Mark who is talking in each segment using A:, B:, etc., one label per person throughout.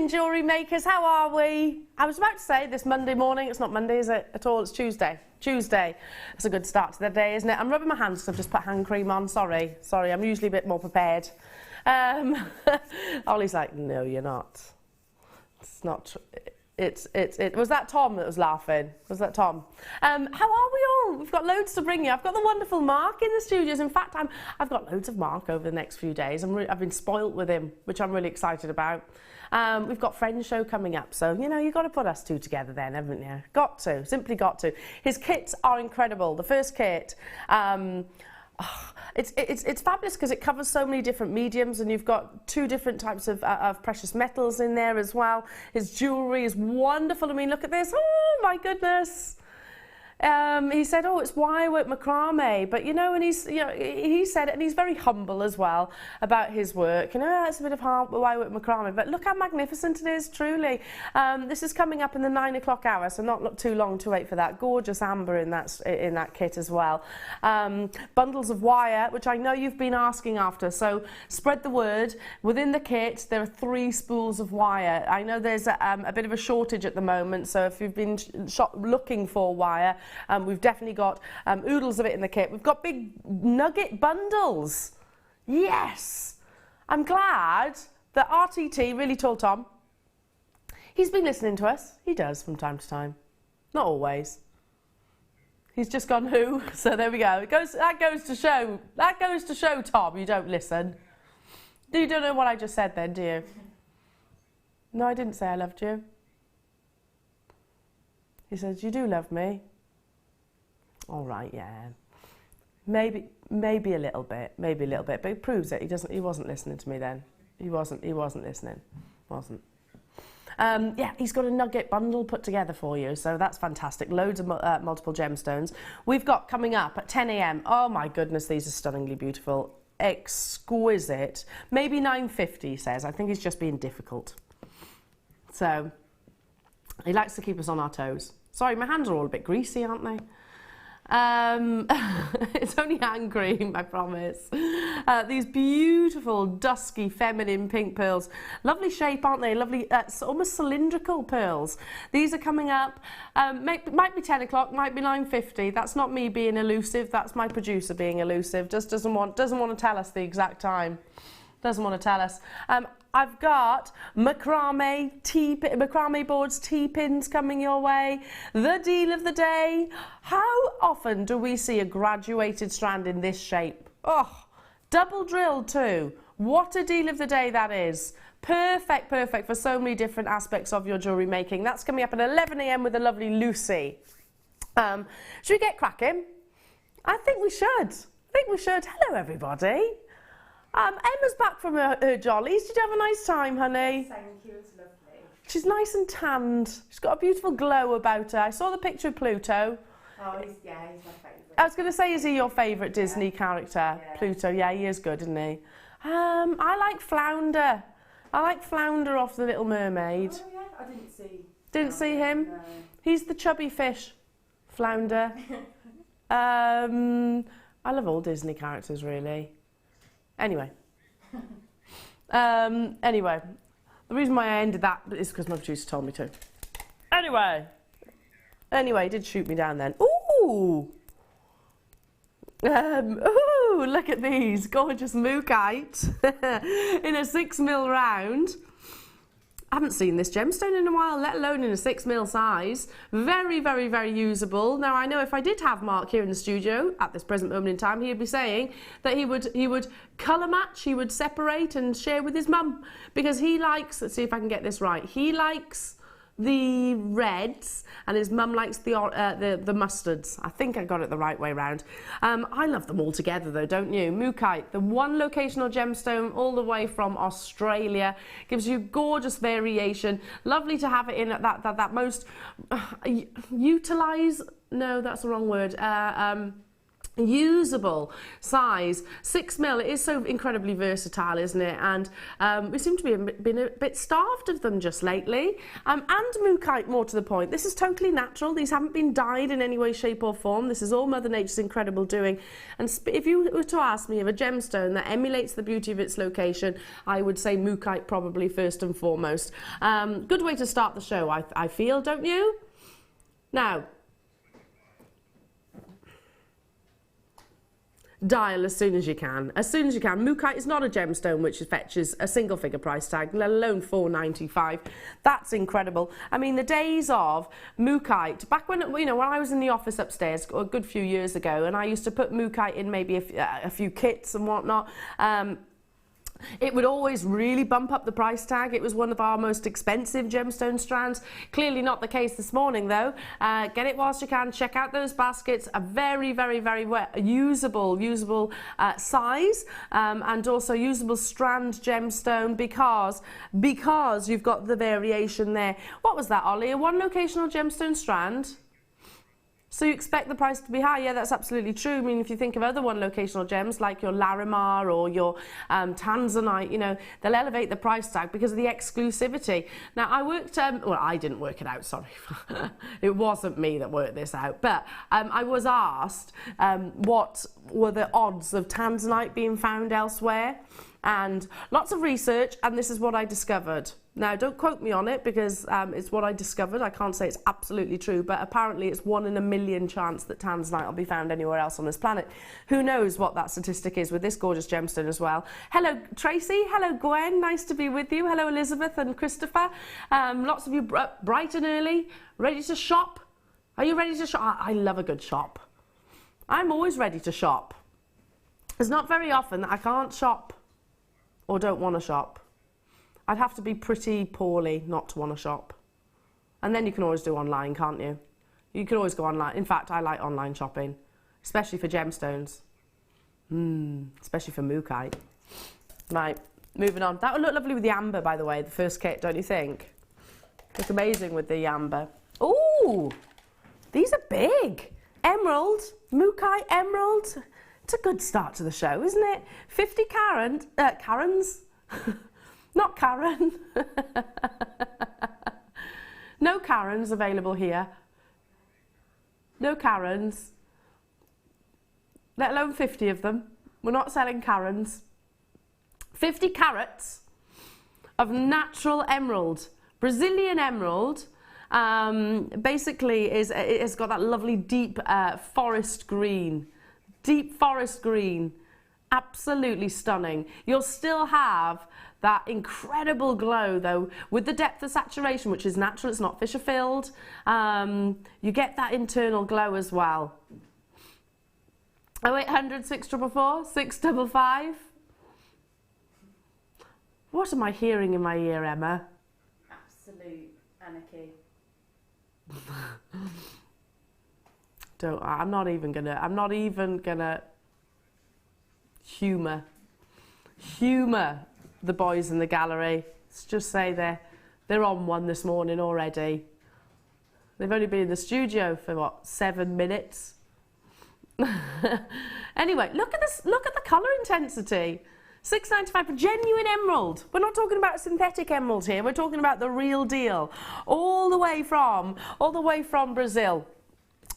A: morning, jewellery makers. How are we? I was about to say this Monday morning. It's not Monday, is it, at all? It's Tuesday. Tuesday. It's a good start to the day, isn't it? I'm rubbing my hands because I've just put hand cream on. Sorry. I'm usually a bit more prepared. Ollie's like, no, you're not. It's not true. Was that Tom that was laughing? Was that Tom? How are we all? We've got loads to bring you. I've got the wonderful Mark in the studios. In fact, I've got loads of Mark over the next few days. I've been spoilt with him, which I'm really excited about. We've got Friends Show coming up, so you know you've got to put us two together then, haven't you? Got to, simply got to. His kits are incredible. The first kit. It's fabulous because it covers so many different mediums, and you've got two different types of precious metals in there as well. His jewellery is wonderful. I mean, look at this. Oh my goodness. He said, oh, it's wirework macrame, but you know, and he said it, and he's very humble as well about his work. You know, it's a bit of wirework macrame, but look how magnificent it is, truly. This is coming up in the 9 o'clock hour, so not too long to wait for that. Gorgeous amber in that kit as well. Bundles of wire, which I know you've been asking after, so spread the word. Within the kit, there are 3 spools of wire. I know there's a bit of a shortage at the moment, so if you've been looking for wire, we've definitely got oodles of it in the kit. We've got big nugget bundles. Yes! I'm glad that RTT really told Tom. He's been listening to us. He does from time to time. Not always. He's just gone who? So there we go. That goes to show, Tom, you don't listen. You don't know what I just said then, do you? No, I didn't say I loved you. He says, you do love me. All right, yeah. Maybe a little bit, but it proves it. He wasn't listening to me then. He wasn't listening. Wasn't. Yeah, he's got a nugget bundle put together for you, so that's fantastic. Loads of multiple gemstones. We've got coming up at 10 a.m. Oh my goodness, these are stunningly beautiful. Exquisite. Maybe 9.50, he says. I think he's just being difficult. So, he likes to keep us on our toes. Sorry, my hands are all a bit greasy, aren't they? It's only hand cream, I promise. These beautiful, dusky, feminine pink pearls. Lovely shape, aren't they? Lovely, almost cylindrical pearls. These are coming up. Might be 10 o'clock, might be 9.50. That's not me being elusive. That's my producer being elusive. Just doesn't want to tell us the exact time. Doesn't want to tell us. I've got macrame boards, T-pins coming your way. The deal of the day. How often do we see a graduated strand in this shape? Oh, double drilled too. What a deal of the day that is. Perfect for so many different aspects of your jewellery making. That's coming up at 11 a.m. with the lovely Lucy. Should we get cracking? I think we should. Hello, everybody. Emma's back from her jollies. Did you have a nice time, honey?
B: Thank you, it's lovely.
A: She's nice and tanned. She's got a beautiful glow about her. I saw the picture of Pluto.
B: Oh, he's my favourite.
A: I was going to say, is he your favourite Disney character? Yeah. Pluto, yeah, he is good, isn't he? I like Flounder. I like Flounder off The Little Mermaid.
B: Oh, yeah, I didn't see.
A: Didn't see him?
B: No.
A: He's the chubby fish, Flounder. I love all Disney characters, really. Anyway, the reason why I ended that is because my producer told me to. Anyway, he did shoot me down then. Ooh, look at these gorgeous mookaite in a 6mm round. I haven't seen this gemstone in a while, let alone in a 6mm size. Very, very, very usable. Now, I know if I did have Mark here in the studio at this present moment in time, he'd be saying that he would colour match, he would separate and share with his mum, because he likes, let's see if I can get this right, he likes the reds and his mum likes the mustards. I think I got it the right way round. I love them all together though, don't you? Mookaite, the one locational gemstone all the way from Australia, gives you gorgeous variation. Lovely to have it in at that most utilise. No, that's the wrong word. usable size. 6mm, it is so incredibly versatile, isn't it? And we seem to be been a bit starved of them just lately. And mookaite, more to the point, this is totally natural. These haven't been dyed in any way, shape or form. This is all Mother Nature's incredible doing. And if you were to ask me of a gemstone that emulates the beauty of its location, I would say mookaite probably first and foremost. Good way to start the show, I feel, don't you? Now, dial as soon as you can. As soon as you can. Mookaite is not a gemstone which fetches a single figure price tag, let alone £4.95. That's incredible. I mean, the days of mookaite, back when, you know, when I was in the office upstairs a good few years ago, and I used to put mookaite in maybe a few kits and whatnot, it would always really bump up the price tag. It was one of our most expensive gemstone strands. Clearly not the case this morning though. Get it whilst you can. Check out those baskets. A very, very, very usable size and also usable strand gemstone because you've got the variation there. What was that, Ollie? A one locational gemstone strand? So you expect the price to be high? Yeah, that's absolutely true. I mean, if you think of other one locational gems like your Larimar or your Tanzanite, you know, they'll elevate the price tag because of the exclusivity. Now, I worked, well, I didn't work it out, sorry. It wasn't me that worked this out, but I was asked what were the odds of Tanzanite being found elsewhere, and lots of research, and this is what I discovered. Now, don't quote me on it because it's what I discovered. I can't say it's absolutely true, but apparently it's 1 in a million chance that Tanzanite will be found anywhere else on this planet. Who knows what that statistic is with this gorgeous gemstone as well. Hello, Tracy. Hello, Gwen. Nice to be with you. Hello, Elizabeth and Christopher. Lots of you bright and early, ready to shop. Are you ready to shop? I love a good shop. I'm always ready to shop. It's not very often that I can't shop or don't want to shop. I'd have to be pretty poorly not to want to shop. And then you can always do online, can't you? You can always go online. In fact, I like online shopping, especially for gemstones. Especially for mookaite. Right, moving on. That would look lovely with the amber, by the way, the first kit, don't you think? Look amazing with the amber. Ooh, these are big. Emerald, mookaite emerald. It's a good start to the show, isn't it? 50 Karens. Not Karen. No Karens available here. No Karens. Let alone 50 of them. We're not selling Karens. 50 carats of natural emerald. Brazilian emerald. Basically, it has got that lovely deep forest green. Deep forest green. Absolutely stunning. You'll still have that incredible glow though with the depth of saturation, which is natural, it's not Fisher filled. You get that internal glow as well. 0800 644 655. What am I hearing in my ear, Emma?
B: Absolute anarchy.
A: I'm not even gonna humour the boys in the gallery. Let's just say they're on one this morning already. They've only been in the studio for what, 7 minutes? Anyway, look at this, look at the colour intensity. £6.95 for genuine emerald. We're not talking about synthetic emerald here, we're talking about the real deal. All the way from Brazil.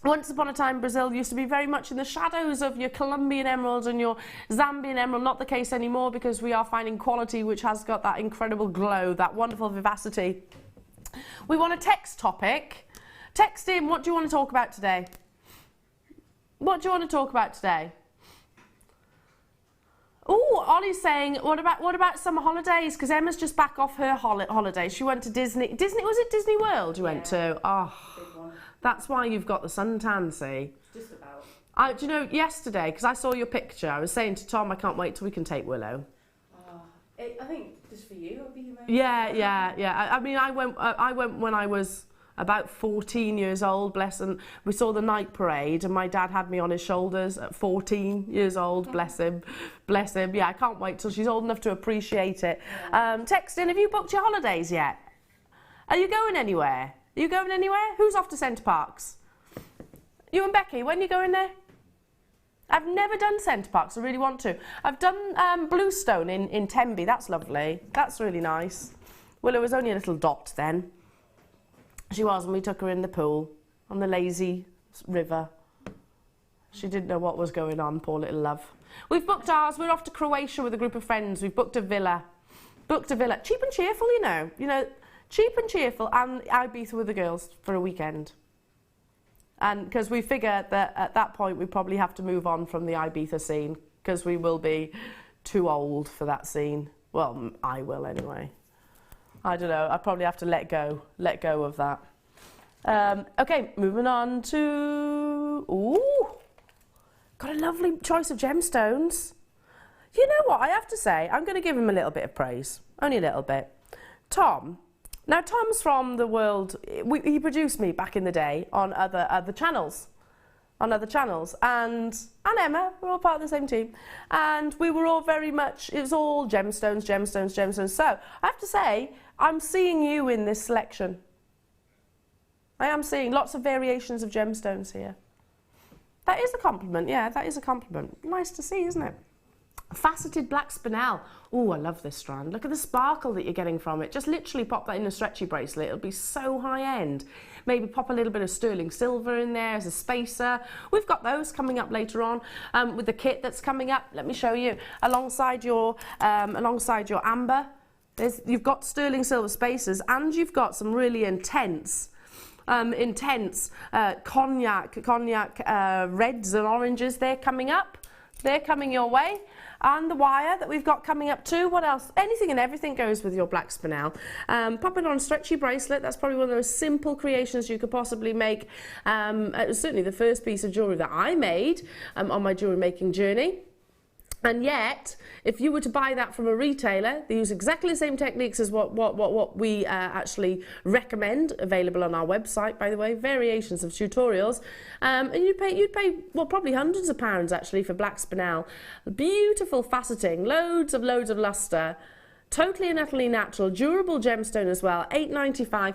A: Once upon a time, Brazil used to be very much in the shadows of your Colombian emerald and your Zambian emerald. Not the case anymore because we are finding quality which has got that incredible glow, that wonderful vivacity. We want a text topic. Text in, what do you want to talk about today? What do you want to talk about today? Oh, Ollie's saying, what about summer holidays? Because Emma's just back off her holiday. She went to Disney. Was it Disney World you went to? Oh, that's why you've got the suntan, see?
B: Just about.
A: Do you know, yesterday, because I saw your picture, I was saying to Tom, I can't wait till we can take Willow.
B: I think just for you, it'll be amazing.
A: Yeah. I mean, I went when I was about 14 years old, bless him. We saw the night parade and my dad had me on his shoulders at 14 years old, bless him. Yeah, I can't wait till she's old enough to appreciate it. Text in, have you booked your holidays yet? Are you going anywhere? Are you going anywhere? Who's off to Centre Parks? You and Becky, when are you going there? I've never done Centre Parks, I really want to. I've done Bluestone in Tenby, that's lovely. That's really nice. Well, it was only a little dot then. She was when we took her in the pool on the lazy river. She didn't know what was going on, poor little love. We've booked ours, we're off to Croatia with a group of friends. We've booked a villa. Cheap and cheerful, you know, cheap and cheerful, and Ibiza with the girls for a weekend. And because we figure that at that point we probably have to move on from the Ibiza scene because we will be too old for that scene. Well, I will anyway. I don't know, I probably have to let go of that. Okay, moving on to, ooh, got a lovely choice of gemstones. You know what, I have to say, I'm going to give him a little bit of praise, only a little bit. Tom. Now, Tom's from the world, he produced me back in the day on other channels, and Emma, we're all part of the same team, and we were all very much, it was all gemstones. So, I have to say, I'm seeing you in this selection. I am seeing lots of variations of gemstones here. That is a compliment, yeah, that is a compliment. Nice to see, isn't it? Faceted black spinel. Oh, I love this strand. Look at the sparkle that you're getting from it. Just literally pop that in a stretchy bracelet. It'll be so high end. Maybe pop a little bit of sterling silver in there as a spacer. We've got those coming up later on with the kit that's coming up. Let me show you. Alongside your amber, you've got sterling silver spacers, and you've got some really intense cognac reds and oranges. They're coming up. They're coming your way. And the wire that we've got coming up too. What else? Anything and everything goes with your black spinel. Pop it on a stretchy bracelet. That's probably one of the most simple creations you could possibly make. It was certainly the first piece of jewellery that I made on my jewellery making journey. And yet, if you were to buy that from a retailer, they use exactly the same techniques as what we actually recommend, available on our website, by the way, variations of tutorials, and you'd pay, well, probably hundreds of pounds actually for black spinel. Beautiful faceting, loads of lustre, totally and utterly natural, durable gemstone as well, £8.95.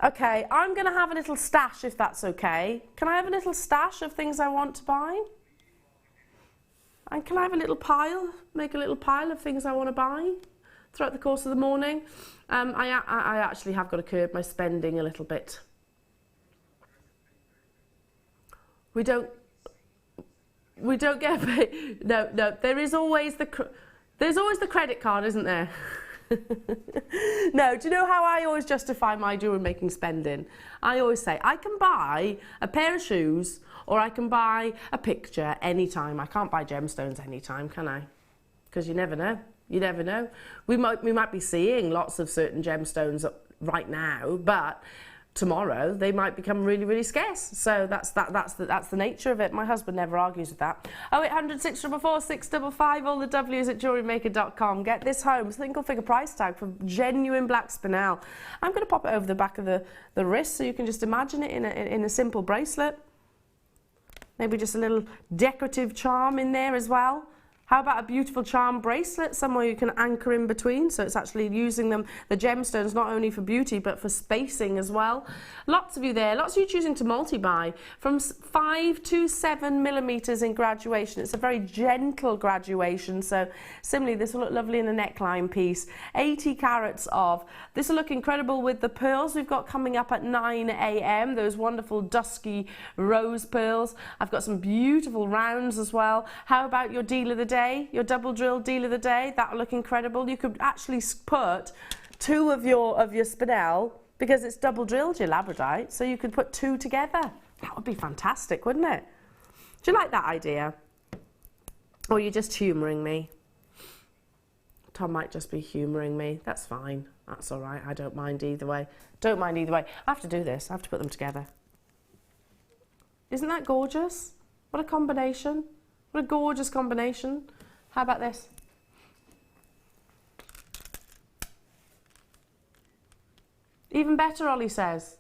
A: Okay, I'm going to have a little stash if that's okay. Can I have a little stash of things I want to buy? And can I have a little pile, make a little pile of things I want to buy throughout the course of the morning? I actually have got to curb my spending a little bit. We don't get paid. No, there's always the credit card, isn't there? No, do you know how I always justify my jewellery making spending? I always say, I can buy a pair of shoes or I can buy a picture anytime. I can't buy gemstones anytime, can I? Because you never know. You never know. We might be seeing lots of certain gemstones right now, but tomorrow they might become really, really scarce. So that's the nature of it. My husband never argues with that. 0800 644 655, all the W's at JewelleryMaker.com. Get this home. Single figure price tag for genuine black spinel. I'm going to pop it over the back of the wrist so you can just imagine it in a simple bracelet. Maybe just a little decorative charm in there as well. How about a beautiful charm bracelet, somewhere you can anchor in between, so it's actually using the gemstones not only for beauty but for spacing as well. Lots of you there, lots of you choosing to multi-buy from 5 to 7 millimeters in graduation. It's a very gentle graduation, so similarly this will look lovely in a neckline piece. 80 carats of. This will look incredible with the pearls we've got coming up at 9 AM, those wonderful dusky rose pearls. I've got some beautiful rounds as well. How about your deal of the day? Your double drill deal of the day, that'll look incredible. You could actually put 2 of your spinel, because it's double drilled, your labradorite, so you could put 2 together. That would be fantastic, wouldn't it? Do you like that idea? Or you're just humouring me? Tom might just be humouring me. That's fine. That's all right. I don't mind either way. Don't mind either way. I have to do this. I have to put them together. Isn't that gorgeous? What a combination. What a gorgeous combination. How about this? Even better, Ollie says.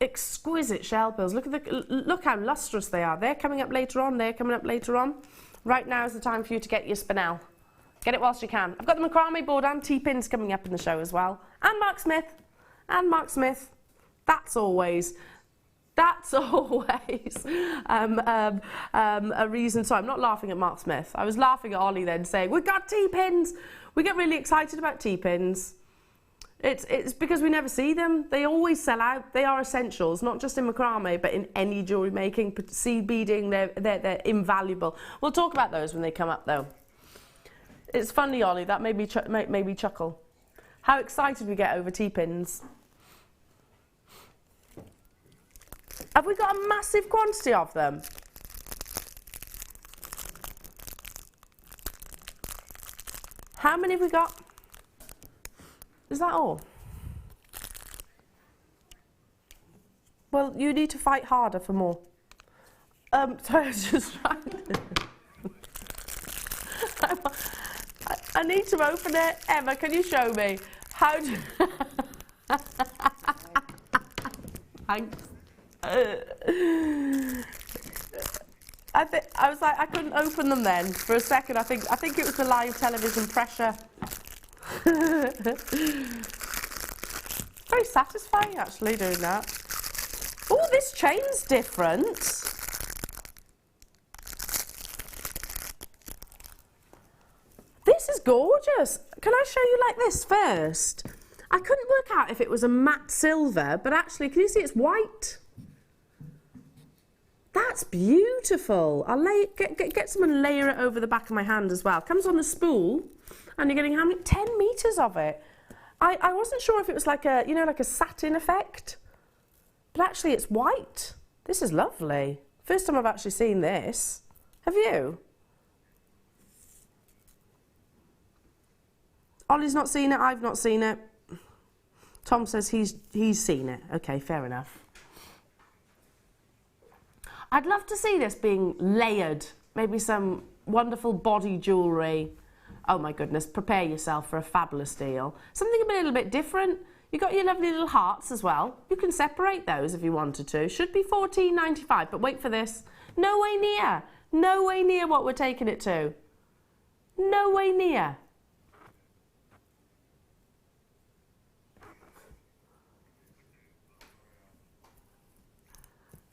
A: Exquisite shell pearls. Look how lustrous they are. They're coming up later on. They're coming up later on. Right now is the time for you to get your spinel. Get it whilst you can. I've got the macrame board and T-pins coming up in the show as well. And Mark Smith. And Mark Smith. That's always That's always a reason. So I'm not laughing at Mark Smith. I was laughing at Ollie then saying, we've got T-pins. We get really excited about T-pins. It's because we never see them. They always sell out. They are essentials, not just in macrame, but in any jewellery making, seed beading, they're invaluable. We'll talk about those when they come up though. It's funny, Ollie, that made me chuckle. How excited we get over T-pins. Have we got a massive quantity of them? How many have we got? Is that all? Well, you need to fight harder for more. Sorry, I was just trying. I need to open it. Emma, can you show me? How do... Thanks. I was like, I couldn't open them then for a second. I think it was the live television pressure. Very satisfying actually doing that. Oh, this chain's different. This is gorgeous. Can I show you like this first? I couldn't work out if it was a matte silver, but actually, can you see it's white? That's beautiful. I'll get someone and layer it over the back of my hand as well. Comes on the spool, and you're getting how many? 10 meters of it. I wasn't sure if it was like a, you know, like a satin effect, but actually it's white. This is lovely. First time I've actually seen this. Have you? Ollie's not seen it. I've not seen it. Tom says he's seen it. Okay, fair enough. I'd love to see this being layered. Maybe some wonderful body jewellery. Oh my goodness, prepare yourself for a fabulous deal. Something a little bit different. You've got your lovely little hearts as well. You can separate those if you wanted to. Should be $14.95, but wait for this. No way near. No way near what we're taking it to. No way near.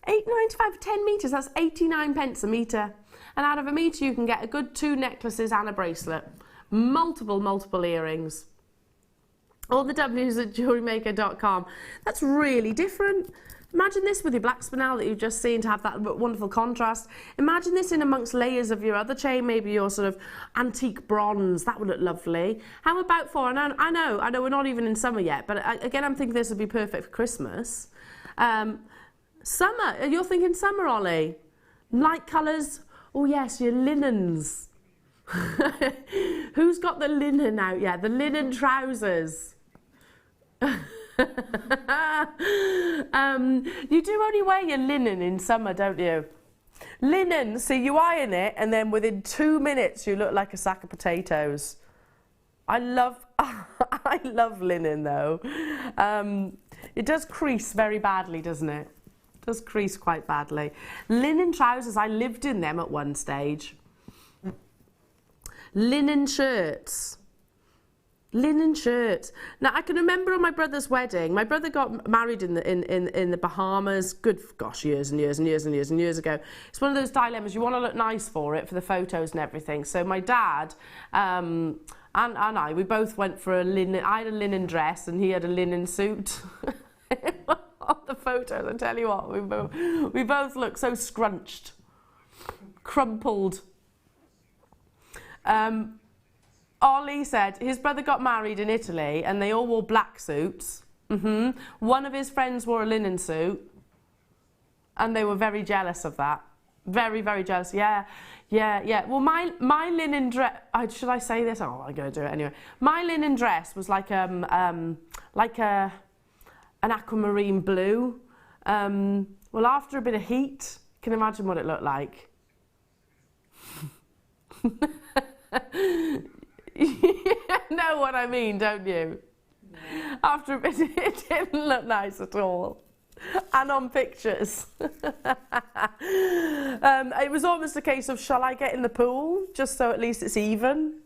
A: $8.95 for 10 metres, that's 89 pence a metre. And out of a metre you can get a good 2 necklaces and a bracelet. Multiple earrings. All the W's at JewelleryMaker.com. That's really different. Imagine this with your black spinel that you've just seen to have that wonderful contrast. Imagine this in amongst layers of your other chain, maybe your sort of antique bronze. That would look lovely. How about for, and I know we're not even in summer yet, but again I'm thinking this would be perfect for Christmas. Summer, you're thinking summer, Ollie? Light colours, oh yes, your linens. Who's got the linen out yet? The linen trousers. You do only wear your linen in summer, don't you? Linen, see you iron it and then within 2 minutes you look like a sack of potatoes. I love linen though. It does crease very badly, doesn't it? It does crease quite badly. Linen trousers, I lived in them at one stage. Linen shirts. Linen shirts. Now I can remember on my brother's wedding. My brother got married in the Bahamas. Good gosh, years and years ago. It's one of those dilemmas. You want to look nice for it, for the photos and everything. So my dad and I, we both went for a linen. I had a linen dress and he had a linen suit. On the photos, I tell you what, we both look so scrunched, crumpled. Ollie said his brother got married in Italy and they all wore black suits. One of his friends wore a linen suit and they were very jealous of that. Very, very jealous. Yeah. Well, my linen dress, should I say this? Oh, I'm going to do it anyway. My linen dress was like an aquamarine blue. Well, after a bit of heat, you can imagine what it looked like. You know what I mean, don't you? No. After a bit, it didn't look nice at all. And on pictures. It was almost a case of, shall I get in the pool? Just so at least it's even.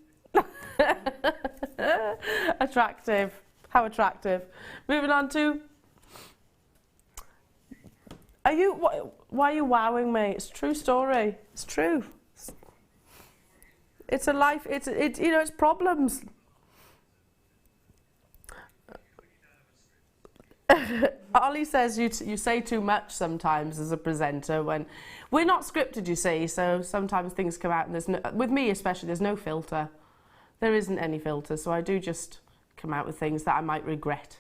A: Attractive. How attractive. Moving on to Are you, why are you wowing me? It's a true story. It's true. It's a life, it's you know, it's problems. Ollie says you say too much sometimes as a presenter when we're not scripted, you see, so sometimes things come out and there's no, with me especially, there's no filter. There isn't any filter, so I do just come out with things that I might regret.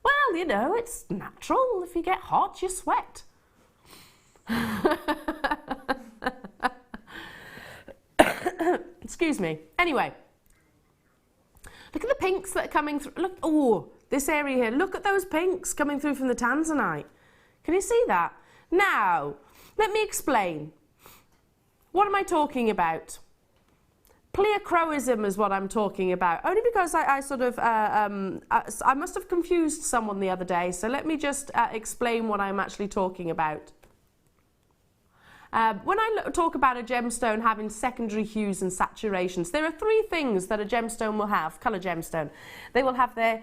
A: Well, you know, it's natural. If you get hot, you sweat. Excuse me. Anyway, look at the pinks that are coming through. Look, oh, this area here. Look at those pinks coming through from the tanzanite. Can you see that? Now, let me explain. What am I talking about? Pleochroism is what I'm talking about, only because I must have confused someone the other day, so let me just explain what I'm actually talking about. When I talk about a gemstone having secondary hues and saturations, there are three things that a gemstone will have, colour gemstone. They will have their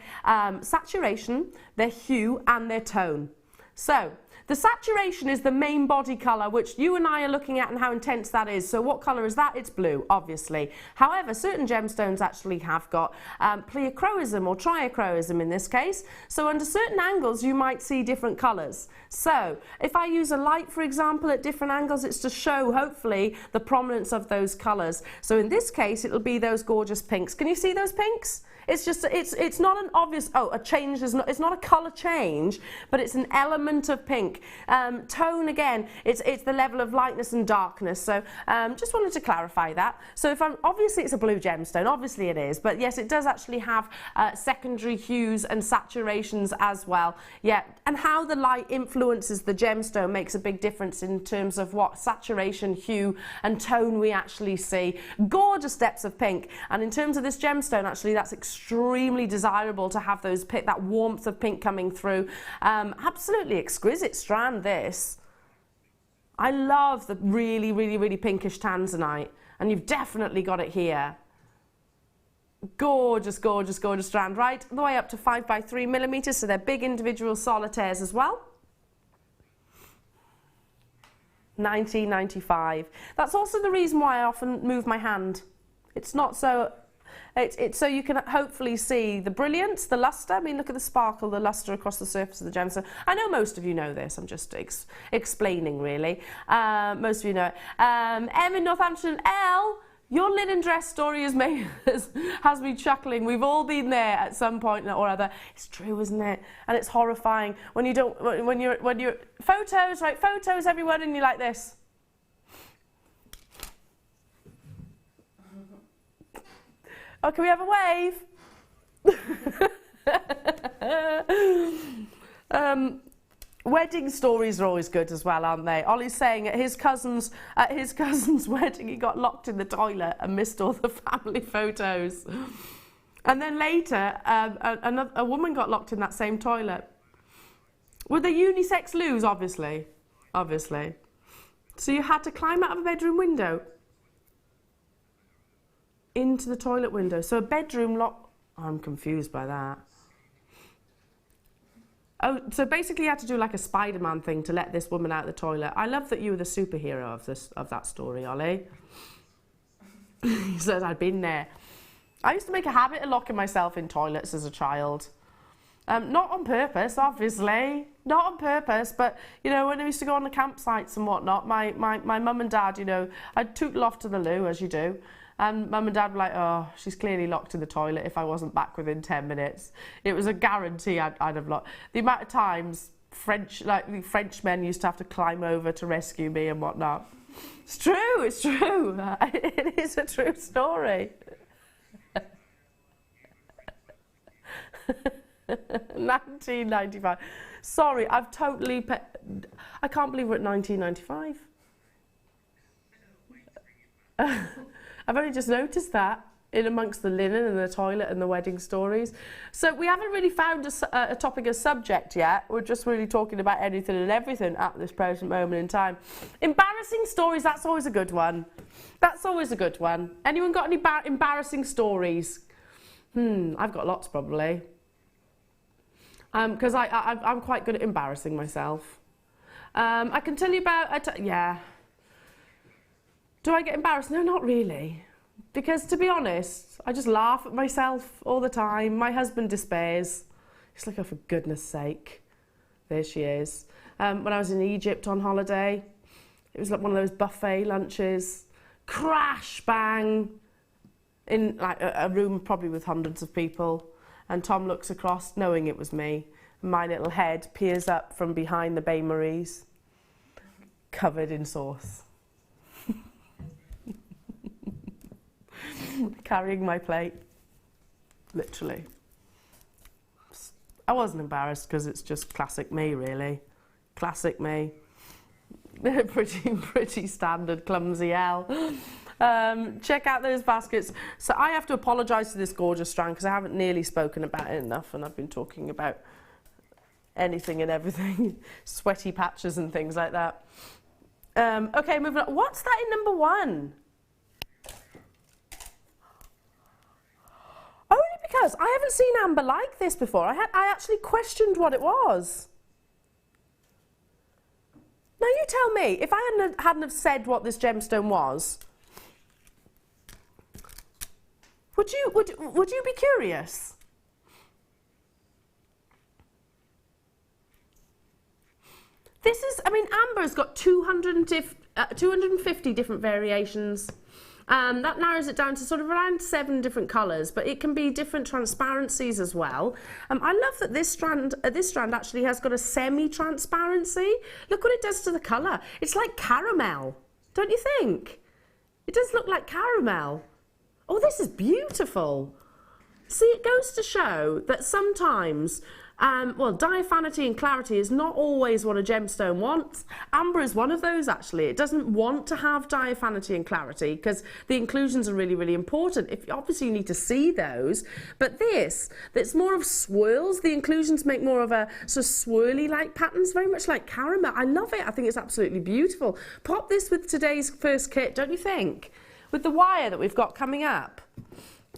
A: saturation, their hue and their tone. So, the saturation is the main body colour, which you and I are looking at and how intense that is. So what colour is that? It's blue, obviously. However, certain gemstones actually have got pleochroism or triachroism in this case. So under certain angles, you might see different colours. So if I use a light, for example, at different angles, it's to show, hopefully, the prominence of those colours. So in this case, it'll be those gorgeous pinks. Can you see those pinks? It's just, it's not an obvious, oh, a change is not, it's not a colour change, but it's an element of pink. Tone, again, it's the level of lightness and darkness. So just wanted to clarify that. So if obviously it's a blue gemstone, obviously it is, but yes, it does actually have secondary hues and saturations as well. Yeah, and how the light influences the gemstone makes a big difference in terms of what saturation, hue and tone we actually see. Gorgeous depths of pink, and in terms of this gemstone, actually that's extremely desirable to have those that warmth of pink coming through. Absolutely exquisite strand, this. I love the really, really, really pinkish tanzanite, and you've definitely got it here. Gorgeous, gorgeous, gorgeous strand, right the way up to 5 by 3 millimeters, so they're big individual solitaires as well. 19.95. That's also the reason why I often move my hand. It's not so. It's so you can hopefully see the brilliance, the luster. I mean, look at the sparkle, the luster across the surface of the gemstone. I know most of you know this. I'm just explaining, really. Most of you know it. M in Northampton, L. Your linen dress story has me chuckling. We've all been there at some point or other. It's true, isn't it? And it's horrifying when you don't, when you're photos, right? Photos, everyone, and you're like this. Oh, can we have a wave? Wedding stories are always good as well, aren't they? Ollie's saying at his cousin's wedding, he got locked in the toilet and missed all the family photos. And then later, a woman got locked in that same toilet. Were they unisex loos? Obviously. So you had to climb out of a bedroom window into the toilet window. So a bedroom lock. Oh, I'm confused by that. Oh, so basically you had to do like a Spider-Man thing to let this woman out of the toilet. I love that you were the superhero of that story, Ollie. He said I'd been there. I used to make a habit of locking myself in toilets as a child. Not on purpose, obviously. Not on purpose, but, you know, when I used to go on the campsites and whatnot, my mum and dad, you know, I'd tootle off to the loo, as you do. And mum and dad were like, oh, she's clearly locked in the toilet if I wasn't back within 10 minutes. It was a guarantee I'd have locked. The amount of times the Frenchmen used to have to climb over to rescue me and whatnot. It's true, it's true. It is a true story. 1995. Sorry, I've totally... I can't believe we're at 1995. I've only just noticed that in amongst the linen and the toilet and the wedding stories. So we haven't really found a topic, a subject yet. We're just really talking about anything and everything at this present moment in time. Embarrassing stories, that's always a good one. That's always a good one. Anyone got any embarrassing stories? I've got lots probably. Because I'm quite good at embarrassing myself. I can tell you about, yeah. Do I get embarrassed? No, not really. Because to be honest, I just laugh at myself all the time. My husband despairs. He's like, oh, for goodness sake. There she is. When I was in Egypt on holiday, it was like one of those buffet lunches. Crash, bang, in like a room probably with hundreds of people. And Tom looks across, knowing it was me. My little head peers up from behind the Bain Maries, covered in sauce. Carrying my plate, literally. I wasn't embarrassed because it's just classic me, really. Classic me. pretty standard clumsy L. Check out those baskets. So I have to apologise to this gorgeous strand because I haven't nearly spoken about it enough, and I've been talking about anything and everything, sweaty patches and things like that. Okay, moving on. What's that in number 1? Only because I haven't seen amber like this before. I actually questioned what it was. Now you tell me, if I hadn't have said what this gemstone was, would you be curious? This is, I mean, amber's got 250 different variations. That narrows it down to sort of around 7 different colours, but it can be different transparencies as well. I love that this strand actually has got a semi-transparency. Look what it does to the colour. It's like caramel, don't you think? It does look like caramel. Oh, this is beautiful. See, it goes to show that sometimes, well, diaphanity and clarity is not always what a gemstone wants. Amber is one of those, actually. It doesn't want to have diaphanity and clarity because the inclusions are really, really important. Obviously, you need to see those. But that's more of swirls. The inclusions make more of a sort of swirly-like patterns, very much like caramel. I love it. I think it's absolutely beautiful. Pop this with today's first kit, don't you think? With the wire that we've got coming up.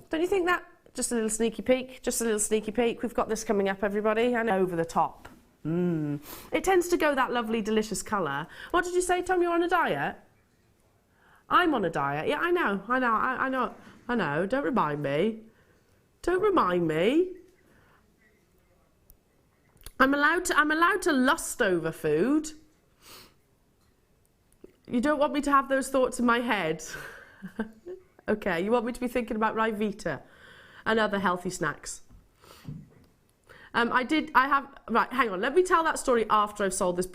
A: Don't you think that? Just a little sneaky peek, just a little sneaky peek. We've got this coming up, everybody, and over the top. It tends to go that lovely, delicious colour. What did you say, Tom? You're on a diet? I'm on a diet. Yeah, I know. Don't remind me. Don't remind me. I'm allowed to lust over food. You don't want me to have those thoughts in my head. Okay, you want me to be thinking about Ryvita and other healthy snacks. Right, hang on, let me tell that story after I've sold this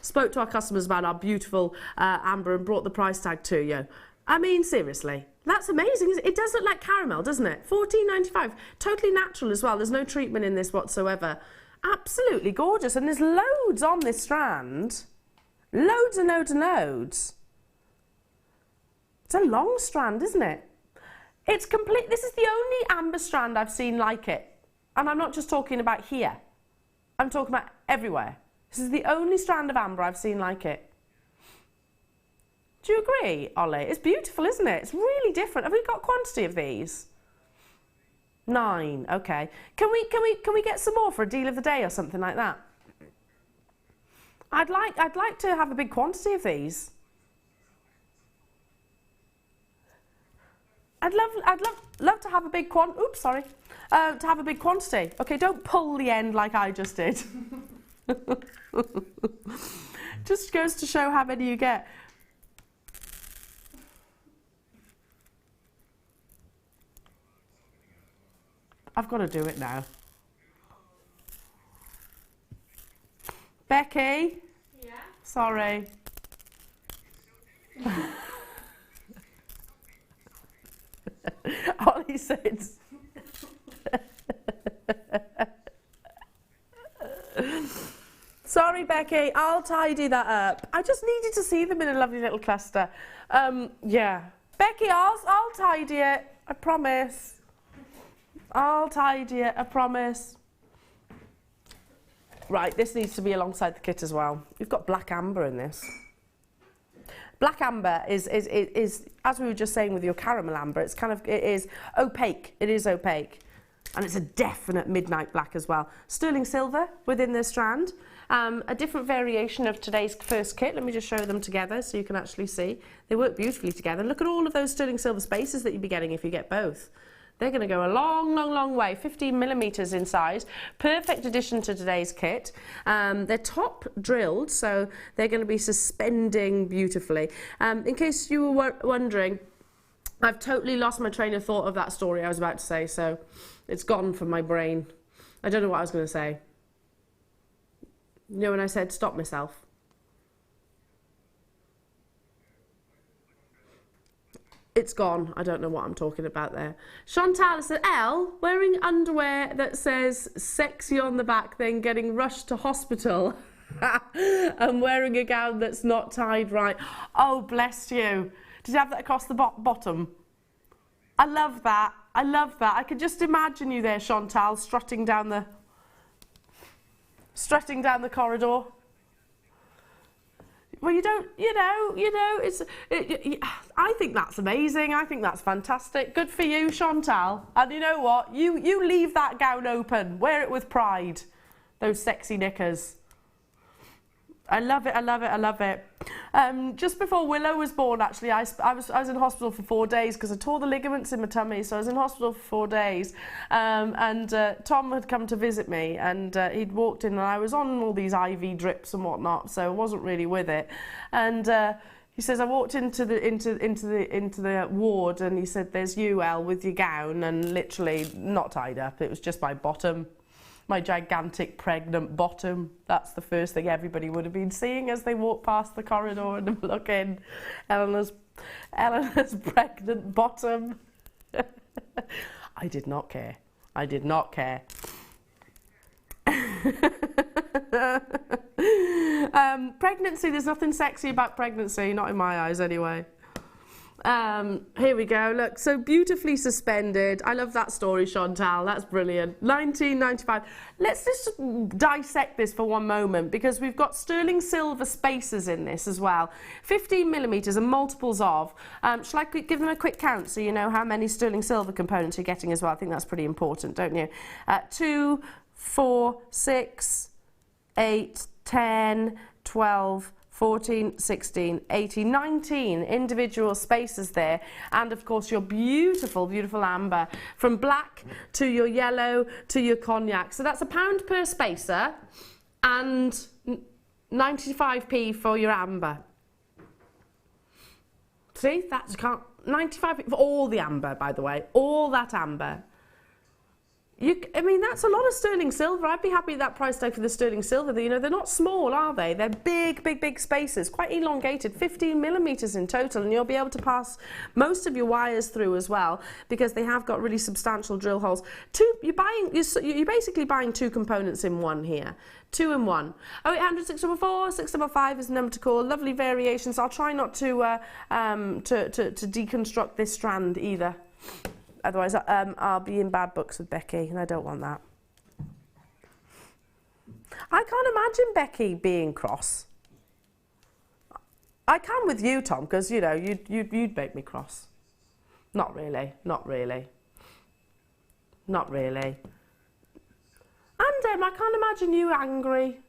A: spoke to our customers about our beautiful amber and brought the price tag to you. I mean, seriously, that's amazing. It does look like caramel, doesn't it? $14.95, totally natural as well. There's no treatment in this whatsoever. Absolutely gorgeous, and there's loads on this strand. Loads and loads and loads. It's a long strand, isn't it? It's complete. This is the only amber strand I've seen like it. And I'm not just talking about here. I'm talking about everywhere. This is the only strand of amber I've seen like it. Do you agree, Ollie? It's beautiful, isn't it? It's really different. Have we got quantity of these? 9, okay. Can we get some more for a deal of the day or something like that? I'd like to have a big quantity of these. I'd love to have a big to have a big quantity. Okay, don't pull the end like I just did. Just goes to show how many you get. I've got to do it now. Becky?
B: Yeah?
A: Sorry. Ollie says. Sorry, Becky, I'll tidy that up. I just needed to see them in a lovely little cluster. Yeah. Becky, I'll tidy it. I promise. I'll tidy it, I promise. Right, this needs to be alongside the kit as well. We've got black amber in this. Black amber is as we were just saying with your caramel amber, it is opaque. It is opaque. And it's a definite midnight black as well. Sterling silver within the strand. a different variation of today's first kit. Let me just show them together so you can actually see. They work beautifully together. Look at all of those sterling silver spaces that you'd be getting if you get both. They're going to go a long, long, long way. 15 millimeters in size. Perfect addition to today's kit. They're top drilled, so they're going to be suspending beautifully. In case you were wondering, I've totally lost my train of thought of that story I was about to say, so it's gone from my brain. I don't know what I was going to say. You know when I said stop myself? It's gone. I don't know what I'm talking about there. Chantal said, Elle, wearing underwear that says sexy on the back, then getting rushed to hospital and wearing a gown that's not tied right. Oh, bless you. Did you have that across the bottom? I love that. I love that. I could just imagine you there, Chantal, strutting down the corridor. Well, you don't, I think that's amazing. I think that's fantastic. Good for you, Chantal. And you know what? You leave that gown open. Wear it with pride. Those sexy knickers. I love it, I love it, I love it. Just before Willow was born, actually, I was in hospital for 4 days because I tore the ligaments in my tummy, so I was in hospital for 4 days. Tom had come to visit me, and he'd walked in, and I was on all these IV drips and whatnot, so I wasn't really with it. And he says, I walked into the ward, and he said, "There's you, Elle, with your gown," and literally not tied up. It was just my bottom. My gigantic pregnant bottom. That's the first thing everybody would have been seeing as they walked past the corridor and looking. Eleanor's pregnant bottom. I did not care. I did not care. Pregnancy, there's nothing sexy about pregnancy, not in my eyes anyway. Here we go, look, so beautifully suspended. I love that story, Chantal, that's brilliant. 1995. Let's just dissect this for one moment, because we've got sterling silver spaces in this as well. 15 millimeters and multiples of. Shall I give them a quick count so you know how many sterling silver components you're getting as well? I think that's pretty important, don't you? 2, 4, 6, 8, 10, 12, 14, 16, 18, 19 individual spaces there, and of course your beautiful, beautiful amber, from black to your yellow to your cognac. So that's £1 per spacer and 95p for your amber. See, that's 95p for all the amber, by the way, all that amber. I mean, that's a lot of sterling silver. I'd be happy at that price tag for the sterling silver. You know, they're not small, are they? They're big, big, big spaces, quite elongated, 15 millimeters in total, and you'll be able to pass most of your wires through as well, because they have got really substantial drill holes. You're basically buying 2 components in one here. 2 in 1. 0800 644 655 is the number to call. Lovely variations. I'll try not to deconstruct this strand either. Otherwise, I'll be in bad books with Becky, and I don't want that. I can't imagine Becky being cross. I can with you, Tom, because, you know, you'd make me cross. Not really, not really. Not really. And I can't imagine you angry.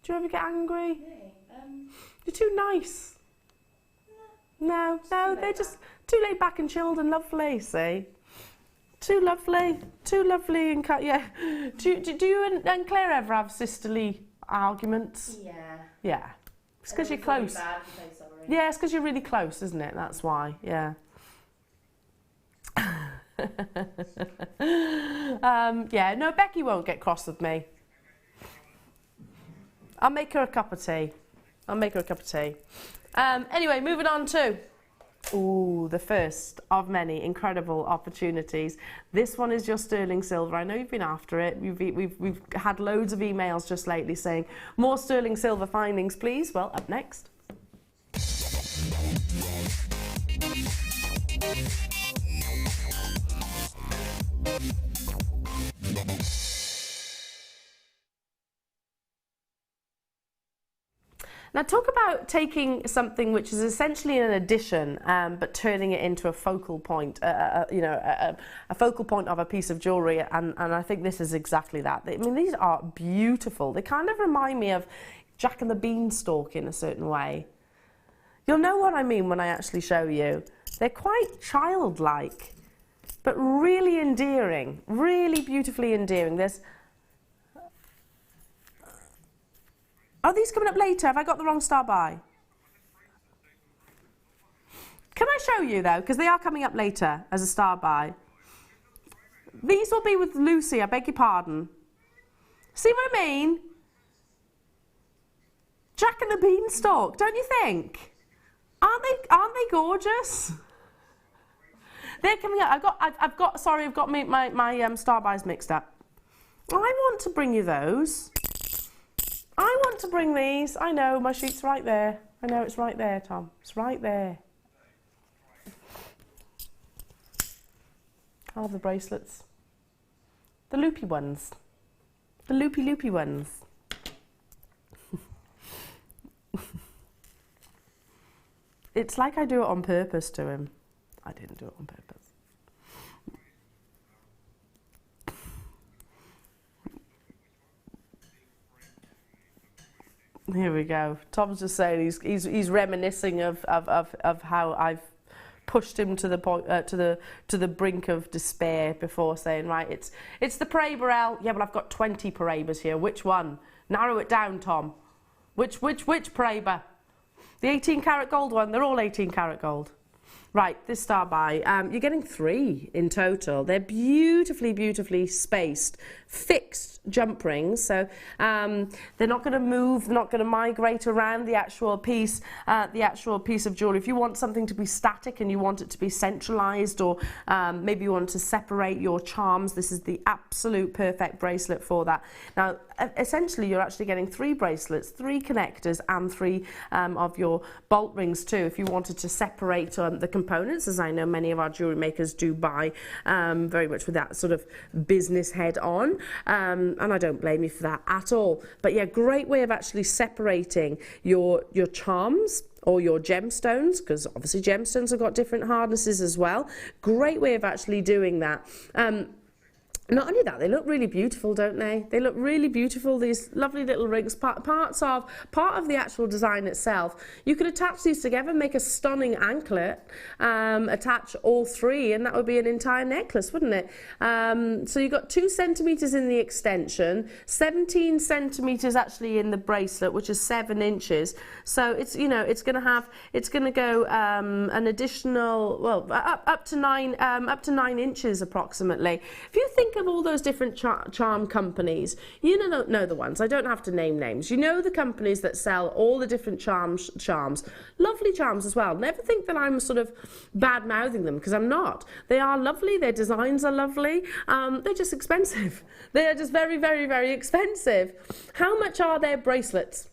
A: Do you ever get angry?
B: Really?
A: You're too nice. No, they're just too laid back and chilled and lovely, see? Too lovely and yeah. Do you and Claire ever have sisterly arguments?
B: Yeah.
A: Yeah. It's because you're close.
B: Really bad to say sorry.
A: Yeah, it's because you're really close, isn't it? That's why, yeah. Yeah, no, Becky won't get cross with me. I'll make her a cup of tea. Anyway, moving on to, the first of many incredible opportunities. This one is your sterling silver. I know you've been after it. We've had loads of emails just lately saying, more sterling silver findings, please. Well, up next. Now talk about taking something which is essentially an addition, but turning it into a focal point, you know, a focal point of a piece of jewellery, and I think this is exactly that. I mean, these are beautiful. They kind of remind me of Jack and the Beanstalk in a certain way. You'll know what I mean when I actually show you. They're quite childlike, but really endearing, really beautifully endearing. There's... Are these coming up later? Have I got the wrong star by? Can I show you though? Because they are coming up later as a star by. These will be with Lucy, I beg your pardon. See what I mean? Jack and the Beanstalk, don't you think? Aren't they gorgeous? They're coming up. I've got my star buys mixed up. I want to bring you those. I want to bring these. I know, my sheet's right there. I know it's right there, Tom. It's right there. Oh, the bracelets. The loopy ones. The loopy ones. It's like I do it on purpose to him. I didn't do it on purpose. Here we go. Tom's just saying he's reminiscing of how I've pushed him to the point to the brink of despair before saying, right, it's the Parabel. Yeah, well, I've got 20 Parabas here. Which one? Narrow it down, Tom. Which Paraba? The 18 karat gold one. They're all 18 karat gold. Right, this star by, you're getting 3 in total. They're beautifully spaced, fixed jump rings, so they're not going to move, they're not going to migrate around the actual piece of jewellery. If you want something to be static and you want it to be centralised, or maybe you want to separate your charms, this is the absolute perfect bracelet for that. Now, essentially, you're actually getting 3 bracelets, 3 connectors, and 3 of your bolt rings too, if you wanted to separate the components, as I know many of our jewellery makers do buy, very much with that sort of business head on, and I don't blame you for that at all. But yeah, great way of actually separating your charms or your gemstones, because obviously gemstones have got different hardnesses as well. Great way of actually doing that. Not only that, they look really beautiful, don't they? They look really beautiful, these lovely little rings, part of the actual design itself. You could attach these together, make a stunning anklet, attach all 3, and that would be an entire necklace, wouldn't it? So you've got 2 centimetres in the extension, 17 centimetres actually in the bracelet, which is 7 inches. So it's, you know, it's going to go an additional, well, up to 9 inches approximately. If you think of all those different charm companies, you know the ones. I don't have to name names. You know the companies that sell all the different charms, lovely charms as well. Never think that I'm sort of bad-mouthing them, because I'm not. They are lovely. Their designs are lovely. They're just expensive. They are just very expensive. How much are their bracelets?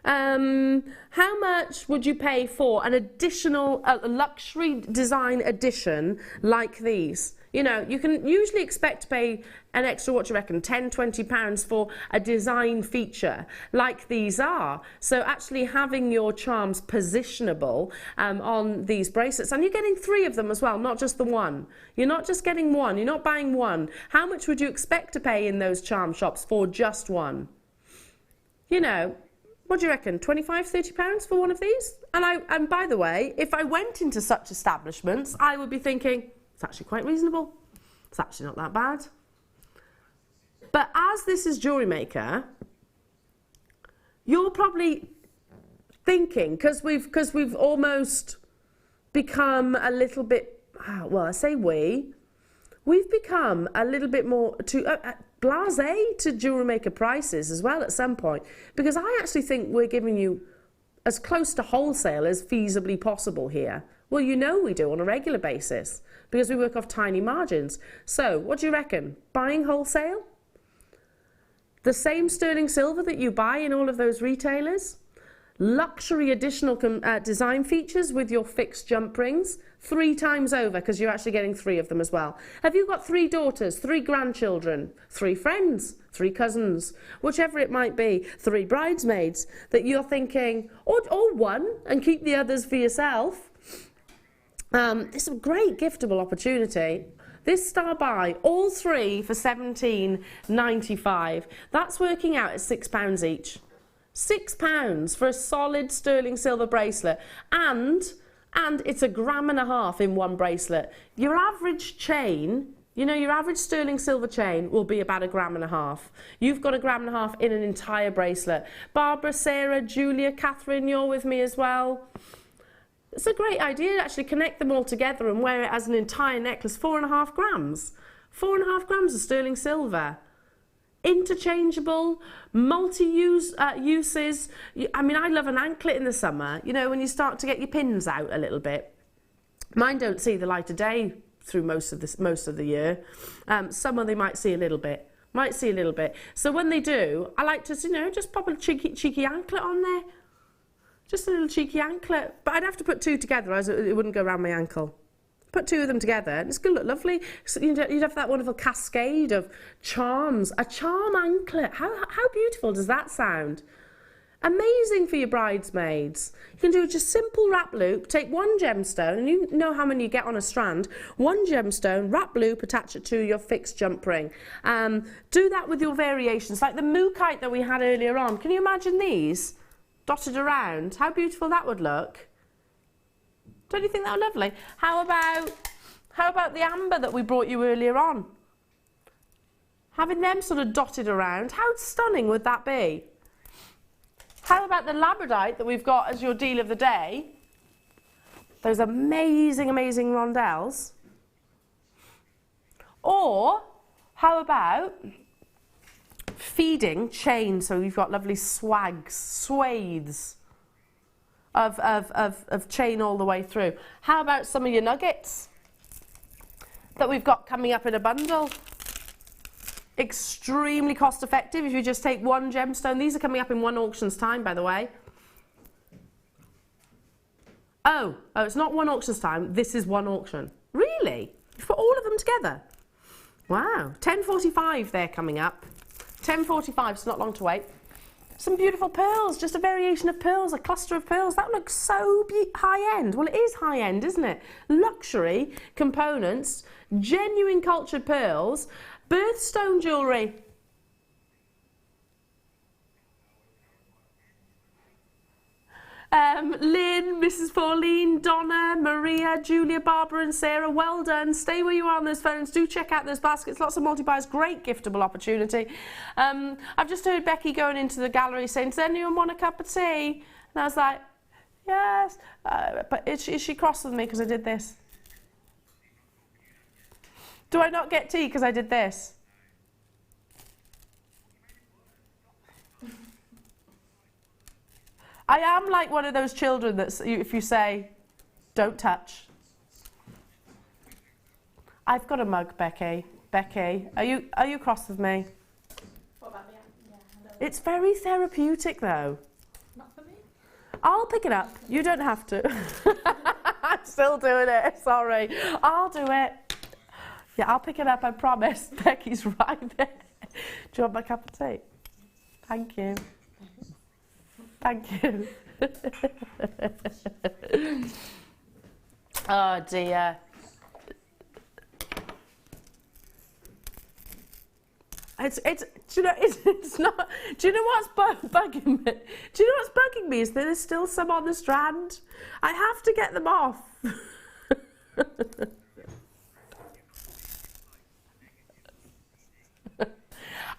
A: How much would you pay for an additional luxury design edition like these? You know, you can usually expect to pay an extra, what do you reckon, 10, 20 pounds for a design feature like these are. So actually having your charms positionable on these bracelets, and you're getting 3 of them as well, not just the one. You're not just getting one, you're not buying one. How much would you expect to pay in those charm shops for just one? You know, what do you reckon, 25, 30 pounds for one of these? And by the way, if I went into such establishments, I would be thinking, it's actually quite reasonable. It's actually not that bad. But as this is JewelleryMaker, you're probably thinking, because we've almost become a little bit, well, I say we've become a little bit more blasé to JewelleryMaker prices as well at some point, because I actually think we're giving you as close to wholesale as feasibly possible here. Well, you know we do on a regular basis, because we work off tiny margins. So, what do you reckon? Buying wholesale? The same sterling silver that you buy in all of those retailers? luxury additional design features with your fixed jump rings, 3 times over, because you're actually getting 3 of them as well. Have you got 3 daughters, 3 grandchildren, 3 friends, 3 cousins, whichever it might be, 3 bridesmaids that you're thinking, or 1 and keep the others for yourself? It's a great giftable opportunity. This star buy, all 3 for £17.95. That's working out at £6 each. £6 for a solid sterling silver bracelet, and it's 1.5 grams in one bracelet. Your average chain, you know, your average sterling silver chain will be about 1.5 grams. You've got 1.5 grams in an entire bracelet. Barbara, Sarah, Julia, Catherine, you're with me as well. It's a great idea to actually connect them all together and wear it as an entire necklace. 4.5 grams. 4.5 grams of sterling silver. Interchangeable, multi-use uses. I mean, I love an anklet in the summer. You know, when you start to get your pins out a little bit. Mine don't see the light of day through most of the year. Summer they might see a little bit. So when they do, I like to, you know, just pop a cheeky anklet on there. Just a little cheeky anklet. But I'd have to put 2 together, as it wouldn't go around my ankle. Put 2 of them together, and it's going to look lovely. So you'd have that wonderful cascade of charms. A charm anklet. How beautiful does that sound? Amazing for your bridesmaids. You can do just simple wrap loop. Take 1 gemstone, and you know how many you get on a strand. 1 gemstone, wrap loop, attach it to your fixed jump ring. Do that with your variations, like the mookite that we had earlier on. Can you imagine these dotted around? How beautiful that would look. Don't you think that would lovely? How about the amber that we brought you earlier on? Having them sort of dotted around, how stunning would that be? How about the labradorite that we've got as your deal of the day? Those amazing, amazing rondelles. Or how about feeding chain, so you've got lovely swathes of chain all the way through. How about some of your nuggets that we've got coming up in a bundle? Extremely cost effective if you just take 1 gemstone. These are coming up in 1 auction's time, by the way. Oh, it's not 1 auction's time. This is 1 auction. Really? You've put all of them together? Wow. 10:45 they're coming up. 10:45, so not long to wait. Some beautiful pearls, just a variation of pearls, a cluster of pearls. That looks so high-end. Well, it is high-end, isn't it? Luxury components, genuine cultured pearls, birthstone jewellery. Lynn, Mrs. Pauline, Donna, Maria, Julia, Barbara and Sarah, well done. Stay where you are on those phones. Do check out those baskets. Lots of multi-buys. Great giftable opportunity. I've just heard Becky going into the gallery saying, does anyone want a cup of tea? And I was like, yes. But is she cross with me because I did this? Do I not get tea because I did this? I am like one of those children that if you say, don't touch. I've got a mug, Becky. Becky, are you cross with me?
B: What about the hello.
A: It's very therapeutic though.
B: Not for me.
A: I'll pick it up. You don't have to. I'm still doing it. Sorry. I'll do it. Yeah, I'll pick it up, I promise. Becky's right there. Do you want my cup of tea? Thank you. Thank you. Oh dear. Do you know, it's not, do you know what's bugging me? Do you know what's bugging me is that there's still some on the strand. I have to get them off.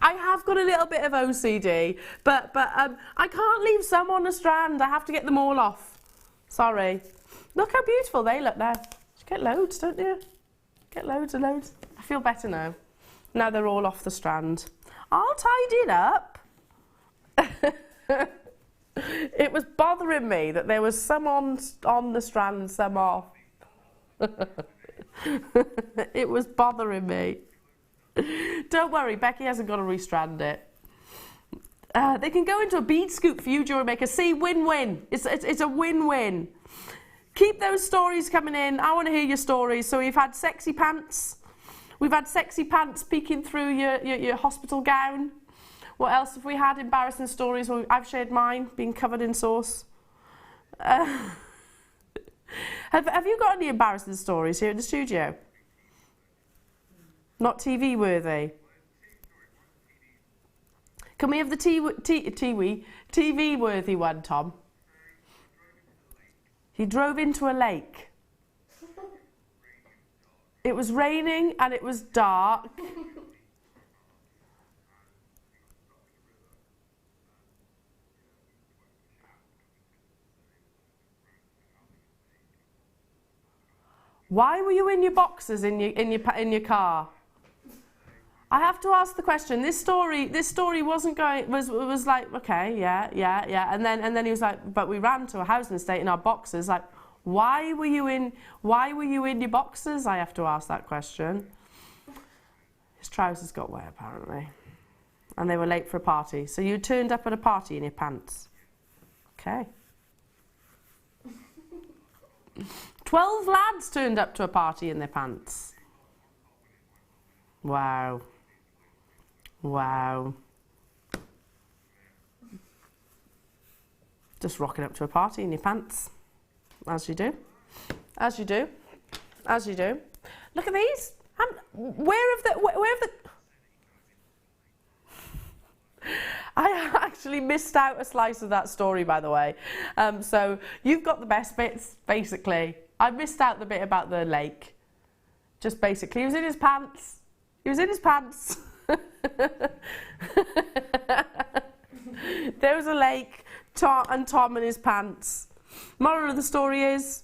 A: I have got a little bit of OCD, but I can't leave some on the strand. I have to get them all off. Sorry. Look how beautiful they look now. You get loads, don't you? Get loads and loads. I feel better now. Now they're all off the strand. I'll tidy it up. It was bothering me that there was some on the strand, some off. It was bothering me. Don't worry, Becky hasn't got to restrand it. They can go into a bead scoop for you, jewellery maker. See, win-win. It's a win-win. Keep those stories coming in. I want to hear your stories. So we've had sexy pants. We've had sexy pants peeking through your hospital gown. What else have we had? Embarrassing stories. Well, I've shared mine, being covered in sauce. Have you got any embarrassing stories here in the studio? Not TV worthy. Can we have the TV worthy one, Tom? He drove into a lake. It was raining and it was dark. Why were you in your boxers in your car? I have to ask the question. This story wasn't going. Was like, okay, yeah, and then he was like, but we ran to a housing estate in our boxers. Like, why were you in your boxers? I have to ask that question. His trousers got wet apparently, and they were late for a party. So you turned up at a party in your pants. Okay. 12 lads turned up to a party in their pants. Wow. Wow. Just rocking up to a party in your pants. As you do. As you do. As you do. Look at these. Where have the... I actually missed out a slice of that story, by the way. So you've got the best bits, basically. I missed out the bit about the lake. Just basically, he was in his pants. He was in his pants. There was a lake, and Tom in his pants. Moral of the story is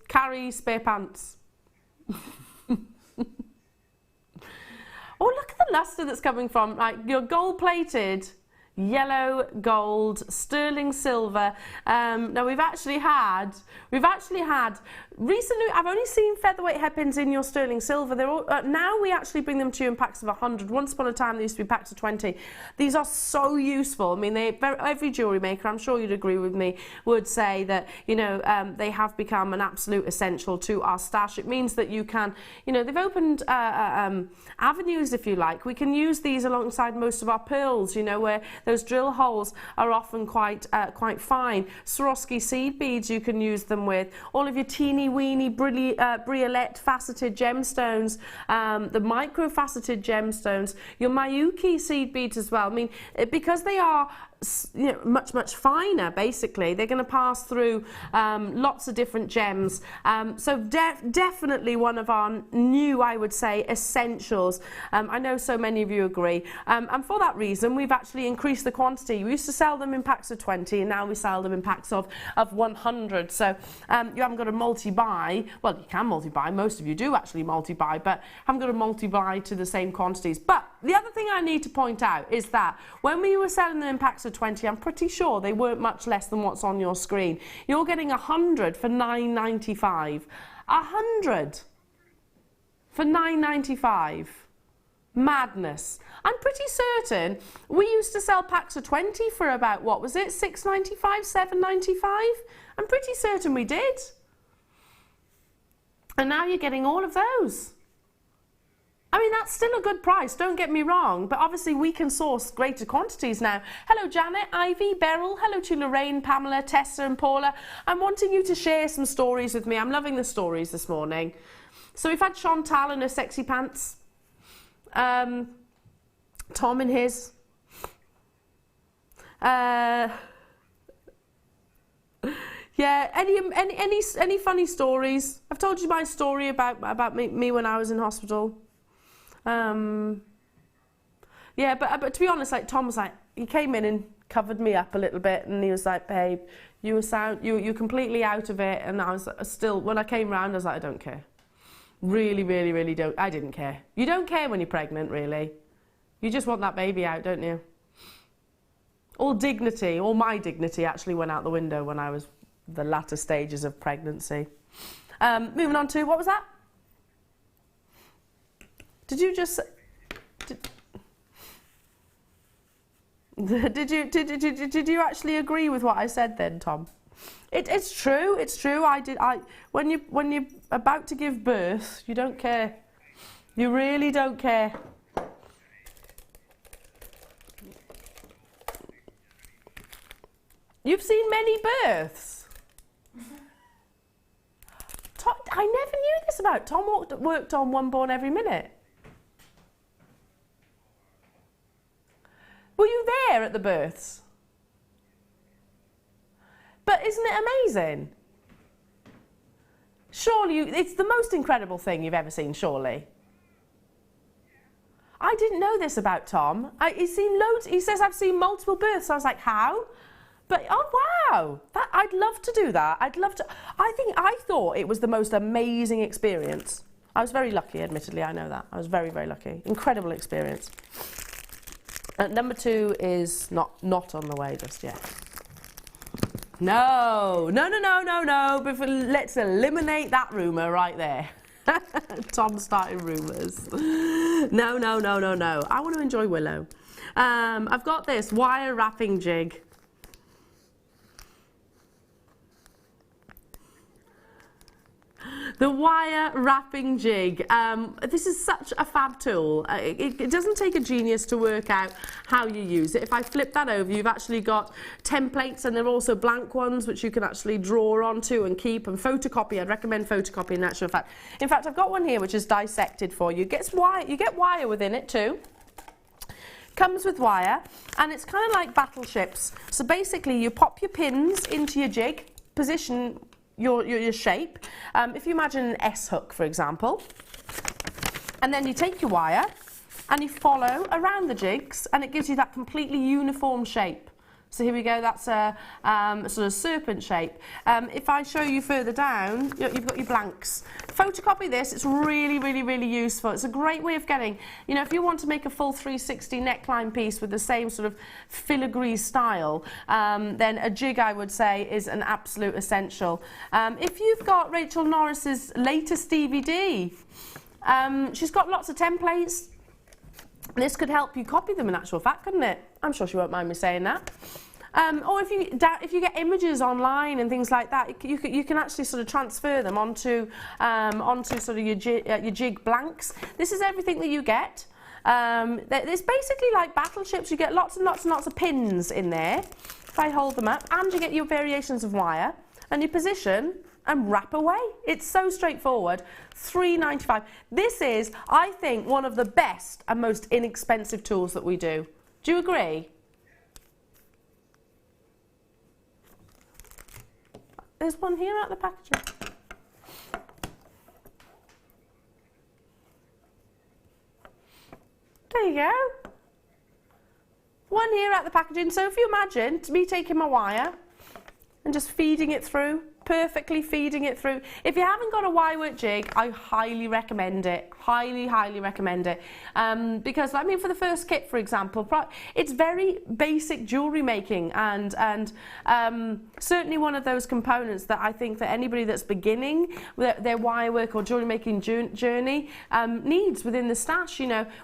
A: carry spare pants. Oh, look at the lustre that's coming from, like, your gold-plated, yellow, gold, sterling silver. Now we've actually had recently. I've only seen featherweight hairpins in your sterling silver. They're all, now we actually bring them to you in packs of 100. Once upon a time, they used to be packs of 20. These are so useful. I mean, every jewellery maker, I'm sure you'd agree with me, would say that, you know, they have become an absolute essential to our stash. It means that you can, you know, they've opened avenues, if you like. We can use these alongside most of our pearls, you know, where those drill holes are often quite fine. Swarovski seed beads you can use them with. All of your teeny weeny briolette faceted gemstones, the micro faceted gemstones, your Miyuki seed beads as well. I mean, because they are, you know, much finer, basically, they're going to pass through lots of different gems. So definitely one of our new, I would say, essentials. I know so many of you agree. And for that reason, we've actually increased the quantity. We used to sell them in packs of 20, and now we sell them in packs of 100. So you haven't got to multi-buy. Well, you can multi-buy. Most of you do actually multi-buy, but haven't got to multi-buy to the same quantities. But the other thing I need to point out is that when we were selling them in packs of 20, I'm pretty sure they weren't much less than what's on your screen. You're getting 100 for £9.95. 100 for £9.95. Madness. I'm pretty certain we used to sell packs of 20 for about, what was it, £6.95, £7.95? I'm pretty certain we did. And now you're getting all of those. I mean, that's still a good price, don't get me wrong, but obviously we can source greater quantities now. Hello Janet, Ivy, Beryl, hello to Lorraine, Pamela, Tessa and Paula. I'm wanting you to share some stories with me. I'm loving the stories this morning. So we've had Chantal in her sexy pants. Tom in his. Yeah, any funny stories? I've told you my story about me when I was in hospital. Yeah, but to be honest, like, Tom was like, he came in and covered me up a little bit, and he was like, babe, you're completely out of it. And I was still, when I came round, I was like, I don't care. Really don't. I didn't care. You don't care when you're pregnant, really. You just want that baby out, don't you? All dignity, all my dignity actually went out the window when I was the latter stages of pregnancy. Moving on to, what was that? Did you just... Did you actually agree with what I said then, Tom? It's true. It's true. When you're about to give birth, you don't care. You really don't care. You've seen many births. Tom, I never knew this about Tom. Worked on one born every minute. Were you there at the births? But isn't it amazing? Surely, it's the most incredible thing you've ever seen, surely. I didn't know this about Tom. He's seen loads. He says, I've seen multiple births. I was like, how? But, oh, wow. I'd love to do that. I'd love to. I thought it was the most amazing experience. I was very lucky, admittedly. I know that. I was very, very lucky. Incredible experience. Number 2 is not on the way just yet. No. Let's eliminate that rumour right there. Tom starting rumours. No. I want to enjoy Willow. I've got this wire wrapping jig. The wire wrapping jig. This is such a fab tool. It doesn't take a genius to work out how you use it. If I flip that over, you've actually got templates, and there are also blank ones which you can actually draw onto and keep and photocopy. I'd recommend photocopying in actual fact. In fact, I've got one here which is dissected for you. You get wire within it too. Comes with wire, and it's kind of like battleships. So basically, you pop your pins into your jig, position your shape. If you imagine an S hook, for example, and then you take your wire and you follow around the jigs, and it gives you that completely uniform shape. So here we go, that's a sort of serpent shape. If I show you further down, you've got your blanks. Photocopy this, it's really useful. It's a great way of getting, if you want to make a full 360 neckline piece with the same sort of filigree style, then a jig, I would say, is an absolute essential. If you've got Rachel Norris's latest DVD, she's got lots of templates. This could help you copy them in actual fact, couldn't it? I'm sure she won't mind me saying that. Or if you get images online and things like that, you can actually sort of transfer them onto sort of your jig blanks. This is everything that you get. It's basically like battleships. You get lots and lots of pins in there. If I hold them up, and you get your variations of wire, and you position and wrap away. It's so straightforward. $3.95. This is, I think, one of the best and most inexpensive tools that we do. Do you agree? There's one here out the packaging. There you go. One here out the packaging. So if you imagine me taking my wire and just feeding it through, perfectly feeding it through. If you haven't got a wire work jig, I highly recommend it. Highly recommend it. Because, I mean, for the first kit, for example, it's very basic jewellery making, and certainly one of those components that I think that anybody that's beginning their wire work or jewellery making journey needs within the stash.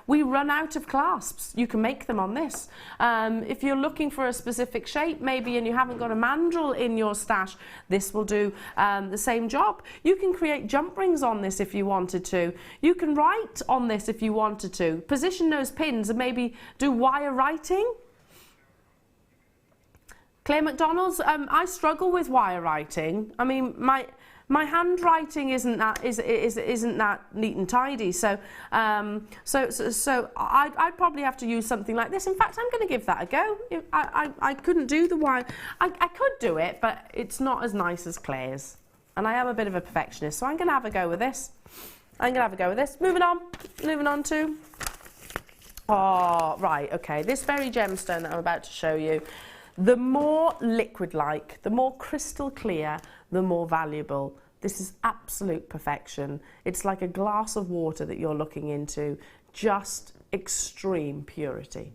A: We run out of clasps. You can make them on this. If you're looking for a specific shape, maybe, and you haven't got a mandrel in your stash, this will do the same job. You can create jump rings on this if you wanted to. You can write on this if you wanted to. Position those pins and maybe do wire writing. Claire McDonald's, I struggle with wire writing. I mean, my handwriting isn't that neat and tidy. So I'd probably have to use something like this. In fact, I'm going to give that a go. I couldn't do the wire. I could do it, but it's not as nice as Claire's. And I am a bit of a perfectionist, so I'm going to have a go with this. Moving on to. Oh, right, okay. This very gemstone that I'm about to show you, the more liquid-like, the more crystal clear, the more valuable. This is absolute perfection. It's like a glass of water that you're looking into, just extreme purity.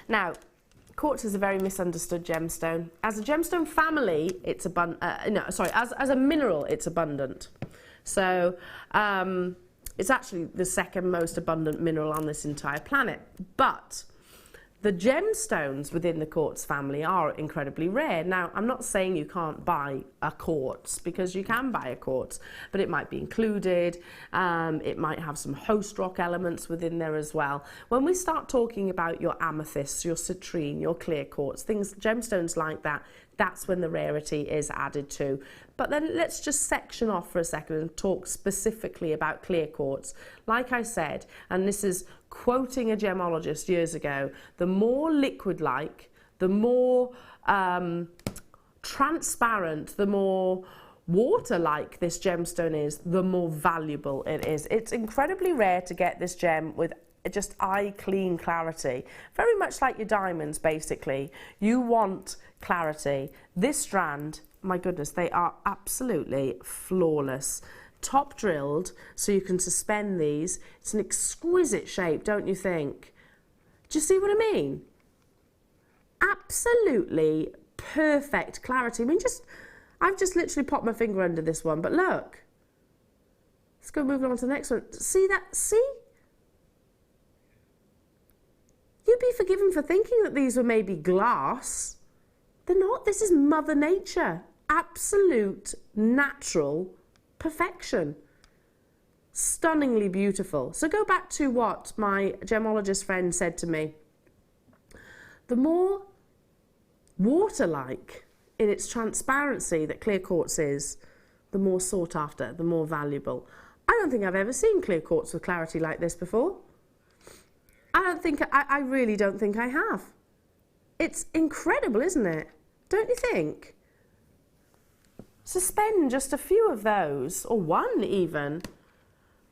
A: Now, quartz is a very misunderstood gemstone. As a gemstone family, it's as a mineral, it's abundant. So it's actually the second most abundant mineral on this entire planet. But the gemstones within the quartz family are incredibly rare. Now, I'm not saying you can't buy a quartz, because you can buy a quartz, but it might be included. It might have some host rock elements within there as well. When we start talking about your amethysts, your citrine, your clear quartz, things, gemstones like that, that's when the rarity is added to. But then let's just section off for a second and talk specifically about clear quartz. Like I said, and this is quoting a gemologist years ago, the more liquid-like, the more transparent, the more water-like this gemstone is, the more valuable it is. It's incredibly rare to get this gem with just eye-clean clarity. Very much like your diamonds, basically. You want clarity. This strand, my goodness, they are absolutely flawless. Top drilled, so you can suspend these. It's an exquisite shape, don't you think? Do you see what I mean? Absolutely perfect clarity. I mean, I've just literally popped my finger under this one, but look. Let's go moving on to the next one. See that? See? You'd be forgiven for thinking that these were maybe glass. They're not. This is Mother Nature. Absolute natural perfection. Stunningly beautiful. So go back to what my gemologist friend said to me. The more water-like in its transparency that clear quartz is, the more sought after, the more valuable. I don't think I've ever seen clear quartz with clarity like this before. I really don't think I have. It's incredible, isn't it? Don't you think? Suspend just a few of those, or one even,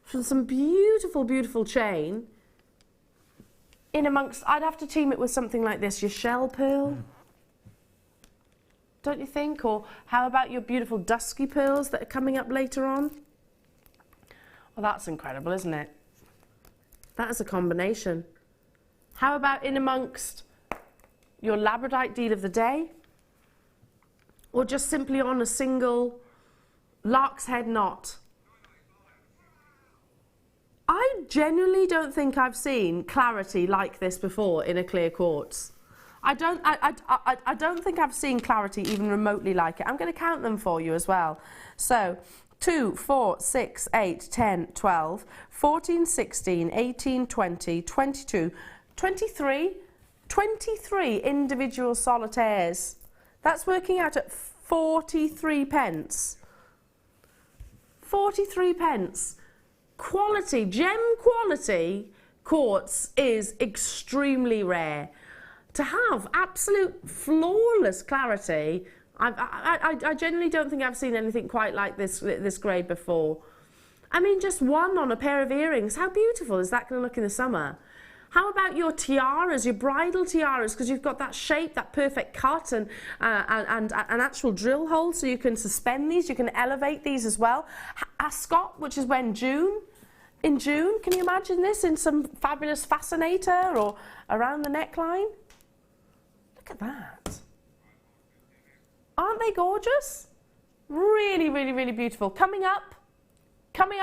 A: from some beautiful, beautiful chain in amongst. I'd have to team it with something like this, your shell pearl. Don't you think? Or how about your beautiful dusky pearls that are coming up later on? Well, that's incredible, isn't it? That is a combination. How about in amongst your labradorite deal of the day? Or just simply on a single lark's head knot? I genuinely don't think I've seen clarity like this before in a clear quartz. I don't think I've seen clarity even remotely like it. I'm going to count them for you as well. So 2, 4, 6, 8, 10, 12, 14, 16, 18, 20, 22, 23 individual solitaires. That's working out at 43 pence. 43 pence. Quality, gem quality quartz is extremely rare. To have absolute flawless clarity, I genuinely don't think I've seen anything quite like this grade before. I mean, just one on a pair of earrings. How beautiful is that going to look in the summer? How about your tiaras, your bridal tiaras, because you've got that shape, that perfect cut, and an actual drill hole, so you can suspend these, you can elevate these as well. Ascot, which is in June, can you imagine this in some fabulous fascinator or around the neckline? Look at that. Aren't they gorgeous? Really, really, really beautiful. Coming up,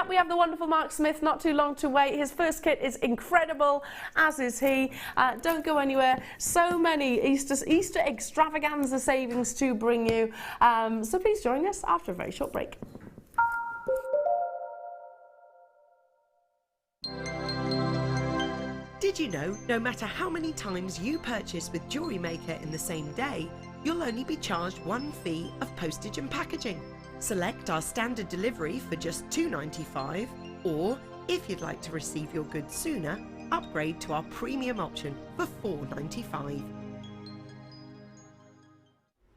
A: we have the wonderful Mark Smith, not too long to wait. His first kit is incredible, as is he. Don't go anywhere. So many Easter extravaganza savings to bring you. So please join us after a very short break.
C: Did you know, no matter how many times you purchase with JewelleryMaker in the same day, you'll only be charged one fee of postage and packaging. Select our standard delivery for just $2.95, or if you'd like to receive your goods sooner, upgrade to our premium option for $4.95.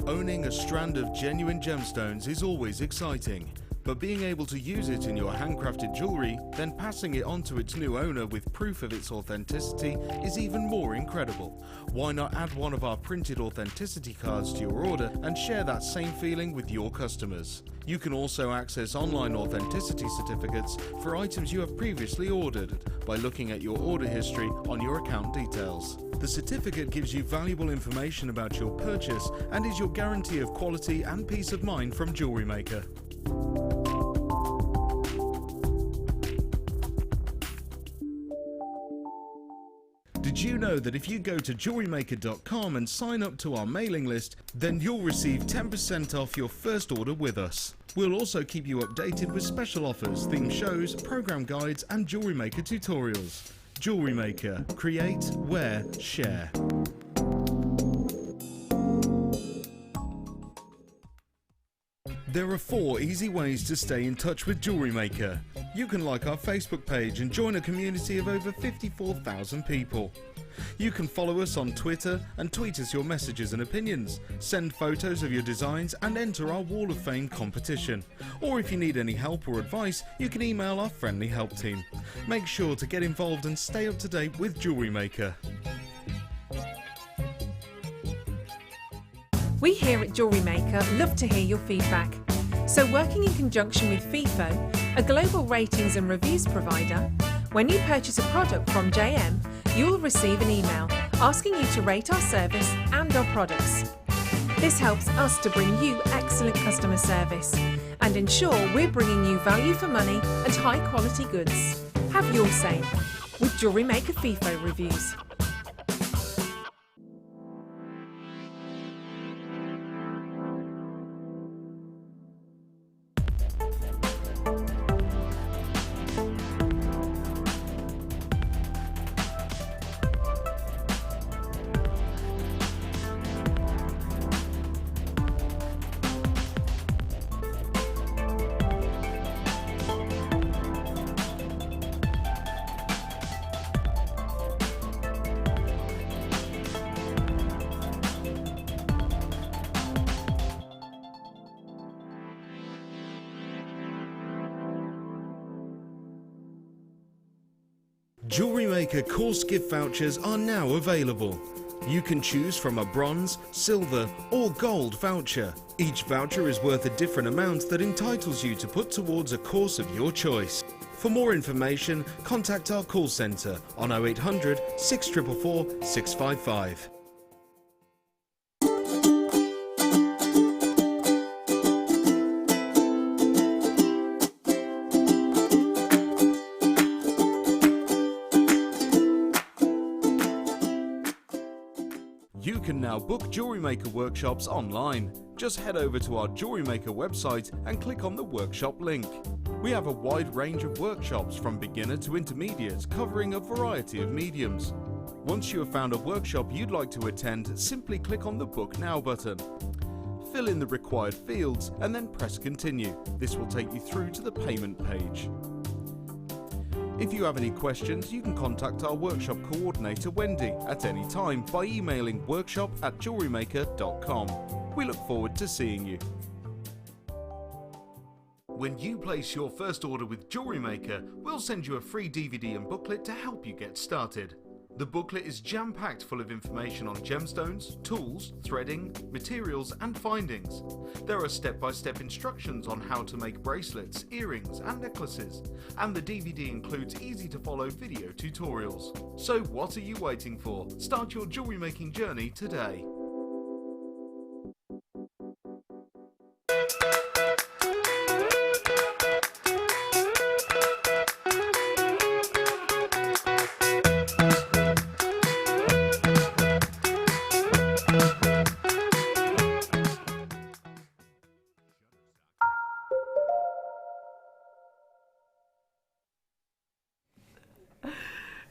D: Owning a strand of genuine gemstones is always exciting, but being able to use it in your handcrafted jewellery, then passing it on to its new owner with proof of its authenticity is even more incredible. Why not add one of our printed authenticity cards to your order and share that same feeling with your customers? You can also access online authenticity certificates for items you have previously ordered by looking at your order history on your account details. The certificate gives you valuable information about your purchase and is your guarantee of quality and peace of mind from JewelleryMaker. Did you know that if you go to jewellerymaker.com and sign up to our mailing list, then you'll receive 10% off your first order with us. We'll also keep you updated with special offers, theme shows, program guides and JewelleryMaker tutorials. JewelleryMaker. Create, wear, share. There are 4 easy ways to stay in touch with JewelleryMaker. You can like our Facebook page and join a community of over 54,000 people. You can follow us on Twitter and tweet us your messages and opinions, send photos of your designs and enter our Wall of Fame competition. Or if you need any help or advice, you can email our friendly help team. Make sure to get involved and stay up to date with JewelleryMaker.
E: We here at JewelleryMaker love to hear your feedback. So working in conjunction with FIFO, a global ratings and reviews provider, when you purchase a product from JM, you'll receive an email asking you to rate our service and our products. This helps us to bring you excellent customer service and ensure we're bringing you value for money and high quality goods. Have your say with JewelleryMaker FIFO reviews.
D: JewelleryMaker course gift vouchers are now available. You can choose from a bronze, silver or gold voucher. Each voucher is worth a different amount that entitles you to put towards a course of your choice. For more information, contact our call centre on 0800 644 655. You can now book JewelleryMaker workshops online. Just head over to our JewelleryMaker website and click on the workshop link. We have a wide range of workshops from beginner to intermediate, covering a variety of mediums. Once you have found a workshop you'd like to attend, simply click on the Book Now button. Fill in the required fields and then press Continue. This will take you through to the payment page. If you have any questions, you can contact our workshop coordinator Wendy at any time by emailing workshop@jewellerymaker.com. We look forward to seeing you. When you place your first order with JewelleryMaker, we'll send you a free DVD and booklet to help you get started. The booklet is jam-packed full of information on gemstones, tools, threading, materials and findings. There are step-by-step instructions on how to make bracelets, earrings and necklaces, and the DVD includes easy-to-follow video tutorials. So what are you waiting for? Start your jewellery making journey today.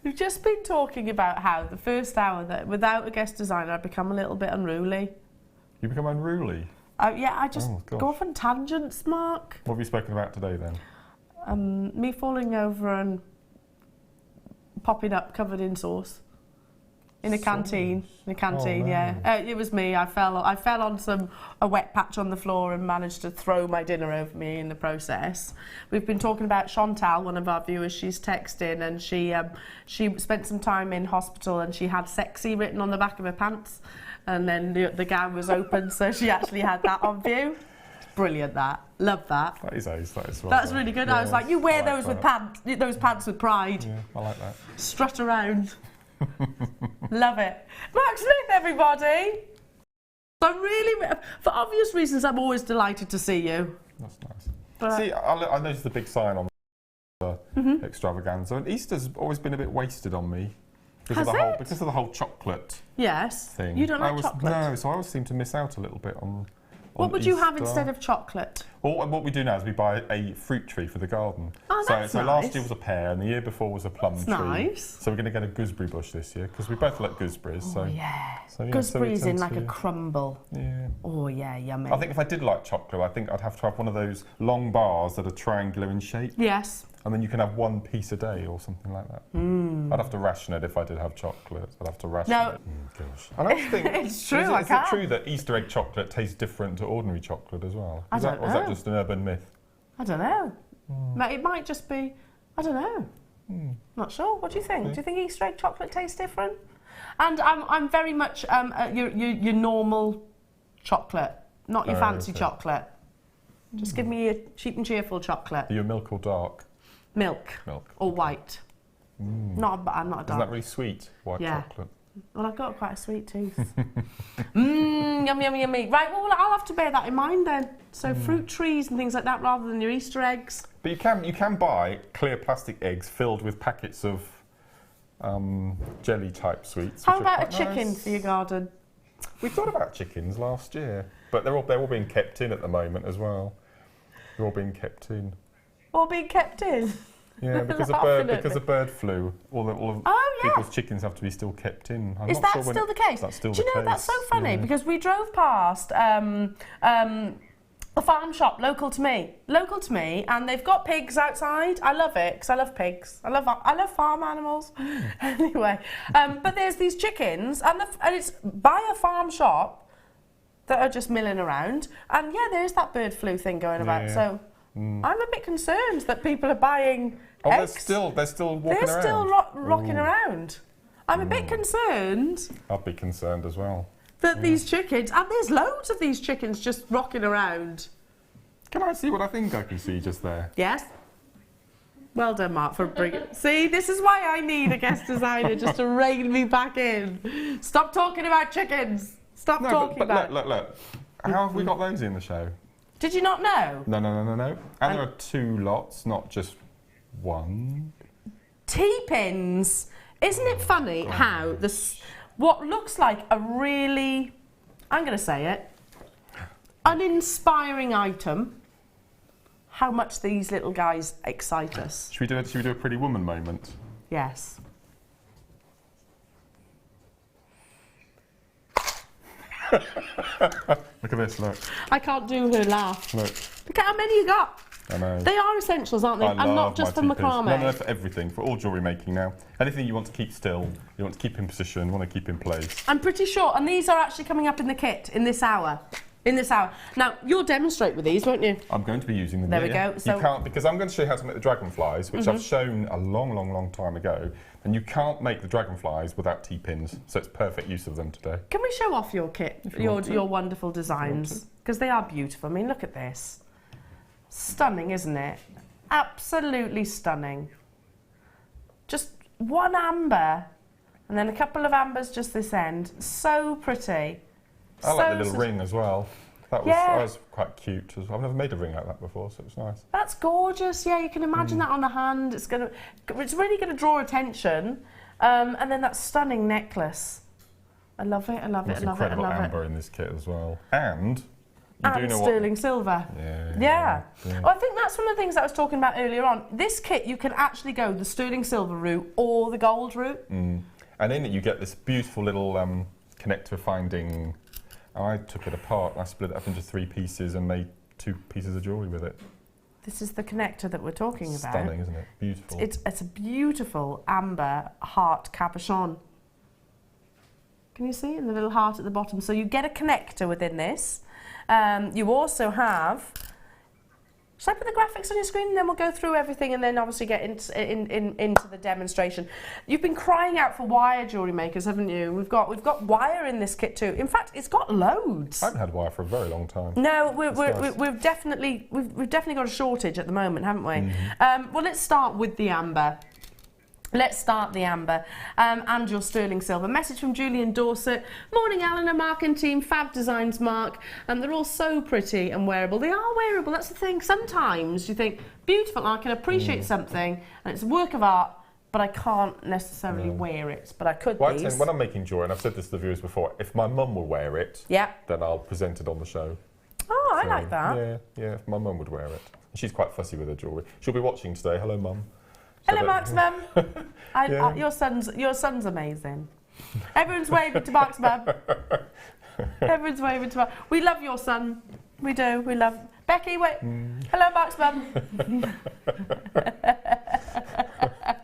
A: We've just been talking about how the first hour that without a guest designer I'd become a little bit unruly.
F: You become unruly?
A: Yeah, I just go off on tangents, Mark.
F: What have you spoken about today then?
A: Me falling over and popping up covered in sauce. In a canteen. In a canteen,
F: no.
A: yeah. It was me. I fell on a wet patch on the floor and managed to throw my dinner over me in the process. We've been talking about Chantal, one of our viewers. She's texted and she spent some time in hospital and she had sexy written on the back of her pants, and then the gown was open, so she actually had that on view. It's brilliant, that. Love that.
F: That is ace. That is well
A: That's
F: done.
A: really good.
F: Yeah,
A: I was like, you wear
F: I like
A: those with pants with pride.
F: Yeah, I like that.
A: Strut around. Love it. Mark Smith, everybody. I'm really, for obvious reasons, I'm always delighted to see you.
F: That's nice.
A: But
F: See, I noticed the big sign on the extravaganza, and Easter's always been a bit wasted on me because of the whole chocolate
A: yes.
F: thing.
A: You don't like chocolate?
F: No, so I always seem to miss out a little bit on.
A: What would you have
F: Easter.
A: instead of chocolate?
F: Well, what we do now is we buy a fruit tree for the garden.
A: Oh, that's
F: so
A: nice.
F: last year was a pear, and the year before was a plum tree.
A: Nice.
F: So we're going to get a gooseberry bush this year because we both like gooseberries.
A: Oh, yeah.
F: So
A: Gooseberries
F: so
A: in like a crumble.
F: Yeah.
A: Oh, yeah, yummy.
F: I think if I did like chocolate, I think I'd have to have one of those long bars that are triangular in shape.
A: Yes.
F: And then you can have one piece a day or something like that. I'd have to ration it if I did have chocolate. I'd have to ration it. Gosh. And I just think,
A: it's true,
F: is it true that Easter egg chocolate tastes different to ordinary chocolate as well?
A: I don't know.
F: Or is that just an urban myth?
A: I don't know. It might just be, I don't know. Not sure. What do you think? Do you think Easter egg chocolate tastes different? And I'm very much your normal chocolate, not your fancy chocolate. Just give me your cheap and cheerful chocolate.
F: Are you milk or dark?
A: Milk. Or white. I'm not a dark.
F: Isn't that really sweet, white chocolate?
A: Well, I've got quite a sweet tooth. Yummy, yummy, yummy. Right, well, I'll have to bear that in mind then. So fruit trees and things like that rather than your Easter eggs.
F: But you can buy clear plastic eggs filled with packets of jelly type sweets.
A: How about a chicken for your garden?
F: We thought about chickens last year, but they're all being kept in at the moment as well. They're all being kept in.
A: All being kept in?
F: Yeah, because of bird flu. All of people's chickens have to be still kept in.
A: Is that still the case?
F: That's still
A: the case. Do you know, that's so funny because we drove past a farm shop local to me, and they've got pigs outside. I love it because I love pigs. I love farm animals. Anyway, but there's these chickens, and it's by a farm shop that are just milling around, and yeah, there's that bird flu thing going about. So I'm a bit concerned that people are buying eggs.
F: They're still walking around.
A: They're still rocking around. I'm a bit concerned.
F: I'd be concerned as well.
A: That these chickens, and there's loads of these chickens just rocking around.
F: Can I see what I think I can see just there?
A: Yes. Well done, Mark, for bringing. See, this is why I need a guest designer just to rein me back in. Stop talking about chickens. Stop talking about.
F: Look. How have we got those in the show?
A: Did you not know?
F: No. And there are 2 lots, not just 1.
A: T-pins. Isn't it funny how what looks like a really, I'm going to say it, uninspiring item, how much these little guys excite us.
F: Should we do a Pretty Woman moment?
A: Yes.
F: Look at this, look.
A: I can't do her laugh.
F: Look.
A: Look at how many you got.
F: I know.
A: They are essentials, aren't they? And not just for macrame.
F: No, for everything, for all jewellery making now. Anything you want to keep still, you want to keep in position, you want to keep in place.
A: I'm pretty sure, and these are actually coming up in the kit in this hour. Now, you'll demonstrate with these, won't you?
F: I'm going to be using them.
A: There we go.
F: So you can't, because I'm going to show you how to make the dragonflies, which I've shown a long time ago. And you can't make the dragonflies without T-pins, so it's perfect use of them today.
A: Can we show off your kit, your wonderful designs? Because they are beautiful. I mean, look at this. Stunning, isn't it? Absolutely stunning. Just one amber, and then a couple of ambers just this end. So pretty.
F: I like the little ring as well. That was quite cute. I've never made a ring like that before, so it's nice.
A: That's gorgeous. Yeah, you can imagine that on the hand. It's really going to draw attention. And then that stunning necklace. I love it. I love it. I love it. I love it.
F: Amber in this kit as well, and
A: sterling silver. Yeah. Well, I think that's one of the things that I was talking about earlier on. This kit, you can actually go the sterling silver route or the gold route.
F: And in it, you get this beautiful little connector finding. I took it apart. I split it up into 3 pieces and made 2 pieces of jewellery with it.
A: This is the connector that we're talking about.
F: Stunning, isn't it? Beautiful.
A: It's a beautiful amber heart cabochon. Can you see? And the little heart at the bottom. So you get a connector within this. You also have... Shall I put the graphics on your screen and then we'll go through everything and then obviously get into the demonstration. You've been crying out for wire, jewellery makers, haven't you? We've got wire in this kit too. In fact, it's got loads.
F: I haven't had wire for a very long time.
A: No, we've definitely got a shortage at the moment, haven't we? Well, let's start with the amber. Let's start the amber and your sterling silver. Message from Julian Dorset. Morning, Eleanor, Mark and team. Fab designs, Mark. They're all so pretty and wearable. They are wearable. That's the thing. Sometimes you think, beautiful, I can appreciate something and it's a work of art, but I can't necessarily wear it. But I could
F: Well, when I'm making jewellery, and I've said this to the viewers before, if my mum will wear it, then I'll present it on the show.
A: Oh,
F: So,
A: I like that.
F: Yeah, if my mum would wear it. She's quite fussy with her jewellery. She'll be watching today. Hello, Mum.
A: Hello, Mark's mum. Your son's amazing. Everyone's waving to Mark's mum. Everyone's waving to Mark. We love your son. We do. We love Becky. Wait. Hello, Mark's mum.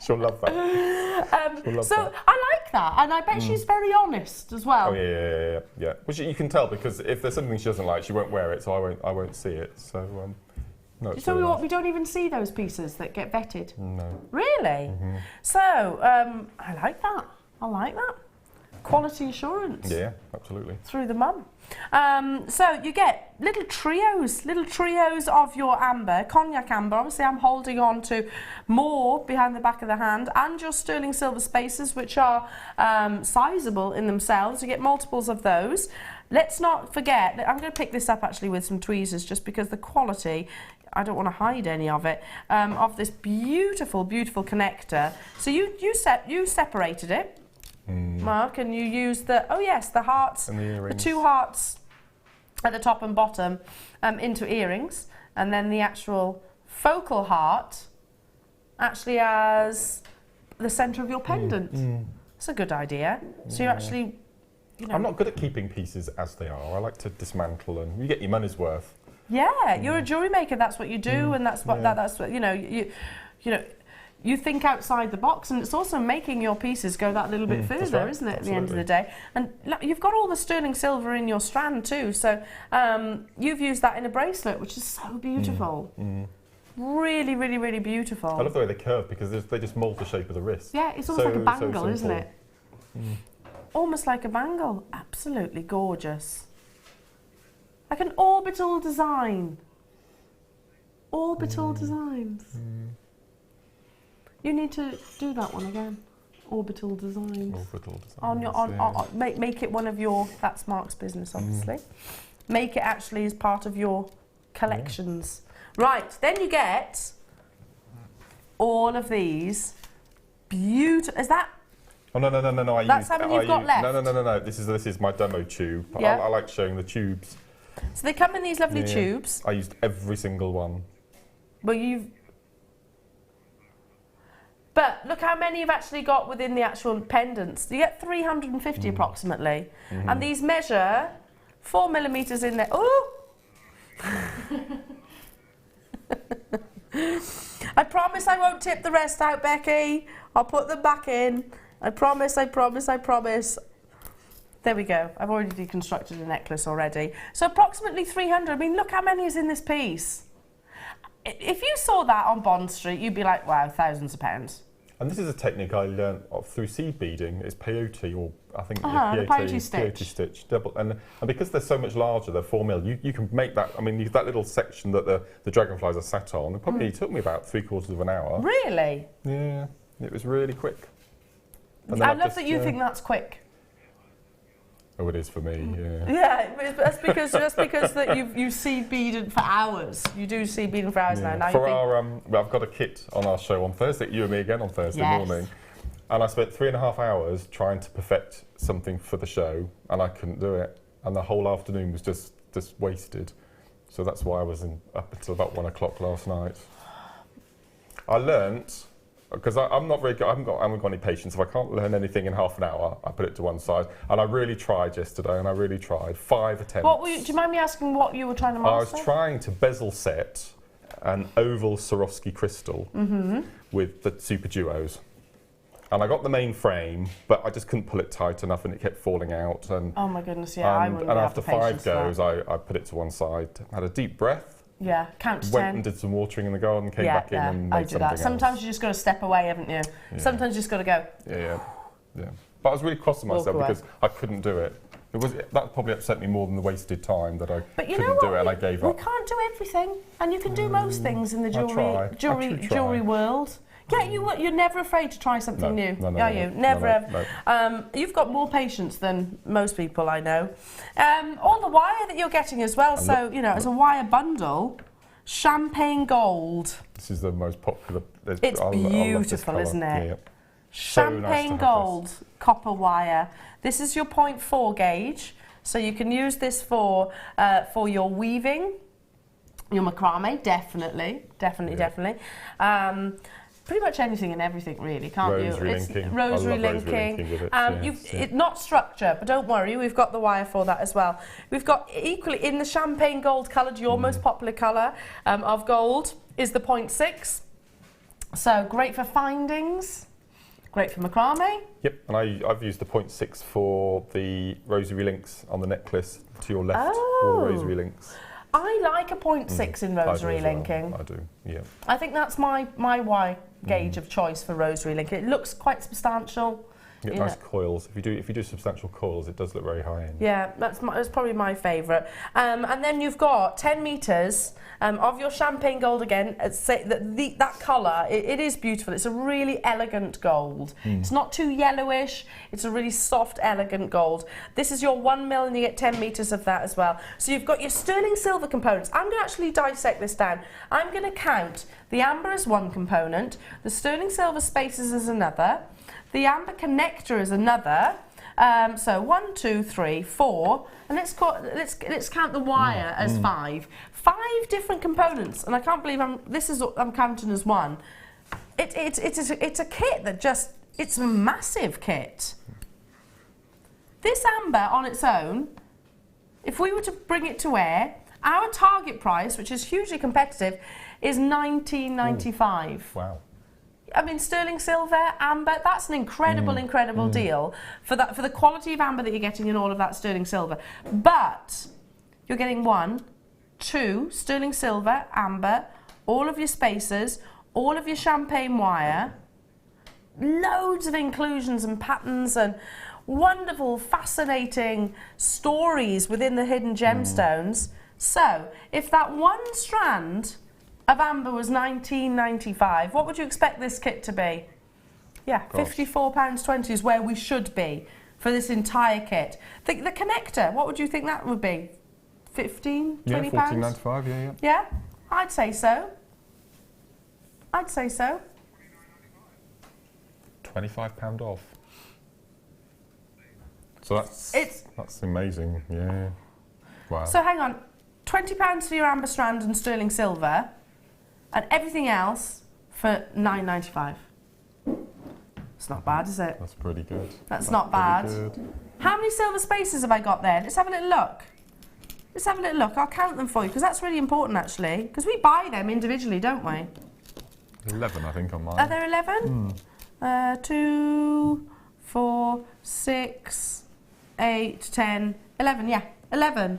F: She'll love that. She'll love
A: so
F: that.
A: I like that, and I bet she's very honest as well.
F: Oh yeah. Which you can tell because if there's something she doesn't like, she won't wear it. So I won't see it. So no.
A: So we don't even see those pieces that get vetted.
F: No.
A: Really? So I like that. I like that. Quality assurance.
F: Yeah, absolutely.
A: Through the mum. So you get little trios of your amber, cognac amber. Obviously I'm holding on to more behind the back of the hand, and your sterling silver spaces, which are sizable in themselves. You get multiples of those. Let's not forget, I'm going to pick this up actually with some tweezers just because the quality, I don't want to hide any of it, of this beautiful, beautiful connector. So you separated it, Mark, and you used the hearts,
F: and the earrings.
A: the two hearts at the top and bottom into earrings, and then the actual focal heart actually as the centre of your pendant. It's a good idea. So you actually, you know,
F: I'm not good at keeping pieces as they are. I like to dismantle, and you get your money's worth.
A: Yeah, you're a jewellery maker. That's what you do, and that's what that's what you know. You think outside the box, and it's also making your pieces go that little bit further, isn't it? At the end of the day, and look, you've got all the sterling silver in your strand too. So you've used that in a bracelet, which is so beautiful. Really, really, really beautiful.
F: I love the way they curve because they just mould the shape of the wrist.
A: Yeah, it's almost like a bangle, isn't it? Almost like a bangle. Absolutely gorgeous. Like an orbital design. Orbital designs. You need to do that one again. Orbital designs.
F: Orbital designs.
A: Make it one of your. That's Mark's business, obviously. Make it actually as part of your collections. Right. Then you get all of these beautiful. Is that?
F: Oh no!
A: That's how many you've got left?
F: No. This is my demo tube.
A: Yeah.
F: I like showing the tubes.
A: So they come in these lovely tubes.
F: I used every single one.
A: But look how many you've actually got within the actual pendants. You get 350 approximately. And these measure 4 millimetres in there. Oh! I promise I won't tip the rest out, Becky. I'll put them back in. I promise. There we go. I've already deconstructed a necklace already. So approximately 300. I mean, look how many is in this piece. If you saw that on Bond Street, you'd be like, wow, thousands of pounds.
F: And this is a technique I learned through seed beading. It's peyote, or I think
A: the peyote stitch.
F: Peyote stitch. Double, and because they're so much larger, they're 4 mil. You can make that. I mean, that little section that the dragonflies are sat on. It probably took me about 3/4 of an hour.
A: Really?
F: Yeah, it was really quick.
A: I love that you think that's quick.
F: Oh, it is for me. Yeah.
A: Yeah, that's because that you seed beaded for hours. You do seed beading for hours now.
F: For our I've got a kit on our show on Thursday. You and me again on Thursday morning, and I spent 3.5 hours trying to perfect something for the show, and I couldn't do it, and the whole afternoon was just wasted. So that's why I was up until about 1 o'clock last night. I learnt. Because I'm not very good, I haven't got any patience. If I can't learn anything in half an hour, I put it to one side. And I really tried yesterday, and I really tried. 5 attempts.
A: Do you mind me asking what you were trying to master?
F: I was trying to bezel set an oval Swarovski crystal with the Super Duos. And I got the main frame, but I just couldn't pull it tight enough, and it kept falling out. And,
A: oh my goodness, yeah, I wouldn't
F: and
A: have
F: after
A: the patience
F: 5 goes, I put it to one side, had a deep breath.
A: Yeah, count to 10.
F: Went and did some watering in the garden, came back in and made something else.
A: Sometimes you just got to step away, haven't you? Yeah. Sometimes you just got to go.
F: Yeah. But I was really cross with myself because I couldn't do it. That probably upset me more than the wasted time that I couldn't do it, and I gave up.
A: You can't do everything, and you can do most things in the jewellery world. Yeah, you're never afraid to try something new, are you?
F: No.
A: You've got more patience than most people I know. All the wire that you're getting as well, so, you know, as a wire bundle, champagne gold.
F: This is the most popular.
A: It's beautiful, isn't it?
F: Yeah.
A: Champagne gold copper wire. This is your 0.4 gauge, so you can use this for your weaving, your macrame, definitely. Pretty much anything and everything, really, can't you?
F: Linking.
A: Rosary linking.
F: With it.
A: Not structure, but don't worry, we've got the wire for that as well. We've got equally in the champagne gold coloured, your most popular colour of gold is the 0.6. So great for findings, great for macrame.
F: Yep, and I've used the 0.6 for the rosary links on the necklace to your left. All the rosary links.
A: I like a 0.6 in rosary linking.
F: I do, yeah.
A: I think that's my wire gauge of choice for rosary linking. It looks quite substantial.
F: You get nice coils. If you do substantial coils, it does look very high end.
A: Yeah, that's probably my favourite. And then you've got 10 metres of your champagne gold again. That colour, it is beautiful. It's a really elegant gold. It's not too yellowish. It's a really soft, elegant gold. This is your 1 mil, and you get 10 metres of that as well. So you've got your sterling silver components. I'm going to actually dissect this down. I'm going to count the amber as one component, the sterling silver spaces as another, the amber connector is another. So 1, 2, 3, 4, and let's count the wire as 5. 5 different components, and I can't believe I'm counting as one. It's a kit that it's a massive kit. This amber on its own, if we were to bring it to air, our target price, which is hugely competitive, is £19.95.
F: Wow.
A: I mean, sterling silver, amber, that's an incredible deal for the quality of amber that you're getting in all of that sterling silver. But you're getting 1, 2, sterling silver, amber, all of your spacers, all of your champagne wire, loads of inclusions and patterns and wonderful, fascinating stories within the hidden gemstones. So, if that one strand of amber was £19.95, what would you expect this kit to be? Yeah, £54.20 is where we should be for this entire kit. The connector, what would you think that would be? 15, 20
F: yeah,
A: pounds?
F: £14.95, yeah.
A: Yeah, I'd say so.
F: £25 off. So that's amazing, yeah. Wow.
A: So hang on, £20 for your amber strand and sterling silver, and everything else for £9.95. It's not bad, is it?
F: That's pretty good.
A: That's not bad.
F: Good.
A: How many silver spaces have I got there? Let's have a little look. I'll count them for you, because that's really important, actually. Because we buy them individually, don't we?
F: 11, I think, on mine.
A: Are there 11? 2, 4, 6, 8, 10, 11, yeah. 11.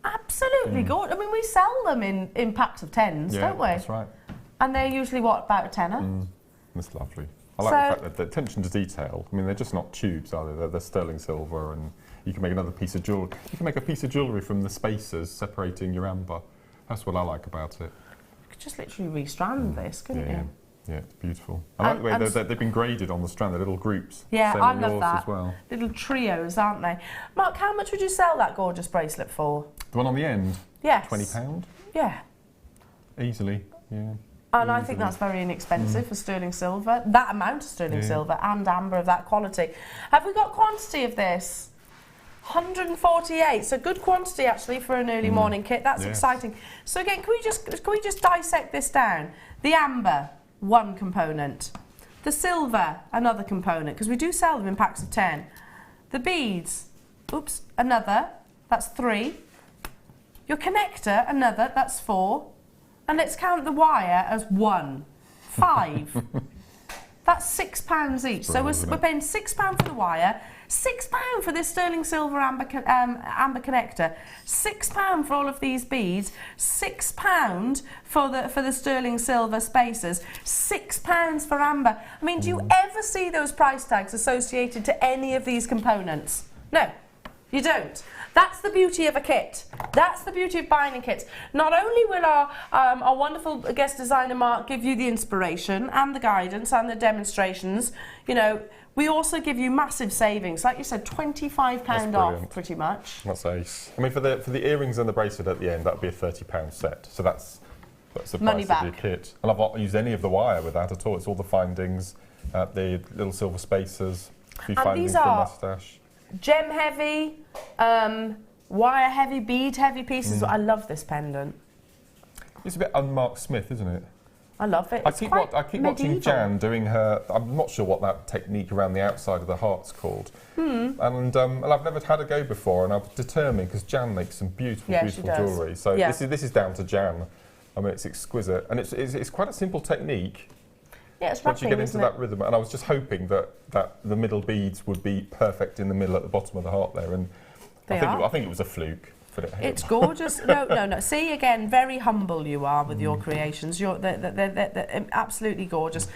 A: Absolutely good. I mean, we sell them in packs of 10s, don't we?
F: That's right.
A: And they're usually, what, about a tenner?
F: That's lovely. I like the fact that the attention to detail, I mean, they're just not tubes, are they? They're sterling silver, and you can make another piece of jewellery. You can make a piece of jewellery from the spacers separating your amber. That's what I like about it.
A: You could just literally restrand this, couldn't you?
F: Yeah, it's beautiful. I like the way they've been graded on the strand, they're little groups.
A: Yeah,
F: Same
A: I
F: on
A: love
F: yours
A: that.
F: As well.
A: Little trios, aren't they? Mark, how much would you sell that gorgeous bracelet for?
F: The one on the end?
A: Yes.
F: £20?
A: Yeah.
F: Easily, yeah.
A: And I think that's very inexpensive for sterling silver. That amount of sterling silver and amber of that quality. Have we got quantity of this? 148. So good quantity actually for an early morning kit. That's exciting. So again, can we just dissect this down? The amber, one component. The silver, another component, because we do sell them in packs of 10. The beads, another. That's 3. Your connector, another. That's 4. And let's count the wire as 1. 5. That's £6 each. So we're paying £6 for the wire, £6 for this sterling silver amber connector, £6 for all of these beads, £6 for the sterling silver spacers, £6 for amber. I mean, do you ever see those price tags associated to any of these components? No, you don't. That's the beauty of a kit. That's the beauty of buying a kit. Not only will our wonderful guest designer Mark give you the inspiration and the guidance and the demonstrations, you know, we also give you massive savings. Like you said, £25 off pretty much.
F: That's ace. I mean, for the earrings and the bracelet at the end, that'd be a £30 set. So that's the
A: Money
F: price of
A: back.
F: your kit. And I've not used any of the wire with that at all. It's all the findings, the little silver spacers, a few findings
A: these
F: for
A: are
F: mustache.
A: gem heavy, wire heavy, bead heavy pieces. I love this pendant.
F: It's a bit unmarked Smith, isn't it?
A: I love it.
F: I keep watching Jan doing her. I'm not sure what that technique around the outside of the heart's called. And I've never had a go before, and I'm determined because Jan makes some beautiful, beautiful jewellery. So this is down to Jan. I mean, it's exquisite, and it's quite a simple technique.
A: Yeah, it's
F: once you
A: wrapping,
F: get into that rhythm, and I was just hoping that the middle beads would be perfect in the middle at the bottom of the heart there, and I think it was a fluke.
A: It's gorgeous. No. See, again, very humble you are with your creations. They're absolutely gorgeous.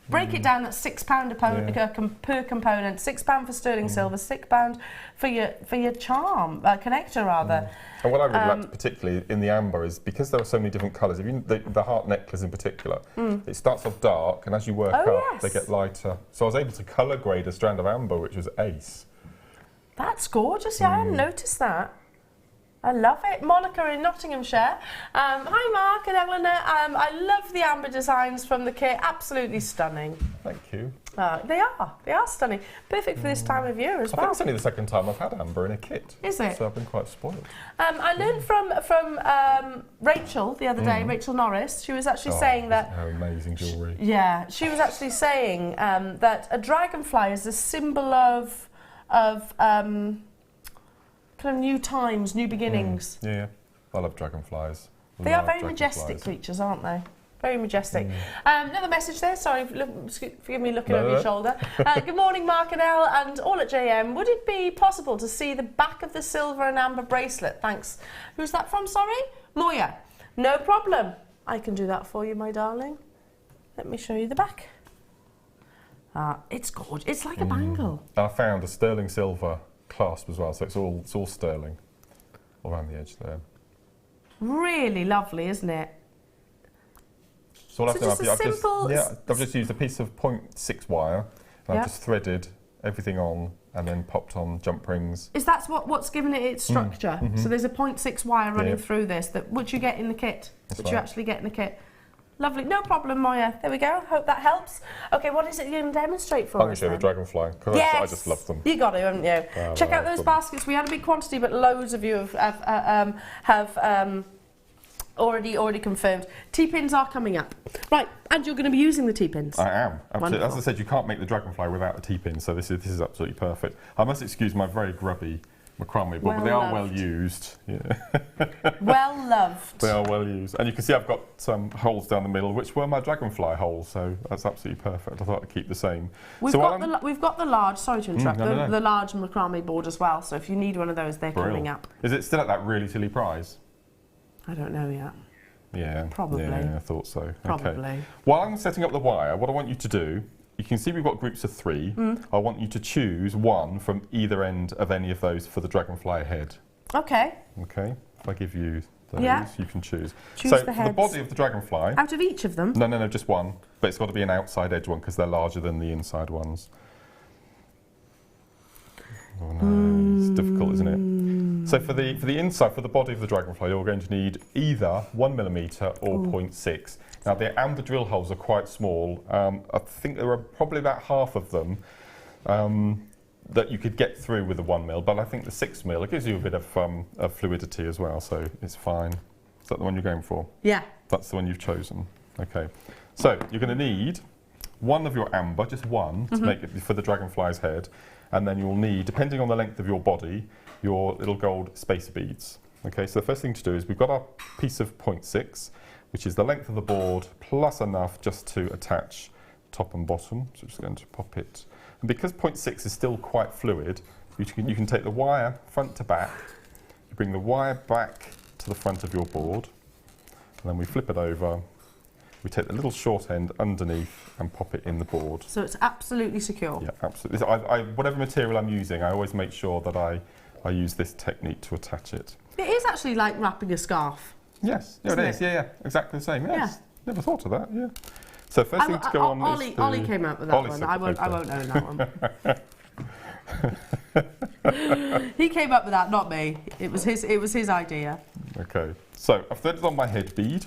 A: Break it down at £6 per component. £6 for sterling silver, £6 for your charm connector rather.
F: And what I really liked particularly in the amber is because there are so many different colours. If you the heart necklace in particular, it starts off dark, and as you work up, they get lighter. So I was able to colour grade a strand of amber, which was ace.
A: That's gorgeous. Yeah, I hadn't noticed that. I love it. Monica in Nottinghamshire. Hi Mark and Elena. I love the amber designs from the kit. Absolutely stunning.
F: Thank you.
A: They are stunning. Perfect for this time of year as well.
F: I think it's only the second time I've had amber in a kit.
A: Is it?
F: So I've been quite spoiled.
A: I learned from Rachel the other day, Rachel Norris. She was actually saying that...
F: Her amazing jewellery.
A: Yeah, she was actually saying that a dragonfly is a symbol of kind of new times, new beginnings.
F: Yeah, I love dragonflies.
A: They are very majestic creatures, aren't they? Very majestic. Another message there, sorry, forgive me looking over your shoulder. Good morning, Mark and Elle, and all at JM. Would it be possible to see the back of the silver and amber bracelet? Thanks. Who's that from, sorry? Moya. No problem. I can do that for you, my darling. Let me show you the back. It's gorgeous. It's like a bangle.
F: I found a sterling silver clasp as well, so it's all sterling all around the edge there.
A: Really lovely, isn't it?
F: So
A: I've
F: just used a piece of 0.6 wire, and I've just threaded everything on and then popped on jump rings.
A: Is that what's given it its structure? So there's a 0.6 wire running through this which you get in the kit, you actually get in the kit. Lovely, no problem, Moya. There we go. Hope that helps. Okay, what is it you're going to demonstrate for us?
F: I'm going to show the dragonfly because I just love them.
A: You got to, haven't you? Check out those baskets. We had a big quantity, but loads of you have already confirmed. T-pins are coming up. Right, and you're going to be using the T-pins.
F: I am. Absolutely.
A: Wonderful.
F: As I said, you can't make the dragonfly without the T-pins, so this is absolutely perfect. I must excuse my very grubby macrame board, but they are well used. Yeah.
A: Well loved.
F: They are well used. And you can see I've got some holes down the middle, which were my dragonfly holes, so that's absolutely perfect. I thought I'd keep the same.
A: We've got the large, sorry to interrupt, the large macrame board as well, so if you need one of those, they're coming up.
F: Is it still at that really silly price?
A: I don't know yet.
F: Yeah.
A: Probably.
F: Yeah, I thought so.
A: Probably.
F: Okay. While I'm setting up the wire, what I want you to do, you can see we've got groups of 3. I want you to choose one from either end of any of those for the dragonfly head. Okay. Okay. If I give you those, you can choose.
A: Choose
F: so
A: the
F: for the body of the dragonfly...
A: Out of each of them?
F: No, just one. But it's got to be an outside edge one because they're larger than the inside ones. Oh no, it's difficult, isn't it? So for the inside, for the body of the dragonfly, you're going to need either 1mm or 0.6. Now the amber drill holes are quite small. I think there are probably about half of them that you could get through with the 1mm, but I think the 6mm, it gives you a bit of fluidity as well, so it's fine. Is that the one you're going for?
A: Yeah.
F: That's the one you've chosen. Okay. So you're going to need one of your amber, just one, to make it for the dragonfly's head. And then you'll need, depending on the length of your body, your little gold spacer beads. Okay, so the first thing to do is we've got our piece of 0.6, which is the length of the board plus enough just to attach top and bottom. So I'm just going to pop it. And because 0.6 is still quite fluid, you can take the wire front to back, you bring the wire back to the front of your board, and then we flip it over. We take the little short end underneath and pop it in the board. So it's absolutely secure? Yeah, absolutely. Whatever material I'm using, I always make sure that I I use this technique to attach it.
A: It is actually like wrapping a scarf.
F: Yes, yeah, it
A: Isn't
F: is.
A: it?
F: Yeah, yeah, exactly the same. Yes,
A: Yeah.
F: Never thought of that. Yeah. So first thing to go on is the...
A: Ollie came up with that
F: Ollie
A: one.
F: said-
A: I won't
F: okay.
A: own that one. He came up with that, not me. It was his idea.
F: Okay, so I've threaded on my head bead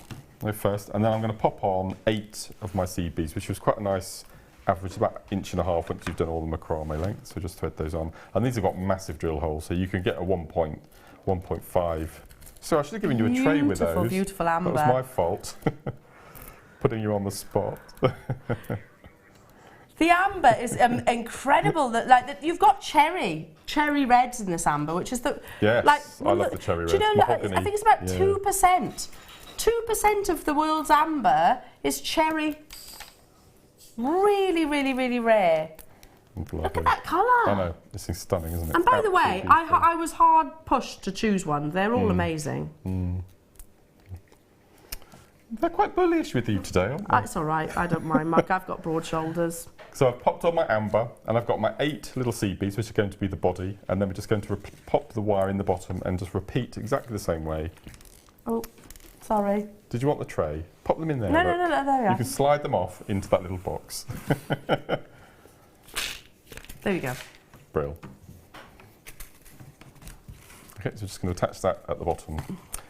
F: first, and then I'm going to pop on 8 of my seed beads, which was quite a nice average, about 1.5 inches once you've done all the macrame length. So just thread those on, and these have got massive drill holes, so you can get a 1.5. So I should have given you a tray with those.
A: Beautiful amber.
F: That was my fault, putting you on the spot.
A: The amber is incredible. That you've got cherry reds in this amber, which is the
F: Yes,
A: like.
F: I love the cherry
A: Do you
F: reds.
A: know?
F: Mahogany.
A: I think it's about 2%. 2% of the world's amber is cherry. Really, really, really rare. Look at that colour.
F: I know, this thing's stunning, isn't it?
A: And by the way,
F: Absolutely beautiful.
A: I was hard pushed to choose one. They're all amazing.
F: They're quite bullish with you today, aren't they?
A: That's all right. I don't mind, Mark. I've got broad shoulders.
F: So I've popped on my amber, and I've got my 8 little seed beads, which are going to be the body, and then we're just going to pop the wire in the bottom and just repeat exactly the same way.
A: Oh, sorry.
F: Did you want the tray? Pop them in there.
A: No,
F: look.
A: there we
F: You
A: are.
F: can slide them off into that little box.
A: There you go.
F: Brill. Okay, so just going to attach that at the bottom.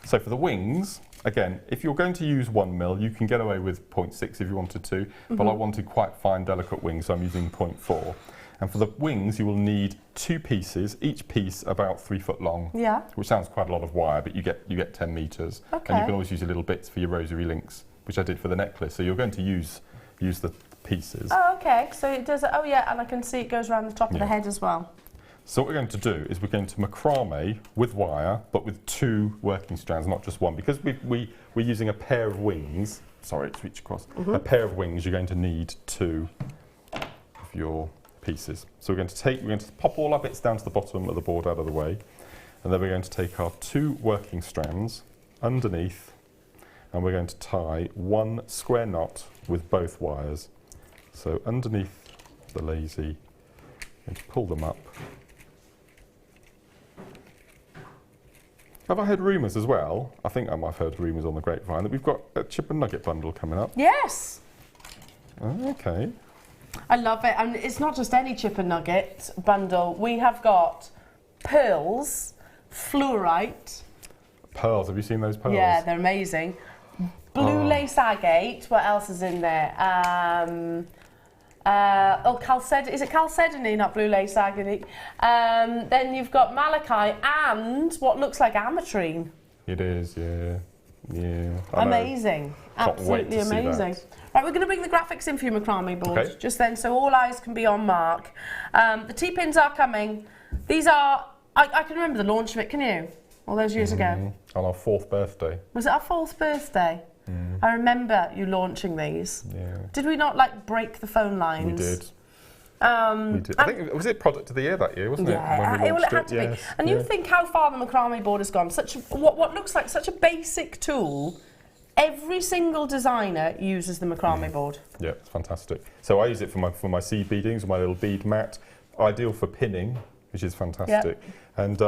F: So for the wings, again, if you're going to use 1 mil, you can get away with 0.6 if you wanted to, but I wanted quite fine, delicate wings, so I'm using 0.4. And for the wings, you will need 2 pieces, each piece about 3 foot long.
A: Yeah.
F: Which sounds quite a lot of wire, but you get 10 metres.
A: Okay.
F: And you can always use your little bits for your rosary links, which I did for the necklace. So you're going to use the pieces.
A: Oh, okay. So it does. Oh, yeah. And I can see it goes around the top of the
F: Yeah.
A: head as well.
F: So what we're going to do is we're going to macrame with wire, but with 2 working strands, not just 1. Because we're using a pair of wings. Sorry, it's reach across. A pair of wings, you're going to need 2 of your pieces. So we're going to pop all our bits down to the bottom of the board out of the way, and then we're going to take our 2 working strands underneath, and we're going to tie 1 square knot with both wires. So underneath the lazy, I'm going to pull them up. Have I heard rumours as well? I think I might have heard rumours on the grapevine that we've got a chip and nugget bundle coming up.
A: Yes.
F: Oh, okay.
A: I love it. And it's not just any chip and nugget bundle. We have got pearls, fluorite.
F: Pearls, have you seen those pearls?
A: Yeah, they're amazing. Blue lace agate. What else is in there? Chalcedony. Is it chalcedony, not blue lace agate? Then you've got malachite and what looks like ametrine.
F: It is, yeah. Yeah. I know.
A: Amazing.
F: Can't wait
A: Absolutely
F: to see
A: amazing.
F: that.
A: Right, we're going to bring the graphics in for your macrame board
F: Okay.
A: just then, so all eyes can be on Mark. The T-pins are coming. These are, I can remember the launch of it, can you? All those years ago.
F: On our 4th birthday.
A: Was it our 4th birthday? I remember you launching these.
F: Yeah.
A: Did we not like break the phone lines?
F: We did. We did. I think, was it product of the year that year, wasn't it?
A: Yeah,
F: When we
A: it
F: launched
A: had to be.
F: Yes,
A: And
F: yeah.
A: you think how far the macrame board has gone. What looks like such a basic tool. Every single designer uses the macrame board.
F: Yeah, it's fantastic. So I use it for my seed beadings, my little bead mat. Ideal for pinning, which is fantastic. And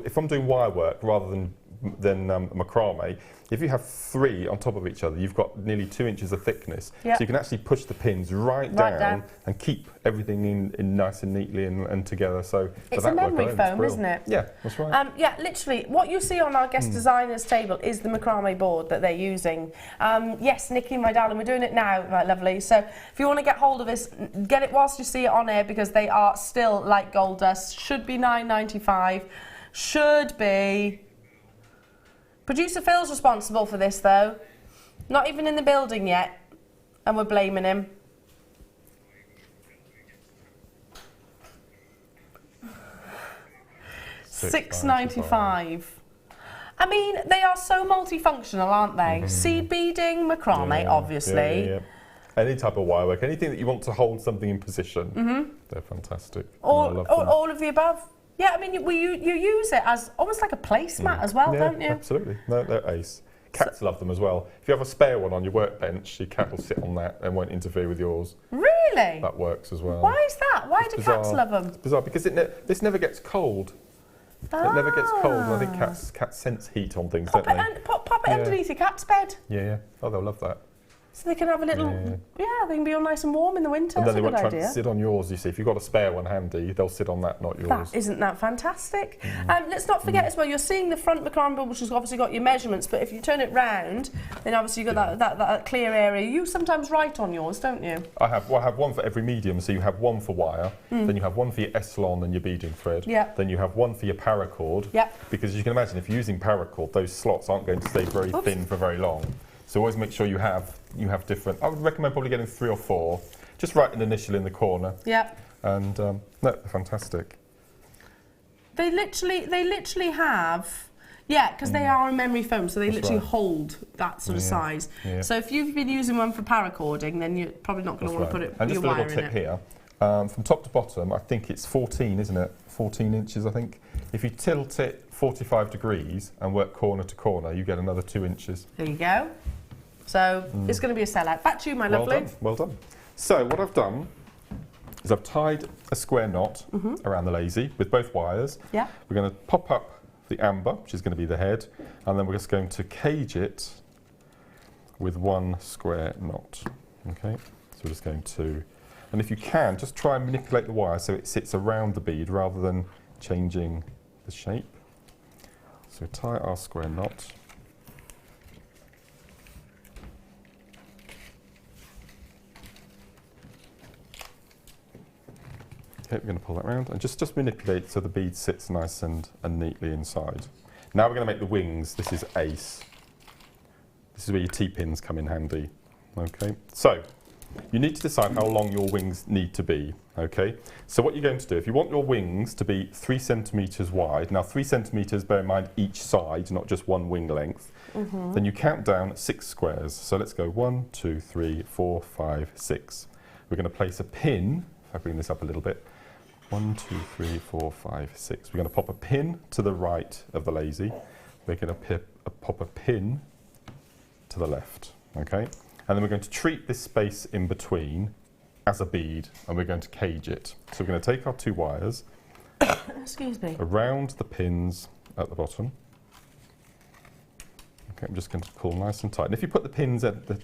F: if I'm doing wire work rather than macrame, if you have 3 on top of each other, you've got nearly 2 inches of thickness.
A: Yep.
F: So you can actually push the pins right down and keep everything in nice and neatly and together. So for
A: It's
F: that
A: a
F: work
A: memory
F: alone, it's
A: foam,
F: brilliant.
A: isn't it?
F: Yeah, that's right.
A: Yeah, literally, what you see on our guest designers table is the macrame board that they're using. Yes, Nikki, my darling, we're doing it now, right, lovely. So if you want to get hold of this, get it whilst you see it on air because they are still like gold dust. Should be £9.95. Should be. Producer Phil's responsible for this, though. Not even in the building yet, and we're blaming him. £6.95. I mean, they are so multifunctional, aren't they? Seed beading, macrame, obviously.
F: Yeah. Any type of wire work, anything that you want to hold something in position, they're fantastic.
A: All of the above. Yeah, I mean, you use it as almost like a placemat as well, don't you?
F: Absolutely. No, they're ace. Cats love them as well. If you have a spare one on your workbench, your cat will sit on that and won't interfere with yours.
A: Really?
F: That works as well.
A: Why is that? Why do cats love them?
F: It's bizarre because this never gets cold. It never gets cold. And I think cats sense heat on things,
A: Pop
F: don't
A: it,
F: they?
A: pop it underneath your cat's bed.
F: Yeah. Oh, they'll love that.
A: So they can have a little, they can be all nice and warm in the winter.
F: And then
A: That's
F: they
A: a good
F: won't try
A: idea.
F: to sit on yours, you see. If you've got a spare one handy, they'll sit on that, not yours.
A: Isn't that fantastic? Let's not forget as well, you're seeing the front McLaren board, which has obviously got your measurements, but if you turn it round, then obviously you've got that clear area. You sometimes write on yours, don't you?
F: I have one for every medium, so you have one for wire, then you have one for your S-lon and your beading thread, then you have one for your paracord, because as you can imagine, if you're using paracord, those slots aren't going to stay very thin for very long. So always make sure you have different. I would recommend probably getting 3 or 4. Just write an initial in the corner. Yeah. And no, they're fantastic.
A: They literally have. Yeah, because they are a memory foam, so they literally hold that sort of size. Yeah. So if you've been using one for paracording, then you're probably not going to want to put it.
F: And just a little tip here. From top to bottom, I think it's 14, isn't it? 14 inches, I think. If you tilt it 45 degrees and work corner to corner, you get another 2 inches.
A: There you go. So it's going to be a sellout. Back to you, my lovely.
F: Well done. So what I've done is I've tied a square knot around the lazy with both wires. Yeah. We're going to pop up the amber, which is going to be the head, and then we're just going to cage it with one square knot. Okay. So we're just going to, and if you can, just try and manipulate the wire so it sits around the bead rather than changing the shape. So we tie our square knot. Okay, we're going to pull that round and just manipulate so the bead sits nice and neatly inside. Now we're going to make the wings. This is ace. This is where your T-pins come in handy. Okay, so you need to decide how long your wings need to be. Okay, so what you're going to do, if you want your wings to be 3 centimetres wide, now 3 centimetres, bear in mind each side, not just one wing length, then you count down 6 squares. So let's go 1, 2, 3, 4, 5, 6. We're going to place a pin, if I bring this up a little bit, 1, 2, 3, 4, 5, 6. We're going to pop a pin to the right of the lazy. We're going to pop a pin to the left. Okay, and then we're going to treat this space in between as a bead, and we're going to cage it. So we're going to take our 2 wires
A: excuse me,
F: around the pins at the bottom. Okay, I'm just going to pull nice and tight. And if you put the pins at the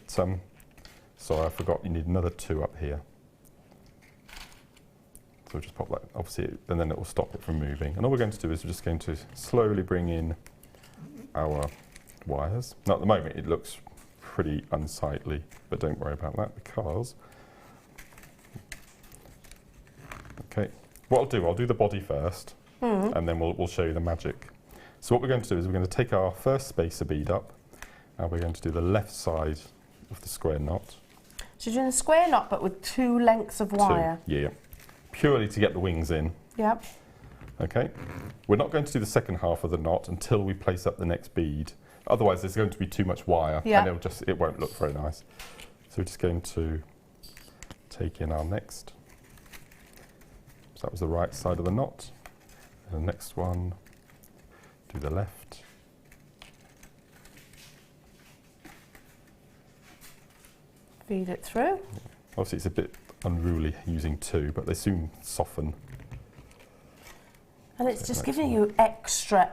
F: sorry, I forgot, you need another 2 up here. So we'll just pop that, obviously, and then it will stop it from moving. And all we're going to do is we're just going to slowly bring in our wires. Now at the moment it looks pretty unsightly, but don't worry about that because, okay, what I'll do the body first, and then we'll show you the magic. So what we're going to do is we're going to take our first spacer bead up, and we're going to do the left side of the square knot.
A: So you're doing a square knot, but with 2 lengths of wire.
F: 2, yeah. Purely to get the wings in. Yep. Okay. We're not going to do the second half of the knot until we place up the next bead. Otherwise, there's going to be too much wire, and it won't look very nice. So we're just going to take in our next. So that was the right side of the knot. And the next one, do the left.
A: Feed it through.
F: Obviously, it's a bit unruly using 2, but they soon soften.
A: And it's just giving you extra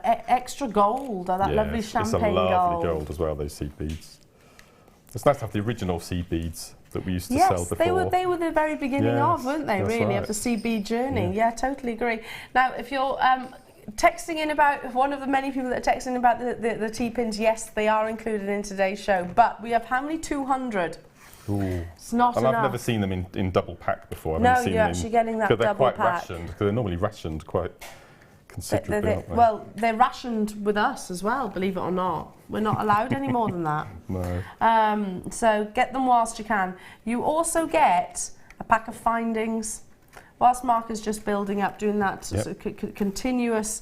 A: gold, that lovely champagne gold.
F: It's a lovely gold as well, those seed beads. It's nice to have the original seed beads that we used to sell before.
A: Yes, they were the very beginning of, weren't they, really, of the seed bead journey. Yeah, totally agree. Now, if you're texting in about, one of the many people that are texting about the T-pins, yes, they are included in today's show, but we have how many? 200.
F: Ooh.
A: It's not enough.
F: I've never seen them in double pack before.
A: No, you're actually getting that double pack.
F: They're quite rationed, because they're normally rationed quite considerably, aren't they?
A: Well, they're rationed with us as well, believe it or not. We're not allowed any more than that.
F: No.
A: So get them whilst you can. You also get a pack of findings. Whilst Mark is just building up, doing that sort of continuous...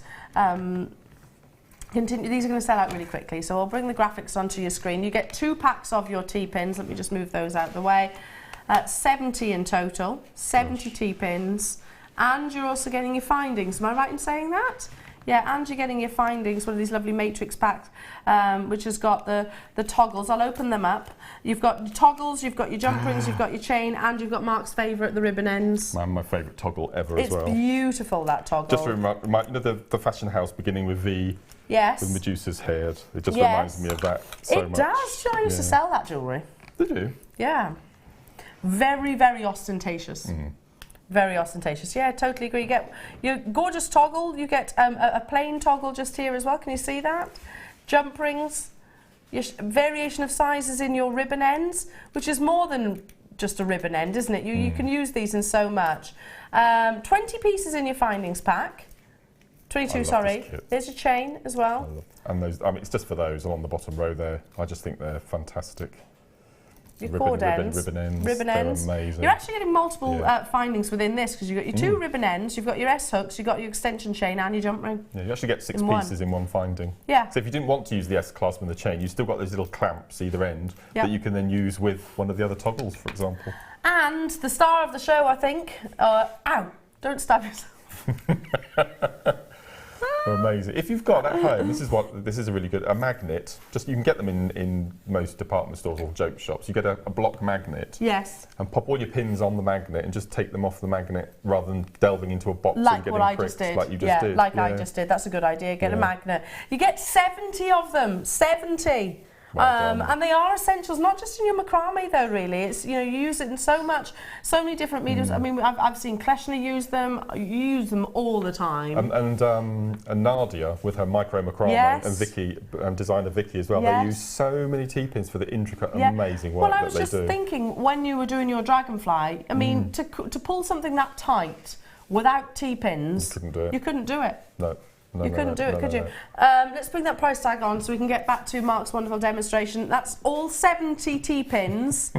A: These are going to sell out really quickly, so I'll bring the graphics onto your screen. You get 2 packs of your T-pins. Let me just move those out of the way. 70 in total, 70 T-pins, and you're also getting your findings. Am I right in saying that? Yeah, and you're getting your findings, one of these lovely matrix packs, which has got the toggles. I'll open them up. You've got your toggles, you've got your jump rings, you've got your chain, and you've got Mark's favourite, the ribbon ends.
F: My favourite toggle ever as well.
A: It's beautiful, that toggle.
F: Just to remind, you know the fashion house beginning with V?
A: Yes.
F: With Medusa's hair. It just reminds me of that so much.
A: It does. I used to sell that jewellery.
F: Did you?
A: Yeah. Very, very ostentatious. Very ostentatious. Yeah, totally agree. You get your gorgeous toggle. You get a plain toggle just here as well. Can you see that? Jump rings. Your variation of sizes in your ribbon ends, which is more than just a ribbon end, isn't it? You can use these in so much. 20 pieces in your findings pack. 22, sorry. There's your chain as well.
F: And those, I mean, it's just for those along the bottom row there. I just think they're fantastic.
A: Your cord ends.
F: Ribbon ends.
A: Ribbon ends.
F: They're amazing.
A: You're actually getting multiple findings within this, because you've got your 2 ribbon ends, you've got your S-hooks, you've got your extension chain and your jump ring.
F: Yeah, you actually get 6 pieces in one finding.
A: Yeah.
F: So if you didn't want to use the S-clasp and the chain, you've still got those little clamps either end that you can then use with one of the other toggles, for example. And
A: the star of the show, I think. Ow! Don't stab yourself.
F: They're amazing. If you've got at home, this is a really good, a magnet. Just you can get them in most department stores or joke shops. You get a block magnet.
A: Yes.
F: And pop all your pins on the magnet and just take them off the magnet rather than delving into a box
A: like
F: and getting
A: what I
F: pricks
A: just did.
F: like you just did.
A: I just did. That's a good idea. Get a magnet. You get 70 of them. 70. And they are essentials, not just in your macrame though, really. It's, you use it in so many different mediums. I mean, I've seen Kleshner use them. You use them all the time.
F: And Nadia with her micro macrame and Vicky, designer Vicky as well. They use so many T-pins for the intricate, amazing work that they do.
A: Well, I was just thinking, when you were doing your dragonfly, I mean, to pull something that tight without T-pins, you couldn't do it.
F: No.
A: You couldn't do it, could you? Let's bring that price tag on so we can get back to Mark's wonderful demonstration. That's all 70 T-pins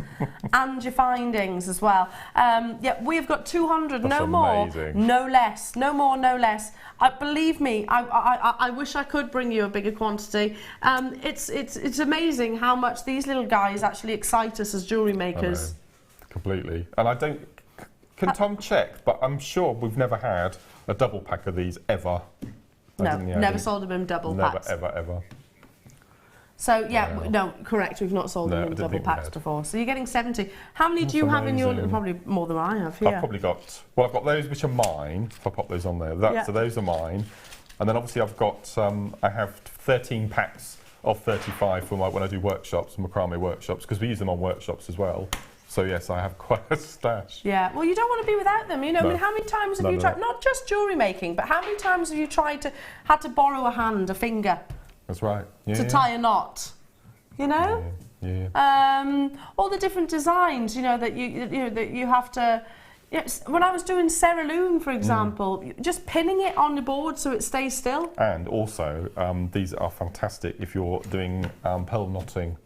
A: and your findings as well. Yeah, we've got 200, no more, no less, no more, no less. Believe me, I wish I could bring you a bigger quantity. It's amazing how much these little guys actually excite us as jewellery makers.
F: Completely. And I don't... Can Tom check? But I'm sure we've never had a double pack of these ever.
A: No, never sold them in double packs.
F: Never, ever.
A: So, no, correct, we've not sold them in double packs before. So you're getting 70. How many do you have in your... Probably more than I have here.
F: I've probably got... Well, I've got those which are mine, if I pop those on there. So those are mine. And then obviously I've got... I have 13 packs of 35 for when I do workshops, macrame workshops, because we use them on workshops as well. So yes, I have quite a stash.
A: Yeah, well, you don't want to be without them. I mean, how many times have you tried, not just jewellery making, but how many times have you had to borrow a hand, a finger?
F: That's right.
A: To tie a knot,
F: Yeah.
A: All the different designs, that you have to. When I was doing Ceraloon, for example, just pinning it on the board so it stays still.
F: And also, these are fantastic if you're doing pearl knotting.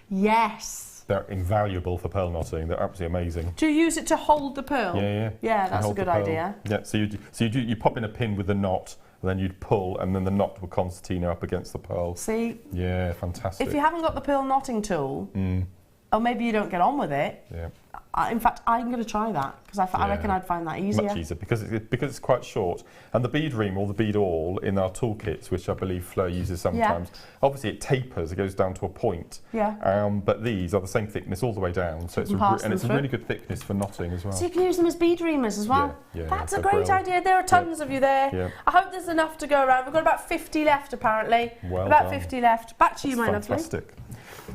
A: Yes.
F: They're invaluable for pearl knotting. They're absolutely amazing.
A: Do you use it to hold the pearl?
F: Yeah.
A: Yeah, that's a good idea.
F: Yeah, so you pop in a pin with the knot, and then you'd pull, and then the knot will concertina up against the pearl.
A: See?
F: Yeah, fantastic.
A: If you haven't got the pearl knotting tool, or maybe you don't get on with it.
F: Yeah.
A: In fact, I'm going to try that because I reckon I'd find that easier.
F: Much easier because it's quite short. And the bead ream or the bead awl in our toolkits, which I believe Fleur uses sometimes, obviously it tapers, it goes down to a point.
A: Yeah.
F: But these are the same thickness all the way down, so it's a really good thickness for knotting as well.
A: So you can use them as bead reamers as well.
F: Yeah,
A: that's a great idea. There are tons of you there. Yeah. I hope there's enough to go around. We've got about 50 left apparently.
F: Well
A: about
F: done.
A: 50 left. Back to you, my lovely.
F: Fantastic.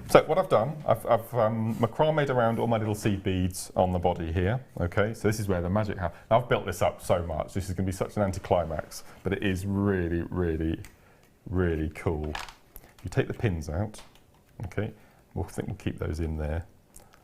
F: So what I've done, I've macrame'd around all my little seed beads on the body here. Okay, so this is where the magic happens. I've built this up so much. This is going to be such an anticlimax, but it is really, really, really cool. You take the pins out. Okay, we'll keep those in there.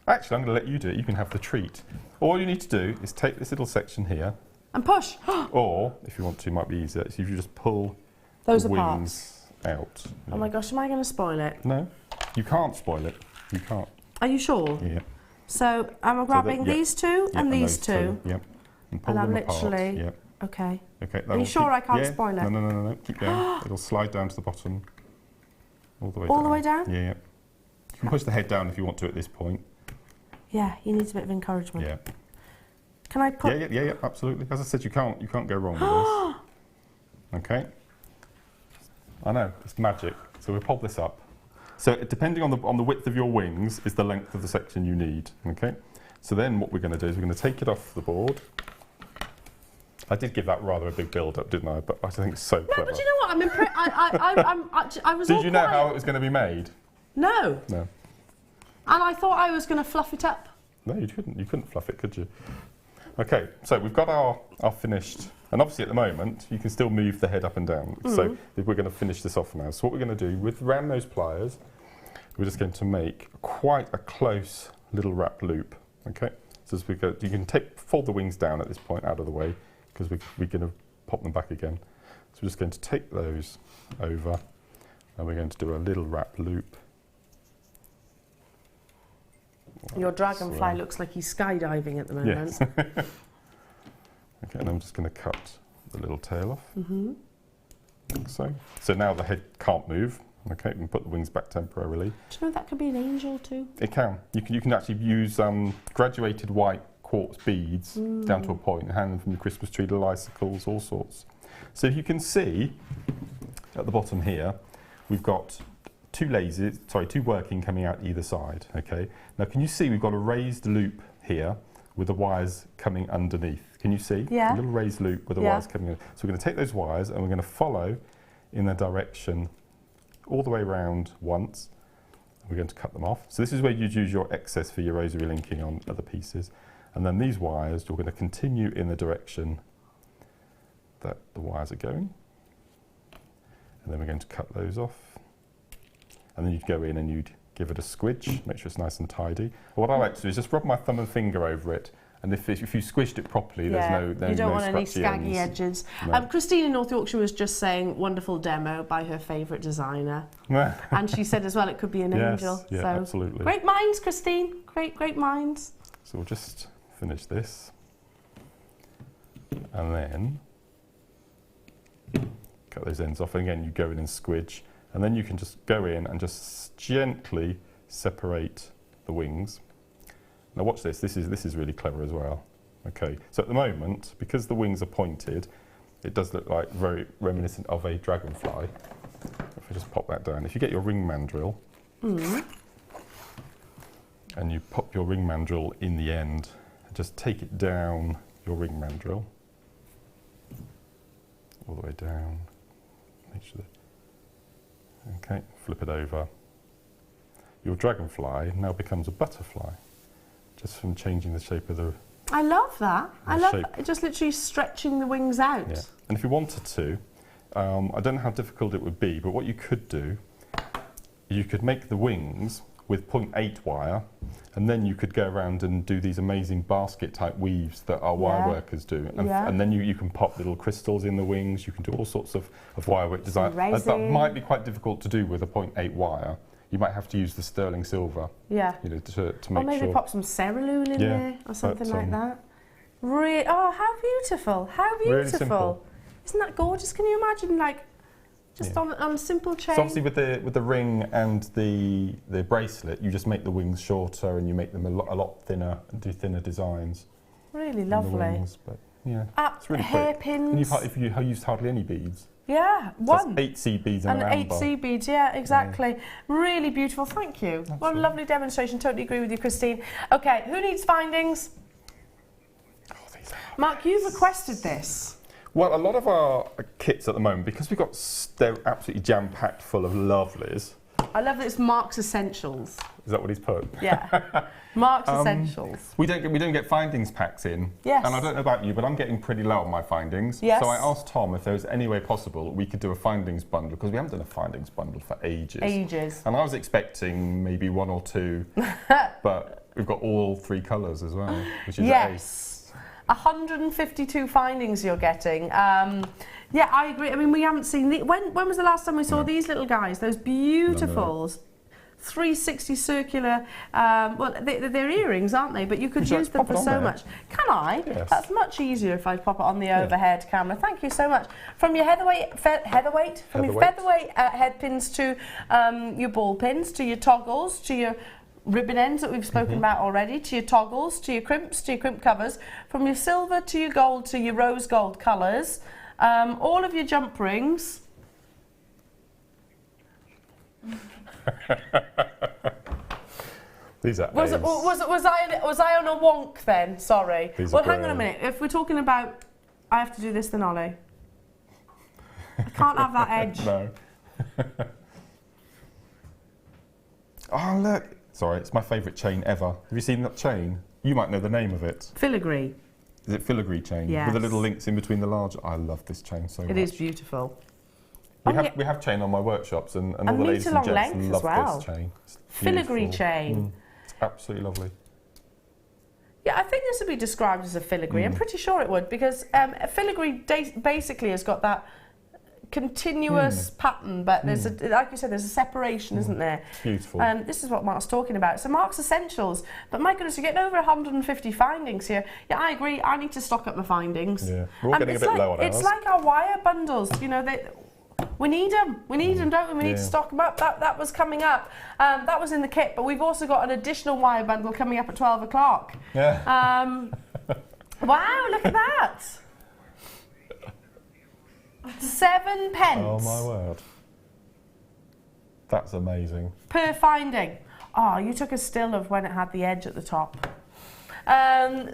F: Actually, I'm going to let you do it. You can have the treat. All you need to do is take this little section here
A: and push.
F: Or, if you want to, it might be easier. So if you just pull
A: those
F: the
A: apart.
F: wings out.
A: Oh my gosh, am I going to spoil it?
F: No. You can't spoil it. You can't.
A: Are you sure?
F: Yeah.
A: So I'm grabbing these two and these two.
F: Yep. And pull
A: and
F: them
A: I'm literally.
F: apart. Yep.
A: Okay.
F: Okay.
A: Are you sure I can't spoil it?
F: No. Keep going. It'll slide down to the bottom. All the way
A: down.
F: All
A: the way down?
F: Yeah. You can push the head down if you want to at this point.
A: Yeah, he needs a bit of encouragement.
F: Yeah.
A: Can I put?
F: Yeah. Absolutely. As I said, you can't go wrong with this. Okay. I know, it's magic. So we'll pop this up. So depending on the width of your wings is the length of the section you need, okay? So then what we're going to do is we're going to take it off the board. I did give that rather a big build-up, didn't I? But I think it's so clever.
A: No, but you know what? I'm impressed. I was.
F: Did you know how it was going to be made?
A: No.
F: No.
A: And I thought I was going to fluff it up.
F: No, you couldn't. You couldn't fluff it, could you? Okay, so we've got our finished, and obviously at the moment you can still move the head up and down. So we're going to finish this off now. So what we're going to do with round nose pliers, we're just going to make quite a close little wrap loop. Okay, so as we go, you can fold the wings down at this point out of the way because we're going to pop them back again. So we're just going to take those over, and we're going to do a little wrap loop.
A: Your dragonfly looks like he's skydiving at the moment.
F: Yes. Okay, and I'm just going to cut the little tail off. Like so. So now the head can't move. Okay, we can put the wings back temporarily.
A: Do you know that could be an angel too?
F: It can. You can actually use graduated white quartz beads down to a point and hang them from your Christmas tree, little icicles, all sorts. So you can see at the bottom here, we've got two working coming out either side. Okay. Now, can you see we've got a raised loop here with the wires coming underneath? Can you see?
A: Yeah.
F: A little raised loop with the wires coming in. So we're going to take those wires and we're going to follow in the direction all the way around once. We're going to cut them off. So this is where you'd use your excess for your rosary linking on other pieces. And then these wires, you're going to continue in the direction that the wires are going. And then we're going to cut those off. And then you'd go in and you'd give it a squidge, make sure it's nice and tidy. And what I like to do is just rub my thumb and finger over it, and if you squished it properly, there's no
A: you don't want any
F: scratchy
A: scaggy
F: ends.
A: edges.
F: No.
A: Christine in North Yorkshire was just saying, wonderful demo by her favourite designer. And she said as well it could be an angel.
F: Yeah,
A: so
F: absolutely.
A: Great minds, Christine. Great minds.
F: So we'll just finish this. And then cut those ends off. And again, you go in and squidge. And then you can just go in and just gently separate the wings. Now watch this. This is really clever as well. Okay. So at the moment, because the wings are pointed, it does look like very reminiscent of a dragonfly. If I just pop that down, if you get your ring mandrel and you pop your ring mandrel in the end, just take it down your ring mandrel all the way down. Make sure that. Okay, flip it over. Your dragonfly now becomes a butterfly, just from changing the shape of the.
A: I love that. I love
F: shape.
A: just literally stretching the wings out.
F: Yeah. And if you wanted to, I don't know how difficult it would be, but what you could do, you could make the wings with 0.8 wire, and then you could go around and do these amazing basket type weaves that our wire workers do. And then you can pop little crystals in the wings, you can do all sorts of wire work design. That might be quite difficult to do with a 0.8 wire. You might have to use the sterling silver, to make sure.
A: Or maybe pop some cerulean in there or something like that. Oh, how beautiful! How beautiful!
F: Really simple.
A: Isn't that gorgeous? Can you imagine, like, just on a simple chain?
F: So obviously with the ring and the bracelet, you just make the wings shorter and you make them a lot thinner and do thinner designs.
A: Really lovely.
F: Wings, but yeah, it's really
A: hairpins.
F: And if you used hardly any beads.
A: Yeah,
F: so that's 8 seed beads and
A: 8 seed beads, yeah, exactly. Really beautiful, thank you.
F: Absolutely.
A: What a lovely demonstration, totally agree with you, Christine. Okay, who needs findings? Mark, you've requested this.
F: Well, a lot of our kits at the moment, because they're absolutely jam-packed full of lovelies.
A: I love that it's Mark's Essentials.
F: Is that what he's put?
A: Yeah, Mark's Essentials.
F: We don't get findings packs in.
A: Yes.
F: And I don't know about you, but I'm getting pretty low on my findings.
A: Yes.
F: So I asked Tom if there was any way possible we could do a findings bundle, because we haven't done a findings bundle for ages. And I was expecting maybe 1 or 2, but we've got all 3 colours as well, which is ace.
A: 152 findings you're getting. Yeah, I agree. I mean, we haven't seen when was the last time we saw these little guys? Those beautiful 360 circular. Well, they're earrings, aren't they? But you could use them for so much. Can I?
F: Yes.
A: That's much easier if I pop it on the overhead camera. Thank you so much. From your featherweight head pins to your ball pins, to your toggles, to your ribbon ends that we've spoken about already, to your toggles, to your crimps, to your crimp covers, from your silver to your gold to your rose gold colours, all of your jump rings,
F: These are
A: Was I on a wonk then? Sorry.
F: These
A: Well,
F: are
A: hang on a
F: brilliant.
A: minute. If we're talking about, I have to do this then, Ollie. I can't have that edge.
F: No. Oh, look. Sorry, it's my favourite chain ever. Have you seen that chain? You might know the name of it.
A: Filigree.
F: Is it filigree chain?
A: Yes.
F: With the little links in between the large. I love this chain so much.
A: It is beautiful.
F: We have chain on my workshops and all the ladies and
A: metre-long
F: gents
A: length
F: love
A: as well.
F: this chain. It's
A: Filigree
F: beautiful.
A: chain.
F: It's absolutely lovely.
A: Yeah, I think this would be described as a filigree. I'm pretty sure it would, because a filigree basically has got that continuous pattern, but there's like you said, there's a separation, isn't there?
F: Beautiful.
A: This is what Mark's talking about. So Mark's Essentials, but my goodness, you're getting over 150 findings here. Yeah, I agree. I need to stock up my findings.
F: Yeah, we're all getting a bit low on ours.
A: It's like our wire bundles. You know, we need them. We need them, don't we? We need to stock them up. That was coming up. That was in the kit, but we've also got an additional wire bundle coming up at 12 o'clock.
F: Yeah.
A: Wow, look at that. 7 pence.
F: Oh my word. That's amazing.
A: Per finding. Oh, you took a still of when it had the edge at the top. 7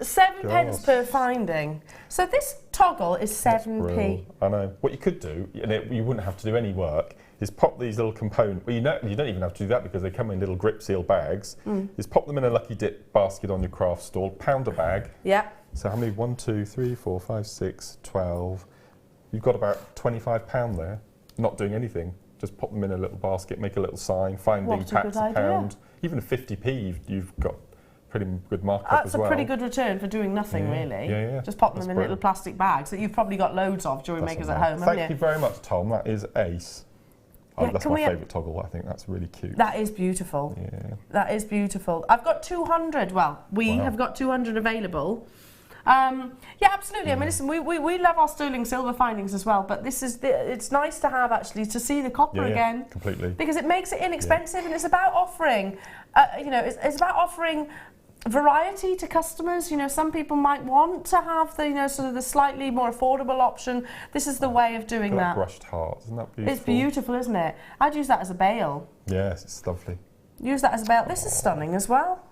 A: pence per finding. So this toggle is 7p.
F: I know. What you could do, and you wouldn't have to do any work, is pop these little components. Well, you don't even have to do that because they come in little grip seal bags. Is pop them in a lucky dip basket on your craft stall, pound a bag.
A: Yeah.
F: So how many? 1, 2, 3, 4, 5, 6, 12. You've got about £25 there, not doing anything. Just pop them in a little basket, make a little sign, finding
A: What a
F: packs
A: good
F: a pound. Even a 50p, you've got pretty good markup
A: That's
F: as well.
A: a pretty good return for doing nothing, really.
F: Yeah.
A: Just pop them
F: That's
A: in
F: brilliant.
A: little plastic bags that you've probably got loads of, jewellery makers at home, haven't
F: Thank you very much, Tom. That is ace.
A: Yeah,
F: That's
A: can
F: my
A: we-
F: favourite toggle. I think that's really cute.
A: That is beautiful.
F: Yeah.
A: That is beautiful. I've got 200. Well, we
F: Wow.
A: have got 200 available. Yeah, absolutely. I mean, listen, we love our sterling silver findings as well, but it's nice to have actually to see the copper again.
F: Completely.
A: Because it makes it inexpensive, and it's about offering, it's about offering variety to customers. You know, some people might want to have the, sort of the slightly more affordable option. This is the way of doing
F: Look at
A: that.
F: brushed heart. Isn't that beautiful?
A: It's beautiful, isn't it? I'd use that as a bail.
F: Yes, it's lovely.
A: Use that as a bail. This is stunning as well.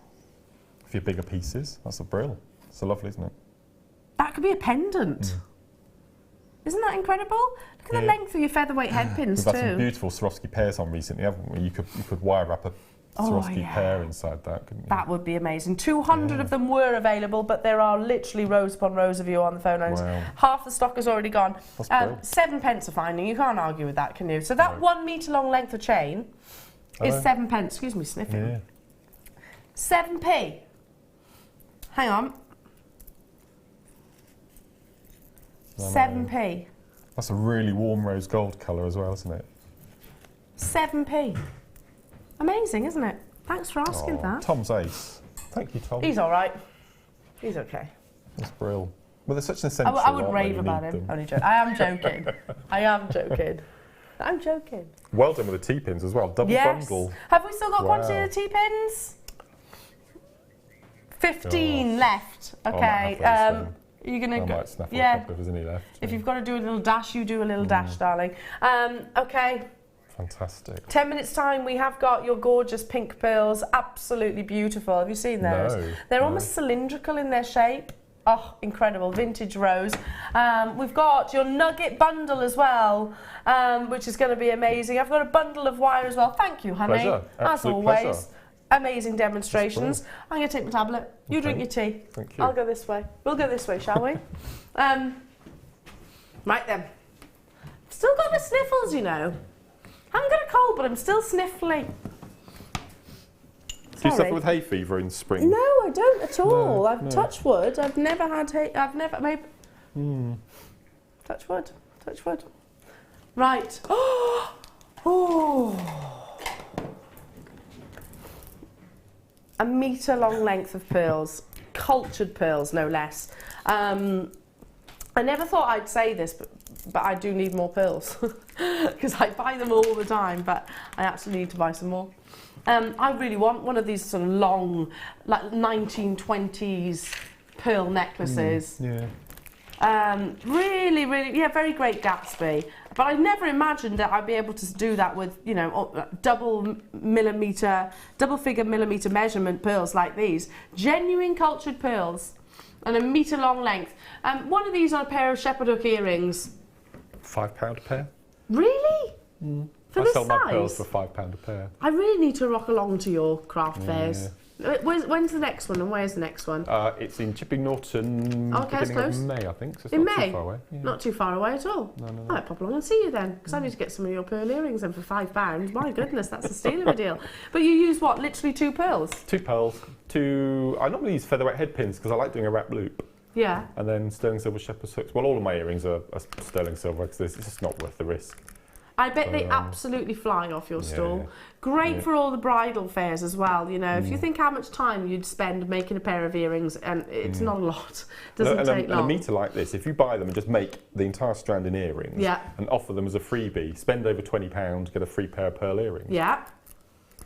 F: For your bigger pieces, that's a brill. So lovely, isn't it?
A: That could be a pendant. Isn't that incredible? Look at the length of your featherweight head pins
F: We've had some
A: too.
F: beautiful Swarovski pairs on recently, haven't we? You could wire wrap a Swarovski pair inside that, couldn't you?
A: That would be amazing. 200 of them were available, but there are literally rows upon rows of you on the phone lines.
F: Wow.
A: Half the stock has already gone.
F: That's brilliant.
A: 7 pence a finding. You can't argue with that, can you? So that 1 metre long length of chain is 7 pence. Excuse me, sniffing.
F: Yeah.
A: 7p. Hang on. 7p.
F: That's a really warm rose gold colour as well, isn't it?
A: 7p. Amazing, isn't it? Thanks for asking that.
F: Tom's ace. Thank you, Tom.
A: He's all right. He's okay.
F: That's brilliant. Well, they're such an essential.
A: I wouldn't
F: aren't they?
A: rave
F: You
A: about
F: need
A: him.
F: them.
A: Only joking. I am joking. I am joking. I'm joking.
F: Well done with the T-pins as well. Double
A: Yes.
F: bundle.
A: Have we still got
F: Wow.
A: quantity of the T-pins? 15
F: Gosh.
A: left.
F: I might
A: Okay.
F: have those then.
A: You're gonna
F: I
A: go.
F: might snaffle a
A: Yeah.
F: couple if there's any left.
A: If you've got to do a little dash, you do a little dash, darling. Okay.
F: Fantastic.
A: 10 minutes time, we have got your gorgeous pink pearls. Absolutely beautiful. Have you seen those?
F: No,
A: They're
F: no.
A: almost cylindrical in their shape. Oh, incredible. Vintage rose. We've got your nugget bundle as well, which is going to be amazing. I've got a bundle of wire as well. Thank you, honey.
F: Pleasure.
A: As
F: Absolute
A: always.
F: pleasure.
A: Amazing demonstrations. I'm going to take my tablet. You drink your tea.
F: Thank you.
A: I'll go this way. We'll go this way, shall we? Right then. Still got the sniffles, you know. I haven't got a cold, but I'm still sniffly.
F: Do you suffer with hay fever in spring?
A: No, I don't at all.
F: No,
A: I've touched wood. I've never had I've never made. Touch wood. Touch wood. Right. Oh. A metre long length of pearls, cultured pearls, no less. I never thought I'd say this, but I do need more pearls because I buy them all the time. But I actually need to buy some more. I really want one of these sort of long, like 1920s pearl necklaces.
F: Yeah.
A: Really, really, yeah, very Great Gatsby. But I never imagined that I'd be able to do that with, you know, double figure millimetre measurement pearls like these. Genuine cultured pearls and a metre long length. One of these on a pair of shepherd hook earrings.
F: £5 a pair.
A: Really? For
F: I
A: this
F: sell my
A: size?
F: pearls for £5 a pair.
A: I really need to rock along to your craft fairs. When's the next one and where's the next one?
F: It's in Chipping Norton,
A: Okay,
F: beginning of May, I think. So it's
A: In
F: not
A: May?
F: too far away. Yeah.
A: Not too far away at all.
F: No.
A: I might pop along and see you then, because I need to get some of your pearl earrings then for £5. My goodness, that's a steal of a deal. But you use what, literally 2 pearls?
F: 2 pearls, I normally use featherweight head pins because I like doing a wrap loop.
A: Yeah.
F: And then sterling silver shepherd's hooks. Well, all of my earrings are sterling silver because it's just not worth the risk.
A: I bet they absolutely fly off your stall.
F: Yeah.
A: Great for all the bridal fairs as well. You know, if you think how much time you'd spend making a pair of earrings, and it's not a lot. Doesn't take long.
F: And a metre like this, if you buy them and just make the entire strand in earrings and offer them as a freebie, spend over £20, get a free pair of pearl earrings.
A: Yeah.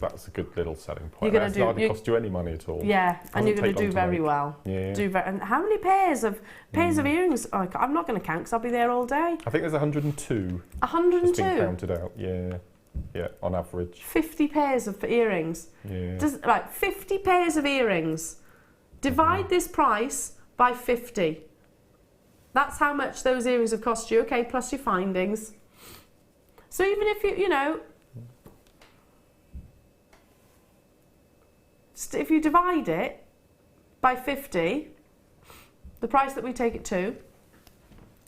F: That's a good little selling point.
A: You're
F: It's not going to cost you any money at all.
A: Yeah, and you're going to do very well.
F: Yeah.
A: And how many pairs of earrings? Oh, I'm not going to count because I'll be there all day.
F: I think there's 102.
A: 102?
F: It's been counted out, yeah, on average.
A: 50 pairs of earrings.
F: Yeah.
A: Right, 50 pairs of earrings. Divide this price by 50. That's how much those earrings have cost you, okay, plus your findings. So even if you know, if you divide it by 50, the price that we take it to,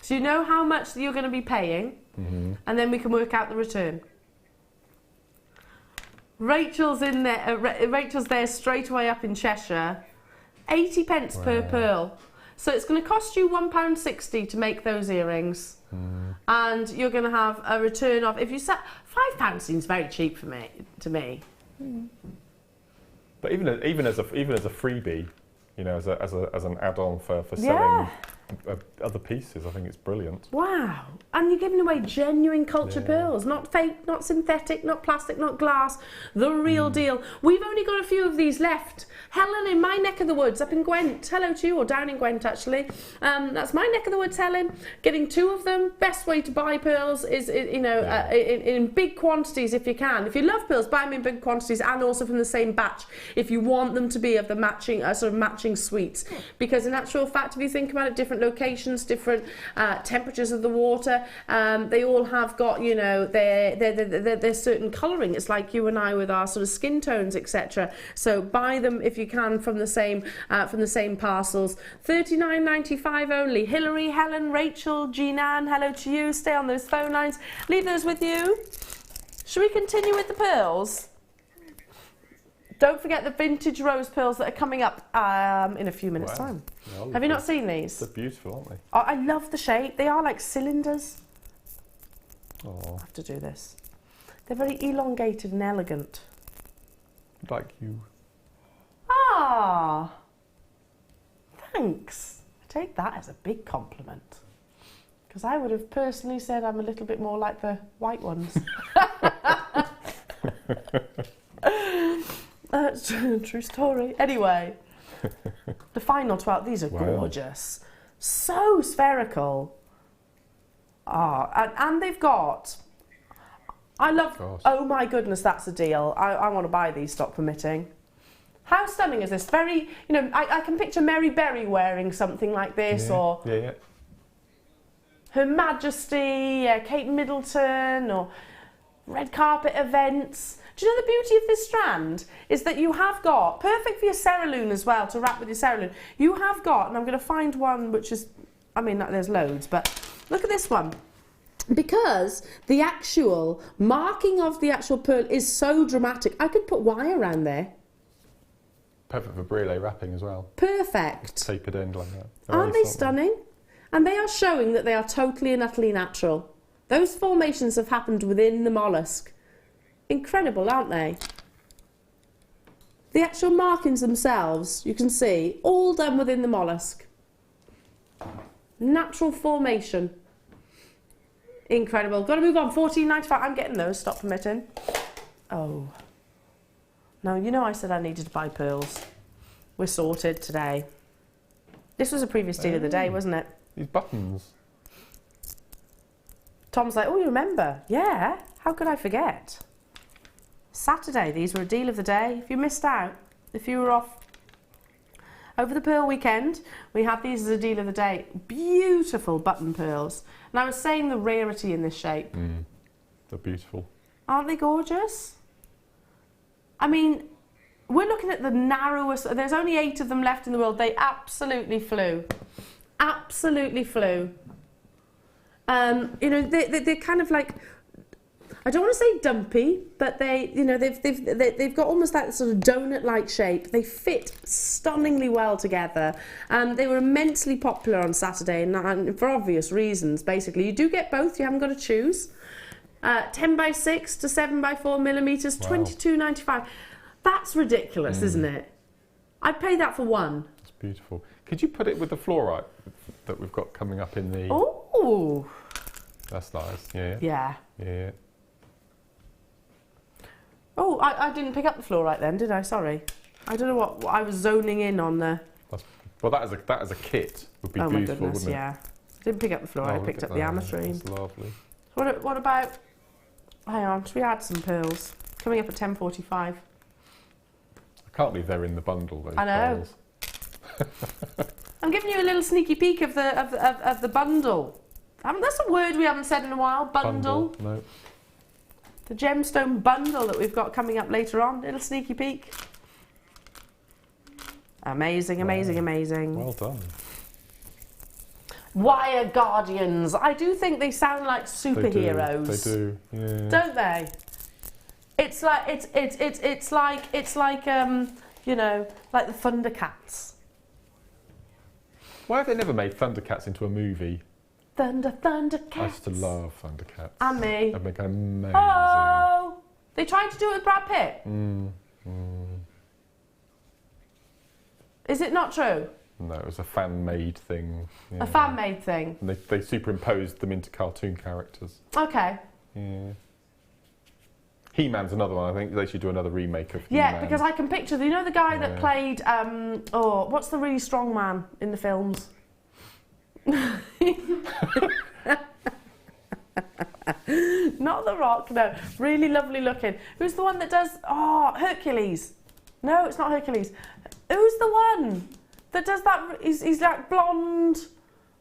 A: so you know how much you're going to be paying, and then we can work out the return. Rachel's in there. Rachel's there straight away up in Cheshire. 80p per pearl. So it's going to cost you £1.60 to make those earrings, and you're going to have a return of, if you set £5 seems very cheap to me.
F: But even as a freebie, you know, as an add-on for selling other pieces, I think it's brilliant.
A: Wow! And you're giving away genuine culture pearls, not fake, not synthetic, not plastic, not glass, the real deal. We've only got a few of these left. Helen in my neck of the woods, up in Gwent. Hello to you, or down in Gwent actually. That's my neck of the woods, Helen. Getting 2 of them. Best way to buy pearls is, in big quantities if you can. If you love pearls, buy them in big quantities and also from the same batch if you want them to be of the matching, sort of matching suites. Because in actual fact, if you think about it, different locations, different temperatures of the water, they all have got, you know, their certain colouring. It's like you and I with our sort of skin tones, etc. So buy them if you can from the same parcels. £39.95 only. Hilary, Helen, Rachel, Jean-Anne, hello to you. Stay on those phone lines. Leave those with you. Should we continue with the pearls? Don't forget the vintage rose pearls that are coming up in a few minutes' time.
F: Yeah,
A: have you not seen these?
F: They're beautiful, aren't they?
A: Oh, I love the shape. They are like cylinders.
F: Oh,
A: I have to do this. They're very elongated and elegant.
F: like you.
A: Ah, thanks. I take that as a big compliment. Because I would have personally said I'm a little bit more like the white ones. True story. Anyway, the final 12, these are gorgeous. So spherical. And they've got, I love, oh my goodness, that's a deal. I want to buy these, stock permitting. How stunning is this? Very, you know, I can picture Mary Berry wearing something like this, or Her Majesty, Kate Middleton, or red carpet events. Do you know the beauty of this strand is that you have got, perfect for your cerulean as well, to wrap with your cerulean, you have got, and I'm going to find one which is, I mean, there's loads, but look at this one. Because the actual marking of the actual pearl is so dramatic, I could put wire around there.
F: Perfect for brûlée wrapping as well.
A: Perfect.
F: Tapered end like that.
A: Aren't they stunning? And they are showing that they are totally and utterly natural. Those formations have happened within the mollusk. Incredible, aren't they? The actual markings themselves, you can see, all done within the mollusk. Natural formation. Incredible. Got to move on. $14.95. I'm getting those. Stop permitting. Oh. Now, you know I said I needed to buy pearls. We're sorted today. This was a previous deal of the day, wasn't it?
F: These buttons.
A: Tom's like, oh, you remember? Yeah, how could I forget? Saturday, these were a deal of the day. If you missed out, if you were off over the pearl weekend, we had these as a deal of the day. Beautiful button pearls. And I was saying the rarity in this shape.
F: They're beautiful.
A: Aren't they gorgeous? I mean, we're looking at the narrowest, there's only 8 of them left in the world. They absolutely flew. Absolutely flew. You know, they're kind of like, I don't want to say dumpy, but they, you know, they've got almost that sort of donut-like shape. They fit stunningly well together. They were immensely popular on Saturday, and for obvious reasons. Basically, you do get both. You haven't got to choose. 10 by 6 to 7 by 4 millimeters,
F: wow.
A: $22.95. That's ridiculous, isn't it? I'd pay that for one.
F: It's beautiful. Could you put it with the fluorite that we've got coming up in the?
A: Oh,
F: that's nice. Yeah.
A: yeah.
F: Yeah.
A: Oh, I didn't pick up the fluorite then, did I? Sorry. I don't know what I was zoning in on the...
F: Well, that as a kit would be
A: oh my
F: beautiful,
A: goodness,
F: wouldn't it?
A: yeah. Didn't pick up the fluorite, I picked up the ametrine.
F: That's lovely.
A: What about... Hang on, should we add some pearls? Coming up at 10:45.
F: I can't believe they're in the bundle, those
A: I know.
F: pearls.
A: I'm giving you a little sneaky peek of the bundle. That's a word we haven't said in a while, bundle.
F: No.
A: The gemstone bundle that we've got coming up later on. Little sneaky peek. Amazing, amazing, amazing.
F: Well done.
A: Wire Guardians. I do think they sound like superheroes.
F: They do. Yeah.
A: Don't they? It's like it's like you know, like the Thundercats.
F: Why have they never made Thundercats into a movie?
A: Thundercats.
F: I used to love Thundercats.
A: And me.
F: They'd make amazing.
A: Oh! They tried to do it with Brad Pitt. Is it not true?
F: No, it was a fan-made thing. Yeah.
A: A fan-made thing?
F: And they superimposed them into cartoon characters.
A: Okay.
F: Yeah. He-Man's another one. I think they should do another remake of
A: Yeah,
F: He-Man.
A: because I can picture, you know the guy that played, what's the really strong man in the films? Not The Rock, no. Really lovely looking. Who's the one that does, Hercules? No, it's not Hercules. Who's the one that does that? He's like blonde,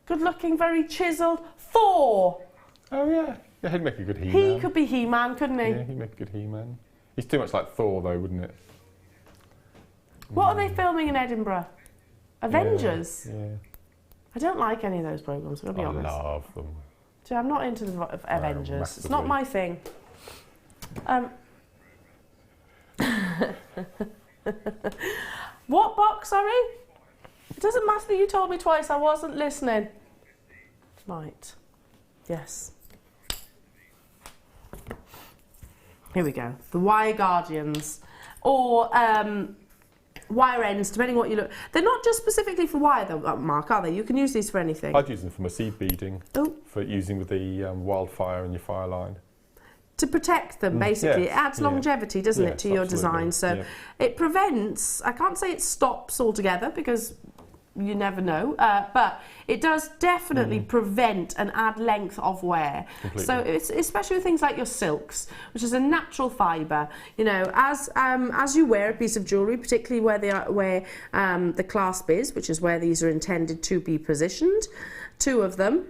A: good looking, very chiselled. Thor.
F: Oh, yeah. Yeah, he'd make a good He-Man.
A: He could be He-Man, couldn't he?
F: Yeah, he'd make a good He-Man. He's too much like Thor, though, wouldn't it?
A: What are they filming in Edinburgh? Avengers?
F: Yeah.
A: I don't like any of those programmes, I'll be honest.
F: I love them.
A: So I'm not into the Avengers. It's not
F: massively.
A: my thing. What box, sorry? It doesn't matter that you told me twice, I wasn't listening. Right. Yes. Here we go. The Wire Guardians. Or wire ends, depending what you look. They're not just specifically for wire, though, Mark, are they? You can use these for anything.
F: I'd use them for my seed beading.
A: Oh.
F: For using with the wildfire in your fire line.
A: To protect them, basically.
F: Yes,
A: It adds longevity, doesn't it, to your
F: absolutely.
A: design. So it prevents, I can't say it stops altogether because you never know, but it does definitely prevent and add length of wear.
F: Completely.
A: So it's especially with things like your silks, which is a natural fibre. You know, as you wear a piece of jewellery, particularly where the clasp is, which is where these are intended to be positioned, 2 of them,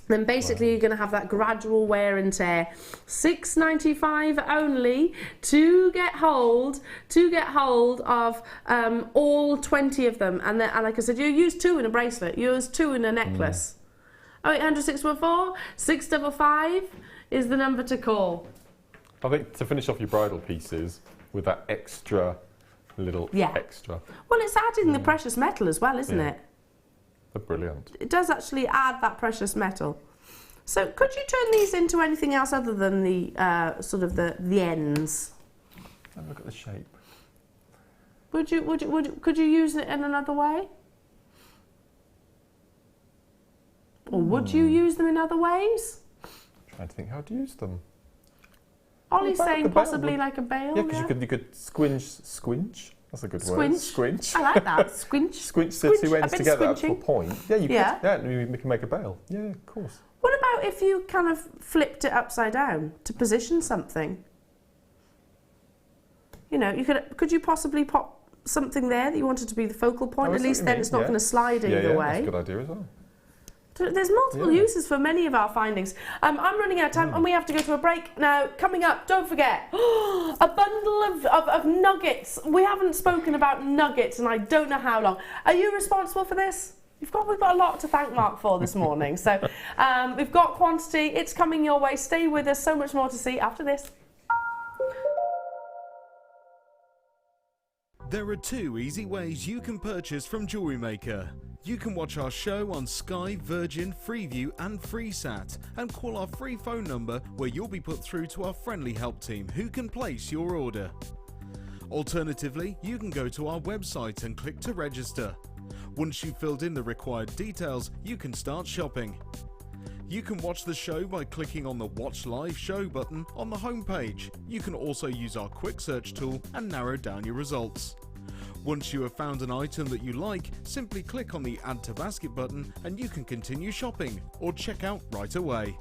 A: then basically you're going to have that gradual wear and tear. $6.95 only to get hold of all 20 of them. And like I said, you use 2 in a bracelet, you use 2 in a necklace. 0800 614 655 is the number to call.
F: I think to finish off your bridal pieces with that extra little extra.
A: Well, it's adding the precious metal as well, isn't it?
F: They're brilliant.
A: It does actually add that precious metal. So could you turn these into anything else other than the sort of the ends?
F: Have a look at the shape.
A: Could you use it in another way? Or would you use them in other ways?
F: I'm trying to think how to use them.
A: Ollie's
F: What about
A: saying
F: the bail?
A: possibly like a bail.
F: Yeah, because you could squinch. That's a good word. Squinch.
A: I like that. Squinch.
F: Squinch the 2 ends
A: A bit
F: together
A: of
F: up to a
A: squinching.
F: point. Yeah, you
A: Yeah.
F: could. Yeah, we can make a bail. Yeah, of course.
A: What about about if you kind of flipped it upside down to position something? You know, could you possibly pop something there that you wanted to be the focal point? At least then it's not going to slide either way.
F: That's a good idea as well.
A: There's multiple uses for many of our findings. I'm running out of time and we have to go to a break. Now, coming up, don't forget, a bundle of nuggets. We haven't spoken about nuggets and I don't know how long. Are you responsible for this? We've got a lot to thank Mark for this morning. So we've got quantity. It's coming your way. Stay with us. So much more to see after this.
D: There are 2 easy ways you can purchase from JewelleryMaker. You can watch our show on Sky, Virgin, Freeview and FreeSat and call our free phone number where you'll be put through to our friendly help team who can place your order. Alternatively, you can go to our website and click to register. Once you've filled in the required details, you can start shopping. You can watch the show by clicking on the Watch Live Show button on the homepage. You can also use our quick search tool and narrow down your results. Once you have found an item that you like, simply click on the Add to Basket button and you can continue shopping or check out right away.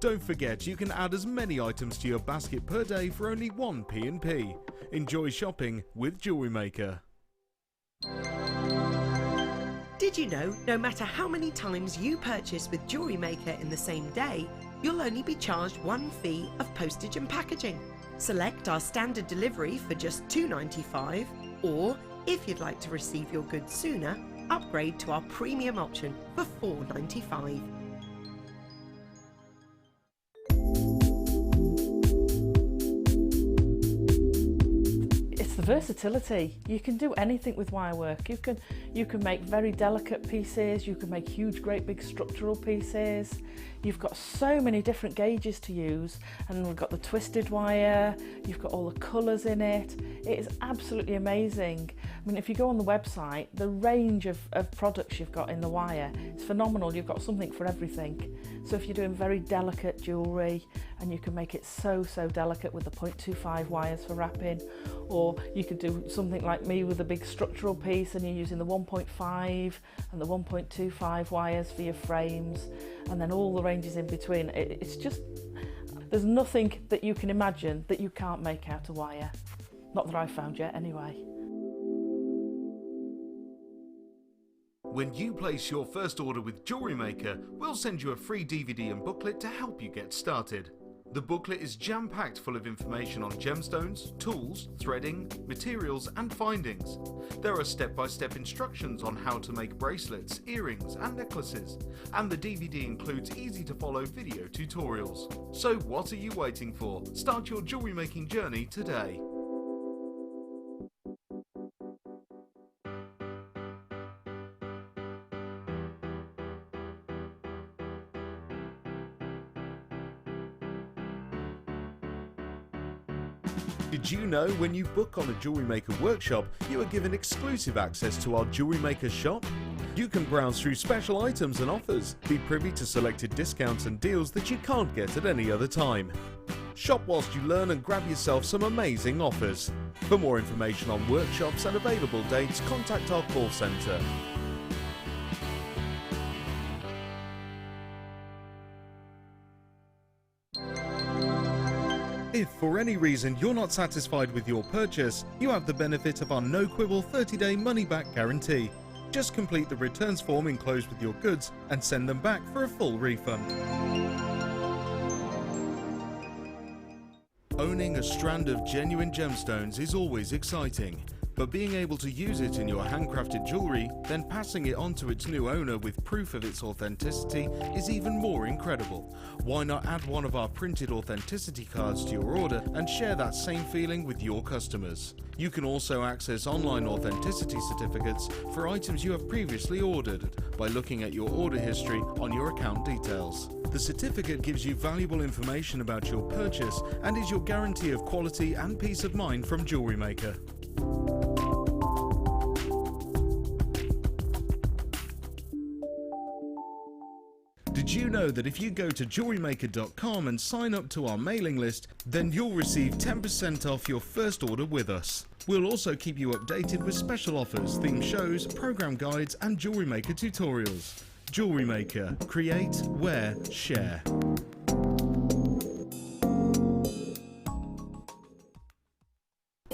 D: Don't forget, you can add as many items to your basket per day for only 1 P&P. Enjoy shopping with JewelleryMaker.
C: Did you know no matter how many times you purchase with JewelleryMaker in the same day, you'll only be charged 1 fee of postage and packaging? Select our standard delivery for just $2.95, or if you'd like to receive your goods sooner, upgrade to our premium option for $4.95.
G: The versatility. You can do anything with wire work. You can make very delicate pieces, you can make huge great big structural pieces. You've got so many different gauges to use, and we've got the twisted wire, you've got all the colours in it. It is absolutely amazing. I mean, if you go on the website, the range of products you've got in the wire is phenomenal. You've got something for everything. So if you're doing very delicate jewellery, and you can make it so delicate with the 0.25 wires for wrapping, or you could do something like me with a big structural piece and you're using the 1.5 and the 1.25 wires for your frames, and then all the ranges in between. It's just, there's nothing that you can imagine that you can't make out of wire. Not that I've found yet anyway.
D: When you place your first order with JewelleryMaker, we'll send you a free DVD and booklet to help you get started. The booklet is jam-packed full of information on gemstones, tools, threading, materials and findings. There are step-by-step instructions on how to make bracelets, earrings and necklaces, and the DVD includes easy-to-follow video tutorials. So what are you waiting for? Start your jewellery making journey today. Did you know when you book on a JewelleryMaker workshop, you are given exclusive access to our JewelleryMaker shop? You can browse through special items and offers, be privy to selected discounts and deals that you can't get at any other time. Shop whilst you learn and grab yourself some amazing offers. For more information on workshops and available dates, contact our call centre. If for any reason you're not satisfied with your purchase, you have the benefit of our no-quibble 30-day money-back guarantee. Just complete the returns form enclosed with your goods and send them back for a full refund. Owning a strand of genuine gemstones is always exciting, but being able to use it in your handcrafted jewellery, then passing it on to its new owner with proof of its authenticity is even more incredible. Why not add one of our printed authenticity cards to your order and share that same feeling with your customers? You can also access online authenticity certificates for items you have previously ordered by looking at your order history on your account details. The certificate gives you valuable information about your purchase and is your guarantee of quality and peace of mind from JewelleryMaker. Did you know that if you go to jewellerymaker.com and sign up to our mailing list, then you'll receive 10% off your first order with us. We'll also keep you updated with special offers, theme shows, program guides and JewelleryMaker tutorials. Jewellery Maker. Create, wear, share.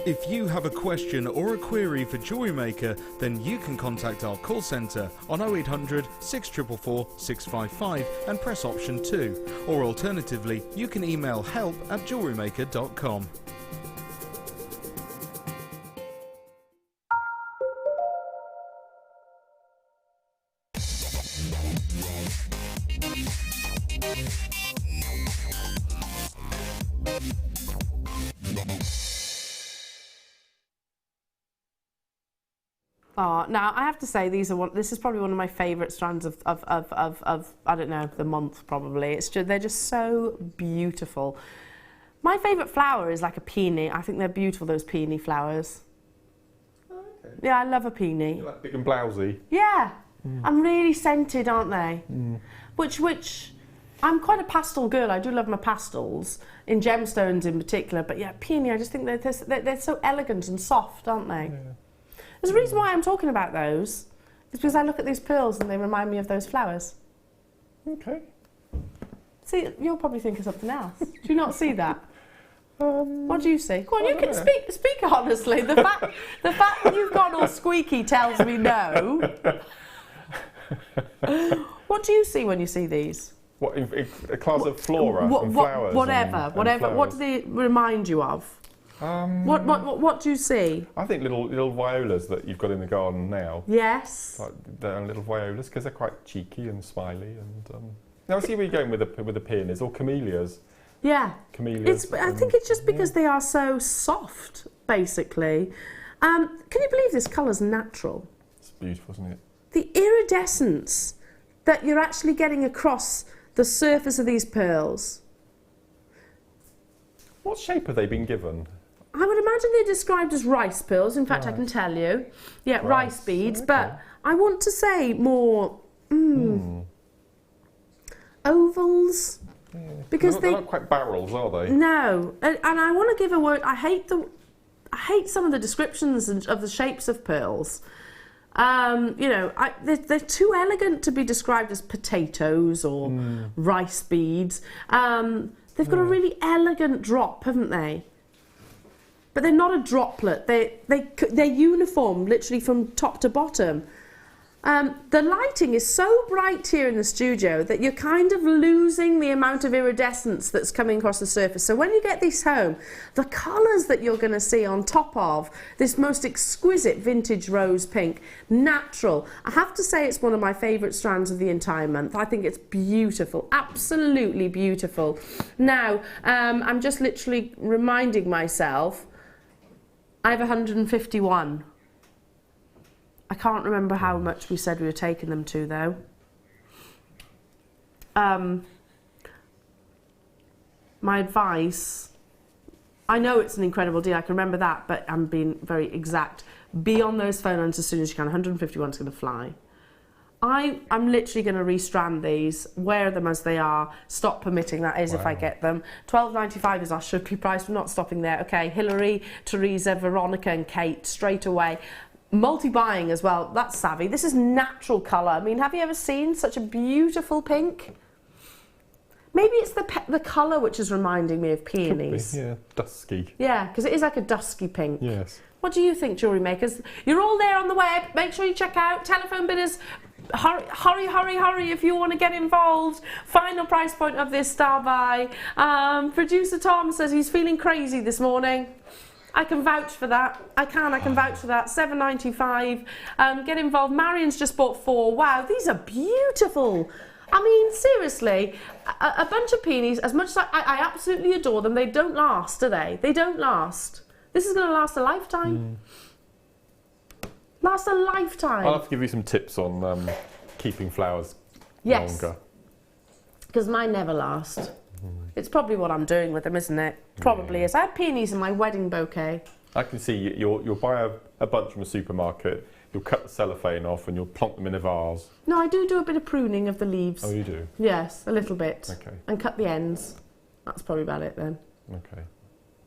D: If you have a question or a query for Jewellery Maker, then you can contact our call centre on 0800 644 655 and press option 2. Or alternatively, you can email help@jewellerymaker.com.
A: Oh, now I have to say this is probably one of my favourite strands of I don't know, the month probably. They're just so beautiful. My favourite flower is like a peony. I think they're beautiful, those peony flowers.
F: Oh, okay.
A: Yeah, I love a peony.
F: They're like big and blousy.
A: Yeah, and really scented, aren't they? Which I'm quite a pastel girl. I do love my pastels, in gemstones in particular. But yeah, peony, I just think they're so elegant and soft, aren't they? Yeah. There's a reason why I'm talking about those. It's because I look at these pearls and they remind me of those flowers.
F: Okay.
A: See, you'll probably think of something else. Do you not see that? What do you see? Go on, you can speak honestly. The fact that you've gone all squeaky tells me no. What do you see when you see these?
F: What, a class of flora and flowers?
A: Whatever.
F: Flowers.
A: What do they remind you of? What do you see?
F: I think little violas that you've got in the garden now.
A: Yes.
F: Like they're little violas because they're quite cheeky and smiley and. Now I see where you're going with the peonies or camellias.
A: Yeah.
F: Camellias.
A: I think it's just because they are so soft, basically. Can you believe this colour's natural?
F: It's beautiful, isn't it? The
A: iridescence that you're actually getting across the surface of these pearls.
F: What shape have they been given?
A: I would imagine they're described as rice pearls. In fact, I can tell you. Yeah, rice beads. Okay. But I want to say more ovals. Yeah. Because
F: they're not quite barrels, are they?
A: No. And I want to give a word. I hate some of the descriptions of the shapes of pearls. You know, they're too elegant to be described as potatoes or rice beads. They've got a really elegant drop, haven't they? But they're not a droplet. They're uniform, literally from top to bottom. The lighting is so bright here in the studio that you're kind of losing the amount of iridescence that's coming across the surface. So when you get these home, the colours that you're going to see on top of this most exquisite vintage rose pink, natural. I have to say it's one of my favourite strands of the entire month. I think it's beautiful, absolutely beautiful. Now, I'm just literally reminding myself, I have 151. I can't remember how much we said we were taking them to, though. My advice, I know it's an incredible deal, I can remember that, but I'm being very exact. Be on those phone lines as soon as you can. 151 is going to fly. I'm literally going to restrand these, wear them as they are, stop permitting, that is, if I get them. £12.95 is our should be price. We're not stopping there. Okay, Hilary, Teresa, Veronica and Kate, straight away. Multi-buying as well, that's savvy. This is natural colour. I mean, have you ever seen such a beautiful pink? Maybe it's the colour which is reminding me of peonies.
F: Yeah, dusky.
A: Yeah, because it is like a dusky pink.
F: Yes.
A: What do you think, jewellery makers? You're all there on the web. Make sure you check out. Telephone bidders, hurry if you want to get involved. Final price point of this star buy. Producer Tom says he's feeling crazy this morning. I can vouch for that. I can vouch for that. $7.95. Get involved. Marion's just bought 4. Wow, these are beautiful. I mean, seriously, a bunch of peonies, as much as I absolutely adore them, they don't last, do they? They don't last. This is going to last a lifetime. Last a lifetime.
F: I'll have to give you some tips on keeping flowers longer.
A: Because mine never last. It's probably what I'm doing with them, isn't it? Probably is. I had peonies in my wedding bouquet.
F: I can see you'll buy a bunch from a supermarket, you'll cut the cellophane off and you'll plonk them in a vase.
A: No, I do a bit of pruning of the leaves.
F: Oh, you do?
A: Yes, a little bit.
F: Okay.
A: And cut the ends. That's probably about it then.
F: Okay.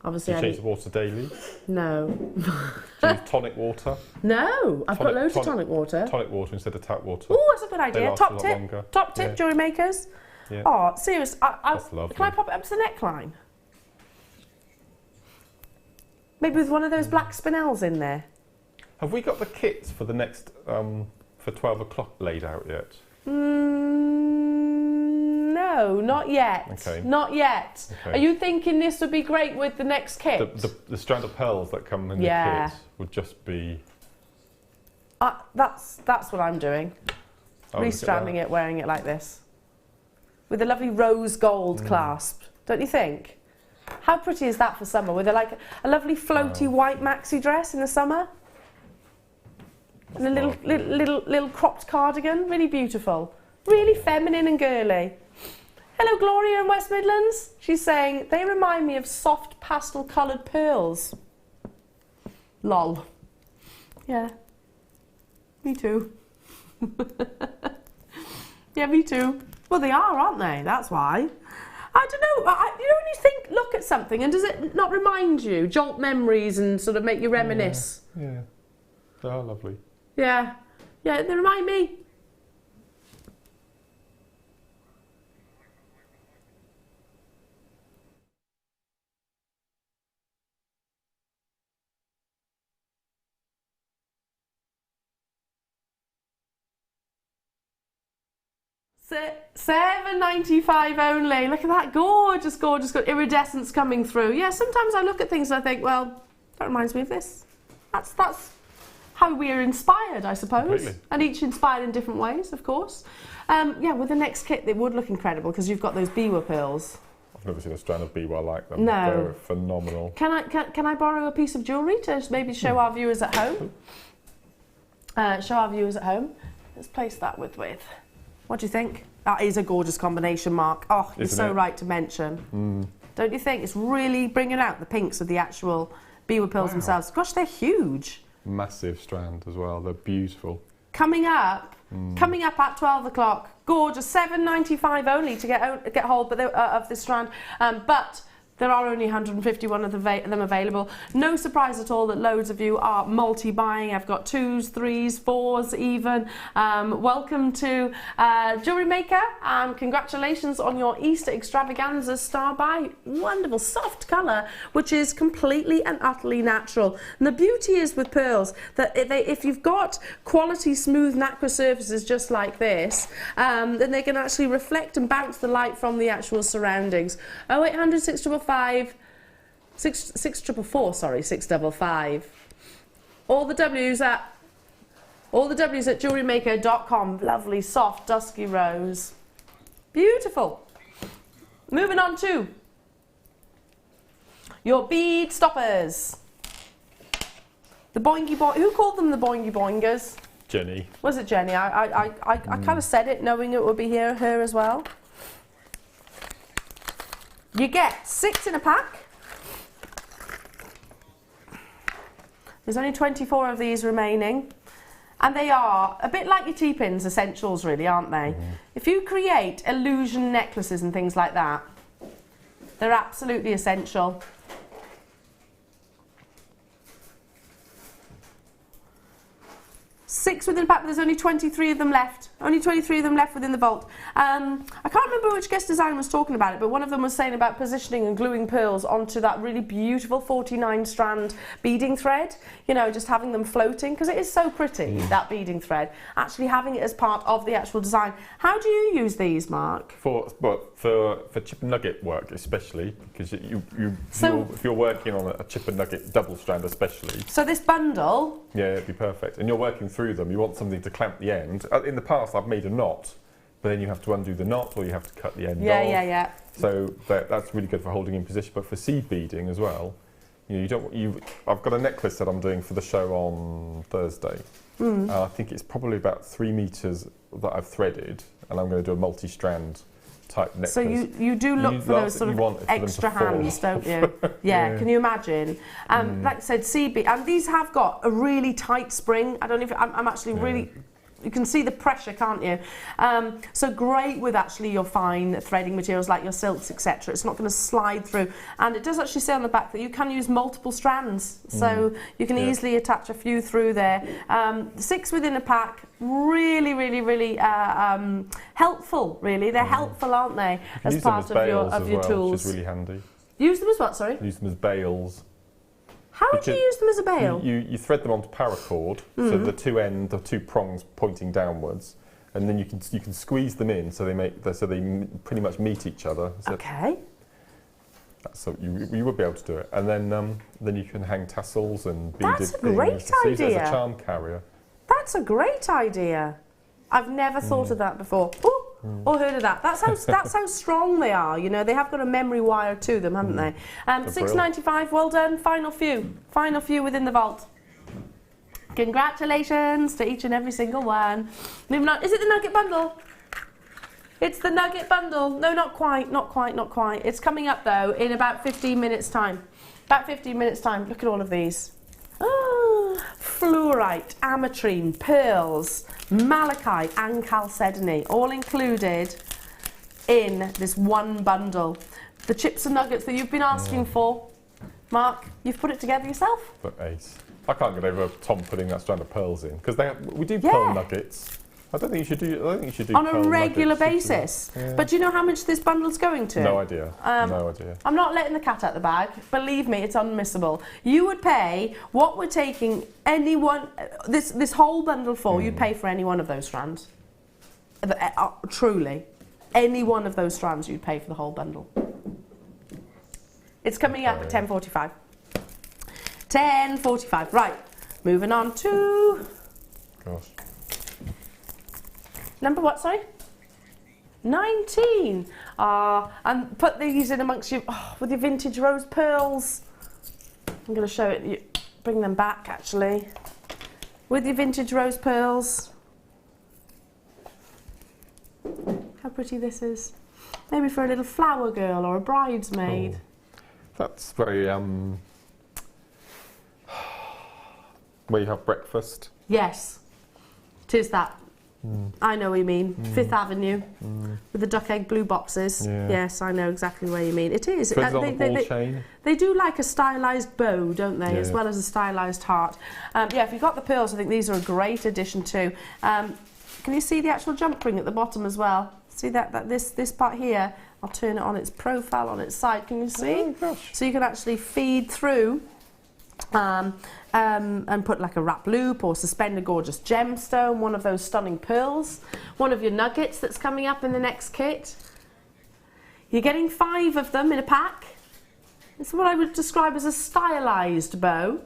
A: Obviously,
F: Do you change the water daily?
A: No.
F: Do you use tonic water?
A: No, I've got loads of tonic water.
F: Tonic water instead of tap water.
A: Oh, that's a good idea.
F: last a
A: Top
F: lot
A: tip.
F: longer.
A: Top tip,
F: Yeah.
A: jewellery makers.
F: Yeah.
A: Oh, serious.
F: That's lovely.
A: Can I pop it up to the neckline? Maybe with one of those black spinels in there.
F: Have we got the kits for the next for 12 o'clock laid out yet?
A: No, not yet.
F: Okay.
A: Not yet.
F: Okay.
A: Are you thinking this would be great with the next kit?
F: The strand of pearls that come in
A: Yeah.
F: the kit would just be.
A: That's what I'm doing.
F: Oh, look at
A: Restranding
F: that.
A: it, wearing it like this. With a lovely rose gold clasp. Don't you think? How pretty is that for summer? With a lovely floaty white maxi dress in the summer? And a little cropped cardigan. Really beautiful. Really feminine and girly. Hello, Gloria in West Midlands. She's saying, they remind me of soft pastel coloured pearls. Lol. Yeah. Me too. Yeah, me too. Well, they are, aren't they? That's why. I don't know. You know when you look at something, and does it not remind you, jolt memories and sort of make you reminisce?
F: Yeah. They are lovely.
A: Yeah. Yeah, they remind me. $7.95 only. Look at that gorgeous, gorgeous, iridescence coming through. Yeah, sometimes I look at things and I think, well, that reminds me of this. That's how we are inspired, I suppose.
F: Completely.
A: And each inspired in different ways, of course. Yeah, with the next kit, it would look incredible because you've got those biwa pearls.
F: I've never seen a strand of biwa like them.
A: No.
F: They're phenomenal.
A: Can I borrow a piece of jewellery to maybe show our viewers at home? Let's place that with. What do you think? That is a gorgeous combination, Mark. Oh, you're
F: Isn't
A: so
F: it?
A: right to mention. Don't you think? It's really bringing out the pinks of the actual biwa pearls themselves. Gosh, they're huge.
F: Massive strand as well. They're beautiful.
A: Coming up at 12 o'clock. Gorgeous, $7.95 only to get hold of this strand. But there are only 151 of them available. No surprise at all that loads of you are multi-buying. I've got 2s, 3s, 4s even. Welcome to Jewellery Maker, and congratulations on your Easter extravaganza star buy. Wonderful soft colour, which is completely and utterly natural. And the beauty is with pearls that if you've got quality smooth nacre surfaces just like this, then they can actually reflect and bounce the light from the actual surroundings. 0800 655 655. All the W's at jewellerymaker.com. Lovely, soft, dusky rose. Beautiful. Moving on to your bead stoppers. The boingy boing. Who called them the boingy boingers?
F: Jenny.
A: Was it Jenny? I kind of said it knowing it would be her as well. You get 6 in a pack. There's only 24 of these remaining. And they are a bit like your T-pins essentials, really, aren't they? If you create illusion necklaces and things like that, they're absolutely essential. 6 within the pack, but there's only 23 of them left. Only 23 of them left within the vault. I can't remember which guest designer was talking about it, but one of them was saying about positioning and gluing pearls onto that really beautiful 49 strand beading thread. You know, just having them floating, because it is so pretty, that beading thread. Actually having it as part of the actual design. How do you use these, Mark?
F: For chip and nugget work especially, because if you're working on a chip and nugget double strand especially.
A: So this bundle...
F: Yeah, it'd be perfect. And you're working through them, you want something to clamp the end. In the past I've made a knot, but then you have to undo the knot or you have to cut the end off.
A: Yeah.
F: So that's really good for holding in position, but for seed beading as well. I've got a necklace that I'm doing for the show on Thursday. I think it's probably about 3 meters that I've threaded, and I'm going to do a multi-strand type necklace.
A: So you do look for those sort of extra hands, don't you? Yeah, can you imagine? Like I said, seed bead, and these have got a really tight spring. I don't know if I'm actually really you can see the pressure, can't you? So great with actually your fine threading materials like your silks, etc. It's not going to slide through. And it does actually say on the back that you can use multiple strands. So you can easily attach a few through there. 6 within a pack, really, really, really helpful, really. They're helpful, aren't they, as part of your tools.
F: Which is really handy.
A: Use them as what, sorry?
F: Use them as bails.
A: How would you use them as a bail?
F: You thread them onto paracord, so the two prongs pointing downwards, and then you can squeeze them in so they pretty much meet each other. So
A: okay.
F: So you would be able to do it, and then you can hang tassels and beaded things.
A: That's a great idea.
F: Use it as a charm carrier.
A: That's a great idea. I've never thought of that before. Ooh. Or heard of that. That's how strong they are. You know, they have got a memory wire to them, haven't they? £6.95. Well done. Final few within the vault. Congratulations to each and every single one. Moving on. Is it the nugget bundle? It's the nugget bundle. No, not quite. Not quite. It's coming up though in about 15 minutes time. About 15 minutes time. Look at all of these. Oh, fluorite, ametrine, pearls, malachite and chalcedony, all included in this one bundle. The chips and nuggets that you've been asking for. Mark, you've put it together yourself?
F: But ace. I can't get over Tom putting that strand of pearls in, because we do pearl nuggets. I don't think you should do
A: on a regular basis. Yeah. But do you know how much this bundle's going to?
F: No idea. No idea.
A: I'm not letting the cat out the bag. Believe me, it's unmissable. You would pay what we're taking this whole bundle for. You'd pay for any one of those strands. Truly, any one of those strands, you'd pay for the whole bundle. It's coming up at 10:45. 10:45. Right. Moving on to.
F: Gosh.
A: Number what, sorry? 19. And put these in amongst you with your vintage rose pearls. I'm going to show it. Bring them back, actually. With your vintage rose pearls. How pretty this is. Maybe for a little flower girl or a bridesmaid.
F: Oh, that's very, where you have breakfast.
A: Yes. 'Tis that. I know what you mean. Fifth Avenue with the duck egg blue boxes. Yeah. Yes, I know exactly what you mean. It is. They do like a stylised bow, don't they, as well as a stylised heart. If you've got the pearls, I think these are a great addition too. Can you see the actual jump ring at the bottom as well? See this part here? I'll turn it on its profile, on its side. Can you see?
F: Oh, gosh.
A: So you can actually feed through and put like a wrap loop or suspend a gorgeous gemstone, one of those stunning pearls, one of your nuggets that's coming up in the next kit. You're getting 5 of them in a pack. It's what I would describe as a stylised bow.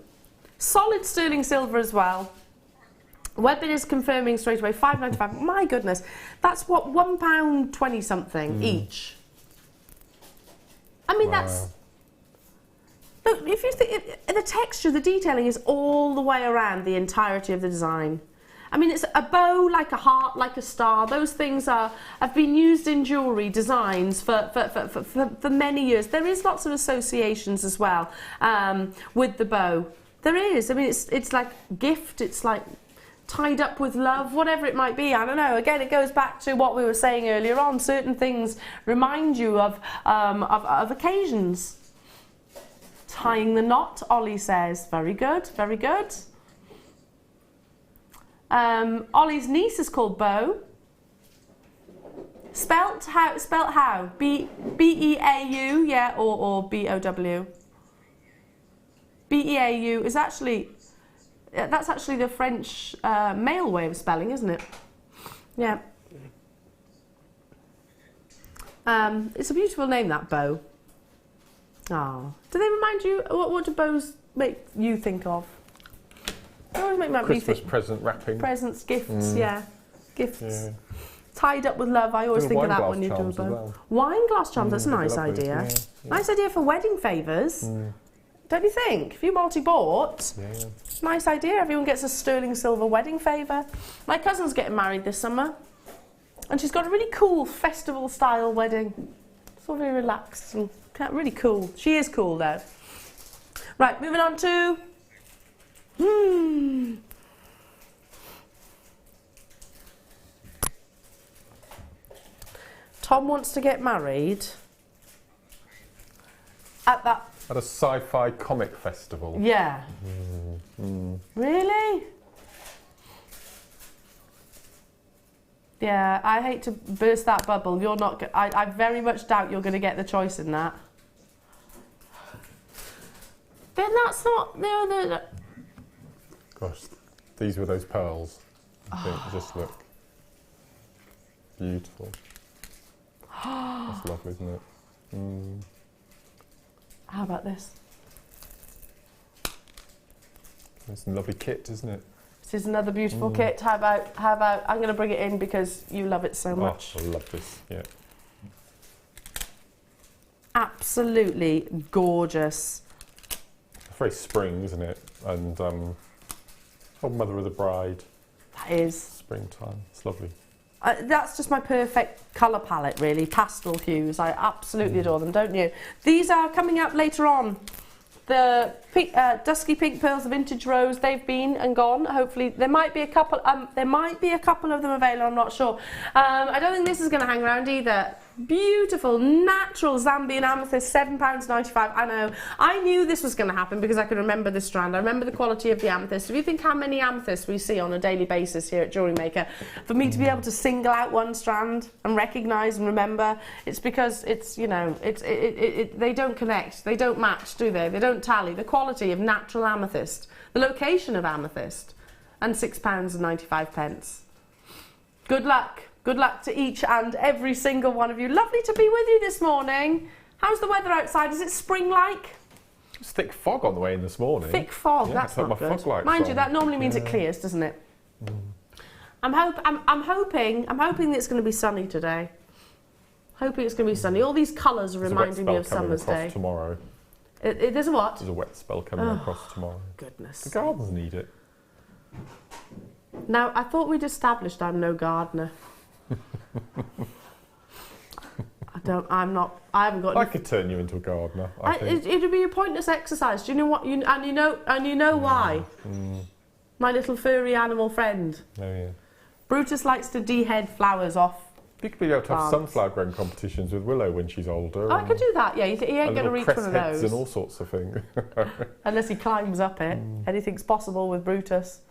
A: Solid sterling silver as well. Webbin is confirming straight away, £5.95. My goodness, that's what, £1.20 something each. I mean, that's... Look, if you think the texture, the detailing is all the way around the entirety of the design. I mean, it's a bow, like a heart, like a star. Those things have been used in jewellery designs for many years. There is lots of associations as well with the bow. There is. I mean, it's like gift. It's like tied up with love, whatever it might be. I don't know. Again, it goes back to what we were saying earlier on. Certain things remind you of occasions. Tying the knot, Ollie says. Very good, very good. Ollie's niece is called Bo. Spelt how? B-E-A-U, yeah, or B-O-W. B-E-A-U is actually, that's actually the French male way of spelling, isn't it? Yeah. It's a beautiful name, that Bo. Oh. Do they remind you, what do bows make you think of? They always make
F: Christmas present wrapping.
A: Presents, gifts, yeah. Gifts. Yeah. Tied up with love, I always think of that when you do a bow. Well. Wine glass charms, that's a nice idea. Yeah. Nice idea for wedding favours. Don't you think? If you multi-bought, nice idea. Everyone gets a sterling silver wedding favour. My cousin's getting married this summer. And she's got a really cool festival-style wedding. It's all very relaxed and really cool. She is cool though. Right, moving on to Tom wants to get married at that.
F: At a sci-fi comic festival.
A: Yeah. Really? Yeah, I hate to burst that bubble. You're not. I very much doubt you're going to get the choice in that. But that's not. No.
F: Gosh, these were those pearls. I think just look beautiful. That's lovely, isn't it?
A: How about this?
F: It's a lovely kit, isn't it?
A: This is another beautiful kit. How about? I'm going to bring it in because you love it so much.
F: Oh, I love this. Yeah.
A: Absolutely gorgeous.
F: It's very spring, isn't it? And oh, Mother of the Bride.
A: That is.
F: Springtime. It's lovely.
A: That's just my perfect colour palette, really. Pastel hues. I absolutely adore them, don't you? These are coming up later on. The pink, dusky pink pearls, the vintage rose, they've been and gone. Hopefully, there might be a couple. There might be a couple of them available. I'm not sure. I don't think this is going to hang around either. Beautiful, natural Zambian amethyst, £7.95. I know. I knew this was going to happen because I can remember this strand. I remember the quality of the amethyst. If you think how many amethysts we see on a daily basis here at JewelleryMaker, for me to be able to single out one strand and recognise and remember, it's because it's, you know, they don't connect, they don't match, do they? They don't tally. The quality of natural amethyst, the location of amethyst, and £6.95. Good luck. Good luck to each and every single one of you. Lovely to be with you this morning. How's the weather outside? Is it spring-like?
F: It's thick fog on the way in this morning.
A: Thick fog,
F: yeah,
A: that's not
F: my
A: good.
F: fog lights
A: Mind you,
F: on.
A: that normally means it clears, doesn't it? I'm hoping that it's going to be sunny today. Hoping it's going to be sunny. All these colours are reminding me of summer's day.
F: Tomorrow.
A: There's a what?
F: There's a wet spell coming across tomorrow.
A: Goodness.
F: The gardens need it.
A: Now, I thought we'd established I'm no gardener. I haven't got.
F: I could turn you into a gardener. I think.
A: It'd be a pointless exercise. Do you know what? You know why? My little furry animal friend.
F: Oh yeah.
A: Brutus likes to dehead flowers off.
F: You could be able to have
A: plants.
F: sunflower growing competitions with Willow when she's older.
A: Oh, I could do that. Yeah, he ain't going to reach one of those.
F: And all sorts of things.
A: Unless he climbs up it. Anything's possible with Brutus.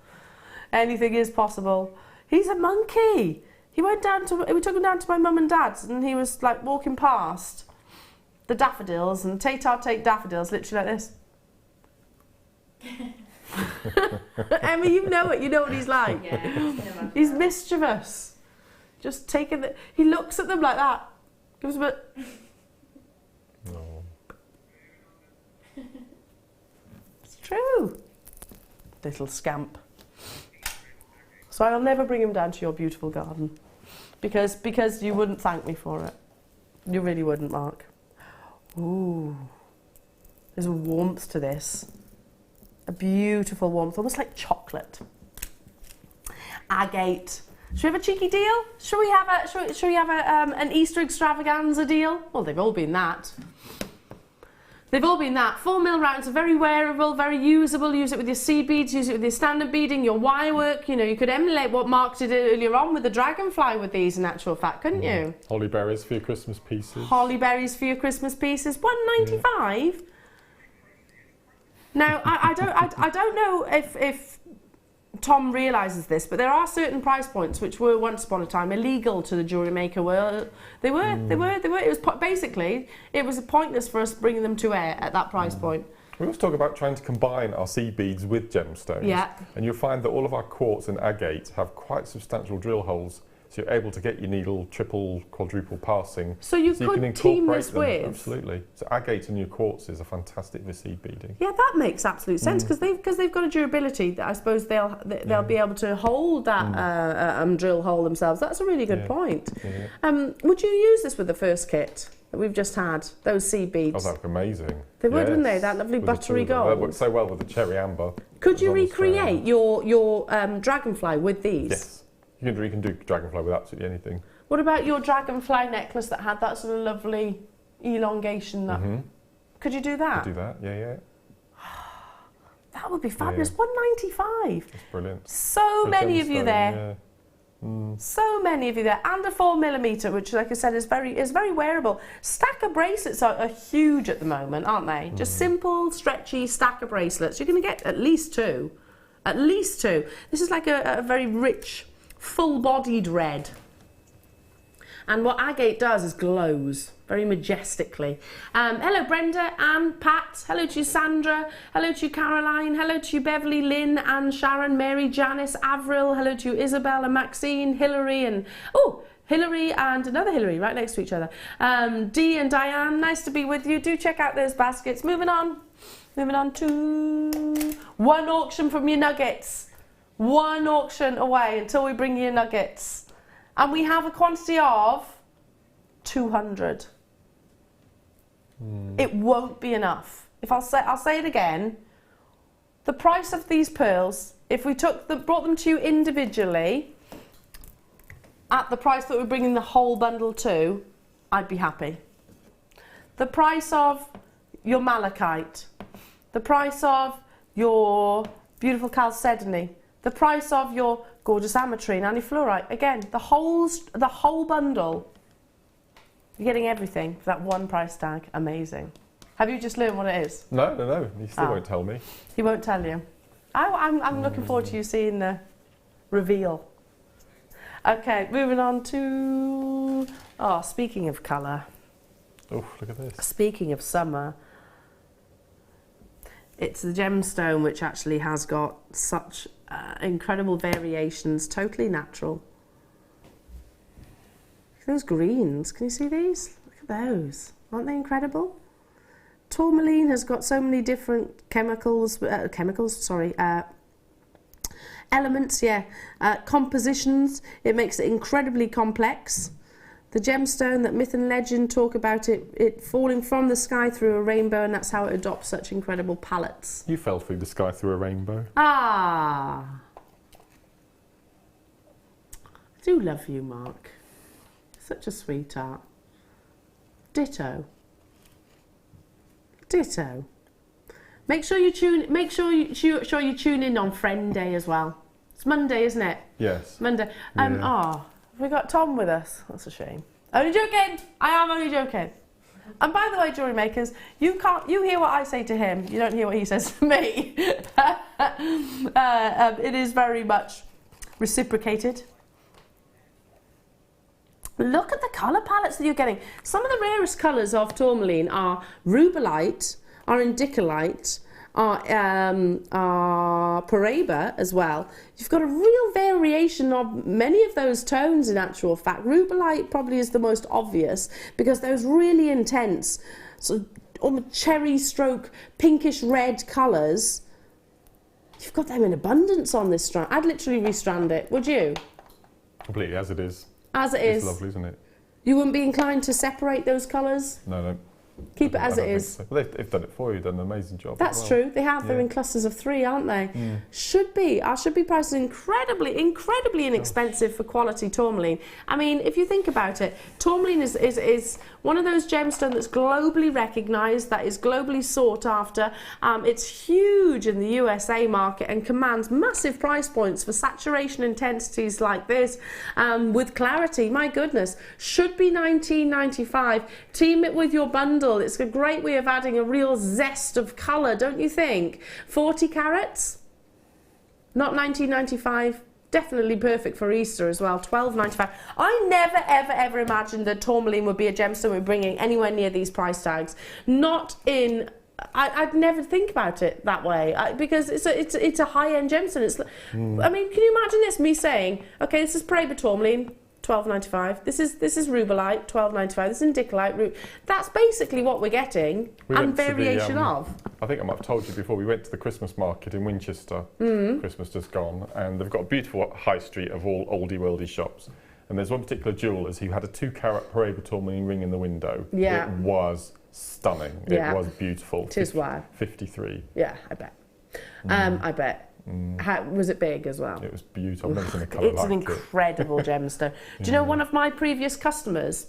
A: Anything is possible. He's a monkey. We took him down to my mum and dad's, and he was like walking past the daffodils, and take daffodils, literally like this. Emma, you know it. You know what he's like.
B: Yeah,
A: He's mischievous. Just taking the. He looks at them like that. Gives them a.
F: No.
A: It's true. Little scamp. So I'll never bring him down to your beautiful garden. Because you wouldn't thank me for it. You really wouldn't, Mark. Ooh. There's a warmth to this. A beautiful warmth, almost like chocolate. Agate. Should we have a cheeky deal? Should we have an Easter extravaganza deal? Well, they've all been that. They've all been that. 4mm rounds are very wearable, very usable. Use it with your seed beads, use it with your standard beading, your wire work. You know, you could emulate what Mark did earlier on with the dragonfly with these, in actual fact, couldn't you?
F: Holly berries for your Christmas pieces.
A: Holly berries for your Christmas pieces. £1.95. Yeah. Now, I don't know if Tom realises this, but there are certain price points which were once upon a time illegal to the JewelleryMaker world. They were. It was basically, it was pointless for us bringing them to air at that price point.
F: We always talk about trying to combine our seed beads with gemstones.
A: Yeah. And
F: you'll find that all of our quartz and agate have quite substantial drill holes, so you're able to get your needle triple, quadruple passing.
A: So you could team this with?
F: Absolutely. So agate and your quartzes are fantastic for seed beading.
A: Yeah, that makes absolute sense because they've got a durability that I suppose they'll be able to hold that drill hole themselves. That's a really good point. Yeah. Would you use this with the first kit that we've just had? Those seed beads.
F: Oh, that'd be amazing.
A: They would, wouldn't they? That lovely buttery gold.
F: That works so well with the cherry amber.
A: Could you recreate your dragonfly with these?
F: Yes. You can do dragonfly with absolutely anything.
A: What about your dragonfly necklace that had that sort of lovely elongation? Could you do that?
F: Could do that, yeah.
A: That would be fabulous. £1.95.
F: That's brilliant.
A: So many of you there.
F: Yeah.
A: So many of you there, and a 4mm, which, like I said, is very wearable. Stacker bracelets are huge at the moment, aren't they? Just simple, stretchy stacker bracelets. You're going to get at least two. At least two. This is like a very rich, full-bodied red. And what agate does is glows very majestically. Hello Brenda, Anne, Pat, hello to you Sandra, hello to you Caroline, hello to you Beverly, Lynn, Anne, Sharon, Mary, Janice, Avril, hello to you Isabel and Maxine, Hilary and, Hilary and another Hilary right next to each other. Dee and Diane, nice to be with you. Do check out those baskets. Moving on to one auction from your nuggets. One auction away until we bring you your nuggets. And we have a quantity of 200. It won't be enough. I'll say it again. The price of these pearls, if we brought them to you individually, at the price that we're bringing the whole bundle to, I'd be happy. The price of your malachite, the price of your beautiful chalcedony, the price of your gorgeous ametrine, antifluorite, again, the whole bundle. You're getting everything for that one price tag. Amazing. Have you just learned what it is?
F: No. You still won't tell me.
A: He won't tell you. I'm looking forward to you seeing the reveal. Okay, moving on to... Oh, speaking of colour.
F: Oh, look at this.
A: Speaking of summer. It's the gemstone which actually has got such incredible variations, totally natural. Those greens, can you see these? Look at those. Aren't they incredible? Tourmaline has got so many different elements, compositions. It makes it incredibly complex. The gemstone that myth and legend talk about it falling from the sky through a rainbow, and that's how it adopts such incredible palettes.
F: You fell through the sky through a rainbow.
A: Ah! I do love you, Mark. Such a sweetheart. Ditto. Ditto. Make sure you tune in on Friend Day as well. It's Monday, isn't it?
F: Yes.
A: Monday. Have we got Tom with us? That's a shame. Only joking. I am only joking. And by the way, jewellery makers, you hear what I say to him. You don't hear what he says to me. It is very much reciprocated. Look at the colour palettes that you're getting. Some of the rarest colours of tourmaline are rubellite, are indicolite, are paraiba as well. You've got a real variation of many of those tones in actual fact. Rubellite probably is the most obvious because those really intense, sort of almost cherry stroke, pinkish red colours, you've got them in abundance on this strand. I'd literally restrand it, would you?
F: Completely as it is.
A: As it is.
F: It's lovely, isn't it?
A: You wouldn't be inclined to separate those colours?
F: No.
A: Keep it as it is.
F: So. Well, they've done it for you, done an amazing job.
A: That's true. They have. They're in clusters of 3, aren't they? Should be. Our should be prices incredibly inexpensive for quality tourmaline. I mean, if you think about it, tourmaline is one of those gemstones that's globally recognised, that is globally sought after. It's huge in the USA market and commands massive price points for saturation intensities like this with clarity. My goodness, should be $19.95. Team it with your bundle. It's a great way of adding a real zest of colour, don't you think? 40 carats, not $19.95. Definitely perfect for Easter as well. $12.95. I never ever imagined that tourmaline would be a gemstone we're bringing anywhere near these price tags. Not in. I'd never think about it that way because it's a high-end gemstone. It's. I mean, can you imagine this? Me saying, okay, this is paraiba tourmaline. $12.95. This is rubellite, $12.95. This is indicolite. That's basically what we're getting, and variation of.
F: I think I might have told you before. We went to the Christmas market in Winchester. Christmas just gone, and they've got a beautiful high street of all oldie worldy shops. And there's one particular jeweller's who had a 2-carat paraiba tourmaline ring in the window. Yeah, it was stunning. Yeah. It was beautiful.
A: It is wow.
F: 53.
A: Yeah, I bet. I bet. How, was it big as well?
F: It was beautiful. I've never seen a colour like it.
A: It's an incredible gemstone. Do you know one of my previous customers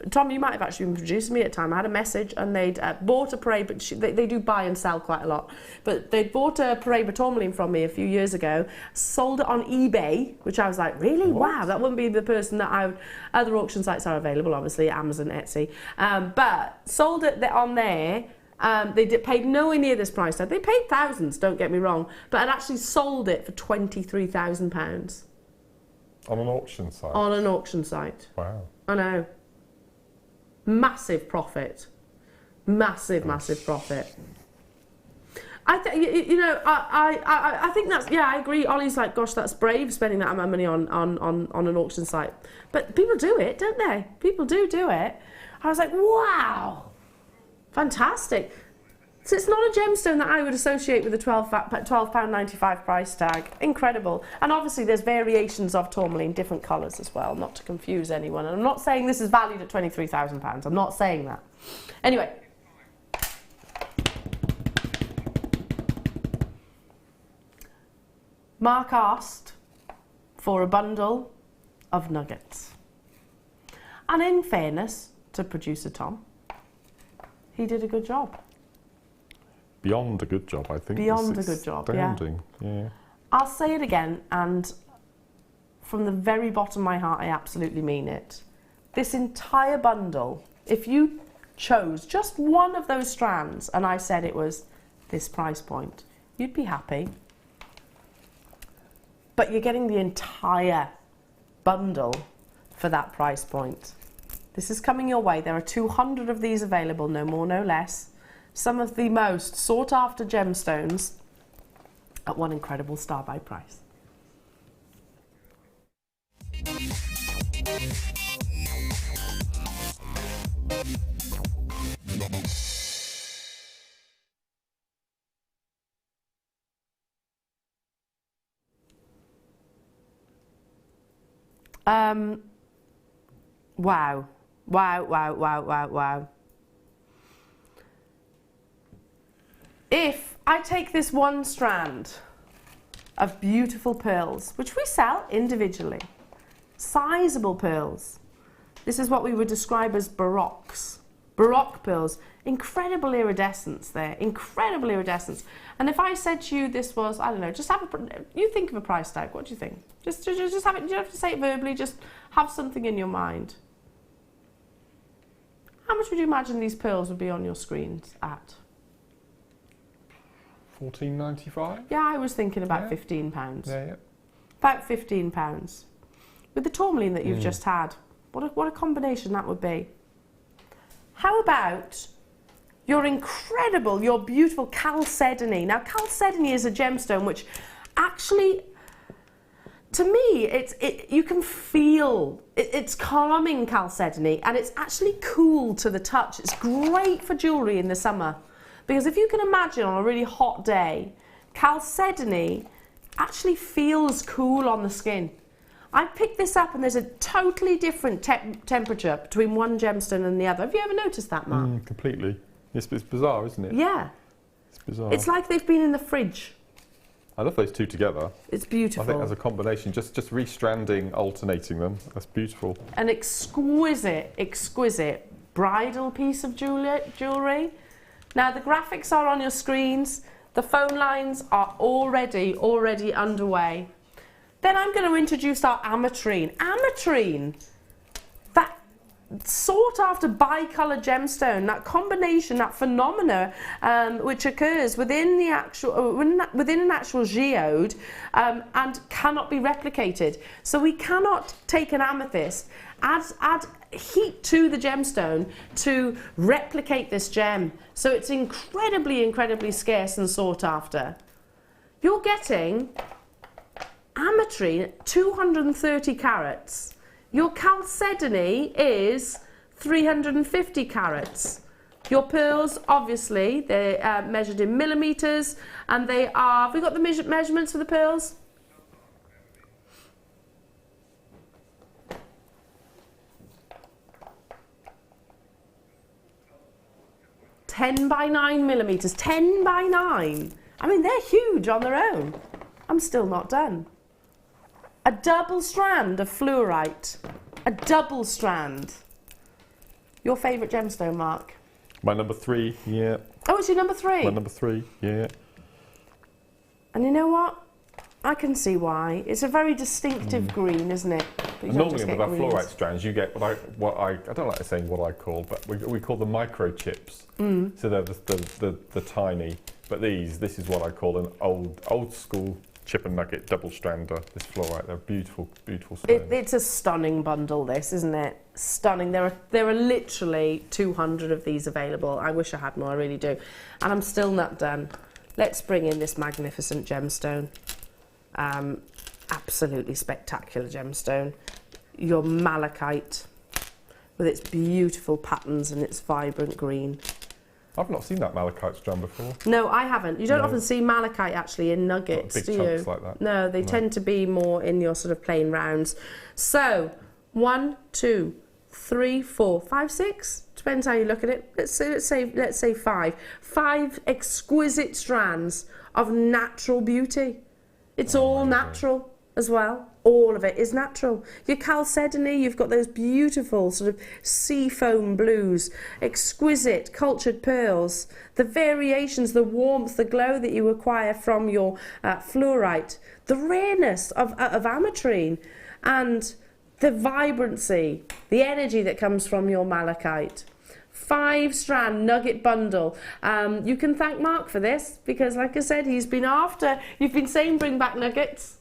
A: Tom, you might have actually been producing me at a time. I had a message and they'd bought a Paraiba, they do buy and sell quite a lot, but they'd bought a Paraiba tourmaline from me a few years ago, sold it on eBay, which I was like, really? What? Wow, that wouldn't be the person that I would, other auction sites are available, obviously, Amazon, Etsy, but sold it on there. They paid nowhere near this price tag. They paid thousands, don't get me wrong, but I'd actually sold it for £23,000.
F: On an auction site?
A: On an auction site.
F: Wow.
A: I know. Massive profit. Massive profit. I think that's, yeah, I agree. Ollie's like, gosh, that's brave spending that amount of money on an auction site. But people do it, don't they? People do it. I was like, wow. Fantastic. So it's not a gemstone that I would associate with a £12.95 price tag. Incredible. And obviously there's variations of tourmaline, different colours as well, not to confuse anyone. And I'm not saying this is valued at £23,000. I'm not saying that. Anyway. Mark asked for a bundle of nuggets. And in fairness to producer Tom, he did a good job.
F: Beyond a good job, I think.
A: Beyond a good job, yeah. I'll say it again, and from the very bottom of my heart, I absolutely mean it. This entire bundle, if you chose just one of those strands and I said it was this price point, you'd be happy. But you're getting the entire bundle for that price point. This is coming your way. There are 200 of these available, no more, no less. Some of the most sought after gemstones at one incredible star buy price. Wow. If I take this one strand of beautiful pearls, which we sell individually, sizable pearls, this is what we would describe as Baroque pearls, incredible iridescence there, incredible iridescence. And if I said to you this was, I don't know, just have you think of a price tag, what do you think? Just have it, you don't have to say it verbally, just have something in your mind. How much would you imagine these pearls would be on your screens at?
F: £14.95?
A: Yeah, I was thinking about £15.
F: Yeah.
A: About £15. With the tourmaline that you've just had, what a combination that would be. How about your incredible, your beautiful chalcedony? Now, chalcedony is a gemstone which actually, to me, you can feel it's calming chalcedony, and it's actually cool to the touch. It's great for jewellery in the summer. Because if you can imagine on a really hot day, chalcedony actually feels cool on the skin. I picked this up and there's a totally different temperature between one gemstone and the other. Have you ever noticed that, Mark?
F: Completely. It's bizarre, isn't it?
A: Yeah.
F: It's bizarre.
A: It's like they've been in the fridge.
F: I love those two together.
A: It's beautiful.
F: I think as a combination, just restranding, alternating them, that's beautiful.
A: An exquisite bridal piece of jewellery. Now, the graphics are on your screens. The phone lines are already underway. Then I'm going to introduce our ametrine. Ametrine, that sought after bicolour gemstone, that combination, that phenomena which occurs within the actual within an actual geode and cannot be replicated. So we cannot take an amethyst, add heat to the gemstone to replicate this gem. So it's incredibly scarce and sought after. You're getting ametrine 230 carats. Your chalcedony is 350 carats. Your pearls, obviously, they're measured in millimetres, and they are, have we got the measurements for the pearls? "10 by 9 millimetres, 10 by 9. I mean, they're huge on their own. I'm still not done. A double strand of fluorite. A double strand. Your favourite gemstone, Mark?
F: My number 3, yeah.
A: Oh, it's your number 3?
F: My number 3, yeah.
A: And you know what? I can see why. It's a very distinctive green, isn't it?
F: And normally with our fluorite strands, you get what I don't like saying what I call, but we call them microchips. So they're the tiny. But this is what I call an old school chip and nugget double strander. This fluorite, they're beautiful, beautiful stones.
A: It's a stunning bundle, this, isn't it? Stunning. There are literally 200 of these available. I wish I had more, I really do. And I'm still not done. Let's bring in this magnificent gemstone. Absolutely spectacular gemstone. Your malachite with its beautiful patterns and its vibrant green.
F: I've not seen that malachite strand before.
A: No, I haven't. You don't often see malachite actually in nuggets,
F: big
A: do
F: chunks
A: you?
F: like that.
A: No, they tend to be more in your sort of plain rounds. So, 1, 2, 3, 4, 5, 6. Depends how you look at it. Let's say 5. 5 exquisite strands of natural beauty. It's all natural as well. All of it is natural. Your chalcedony, you've got those beautiful sort of sea foam blues, exquisite cultured pearls, the variations, the warmth, the glow that you acquire from your fluorite, the rareness of ametrine, and the vibrancy, the energy that comes from your malachite. 5-strand nugget bundle. You can thank Mark for this because, like I said, you've been saying bring back nuggets.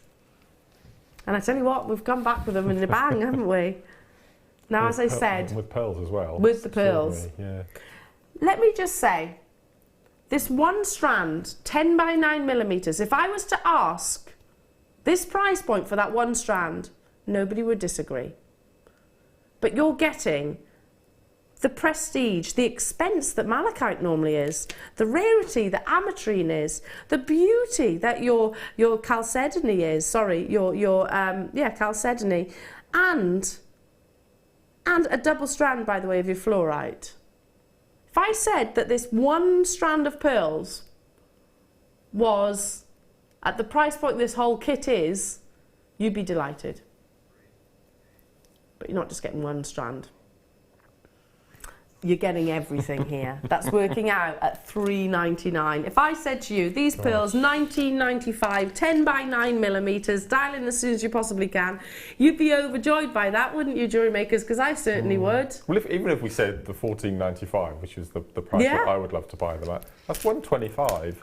A: And I tell you what, we've come back with them in a bang, haven't we? Now, as I said...
F: With pearls as well.
A: With the pearls.
F: Yeah.
A: Let me just say, this one strand, 10 by 9 millimetres, if I was to ask this price point for that one strand, nobody would disagree. But you're getting the prestige, the expense that malachite normally is, the rarity that ametrine is, the beauty that your chalcedony is, chalcedony, and a double strand, by the way, of your fluorite. If I said that this one strand of pearls was at the price point this whole kit is, you'd be delighted. But you're not just getting one strand. You're getting everything here. That's working out at $3.99. If I said to you, these pearls, $19.95, 10 by 9 millimetres, dial in as soon as you possibly can, you'd be overjoyed by that, wouldn't you, jewellery makers? Because I certainly would.
F: Well, even if we said the $14.95, which is the price that I would love to buy them at, that's $125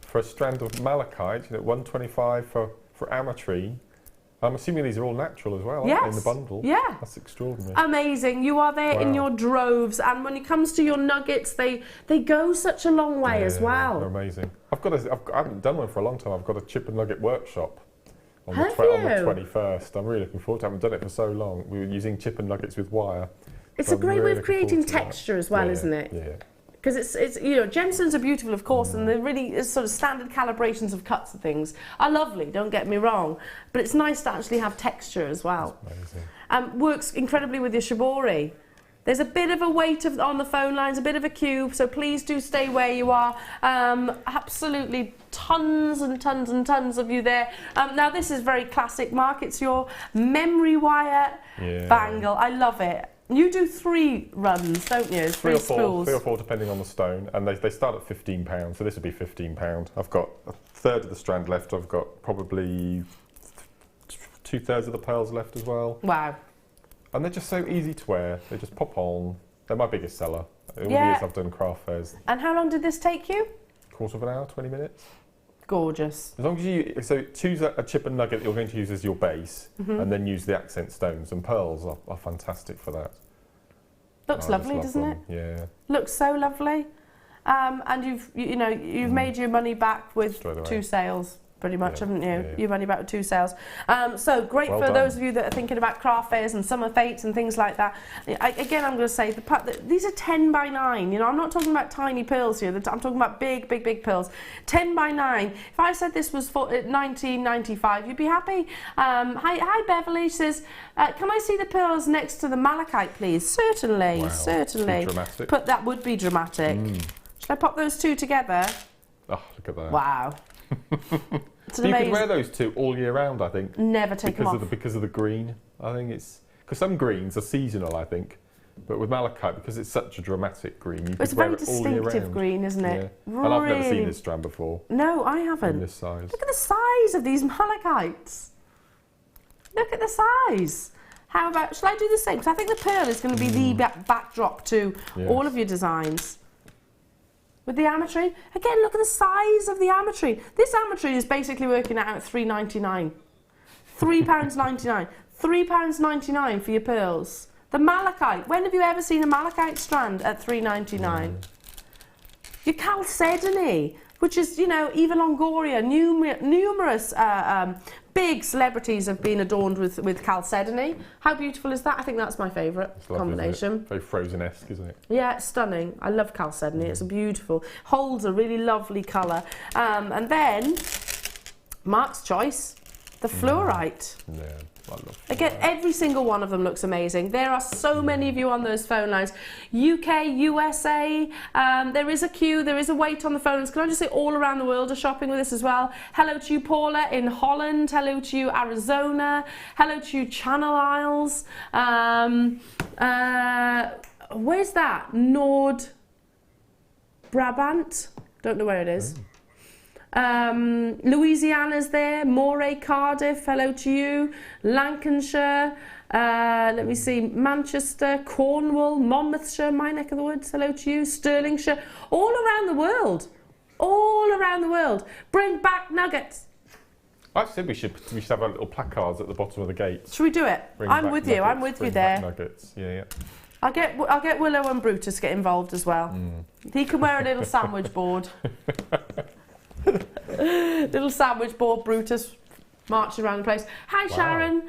F: for a strand of malachite, $125 for ametrine. I'm assuming these are all natural as well, aren't they, in the bundle?
A: Yeah.
F: That's extraordinary.
A: Amazing. You are there in your droves. And when it comes to your nuggets, they go such a long way as well.
F: They're amazing. I haven't done one for a long time. I've got a chip and nugget workshop on the 21st. I'm really looking forward to it. I haven't done it for so long. We were using chip and nuggets with wire.
A: It's a great way of creating texture as well, isn't it?
F: Yeah.
A: Because it's gemstones are beautiful, of course, and they're really sort of standard calibrations of cuts and things are lovely, don't get me wrong, but it's nice to actually have texture as well.
F: That's amazing.
A: Works incredibly with your shibori. There's a bit of a weight on the phone lines, a bit of a cube, so please do stay where you are. Absolutely tons and tons and tons of you there. Now this is very classic, Mark. It's your memory wire bangle. I love it. You do 3 runs, don't you? 3 spools.
F: 3 or 4, depending on the stone, and they start at £15, so this would be £15. I've got a third of the strand left. I've got probably 2/3 of the pearls left as well.
A: Wow.
F: And they're just so easy to wear. They just pop on. They're my biggest seller. All the years I've done craft fairs.
A: And how long did this take you?
F: Quarter of an hour, 20 minutes.
A: Gorgeous.
F: As long as you choose a chip and nugget that you're going to use as your base, and then use the accent stones, and pearls are fantastic for that.
A: Looks lovely, doesn't it?
F: Yeah.
A: Looks so lovely. And you've made your money back with 2 sales. Pretty much, haven't you?
F: Yeah.
A: Your money back with 2 sales. So great
F: Well
A: for
F: done.
A: those of you that are thinking about craft fairs and summer fates and things like that. Again, I'm going to say these are 10 by 9. I'm not talking about tiny pearls here. I'm talking about big pearls. 10 by 9. If I said this was for $19.95, you'd be happy. Hi Beverly. She says, "Can I see the pearls next to the malachite, please?" Certainly,
F: Wow.
A: certainly.
F: Too dramatic.
A: But that would be dramatic. Should I pop those 2 together?
F: Oh, look at that.
A: Wow.
F: You could wear those 2 all year round, I think.
A: Never take them off.
F: Because of the green. I think it's... Because some greens are seasonal, I think. But with malachite, because it's such a dramatic green, you
A: It's
F: could
A: a
F: wear
A: very
F: it all year
A: distinctive
F: round.
A: green, isn't it?
F: Yeah. And I've never seen
A: Really-
F: this strand before
A: No, I
F: in
A: haven't.
F: this size.
A: Look at the size of these malachites. Look at the size. How about, shall I do the same? Because I think the pearl is going to be the backdrop to all of your designs. With the ametrine. Again, look at the size of the ametrine. This ametrine is basically working out at £3.99. £3.99. £3.99 for your pearls. The malachite. When have you ever seen a malachite strand at £3.99? Your chalcedony, which is, you know, Eva Longoria, numerous big celebrities have been adorned with chalcedony. How beautiful is that? I think that's my favourite combination.
F: Very Frozen-esque, isn't it?
A: Yeah, it's stunning. I love chalcedony. It's a beautiful, holds a really lovely colour. And then, Mark's choice, the fluorite.
F: Yeah, I love it.
A: Again, every single one of them looks amazing. There are so many of you on those phone lines. UK, USA, there is a queue, there is a wait on the phones. Can I just say all around the world are shopping with us as well. Hello to you, Paula, in Holland. Hello to you, Arizona. Hello to you, Channel Isles. Where's that? Nord Brabant? Don't know where it is. Louisiana's there, Moray, Cardiff, hello to you, Lancashire, let me see, Manchester, Cornwall, Monmouthshire, my neck of the woods, hello to you, Stirlingshire, all around the world, bring back nuggets.
F: I said we should have our little placards at the bottom of the gates.
A: Should we do it? I'm with you, I'm with you there.
F: Nuggets. Yeah.
A: I'll get Willow and Brutus to get involved as well. He can wear a little sandwich board. Little sandwich board, Brutus, marching around the place. Hi, wow. Sharon.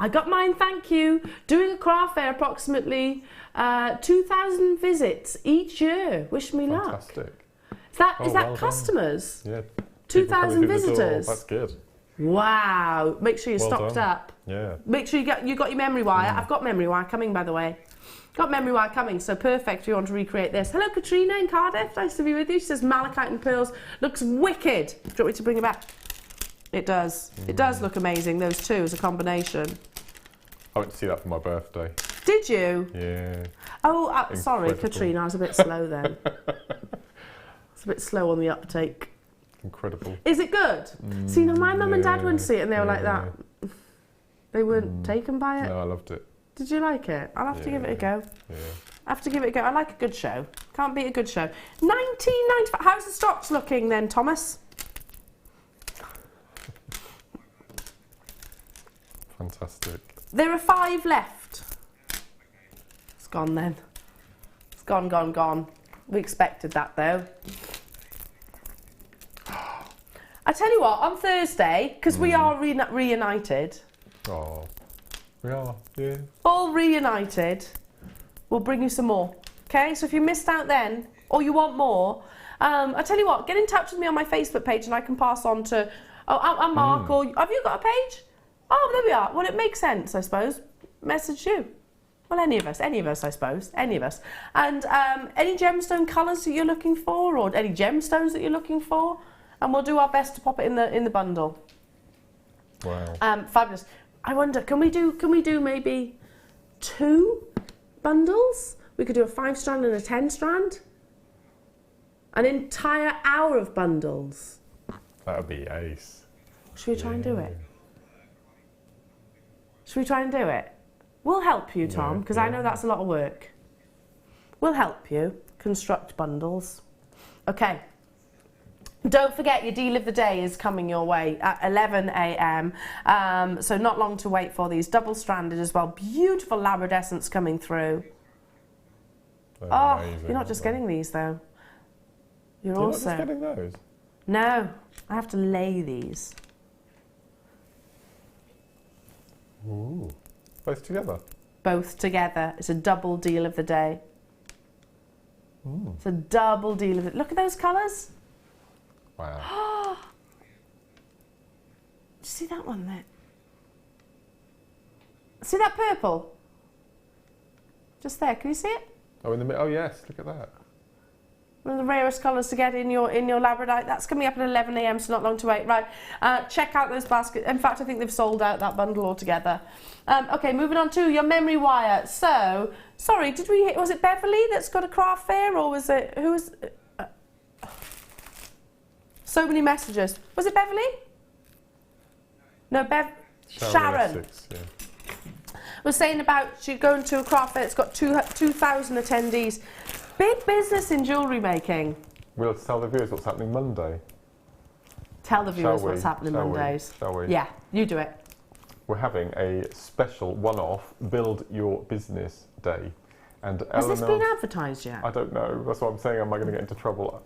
A: I got mine, thank you. Doing a craft fair, approximately 2,000 visits each year. Wish me luck.
F: Fantastic.
A: Is that customers?
F: Yeah.
A: 2,000 visitors.
F: That's good.
A: Wow. Make sure you're stocked up.
F: Yeah.
A: Make sure you got your memory wire. I've got memory wire coming, by the way. Got memory wire coming, so perfect if you want to recreate this. Hello, Katrina in Cardiff. Nice to be with you. She says malachite and pearls looks wicked. Do you want me to bring it back? It does. It does look amazing, those two as a combination.
F: I went to see that for my birthday.
A: Did you?
F: Yeah.
A: Oh, sorry, Katrina. I was a bit slow then. It's a bit slow on the uptake.
F: Incredible.
A: Is it good? See, now my mum and dad went to see it and they were like that. They weren't taken by it?
F: No, I loved it.
A: Did you like it? I'll have to give it a go.
F: Yeah.
A: I have to give it a go. I like a good show. Can't beat a good show. 1995. How's the stocks looking then, Thomas?
F: Fantastic.
A: There are 5 left. It's gone then. It's gone, gone, gone. We expected that though. I tell you what, on Thursday, because we are reunited.
F: Oh, we are, yeah.
A: All reunited. We'll bring you some more. Okay, so if you missed out then, or you want more, I tell you what, get in touch with me on my Facebook page and I can pass on to I'm Mark, or have you got a page? Oh, there we are. Well, it makes sense, I suppose. Message you. Well, any of us, I suppose. Any of us. And any gemstone colours that you're looking for, or any gemstones that you're looking for, and we'll do our best to pop it in the bundle.
F: Wow.
A: Fabulous. I wonder, can we do maybe 2 bundles? We could do a 5-strand and a 10-strand. An entire hour of bundles.
F: That would be ace.
A: Should we try and do it? Should we try and do it? We'll help you, Tom, because I know that's a lot of work. We'll help you construct bundles. Okay. Don't forget your deal of the day is coming your way at 11 a.m. So not long to wait for these. Double-stranded as well. Beautiful labradescents coming through.
F: They're amazing,
A: you're not just getting these though. You're
F: not
A: also...
F: just getting those?
A: No, I have to lay these.
F: Ooh. Both together?
A: Both together. It's a double deal of the day. It's a double deal of it. Look at those colours.
F: Wow.
A: Did you see that one there? See that purple? Just there, can you see it?
F: Oh, in the middle. Oh, yes, look at that.
A: One of the rarest colours to get in your labradorite. That's coming up at 11 a.m, so not long to wait. Right, check out those baskets. In fact, I think they've sold out that bundle altogether. Okay, moving on to your memory wire. So, sorry, was it Beverly that's got a craft fair, or was it, who was... so many messages. Was it Beverly? No, Sharon.
F: Essex, yeah.
A: Was saying about she'd going to a craft fair. It's got 2,000 attendees. Big business in jewellery making.
F: We'll tell the viewers what's happening Monday.
A: Tell the viewers what's happening Mondays.
F: Shall we?
A: Yeah, you do it.
F: We're having a special one-off Build Your Business Day. And
A: Has
F: Eleanor,
A: this been advertised yet?
F: I don't know. That's what I'm saying. Am I going to get into trouble?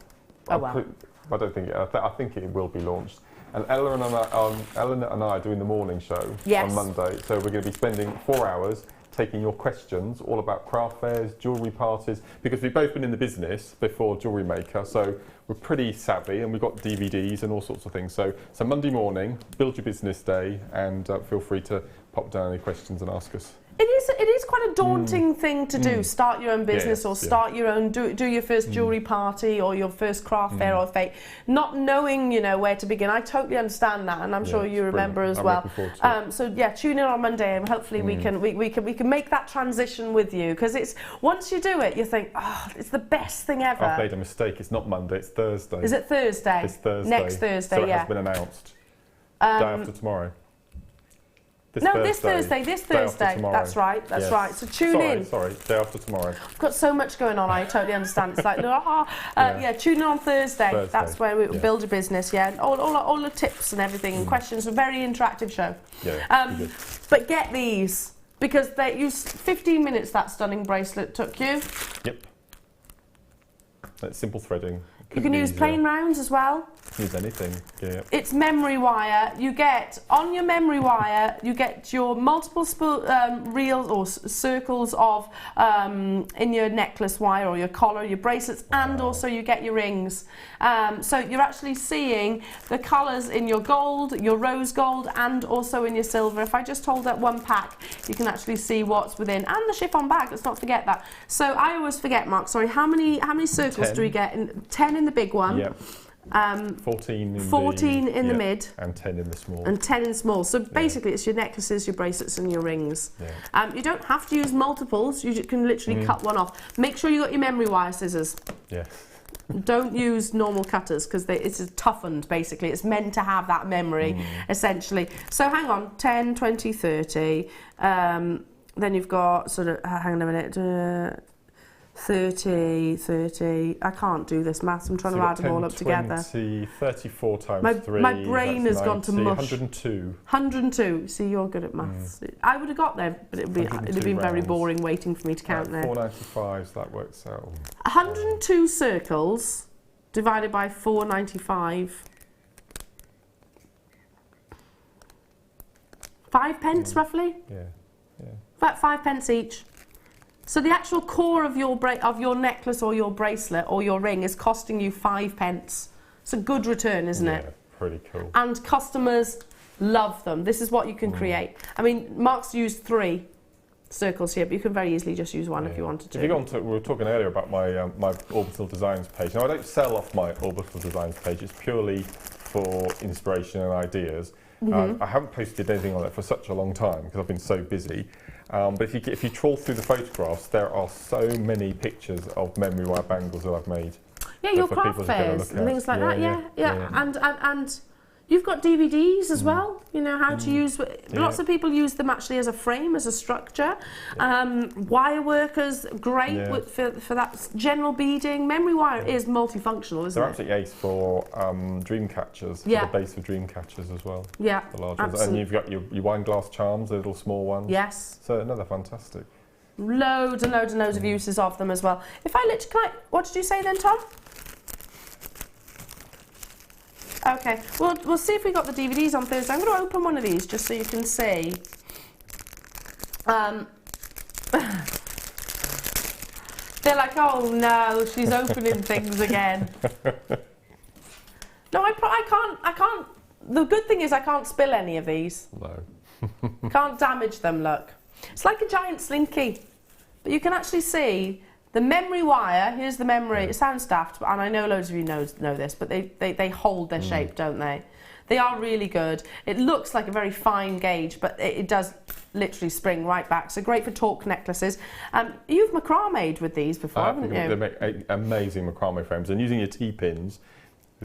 A: Oh, well.
F: I don't think it. I think it will be launched. And Eleanor and I are doing the morning show on Monday. So we're going to be spending 4 hours taking your questions all about craft fairs, jewellery parties, because we've both been in the business before JewelleryMaker, so we're pretty savvy and we've got DVDs and all sorts of things. So Monday morning, Build Your Business Day, and feel free to pop down any questions and ask us.
A: It is quite a daunting thing to do. Start your own business, or start your own, do your first jewellery party or your first craft fair or fete, not knowing, you know, where to begin. I totally understand that, and I'm sure you remember as well. So yeah, tune in on Monday, and hopefully we can make that transition with you, because it's, once you do it, you think, oh, it's the best thing ever.
F: I've made a mistake. It's not Monday. It's Thursday.
A: Is it Thursday?
F: It's Thursday.
A: Next Thursday.
F: So it has been announced. Day after tomorrow. This Thursday.
A: That's right. Right. So tune in.
F: Sorry, day after tomorrow.
A: I've got so much going on. I totally understand. It's like, tune in on Thursday. That's where we build a business. Yeah, and all the tips and everything and questions. A very interactive show.
F: Yeah.
A: But get these, because they use 15 minutes. That stunning bracelet took you.
F: Yep. That's simple threading.
A: You can use plain rounds as well.
F: Use anything, yeah.
A: It's memory wire. You get, on your memory wire, you get your multiple reels or circles of, in your necklace wire or your collar, your bracelets, and also you get your rings. So you're actually seeing the colours in your gold, your rose gold, and also in your silver. If I just hold up one pack, you can actually see what's within. And the chiffon bag, let's not forget that. So I always forget, Mark, sorry, how many circles
F: 10.
A: do we get? 10 in the big one.
F: Yep. 14
A: in the mid.
F: And 10 in the small.
A: And 10 in small. So basically it's your necklaces, your bracelets and your rings. Yeah. You don't have to use multiples. You can literally cut one off. Make sure you got your memory wire scissors.
F: Yes.
A: Don't use normal cutters, because it's toughened, basically. It's meant to have that memory, essentially. So hang on, 10, 20, 30. Then you've got sort of, hang on a minute, 30. I can't do this maths. I'm trying to add them all up together.
F: 34 times 3.
A: My brain has gone to mush.
F: 102.
A: 102. See, you're good at maths. I would have got there, but it'd been very boring waiting for me to count there.
F: 495s, that works out.
A: 102 circles divided by 495. 5 pence roughly.
F: Yeah.
A: About 5 pence each. So the actual core of your necklace or your bracelet or your ring is costing you 5 pence. It's a good return, isn't it?
F: Yeah, pretty cool.
A: And customers love them. This is what you can create. I mean, Mark's used 3 circles here, but you can very easily just use one if you wanted to.
F: If you go on to, we were talking earlier about my my Orbital Designs page. Now, I don't sell off my Orbital Designs page. It's purely for inspiration and ideas. I haven't posted anything on it for such a long time because I've been so busy. But if you trawl through the photographs, there are so many pictures of memory wire bangles that I've made.
A: Yeah, your craft fairs and things like that. Yeah. And you've got DVDs as well. You know how to use. Lots of people use them actually as a frame, as a structure. Wire workers, great for that general beading. Memory wire is multifunctional, isn't it?
F: They're absolutely ace for dream catchers. For the base of dream catchers as well.
A: Yeah,
F: the large ones. And you've got your wine glass charms, the little small ones.
A: Yes.
F: So another fantastic.
A: Loads and loads and loads of uses of them as well. If I literally, what did you say then, Tom? Okay, we'll see if we got the DVDs on Thursday. I'm going to open one of these just so you can see. They're like, oh no, she's opening things again. No, I can't. The good thing is I can't spill any of these.
F: No.
A: Can't damage them, look. It's like a giant slinky. But you can actually see The memory wire, here's the memory, it sounds daft, and I know loads of you know this, but they hold their shape, don't they? They are really good. It looks like a very fine gauge, but it does literally spring right back. So great for torque necklaces. You've macrame'd with these before, haven't you?
F: They make amazing macrame frames, and using your T-pins,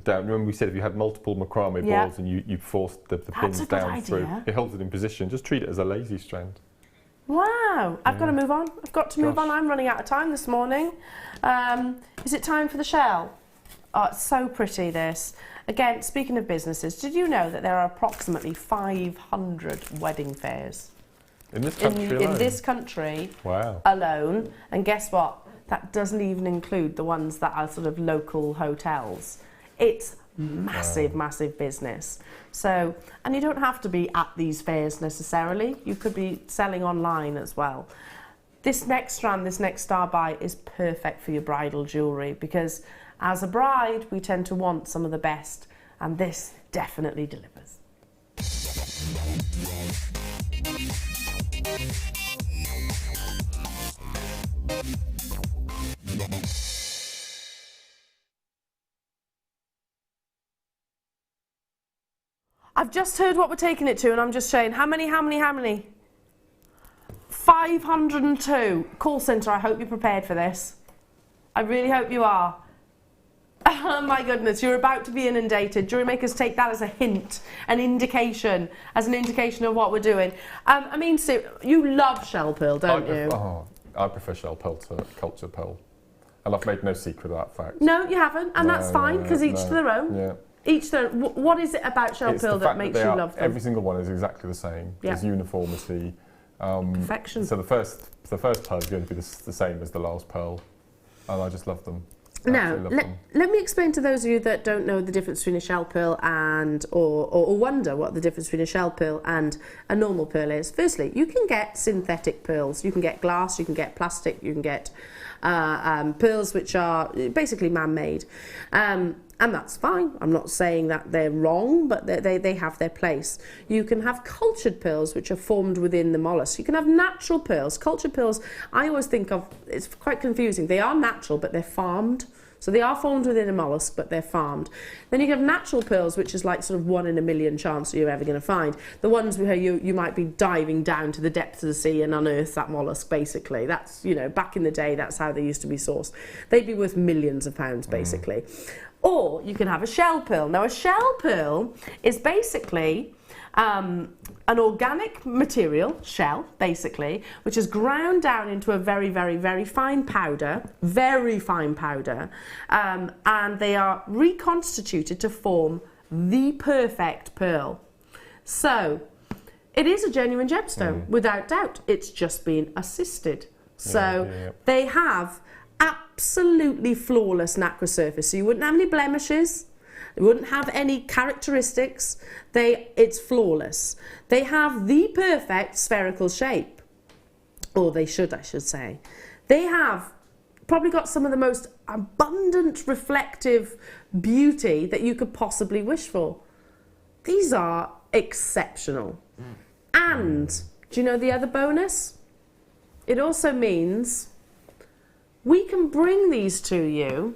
F: remember we said if you had multiple macrame balls and you forced the pins down through, it holds it in position. Just treat it as a lazy strand.
A: Wow, I've got to move on. I've got to move on. I'm running out of time this morning. Is it time for the shell? Oh, it's so pretty, this. Again, speaking of businesses, did you know that there are approximately 500 wedding fairs?
F: In this country alone?
A: In this country
F: wow.
A: alone. And guess what? That doesn't even include the ones that are sort of local hotels. It's massive, massive business. So, and you don't have to be at these fairs necessarily. You could be selling online as well. This next strand, this next star buy is perfect for your bridal jewellery because as a bride, we tend to want some of the best, and this definitely delivers. I've just heard what we're taking it to, and I'm just saying, how many? 502. Call centre, I hope you're prepared for this. I really hope you are. Oh my goodness, you're about to be inundated. Jewellery makers take that as a hint, an indication, as an indication of what we're doing. I mean, Sue, you love shell pearl, don't you?
F: I prefer shell pearl to cultured pearl. And I've made no secret of that fact.
A: No, you haven't, and that's fine, because each to their own.
F: Yeah.
A: Each their own. What is it about shell pearl that makes you love them?
F: Every single one is exactly the same.
A: Yeah.
F: There's uniformity.
A: Perfection.
F: So the first pearl is going to be the same as the last pearl, and I just love them.
A: Now, let me explain to those of you that don't know the difference between a shell pearl and, or wonder what the difference between a shell pearl and a normal pearl is. Firstly, you can get synthetic pearls. You can get glass, you can get plastic, you can get pearls which are basically man-made. And that's fine. I'm not saying that they're wrong, but they have their place. You can have cultured pearls, which are formed within the mollusk. You can have natural pearls. Cultured pearls, I always think of, it's quite confusing. They are natural, but they're farmed. So they are formed within a mollusk, but they're farmed. Then you have natural pearls, which is like sort of 1 in a million chance you're ever going to find. The ones where you might be diving down to the depths of the sea and unearth that mollusk, basically. That's, you know, back in the day, that's how they used to be sourced. They'd be worth millions of pounds, basically. Or you can have a shell pearl. Now, a shell pearl is basically an organic material, shell, basically, which is ground down into a very, very, very fine powder, and they are reconstituted to form the perfect pearl. So, it is a genuine gemstone, without doubt. It's just been assisted. So, they have absolutely flawless nacre surface. So you wouldn't have any blemishes, you wouldn't have any characteristics. It's flawless. They have the perfect spherical shape, or they should, I should say. They have probably got some of the most abundant reflective beauty that you could possibly wish for. These are exceptional. And do you know the other bonus? It also means we can bring these to you.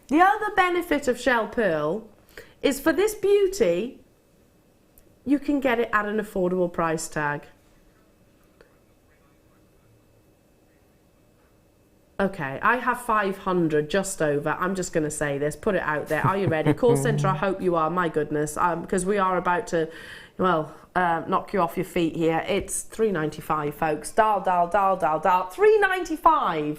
A: The other benefit of shell pearl is for this beauty, you can get it at an affordable price tag. Okay, I have 500, just over. I'm just going to say this, put it out there. Are you ready? Call centre, I hope you are, my goodness, because we are about to, well, knock you off your feet here. It's $3.95, folks. Dial, $3.95.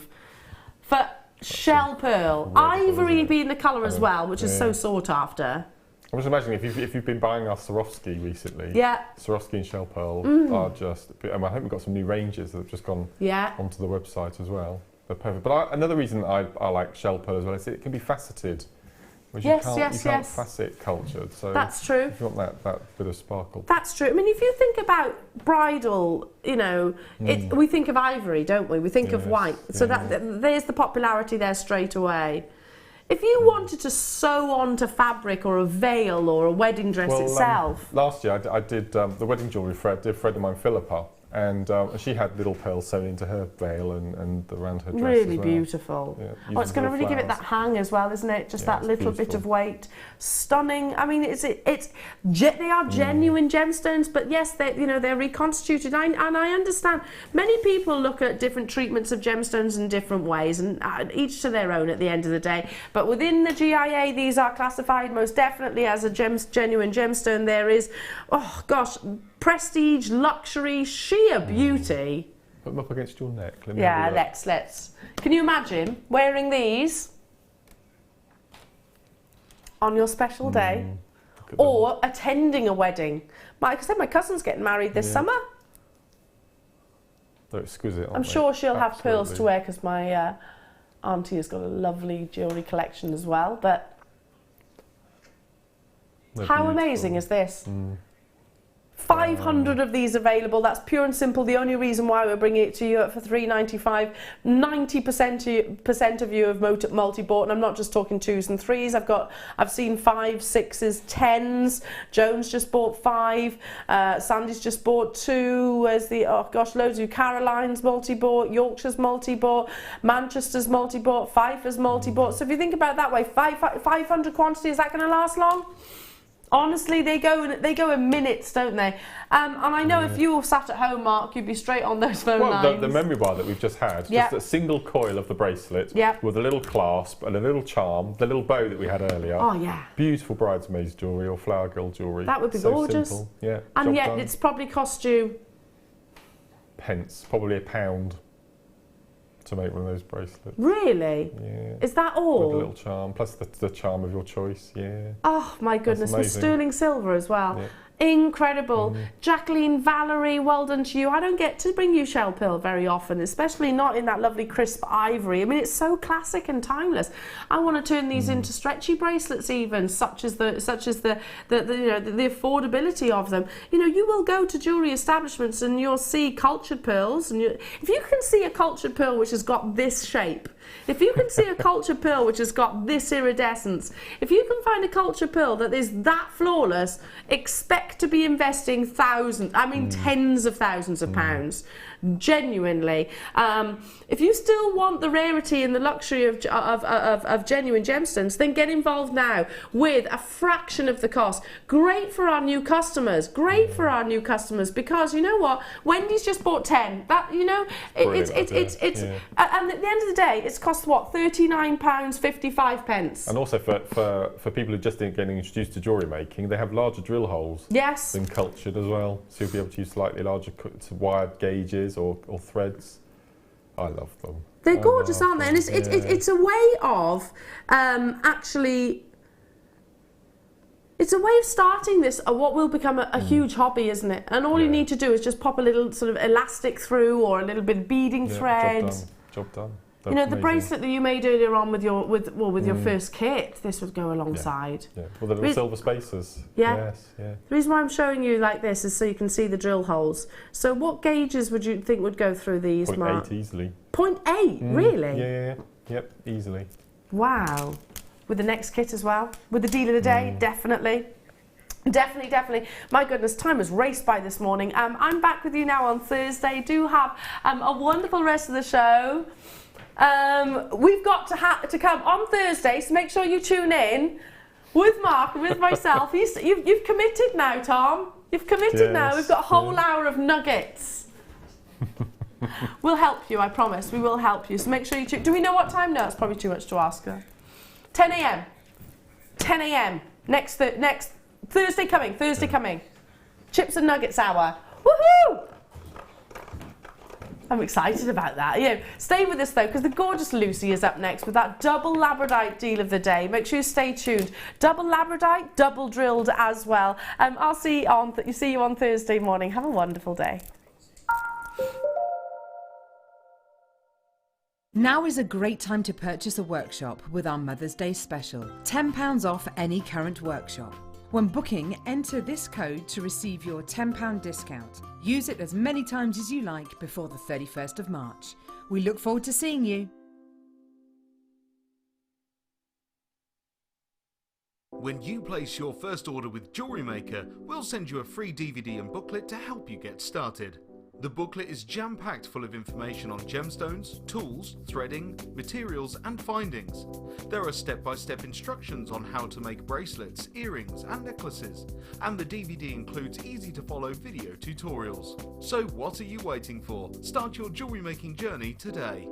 A: For shell pearl, ivory being the colour as well, which is so sought after.
F: I'm just imagining if you've been buying our Swarovski recently. Swarovski and shell pearl are just. And I think we've got some new ranges that have just gone onto the website as well. They're perfect. But another reason I like shell pearl as well is it can be faceted. Which you can't facet cultured. So
A: that's true.
F: If you want that bit of sparkle.
A: That's true. I mean, if you think about bridal, you know, we think of ivory, don't we? We think of white. So there's the popularity there straight away. If you wanted to sew onto fabric or a veil or a wedding dress itself.
F: Last year I did the wedding jewellery for a dear friend of mine, Philippa, And she had little pearls sewn into her veil and around her dress
A: Really
F: as well.
A: beautiful.
F: Yeah,
A: Oh, it's going to really give it that hang as well, isn't it? Just that little bit of weight. Stunning. I mean, they are genuine gemstones, but yes, they're reconstituted. And I understand many people look at different treatments of gemstones in different ways, and each to their own at the end of the day. But within the GIA, these are classified most definitely as a genuine gemstone. There is, oh gosh, prestige, luxury, sheer beauty.
F: Put them up against your neck.
A: Yeah, let's. Can you imagine wearing these on your special day, or attending a wedding? Like I said, my cousin's getting married this summer.
F: They're exquisite, aren't
A: I'm
F: they?
A: sure she'll have pearls to
F: Absolutely.
A: wear because my auntie has got a lovely jewellery collection as well. But
F: They're
A: how
F: beautiful.
A: amazing is this? 500 of these available. That's pure and simple. The only reason why we're bringing it to you for $3.95. 90% of you have multi-bought, and I'm not just talking 2s and 3s. I've seen 5s, 6s, 10s. Jones just bought 5. Sandy's just bought 2. Where's the loads of you. Caroline's multi-bought. Yorkshire's multi-bought. Manchester's multi-bought. Fifer's multi-bought. So if you think about it that way, 500 quantity, is that going to last long? Honestly, they go in minutes, don't they? And I know if you were sat at home, Mark, you'd be straight on those phone lines.
F: Well, the memory bar that we've just had, just a single coil of the bracelet with a little clasp and a little charm, the little bow that we had earlier.
A: Oh, yeah.
F: Beautiful bridesmaids jewellery or flower girl jewellery.
A: That would be
F: so
A: gorgeous.
F: Simple. Yeah.
A: And yet
F: done.
A: it's probably cost you...
F: Pence, probably £1 to make one of those bracelets.
A: Really?
F: Yeah.
A: Is that all?
F: With a little charm, plus the charm of your choice, yeah.
A: Oh my goodness, with sterling silver as well.
F: Yeah.
A: Incredible. Jacqueline, Valerie, well done to you. I don't get to bring you shell pearl very often, especially not in that lovely crisp ivory. I mean, it's so classic and timeless. I want to turn these into stretchy bracelets even, such as the affordability of them. You know, you will go to jewellery establishments and you'll see cultured pearls, and if you can see a cultured pearl which has got this shape, if you can see a cultured pearl which has got this iridescence, if you can find a cultured pearl that is that flawless, expect to be investing tens of thousands of pounds. Genuinely. If you still want the rarity and the luxury of genuine gemstones, then get involved now with a fraction of the cost. Great for our new customers. Because you know what? Wendy's just bought 10. That, you know, and at the end of the day, it's cost what? £39.55.
F: And also for people who just ain't getting introduced to jewellery making, they have larger drill holes.
A: Yes.
F: Than cultured as well. So you'll be able to use slightly larger wired gauges or threads. I love them.
A: They're gorgeous, aren't they? And it's a way of actually... It's a way of starting this, what will become a huge hobby, isn't it? And all you need to do is just pop a little sort of elastic through or a little bit of beading thread.
F: Job done.
A: You know, the bracelet that you made earlier on with your first kit, this would go alongside.
F: Yeah. Well, the little silver spacers.
A: Yeah.
F: Yes, yeah.
A: The reason why I'm showing you like this is so you can see the drill holes. So what gauges would you think would go through these, Mark?
F: 0.8 easily.
A: 0.8, really?
F: Yeah. Yep, easily.
A: Wow. With the next kit as well? With the deal of the day, definitely. Definitely. My goodness, time has raced by this morning. I'm back with you now on Thursday. Do have a wonderful rest of the show. We've got to come on Thursday, so make sure you tune in with Mark and with myself. You've committed now, Tom. You've committed now. We've got a whole hour of nuggets. We'll help you, I promise. We will help you. So make sure you tune. Do we know what time? No, it's probably too much to ask her. 10 a.m. 10 a.m. Next Thursday coming. Chips and nuggets hour. Woohoo! I'm excited about that. Stay with us though, because the gorgeous Lucy is up next with that double labradite deal of the day. Make sure you stay tuned. Double labradite, double drilled as well. I'll see you on Thursday morning. Have a wonderful day.
H: Now is a great time to purchase a workshop with our Mother's Day special. £10 off any current workshop. When booking, enter this code to receive your £10 discount. Use it as many times as you like before the 31st of March. We look forward to seeing you.
D: When you place your first order with JewelleryMaker, we'll send you a free DVD and booklet to help you get started. The booklet is jam-packed full of information on gemstones, tools, threading, materials and findings. There are step-by-step instructions on how to make bracelets, earrings and necklaces, and the DVD includes easy-to-follow video tutorials. So what are you waiting for? Start your jewellery making journey today.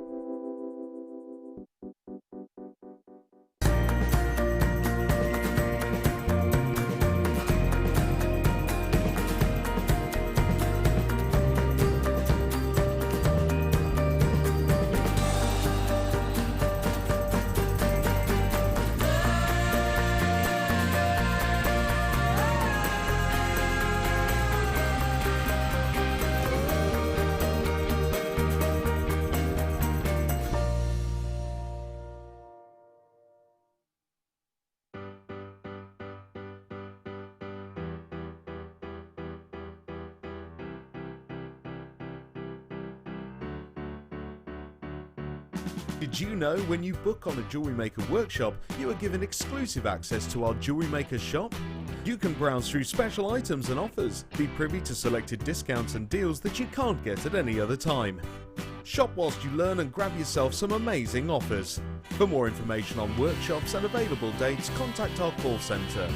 D: Did you know when you book on a Jewellery Maker workshop, you are given exclusive access to our Jewellery Maker shop? You can browse through special items and offers, be privy to selected discounts and deals that you can't get at any other time. Shop whilst you learn and grab yourself some amazing offers. For more information on workshops and available dates, contact our call centre.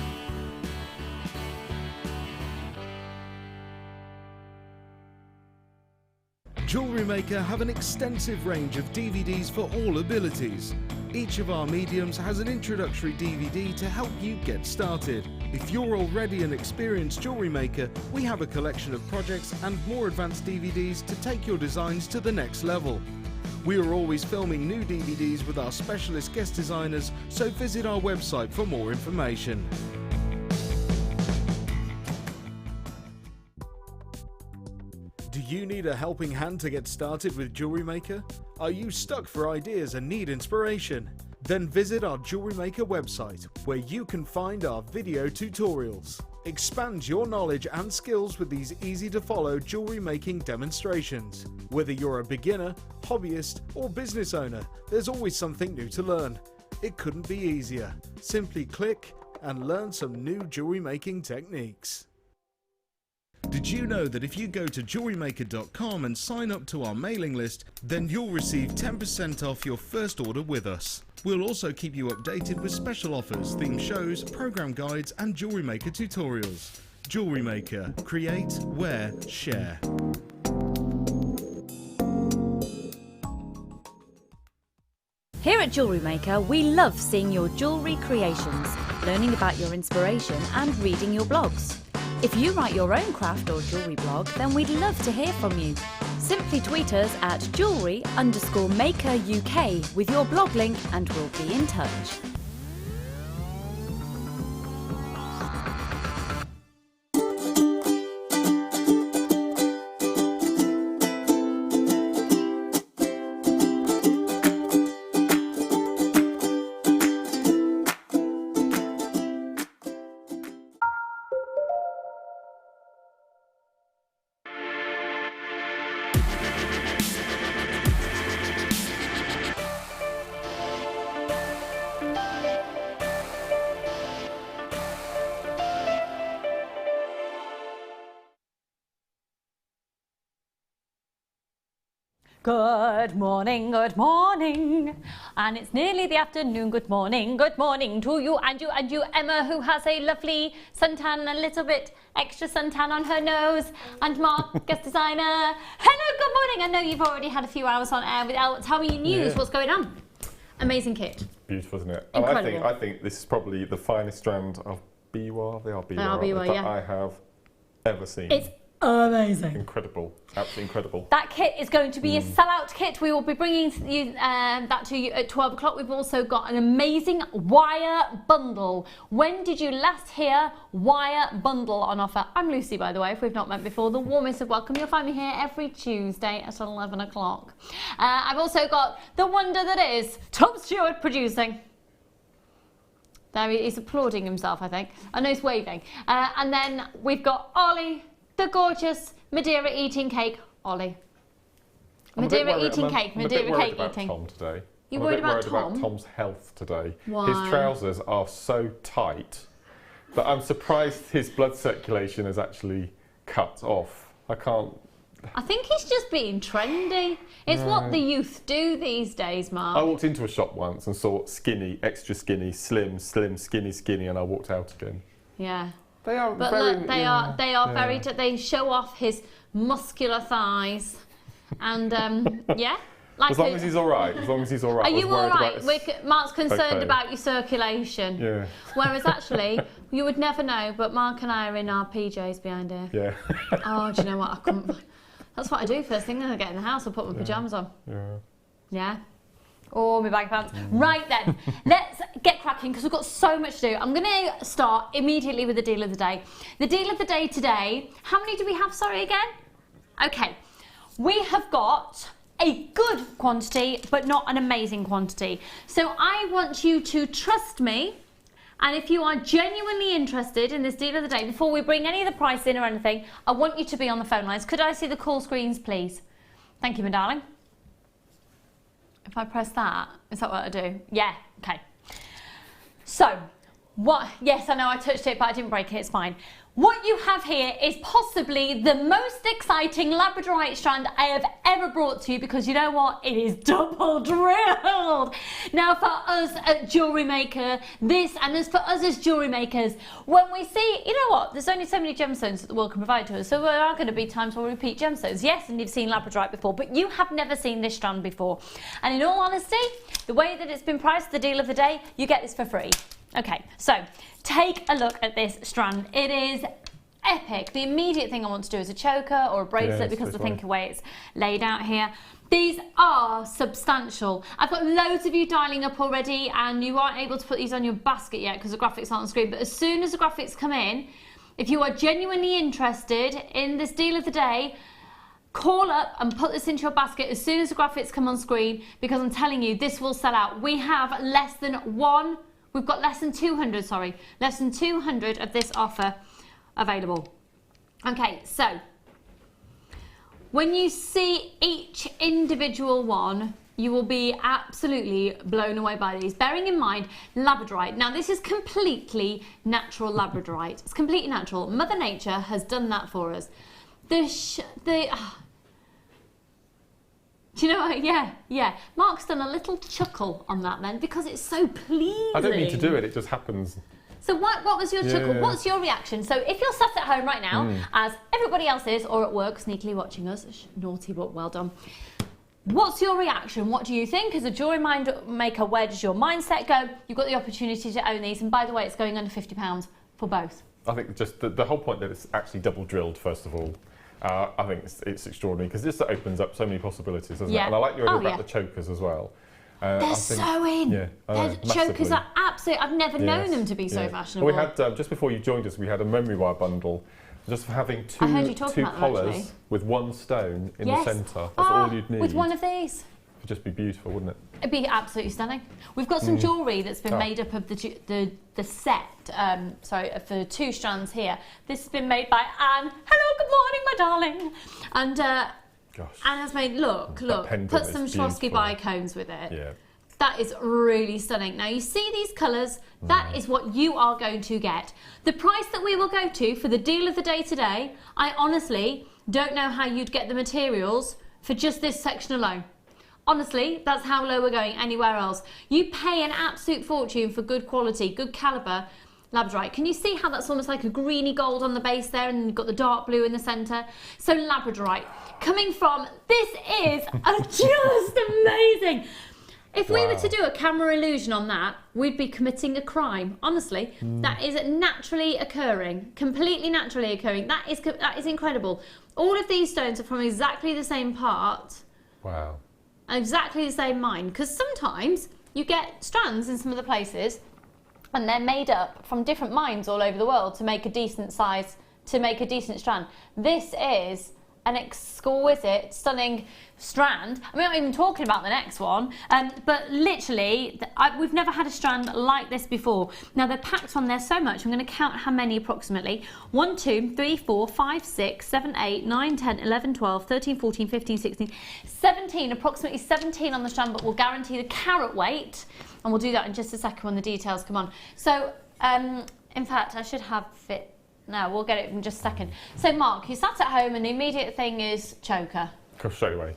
D: Jewellery Maker have an extensive range of DVDs for all abilities. Each of our mediums has an introductory DVD to help you get started. If you're already an experienced jewellery maker, we have a collection of projects and more advanced DVDs to take your designs to the next level. We are always filming new DVDs with our specialist guest designers, so visit our website for more information. Do you need a helping hand to get started with Jewellery Maker? Are you stuck for ideas and need inspiration? Then visit our Jewellery Maker website, where you can find our video tutorials. Expand your knowledge and skills with these easy-to-follow jewellery making demonstrations. Whether you're a beginner, hobbyist, or business owner, there's always something new to learn. It couldn't be easier. Simply click and learn some new jewellery making techniques. Did you know that if you go to JewelleryMaker.com and sign up to our mailing list, then you'll receive 10% off your first order with us. We'll also keep you updated with special offers, theme shows, program guides and Jewellery Maker tutorials. Jewellery Maker. Create, wear, share.
I: Here at Jewellery Maker, we love seeing your jewellery creations, learning about your inspiration and reading your blogs. If you write your own craft or jewellery blog, then we'd love to hear from you. Simply tweet us at jewellery_maker UK with your blog link and we'll be in touch. Good morning, and it's nearly the afternoon. Good morning to you and you, Emma, who has a lovely suntan, a little bit extra suntan on her nose, and Mark, guest designer. Hello, good morning. I know you've already had a few hours on air with Elle. Tell me news, what's going on? Amazing kit.
F: Beautiful, isn't it?
I: Incredible.
F: I think this is probably the finest strand of biwa, that I have ever seen.
I: It's amazing.
F: Incredible. Absolutely incredible.
I: That kit is going to be a sellout kit. We will be bringing you, that to you at 12 o'clock. We've also got an amazing wire bundle. When did you last hear wire bundle on offer? I'm Lucy, by the way, if we've not met before. The warmest of welcome. You'll find me here every Tuesday at 11 o'clock. I've also got the wonder that is Tom Stewart producing. There he is, applauding himself, I think. I know he's waving. And then we've got Ollie, the gorgeous Madeira eating cake, Ollie. Madeira eating cake, Madeira cake eating.
F: Tom today.
I: You worried about Tom?
F: I'm a bit worried about Tom's health today.
I: Why?
F: His trousers are so tight that I'm surprised his blood circulation is actually cut off. I can't
I: I think he's just being trendy. It's what the youth do these days, Mark.
F: I walked into a shop once and saw skinny, extra skinny, slim, slim, skinny, skinny, and I walked out again.
I: Yeah.
F: They are
I: But
F: very...
I: look, they are very... They show off his muscular thighs. And, yeah. Like
F: as long as he's all right. As long as he's all right.
I: Are you all right? Mark's concerned about your circulation.
F: Yeah.
I: Whereas actually, you would never know, but Mark and I are in our PJs behind here.
F: Yeah.
I: Oh, do you know what? I couldn't... That's what I do first thing when I get in the house. I put my pyjamas on.
F: Yeah.
I: Yeah. Oh, my baggy pants. Right then, let's get cracking because we've got so much to do. I'm going to start immediately with the deal of the day. The deal of the day today, how many do we have, sorry, again? Okay. We have got a good quantity, but not an amazing quantity. So I want you to trust me. And if you are genuinely interested in this deal of the day, before we bring any of the price in or anything, I want you to be on the phone lines. Could I see the call screens, please? Thank you, my darling. If I press that, is that what I do? Yeah, okay. So, yes, I know I touched it, but I didn't break it, it's fine. What you have here is possibly the most exciting Labradorite strand I have ever brought to you because you know what? It is double drilled. Now for us at Jewellery Maker, and for us as jewellery makers, when we see, you know what? There's only so many gemstones that the world can provide to us, so there are going to be times where we repeat gemstones. Yes, and you've seen Labradorite before, but you have never seen this strand before. And in all honesty, the way that it's been priced, the deal of the day, you get this for free. Okay, so take a look at this strand. It is epic. The immediate thing I want to do is a choker or a bracelet because I think the way it's laid out here. These are substantial. I've got loads of you dialing up already and you aren't able to put these on your basket yet because the graphics aren't on screen, but as soon as the graphics come in, if you are genuinely interested in this deal of the day, call up and put this into your basket as soon as the graphics come on screen because I'm telling you, this will sell out. We have less than 200 of this offer available. Okay, so when you see each individual one, you will be absolutely blown away by these. Bearing in mind, Labradorite. Now, this is completely natural Labradorite. It's completely natural. Mother Nature has done that for us. Do you know what? Yeah. Mark's done a little chuckle on that then because it's so pleasing.
F: I don't mean to do it, it just happens.
I: So what was your chuckle? What's your reaction? So if you're sat at home right now, as everybody else is, or at work sneakily watching us, naughty but well done, what's your reaction? What do you think? As a jewellery maker, where does your mindset go? You've got the opportunity to own these, and by the way, it's going under £50 for both.
F: I think just the whole point that it's actually double drilled, first of all, I think it's extraordinary because this opens up so many possibilities, doesn't it? And I like your idea about the chokers as well.
I: They're so in.
F: Yeah,
I: chokers are absolutely. I've never known them to be so fashionable.
F: We had just before you joined us, we had a memory wire bundle, just for having two collars with one stone in the centre. That's all you'd need.
I: With one of these.
F: It'd just be beautiful, wouldn't it?
I: It'd be absolutely stunning. We've got some jewellery that's been made up of the set. For 2 strands here. This has been made by Anne. Hello, good morning, my darling. And. Anne has made, look, put some Swarovski biocones with it. Yeah. That is really stunning. Now you see these colours, that is what you are going to get. The price that we will go to for the deal of the day today, I honestly don't know how you'd get the materials for just this section alone. Honestly, that's how low we're going anywhere else. You pay an absolute fortune for good quality, good calibre Labradorite. Can you see how that's almost like a greeny gold on the base there and you've got the dark blue in the centre? So Labradorite, coming from, this is just amazing. If we were to do a camera illusion on that, we'd be committing a crime. Honestly, that is naturally occurring, completely naturally occurring. That is incredible. All of these stones are from exactly the same part.
F: Wow.
I: Exactly the same mine. Because sometimes you get strands in some of the places and they're made up from different mines all over the world to make a decent size, to make a decent strand. This is an exquisite, stunning strand. I'm not even talking about the next one, but literally, we've never had a strand like this before. Now, they're packed on there so much, I'm going to count how many approximately. 1, 2, 3, 4, 5, 6, 7, 8, 9, 10, 11, 12, 13, 14, 15, 16, 17, approximately 17 on the strand, but we'll guarantee the carat weight, and we'll do that in just a second when the details come on. So, in fact, I should have it No, we'll get it in just a second. So Mark, you sat at home and the immediate thing is choker.
F: Straight away.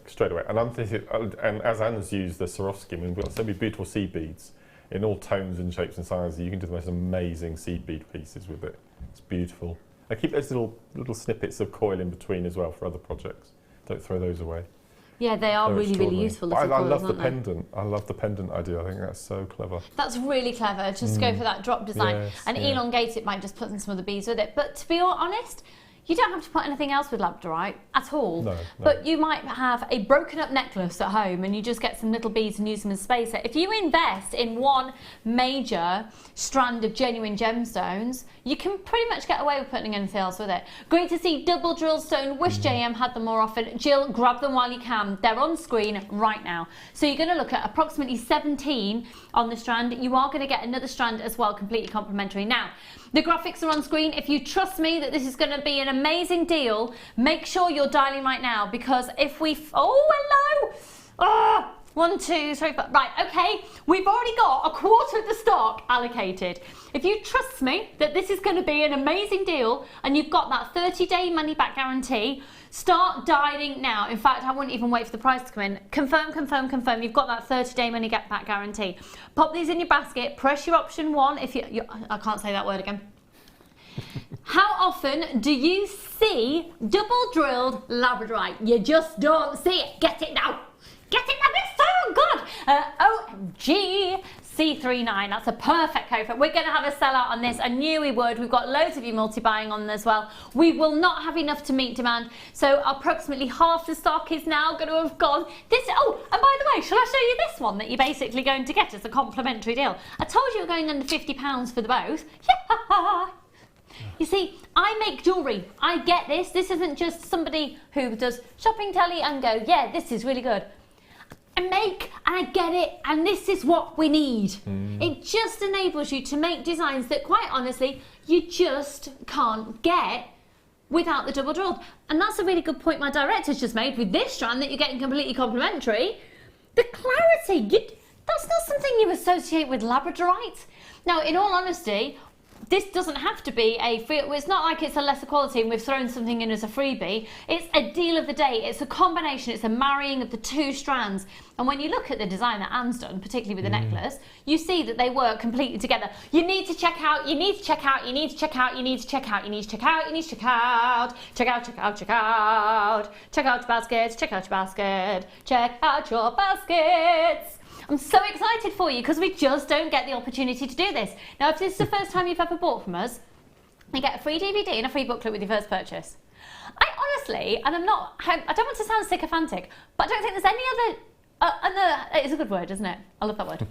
F: And I'm thinking, and as Anna's used the Swarovski, we've got so many beautiful seed beads in all tones and shapes and sizes. You can do the most amazing seed bead pieces with it. It's beautiful. I keep those little snippets of coil in between as well for other projects. Don't throw those away.
I: Yeah, they are really useful.
F: I love the pendant. I love the pendant idea. I think that's so clever.
I: That's really clever. Just go for that drop design and elongate it by just putting some of the beads with it. But to be honest, you don't have to put anything else with labradorite at all.
F: No.
I: But you might have a broken up necklace at home and you just get some little beads and use them as spacer. If you invest in one major strand of genuine gemstones, you can pretty much get away with putting anything else with it. Great to see double drilled stone. Wish JM had them more often. Jill, grab them while you can. They're on screen right now. So you're going to look at approximately 17 on the strand. You are going to get another strand as well, completely complimentary. Now, the graphics are on screen. If you trust me that this is going to be an amazing deal, make sure you're dialing right now, because if we... Oh, hello! 1, 2, 3, 4. Right, okay. We've already got a quarter of the stock allocated. If you trust me that this is going to be an amazing deal and you've got that 30-day money-back guarantee, start dialing now. In fact, I wouldn't even wait for the price to come in. Confirm. You've got that 30-day money-back guarantee. Pop these in your basket. Press your option 1 if you... I can't say that word again. How often do you see double-drilled labradorite? You just don't see it. Get it now. Get it now. It's so good. OMG. C39, that's a perfect code for it. We're going to have a sellout on this. I knew we would. We've got loads of you multi-buying on as well. We will not have enough to meet demand. So approximately half the stock is now going to have gone. Oh, and by the way, shall I show you this one that you're basically going to get as a complimentary deal? I told you we're going under £50 for the both. Yeah. You see, I make jewellery. I get this. This isn't just somebody who does shopping telly and go, yeah, this is really good. I make and I get it, and this is what we need. It just enables you to make designs that, quite honestly, you just can't get without the double drilled. And that's a really good point my director's just made with this strand that you're getting completely complimentary. The clarity, that's not something you associate with labradorite. Now, in all honesty, this doesn't have to be a free, it's not like it's a lesser quality and we've thrown something in as a freebie. It's a deal of the day. It's a combination. It's a marrying of the two strands. And when you look at the design that Anne's done, particularly with the necklace, you see that they work completely together. You need to check out, you need to check out, you need to check out, you need to check out, you need to check out, you need to check out, check out, check out, check out, check out your baskets, check out your basket, check out your baskets. I'm so excited for you because we just don't get the opportunity to do this. Now, if this is the first time you've ever bought from us, you get a free DVD and a free booklet with your first purchase. I honestly, and I don't want to sound sycophantic, but I don't think there's any other, it's a good word, isn't it? I love that word.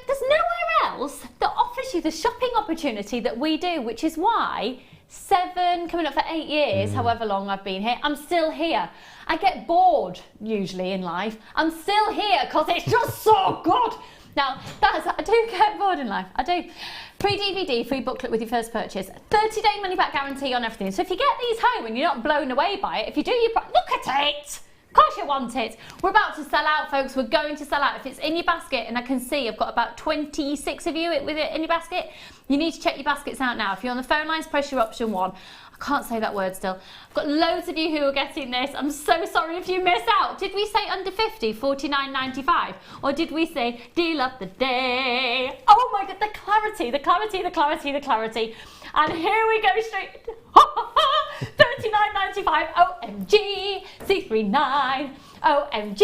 I: There's nowhere else that offers you the shopping opportunity that we do, which is why 7, coming up for 8 years, however long I've been here, I'm still here. I get bored, usually, in life. I'm still here because it's just so good. Now, I do get bored in life. I do. Free DVD, free booklet with your first purchase. 30-day money-back guarantee on everything. So if you get these home and you're not blown away by it, if you do, look at it. Of course you want it. We're about to sell out, folks. We're going to sell out. If it's in your basket, and I can see I've got about 26 of you with it in your basket, you need to check your baskets out now. If you're on the phone lines, press your option 1. I can't say that word still. I've got loads of you who are getting this. I'm so sorry if you miss out. Did we say under 50, $49.95? Or did we say deal of the day? Oh my God, the clarity, the clarity, the clarity, the clarity. And here we go straight. $39.95. OMG, C39. OMG,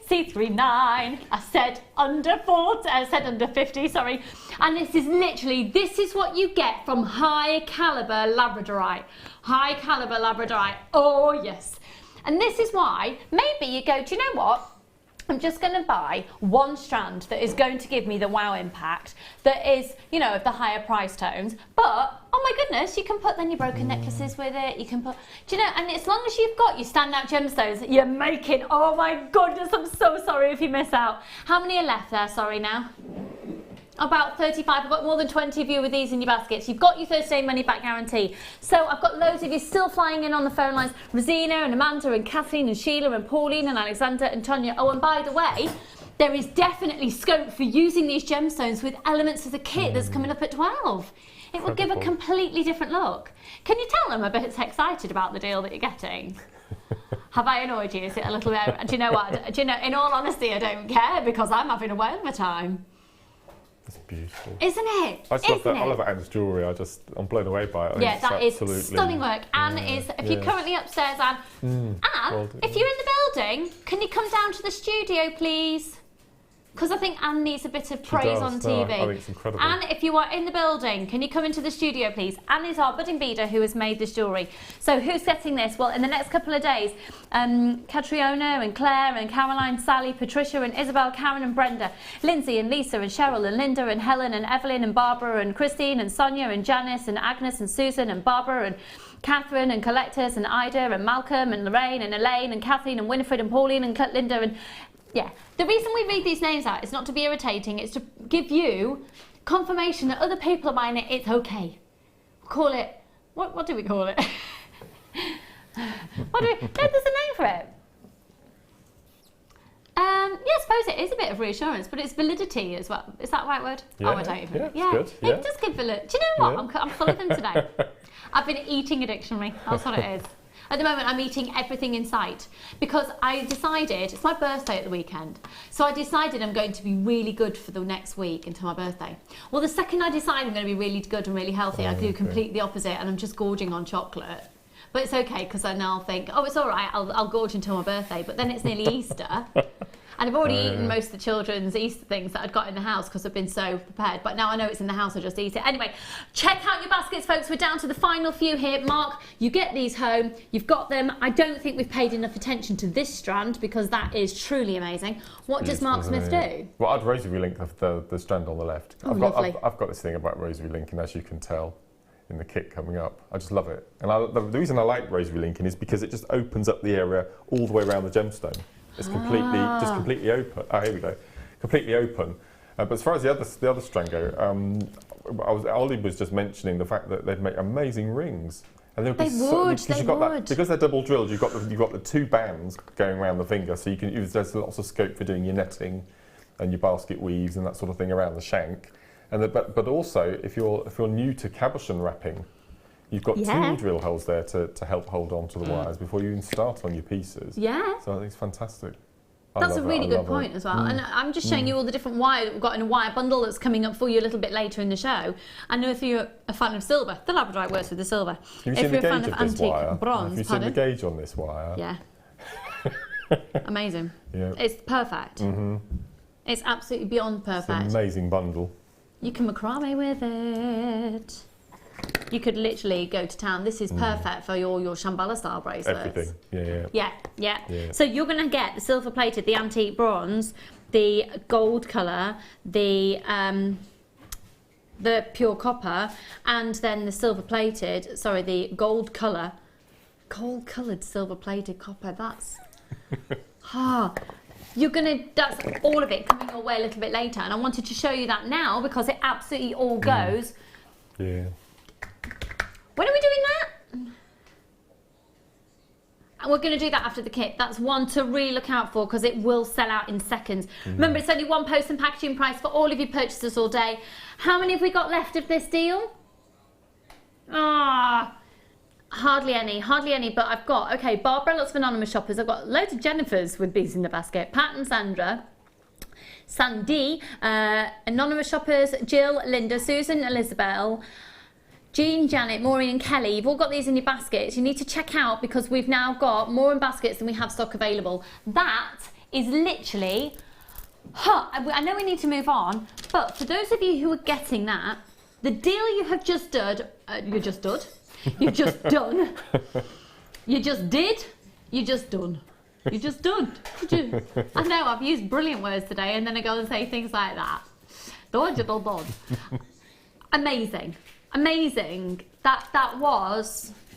I: C39. I said under 40, I said under 50, sorry. And this is what you get from high caliber labradorite. High caliber labradorite. Oh yes. And this is why maybe you go, do you know what? I'm just going to buy one strand that is going to give me the wow impact that is, you know, of the higher price tones. But, oh my goodness, you can put then your broken necklaces with it. You can put, do you know, and as long as you've got your standout gemstones, you're making, oh my goodness, I'm so sorry if you miss out. How many are left there? Sorry now. About 35. I've got more than 20 of you with these in your baskets. You've got your 30-day money-back guarantee. So I've got loads of you still flying in on the phone lines. Rosina and Amanda and Kathleen and Sheila and Pauline and Alexander and Tonya. Oh, and by the way, there is definitely scope for using these gemstones with elements of the kit that's coming up at 12. It will give a
F: Incredible.
I: completely different look. Can you tell I'm a bit excited about the deal that you're getting? Have I annoyed you? Is it a little bit? Do you know what? Do you know? In all honesty, I don't care because I'm having a whale of a time.
F: It's beautiful.
I: Isn't it?
F: I just love that. I love Anne's jewellery. I'm blown away by it.
I: Yeah, that is stunning work. Anne is, if you're currently upstairs, Anne, Anne, if you're in the building, can you come down to the studio, please? Because I think Anne needs a bit of praise on TV.
F: I think it's incredible.
I: Anne, if you are in the building, can you come into the studio, please? Anne is our budding beader who has made this jewellery. So who's getting this? Well, in the next couple of days, Catriona and Claire and Caroline, Sally, Patricia and Isabel, Karen and Brenda, Lindsay and Lisa and Cheryl and Linda and Helen and Evelyn and Barbara and Christine and Sonia and Janice and Agnes and Susan and Barbara and Catherine and Collectors and Ida and Malcolm and Lorraine and Elaine and Kathleen and Winifred and Pauline and Linda and... Yeah, the reason we read these names out is not to be irritating, it's to give you confirmation that other people are buying it, it's okay. Call it, what do we call it? There's a name for it. Yeah, I suppose it is a bit of reassurance, but it's validity as well. Is that the right word?
F: Yeah,
I: oh, I don't even know.
F: yeah, good. Yeah.
I: It does give validity. Do you know what? I'm full of them today. I've been eating a dictionary, that's what it is. At the moment, I'm eating everything in sight because I decided, it's my birthday at the weekend, so I decided I'm going to be really good for the next week until my birthday. Well, the second I decide I'm going to be really good and really healthy, I do completely the opposite and I'm just gorging on chocolate. But it's okay because I now think, oh, it's all right, I'll gorge until my birthday, but then it's nearly Easter. And I've already eaten most of the children's Easter things that I'd got in the house because I've been so prepared. But now I know it's in the house, I'll just eat it. Anyway, check out your baskets, folks. We're down to the final few here. Mark, you get these home. You've got them. I don't think we've paid enough attention to this strand because that is truly amazing. What does Mark Smith do?
F: Well, I'd rosary link the strand on the left.
I: Oh, lovely.
F: I've got this thing about rosary linking, as you can tell in the kit coming up. I just love it. And the reason I like rosary linking is because it just opens up the area all the way around the gemstone. It's completely open. Here we go, completely open. But as far as the other strand go, Ollie was just mentioning the fact that they'd make amazing rings, and because they're double drilled. You've got the two bands going around the finger, so you can there's lots of scope for doing your netting and your basket weaves and that sort of thing around the shank. And but also if you're new to cabochon wrapping, you've got two drill holes there to help hold on to the wires before you even start on your pieces. Yeah. So I think it's fantastic.
I: That's a really good point as well. And I'm just showing you all the different wire that we've got in a wire bundle that's coming up for you a little bit later in the show. I know if you're a fan of silver, the Labradorite works with the silver.
F: Have you seen the gauge of this wire?
I: Bronze,
F: have you seen the gauge on this wire?
I: Yeah. Amazing.
F: Yeah.
I: It's perfect. It's absolutely beyond perfect.
F: It's an amazing bundle.
I: You can macrame with it. You could literally go to town. This is perfect for your Shambhala style bracelets.
F: Everything,
I: yeah. So you're going to get the silver plated, the antique bronze, the gold colour, the pure copper, and then the silver plated. Sorry, the gold coloured silver plated copper. That's that's all of it coming your way a little bit later. And I wanted to show you that now because it absolutely all goes.
F: Yeah.
I: When are we doing that? And we're going to do that after the kit. That's one to really look out for because it will sell out in seconds. Remember, it's only one post and packaging price for all of your purchases all day. How many have we got left of this deal? Hardly any, but I've got, okay, Barbara, lots of anonymous shoppers. I've got loads of Jennifers with bees in the basket. Pat and Sandra. Sandy, anonymous shoppers, Jill, Linda, Susan, Elizabeth, Jean, Janet, Maureen and Kelly, you've all got these in your baskets. You need to check out because we've now got more in baskets than we have stock available. That is literally, I know we need to move on, but for those of you who are getting that, the deal you have just done, you've just done, you just done. I know, I've used brilliant words today and then I go and say things like that. Amazing.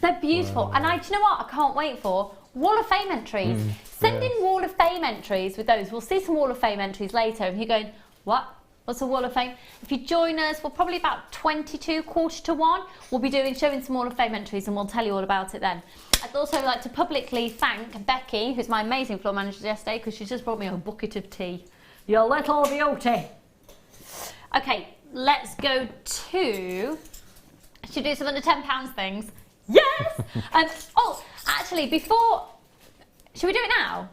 I: They're beautiful. Wow. And do you know what I can't wait for? Wall of Fame entries. Send in Wall of Fame entries with those. We'll see some Wall of Fame entries later. And you're going, what? What's a Wall of Fame? If you join us, we're probably about 1:45. We'll be showing some Wall of Fame entries and we'll tell you all about it then. I'd also like to publicly thank Becky, who's my amazing floor manager yesterday, because she just brought me a bucket of tea. You little beauty. Okay, let's go to Should we do some under £10 things? Yes! Oh, actually, before... Should we do it now?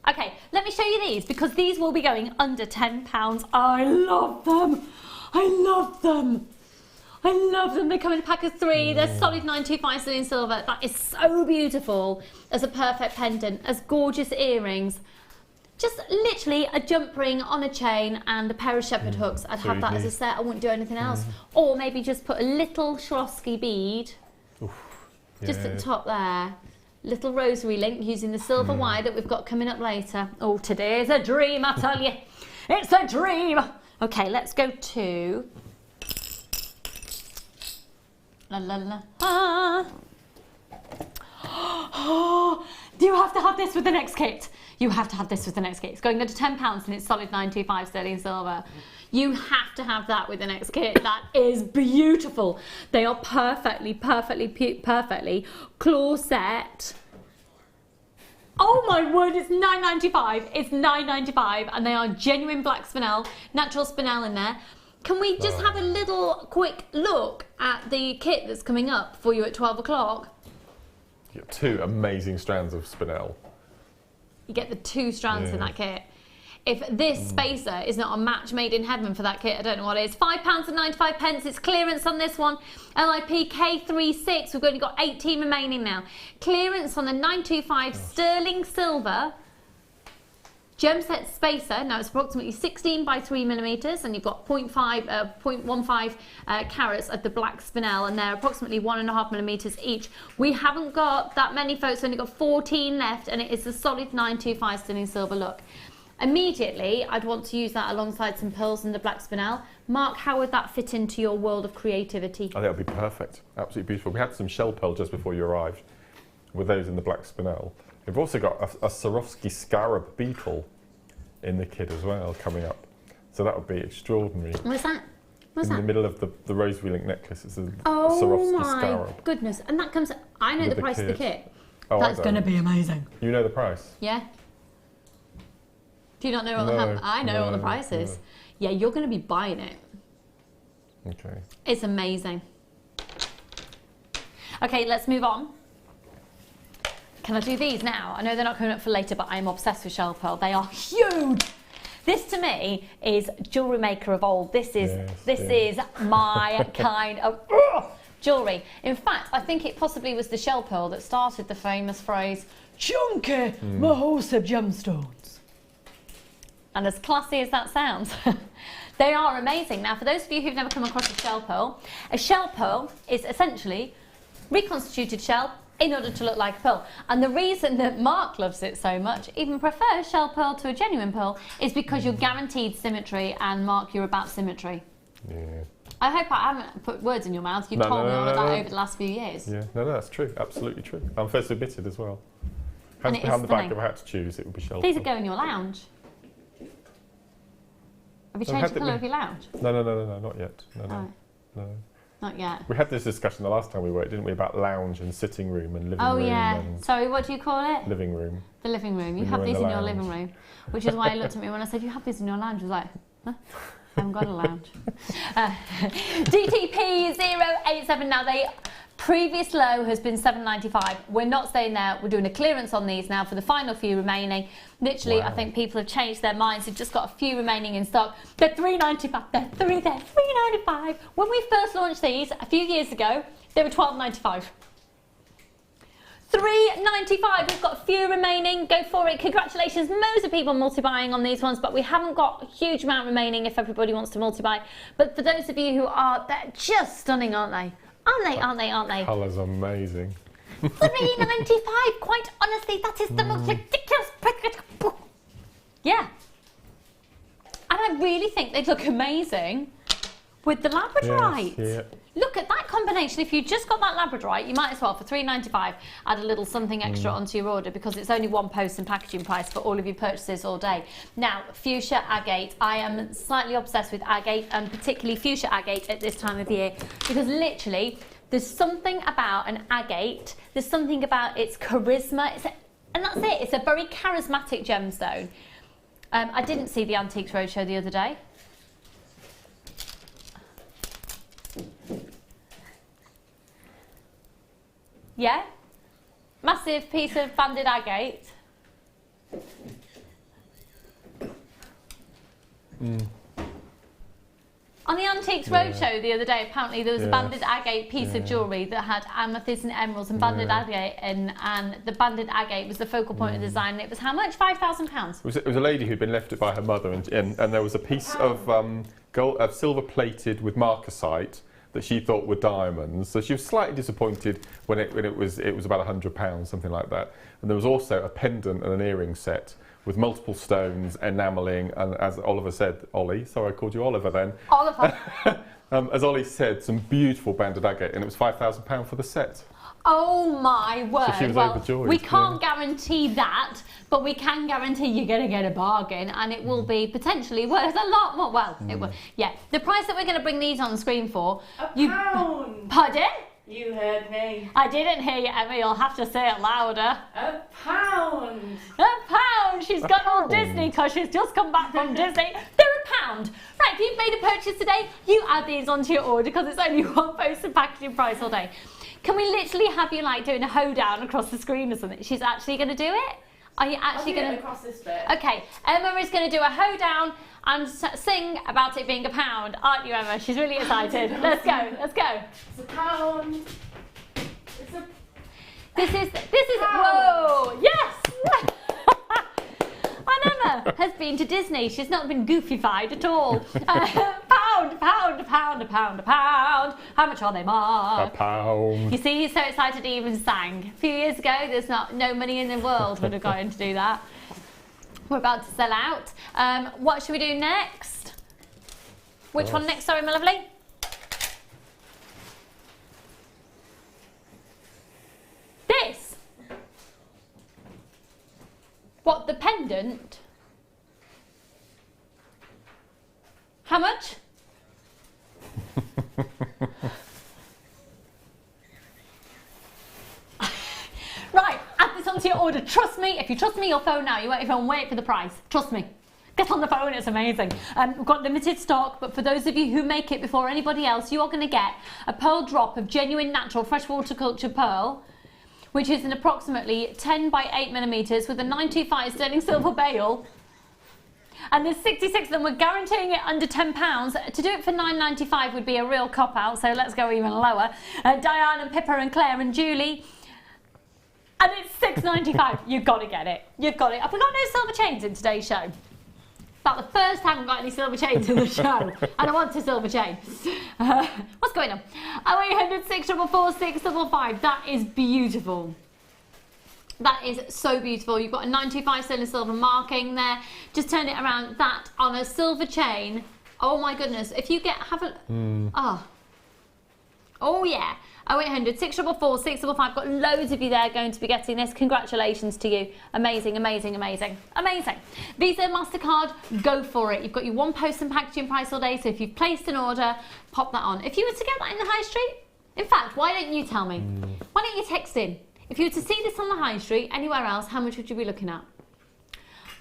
I: Okay, let me show you these, because these will be going under £10. I love them. I love them. I love them. They come in a pack of 3. They're solid 925 sterling silver. That is so beautiful as a perfect pendant, as gorgeous earrings. Just literally a jump ring on a chain and a pair of shepherd hooks. I'd have that as a set. I wouldn't do anything else. Or maybe just put a little Swarovski bead just at the top there. Little rosary link using the silver wire that we've got coming up later. Oh, today's a dream, I tell you. It's a dream. Okay, let's go to... La la la. Ah. Oh, do you have to have this with the next kit? You have to have this with the next kit. It's going under £10 and it's solid 925 sterling silver. You have to have that with the next kit. That is beautiful. They are perfectly claw set. Oh my word, it's £9.95. It's £9.95 and they are genuine black spinel, natural spinel in there. Can we just have a little quick look at the kit that's coming up for you at 12 o'clock?
F: You get 2 amazing strands of spinel.
I: You get the 2 strands in that kit. If this spacer is not a match made in heaven for that kit, I don't know what it is. £5.95. It's clearance on this one. LIP K36. We've only got 18 remaining now. Clearance on the 925 sterling silver gem set spacer. Now it's approximately 16 by 3 millimeters, and you've got 0.15 carats of the black spinel, and they're approximately 1.5 millimeters each. We haven't got that many, folks. We've only got 14 left, and it is a solid 925 sterling silver look. Immediately, I'd want to use that alongside some pearls and the black spinel. Mark, how would that fit into your world of creativity?
F: I think that would be perfect. Absolutely beautiful. We had some shell pearl just before you arrived with those in the black spinel. We've also got a Swarovski scarab beetle in the kit as well coming up. So that would be extraordinary.
I: What's that? What's
F: in
I: that?
F: the middle of the rosary link necklace. It's a
I: Swarovski
F: scarab.
I: Oh my goodness. And that comes... I know the price of the kit.
F: Oh,
I: that's going to be amazing.
F: You know the price?
I: Yeah. Do you not know what I know what the price is? Yeah, you're going to be buying it.
F: Okay.
I: It's amazing. Okay, let's move on. Can I do these now? I know they're not coming up for later, but I am obsessed with shell pearl. They are huge. This to me is jewellery maker of old. This is my kind of jewellery. In fact, I think it possibly was the shell pearl that started the famous phrase, chunky mahogany gemstones. And as classy as that sounds, they are amazing. Now, for those of you who've never come across a shell pearl is essentially reconstituted shell in order to look like a pearl. And the reason that Mark loves it so much, even prefers shell pearl to a genuine pearl, is because you're guaranteed symmetry, and Mark, you're about symmetry.
F: Yeah.
I: I hope I haven't put words in your mouth. You've told me all of that over the last few years.
F: Yeah, no, that's true. Absolutely true. I'm first admitted as well. Hands behind the back, if I had to choose, it would be shell pearl.
I: These would go in your lounge. Have you changed the colour of your lounge?
F: No, not yet. No.
I: Not yet.
F: We had this discussion the last time we worked, didn't we, about lounge and sitting room and living room.
I: Oh yeah. Sorry, what do you call it?
F: Living room.
I: The living room. You have these in your living room, which is why he looked at me when I said you have these in your lounge. I was like, huh? I haven't got a lounge. DTP 087. Now they. Previous low has been $7.95. We're not staying there. We're doing a clearance on these now for the final few remaining. Literally, I think people have changed their minds. They've just got a few remaining in stock. They're $3.95. They're $3.95. When we first launched these a few years ago, they were $12.95. $3.95. We've got a few remaining. Go for it. Congratulations. Loads of people multi-buying on these ones, but we haven't got a huge amount remaining if everybody wants to multi-buy. But for those of you who are, they're just stunning, aren't they? Aren't they?
F: Colour's amazing.
I: $3.95. Quite honestly, that is the most ridiculous price. Yeah. And I really think they look amazing with the labradorite.
F: Yes, yeah.
I: Look at that combination. If you just got that labradorite, you might as well, for $3.95, add a little something extra onto your order, because it's only one post and packaging price for all of your purchases all day. Now, fuchsia agate. I am slightly obsessed with agate, and particularly fuchsia agate at this time of year, because literally there's something about an agate, there's something about its charisma, and that's it. It's a very charismatic gemstone. I didn't see the Antiques Roadshow the other day. Yeah? Massive piece of banded agate. On the Antiques Roadshow the other day, apparently there was a banded agate piece of jewellery that had amethyst and emeralds and banded agate in, and the banded agate was the focal point of the design. And it was how much? £5,000.
F: It was a lady who'd been left by her mother, and there was a piece of gold, silver plated with marcasite that she thought were diamonds. So she was slightly disappointed when it was about £100, something like that. And there was also a pendant and an earring set with multiple stones, enamelling, and as Oliver said, Ollie, sorry I called you Oliver then.
I: Oliver.
F: As Ollie said, some beautiful banded agate, and it was £5,000 for the set.
I: Oh my word.
F: So she was overjoyed.
I: We can't guarantee that, but we can guarantee you're going to get a bargain, and it will be potentially worth a lot more. Well, it will. Yeah, the price that we're going to bring these on the screen for.
A: £1.
I: Pardon?
A: You heard me.
I: I didn't hear you, Emma. You'll have to say it louder.
A: £1.
I: £1. She's gone all Disney because she's just come back from Disney. They're £1. Right, if you've made a purchase today, you add these onto your order because it's only one posted packaging price all day. Can we literally have you like doing a hoedown across the screen or something? She's actually going to do it? Are you actually going to?
A: Across this bit.
I: Okay, Emma is going to do a hoedown and sing about it being £1, aren't you, Emma? She's really excited. Let's go, let's go.
A: It's £1.
I: This is, whoa, yes! And Emma has been to Disney. She's not been goofified at all. £1. How much are they, Mark?
F: £1.
I: You see, he's so excited he even sang. A few years ago, there's no money in the world would have got him to do that. We're about to sell out. What should we do next? Which one next, sorry, my lovely? This. What, the pendant? How much? Right, add this onto your order. Trust me, if you trust me, you'll phone now. You won't even wait for the price. Trust me. Get on the phone, it's amazing. We've got limited stock, but for those of you who make it before anybody else, you are going to get a pearl drop of genuine natural freshwater culture pearl, which is an approximately 10 by 8 millimeters with a 925 sterling silver bail. And there's 66 of them. We're guaranteeing it under £10. To do it for £9.95 would be a real cop-out, so let's go even lower. Diane and Pippa and Claire and Julie. And it's £6.95. You've got to get it. You've got it. Have we got no silver chains in today's show? About the first time we've got any silver chains in the show. And I want a silver chain. What's going on? 0800 644 655. That is beautiful. That is so beautiful. You've got a 925 sterling silver marking there. Just turn it around. That on a silver chain. Oh my goodness. If you have a... Oh yeah. 0800 644 655. Got loads of you there going to be getting this. Congratulations to you. Amazing, amazing, amazing, amazing. Visa, MasterCard, go for it. You've got your one post and packaging price all day. So if you've placed an order, pop that on. If you were to get that in the high street, in fact, why don't you tell me? Why don't you text in? If you were to see this on the high street, anywhere else, how much would you be looking at?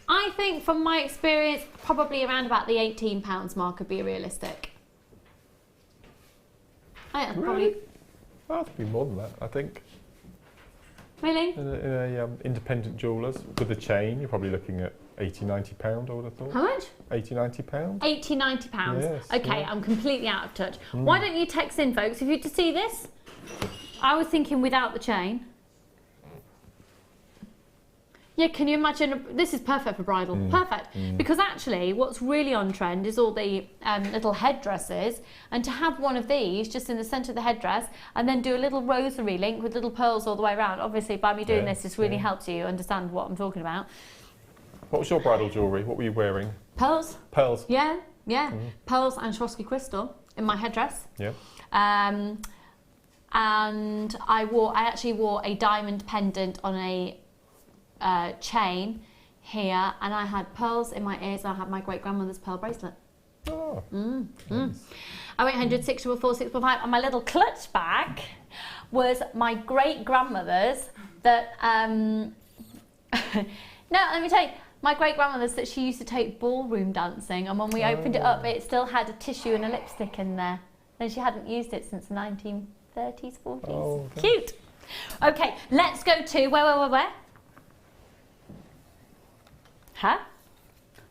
I: I think from my experience, probably around about the £18 mark would be realistic. I think probably...
F: Oh, it'd be more than that, I think.
I: Really?
F: In a independent jewellers with a chain, you're probably looking at £80–90, I would have thought.
I: How much?
F: £80–90.
I: £80–90.
F: Yes,
I: okay,
F: yeah.
I: I'm completely out of touch. Why don't you text in, folks? If you to see this, I was thinking without the chain. Yeah, can you imagine? This is perfect for bridal. Perfect. Because actually, what's really on trend is all the little headdresses. And to have one of these just in the centre of the headdress and then do a little rosary link with little pearls all the way around. Obviously, by me doing this really helps you understand what I'm talking about.
F: What was your bridal jewellery? What were you wearing?
I: Pearls.
F: Pearls?
I: Yeah, yeah. Pearls and Swarovski crystal in my headdress.
F: Yeah.
I: And I actually wore a diamond pendant on a chain here, and I had pearls in my ears, and I had my great-grandmother's pearl bracelet.
F: Oh.
I: 0800 644 645. And my little clutch bag was my great-grandmother's that, no, let me tell you, my great-grandmother's that she used to take ballroom dancing, and when we opened it up, it still had a tissue and a lipstick in there. And she hadn't used it since the 1930s, 40s.
F: Oh, okay.
I: Cute. Okay, let's go to where? Huh?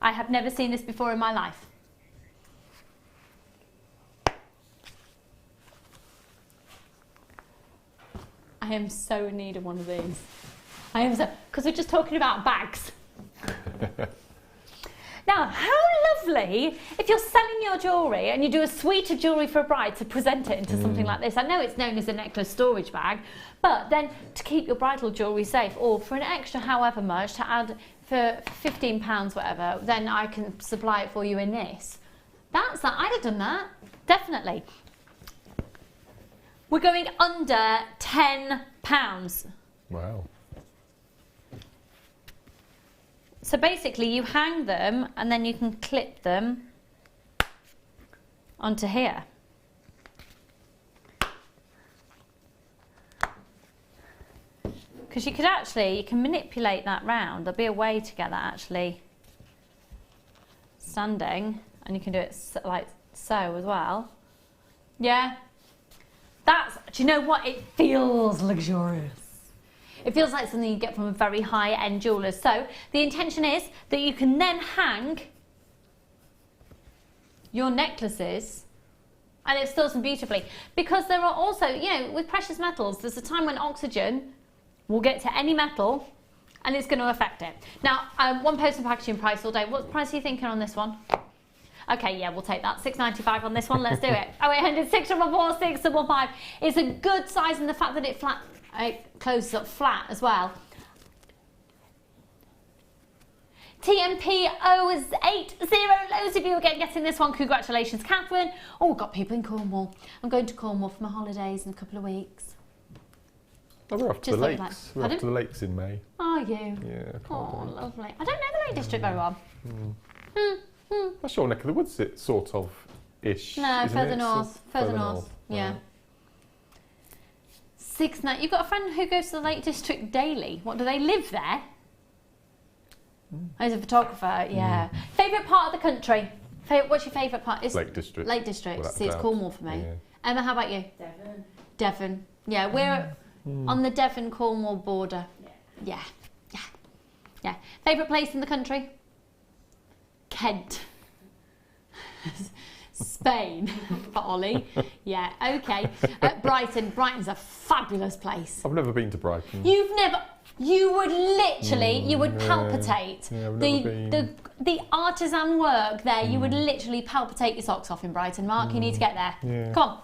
I: I have never seen this before in my life. I am so in need of one of these. I am so, because we're just talking about bags. Now, how lovely if you're selling your jewellery and you do a suite of jewellery for a bride to present it into something like this. I know it's known as a necklace storage bag, but then to keep your bridal jewellery safe, or for an extra however much to add for £15 whatever, then I can supply it for you in this. That's that. I'd have done that, definitely. We're going under £10.
F: Wow.
I: So basically you hang them and then you can clip them onto here. Because you can manipulate that round. There'll be a way to get that actually standing, and you can do it like so as well. Yeah. Do you know what? It feels luxurious. It feels like something you get from a very high-end jeweller. So the intention is that you can then hang your necklaces and it stores them beautifully. Because there are also, you know, with precious metals, there's a time when oxygen will get to any metal and it's going to affect it. Now, one person packaging price all day. What price are you thinking on this one? Okay, yeah, we'll take that. £6.95 on this one. Let's do it. 0800 644 655. It's a good size, and the fact that it closes up flat as well. TMP 080. Loads of you again getting this one. Congratulations, Catherine. Oh, we've got people in Cornwall. I'm going to Cornwall for my holidays in a couple of weeks.
F: Oh, we're off to the lakes. We're off to the lakes in May.
I: Are you?
F: Yeah.
I: Oh, lovely. I don't know the Lake District very well.
F: That's your neck of the woods, it's sort of ish.
I: No, further north. Further north.
F: North.
I: Yeah.
F: Right.
I: 6 nights. You've got a friend who goes to the Lake District daily. What, do they live there? Oh, he's a photographer, yeah. Favourite part of the country? What's your favourite part? It's
F: Lake District.
I: Lake District.
F: Without
I: See, it's
F: doubt.
I: Cornwall for me.
F: Yeah.
I: Emma, how about you?
B: Devon.
I: Devon. Yeah, we're on the Devon-Cornwall border. Yeah. Favourite place in the country? Kent. Spain for Ollie. Yeah, okay. Brighton. Brighton's a fabulous place.
F: I've never been to Brighton.
I: You would literally, you would palpitate.
F: Yeah, I've never been.
I: The artisan work there, you would literally palpitate your socks off in Brighton. Mark, you need to get there.
F: Yeah.
I: Come on.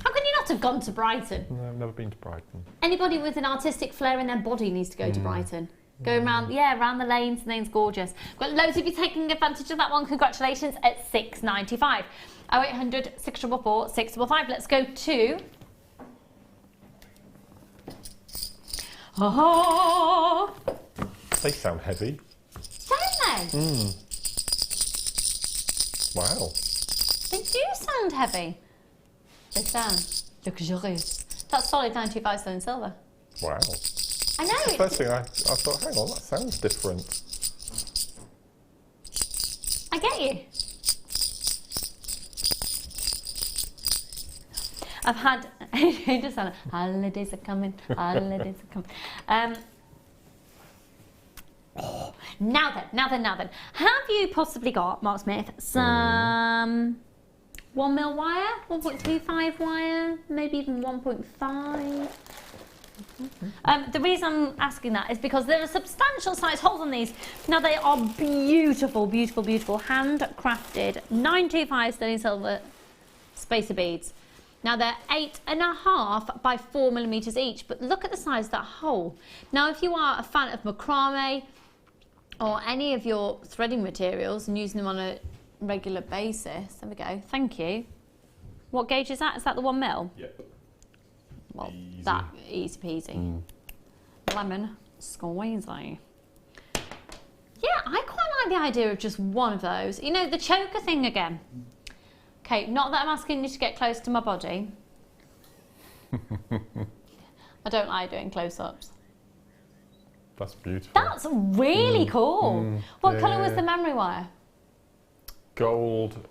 I: How can you not have gone to Brighton?
F: No, I've never been to Brighton.
I: Anybody with an artistic flair in their body needs to go to Brighton. Go around, around the lanes, and things gorgeous. Got loads of you taking advantage of that one. Congratulations at £6.95. 0800 644 655. Let's go to. Oh,
F: They sound heavy.
I: don't they?
F: Wow.
I: They do sound heavy. They sound luxurious. That's solid 95 sterling silver.
F: Wow.
I: I know.
F: The first thing I thought, hang on, that sounds different.
I: I get you. I've had, it just sounded, holidays are coming, holidays are coming. Now then. Have you possibly got, Mark Smith, some 1mm wire, 1.25 wire, maybe even 1.5? The reason I'm asking that is because there are substantial size holes on these. Now they are beautiful, beautiful, beautiful, handcrafted 925 sterling silver spacer beads. Now they're 8.5 by 4mm each, but look at the size of that hole. Now if you are a fan of macrame or any of your threading materials and using them on a regular basis, there we go, thank you. What gauge is that? Is that the 1mm?
F: Yep.
I: Well,
F: Easy.
I: that easy peasy. Lemon squeezy. Yeah, I quite like the idea of just one of those. You know, the choker thing again. Okay, not that I'm asking you to get close to my body. I don't like doing close-ups.
F: That's beautiful.
I: That's really cool. What colour was
F: yeah.
I: the memory wire?
F: Gold,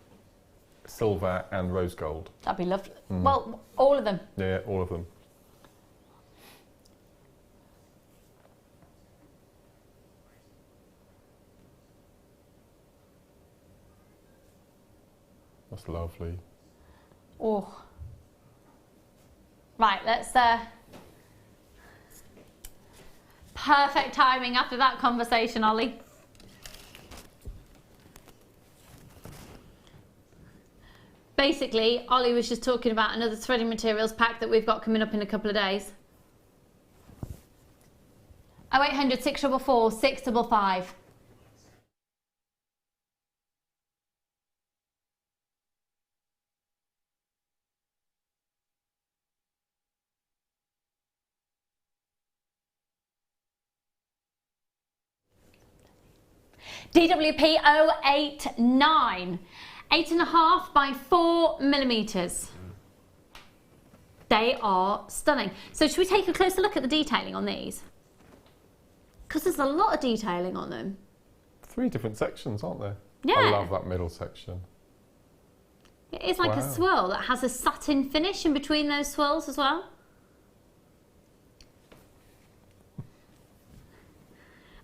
F: silver and rose gold.
I: That'd be lovely. Well, all of them.
F: Yeah, all of them. That's lovely.
I: Oh. Right, let's... Perfect timing after that conversation, Ollie. Basically, Ollie was just talking about another threading materials pack that we've got coming up in a couple of days. 0800 644 655. DWP 089. 8.5 by 4 millimeters. They are stunning. So should we take a closer look at the detailing on these? Because there's a lot of detailing on them.
F: 3 different sections, aren't there?
I: Yeah.
F: I love that middle section.
I: It is like a swirl that has a satin finish in between those swirls as well.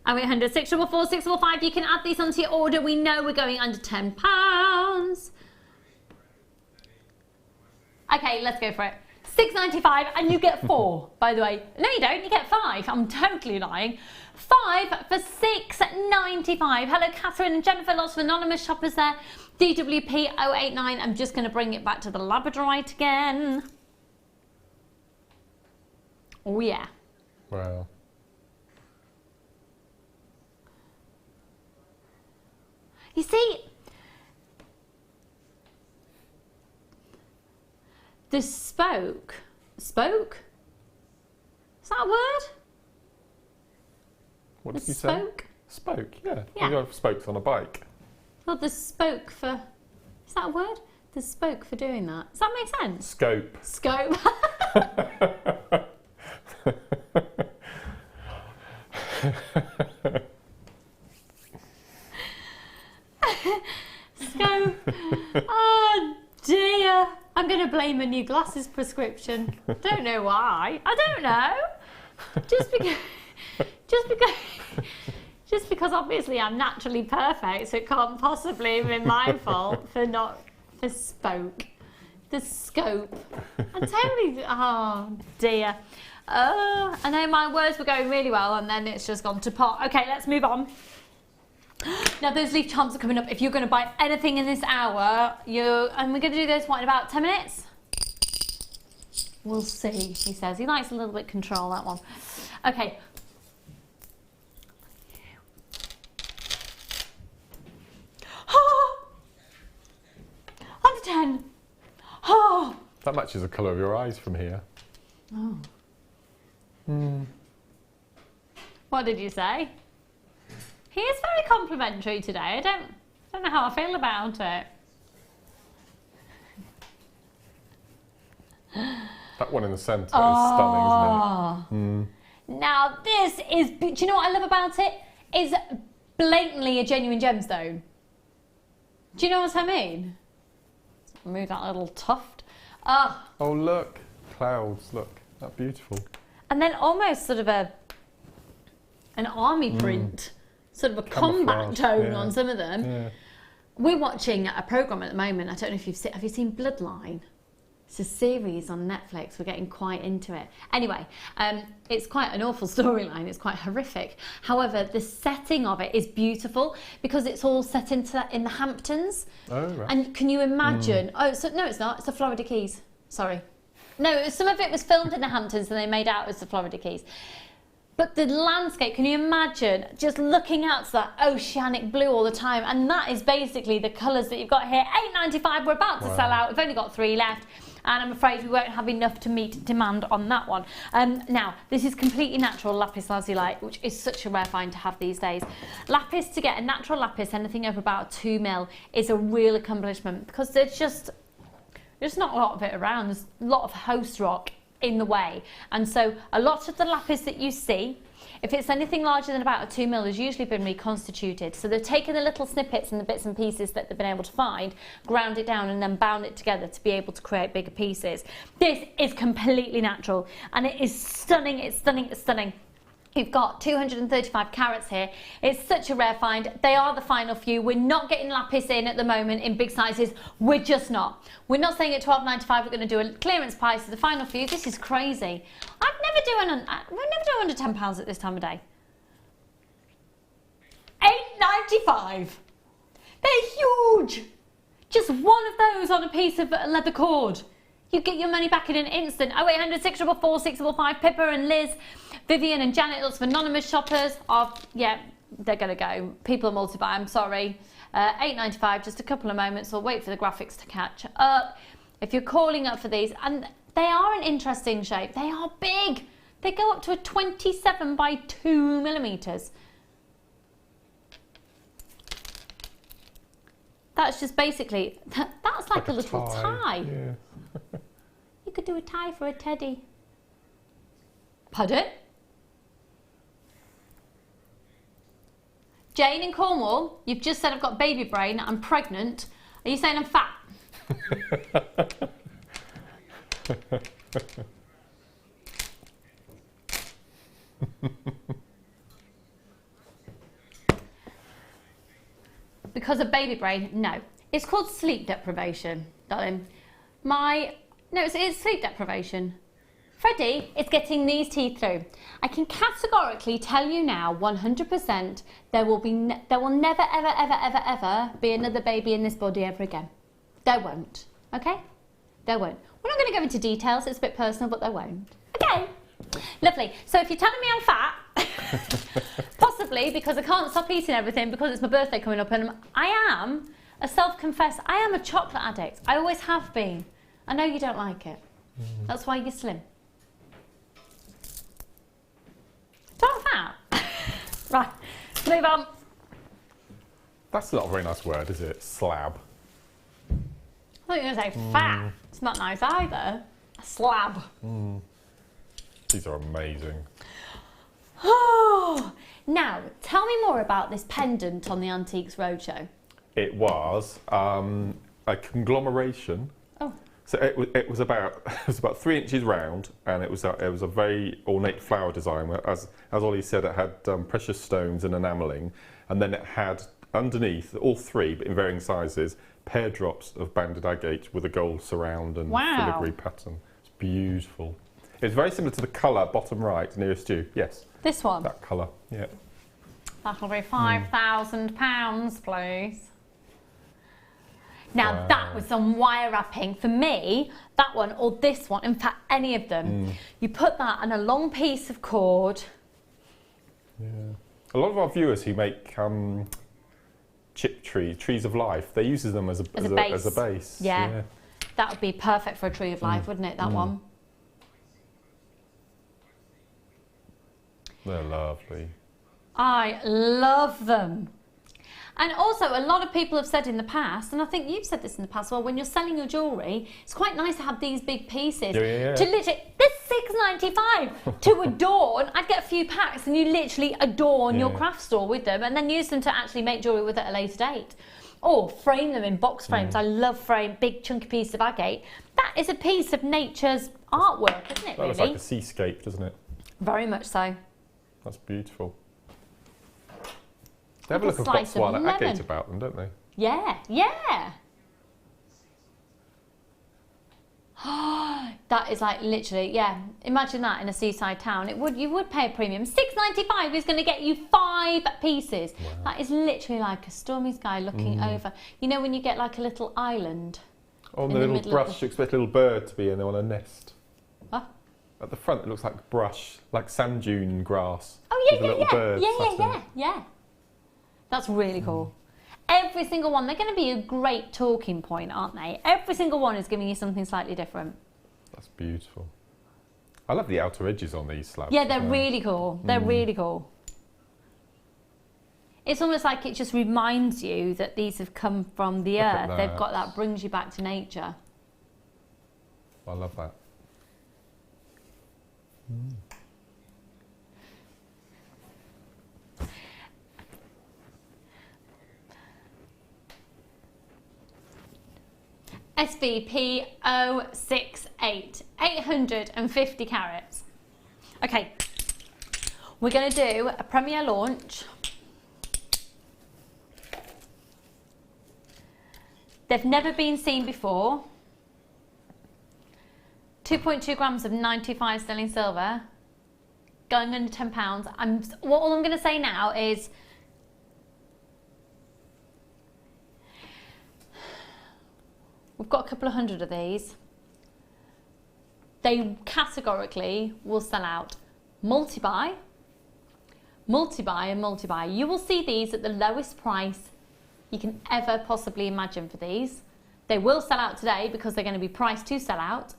I: Oh, 0800 644 645. You can add these onto your order. We know we're going under £10. Okay, let's go for it. £6.95 and you get 4, by the way. No, you don't. You get 5. I'm totally lying. 5 for £6.95. Hello, Catherine and Jennifer. Lots of anonymous shoppers there. DWP 089. I'm just going to bring it back to the labradorite again. Oh, yeah.
F: Wow.
I: You see, the spoke? Is that a word?
F: What did you
I: spoke?
F: say? Spoke, yeah.
I: Yeah.
F: You have spokes on a bike.
I: Well, the spoke for... Is that a word? The spoke for doing that. Does that make sense?
F: Scope.
I: Scope. Scope. Oh dear. I'm going to blame a new glasses prescription. Don't know why. I don't know. Just because obviously I'm naturally perfect, so it can't possibly have been my fault for spoke. The scope. I totally, oh dear. I know my words were going really well and then it's just gone to pot. Okay, let's move on. Now those leaf charms are coming up. If you're going to buy anything in this hour, and we're going to do those, what, in about 10 minutes? We'll see, he says. He likes a little bit control, that one. Okay. Oh! Under 10. Oh!
F: That matches the colour of your eyes from here.
I: Oh. What did you say? He is very complimentary today. I don't know how I feel about it.
F: That one in the centre is stunning, isn't it?
I: Now this is, do you know what I love about it? It's blatantly a genuine gemstone. Do you know what I mean? Move that little tuft.
F: Oh look, clouds, look, that's beautiful.
I: And then almost sort of an army print. Sort of a combat tone on some of them.
F: Yeah.
I: We're watching a programme at the moment. I don't know if you've seen. Have you seen Bloodline? It's a series on Netflix. We're getting quite into it. Anyway, it's quite an awful storyline. It's quite horrific. However, the setting of it is beautiful because it's all set in the Hamptons.
F: Oh, right.
I: And can you imagine? Oh, so no, it's not. It's the Florida Keys. Sorry. No, some of it was filmed in the Hamptons and they made out as the Florida Keys. But the landscape, can you imagine just looking out to that oceanic blue all the time? And that is basically the colours that you've got here. £8.95, we're about to sell out. We've only got 3 left. And I'm afraid we won't have enough to meet demand on that one. Now, this is completely natural lapis lazuli, which is such a rare find to have these days. Lapis, to get a natural lapis, anything over about 2 mil, is a real accomplishment because there's not a lot of it around. There's a lot of host rock in the way, and so a lot of the lapis that you see, if it's anything larger than about a 2 mil, has usually been reconstituted. So they've taken the little snippets and the bits and pieces that they've been able to find, ground it down and then bound it together to be able to create bigger pieces. This is completely natural and it is stunning. It's stunning. It's stunning. You've got 235 carats here. It's such a rare find. They are the final few. We're not getting lapis in at the moment in big sizes. We're just not. We're not saying at $12.95 we're going to do a clearance price of the final few. This is crazy. We're never doing under £10 at this time of day. $8.95. They're huge. Just one of those on a piece of leather cord. You get your money back in an instant. 0800 644 655. Pippa and Liz, Vivian and Janet, lots of anonymous shoppers. Yeah, they're going to go. People are multi-buy, I'm sorry. $8.95, just a couple of moments. We'll wait for the graphics to catch up. If you're calling up for these, and they are an interesting shape. They are big. They go up to a 27 by 2 millimeters. That's just basically, that's like a little tie.
F: Yeah.
I: You could do a tie for a teddy. Pardon? Jane in Cornwall, you've just said I've got baby brain, I'm pregnant. Are you saying I'm fat? Because of baby brain? No. It's called sleep deprivation, darling. It's sleep deprivation. Freddie is getting these teeth through. I can categorically tell you now, 100%, there will never, ever, ever, ever, ever be another baby in this body ever again. There won't. Okay? There won't. We're not going to go into details. It's a bit personal, but there won't. Okay? Lovely. So if you're telling me I'm fat, possibly because I can't stop eating everything because it's my birthday coming up, and I am a chocolate addict. I always have been. I know you don't like it. That's why you're slim. So I'm fat. Right, move on.
F: That's not a very nice word, is it? Slab.
I: I thought you were going to say fat. It's not nice either. A slab.
F: These are amazing.
I: Oh, now, tell me more about this pendant on the Antiques Roadshow.
F: It was a conglomeration.
I: Oh.
F: So it was about 3 inches round, and it was a very ornate flower design. As Ollie said, it had precious stones and enamelling, and then it had underneath, all three, but in varying sizes, pear drops of banded agate with a gold surround and filigree pattern. It's beautiful. It's very similar to the colour bottom right nearest you. Yes.
I: This one.
F: That colour. Yeah.
I: That'll be £5,000, please. Now that was some wire wrapping. For me, that one or this one, in fact any of them, you put that on a long piece of cord.
F: Yeah. A lot of our viewers who make chip trees of life, they use them as a base.
I: Yeah. That would be perfect for a tree of life, wouldn't it, that one?
F: They're lovely.
I: I love them. And also, a lot of people have said in the past, and I think you've said this in the past, well, when you're selling your jewellery, it's quite nice to have these big pieces.
F: Yeah.
I: To literally, this $6.95 to adorn. I'd get a few packs and you literally adorn your craft store with them and then use them to actually make jewellery with at a later date. Or frame them in box frames. I love big chunky pieces of agate. That is a piece of nature's artwork, isn't it,
F: That looks like a seascape, doesn't it?
I: Very much so.
F: That's beautiful. They have a look of Botswana agate about them, don't they?
I: Yeah. That is like literally, imagine that in a seaside town. You would pay a premium. $6.95 is going to get you 5 pieces. Wow. That is literally like a stormy sky looking over. You know when you get like a little island?
F: Oh, and the little brush, you expect a little bird to be in there on a nest.
I: What?
F: At the front it looks like brush, like sand dune grass.
I: Oh yeah. That's really cool. Every single one, they're going to be a great talking point, aren't they? Every single one is giving you something slightly different.
F: That's beautiful. I love the outer edges on these slabs.
I: Yeah, they're really cool. They're really cool. It's almost like it just reminds you that these have come from the earth. They've got that, brings you back to nature.
F: I love that.
I: SVP 068, 850 carats. Okay, We're going to do a premiere launch. They've never been seen before. 2.2 grams of 95 sterling silver, going under £10. All I'm going to say now is we've got a couple of hundred of these. They categorically will sell out. Multi-buy, multi-buy and multi-buy. You will see these at the lowest price you can ever possibly imagine for these. They will sell out today because they're going to be priced to sell out,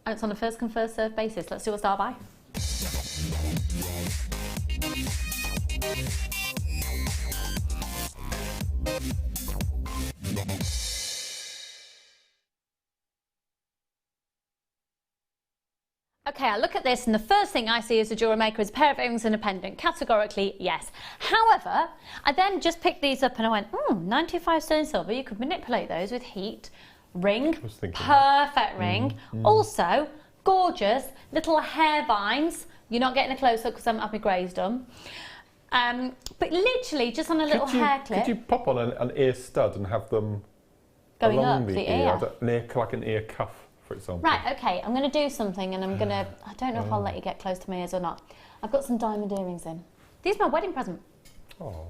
I: and it's on a first come first served basis. Let's do a start buy. Okay, I look at this and the first thing I see as a jewellery maker is a pair of earrings and a pendant. Categorically, yes. However, I then just picked these up and I went, 95 sterling silver, you could manipulate those with heat. Ring, perfect ring. Also, gorgeous little hair vines. You're not getting a close-up because I haven't had my greys done. But literally just on a little hair clip.
F: Could you pop on an ear stud and have them
I: going
F: along
I: up
F: the ear? Like an ear cuff, for example.
I: Right, okay, I'm going to do something and I'm going to, I don't know if I'll let you get close to my ears or not. I've got some diamond earrings in. These are my wedding present.
F: Oh.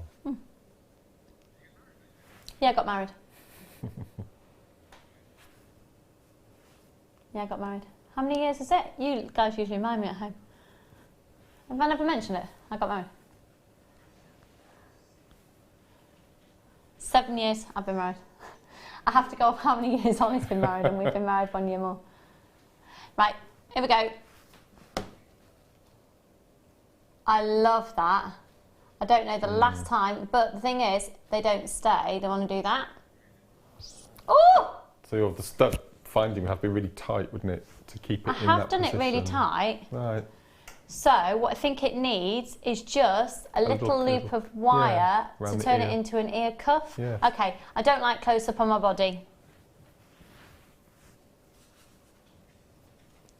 I: Yeah, I got married. Yeah, I got married. How many years is it? You guys usually remind me at home. Have I never mentioned it? I got married. 7 years I've been married. I have to go off how many years Ollie's been married, and we've been married 1 year more. Right, here we go. I love that. I don't know the last time, but the thing is, they don't stay. They want to do that. Oh!
F: So the stud finding would have to be really tight, wouldn't it, to keep it in that position?
I: I have done it really tight.
F: Right.
I: So what I think it needs is just a little loop of wire to turn it into an ear cuff.
F: Yeah.
I: Okay, I don't like close up on my body.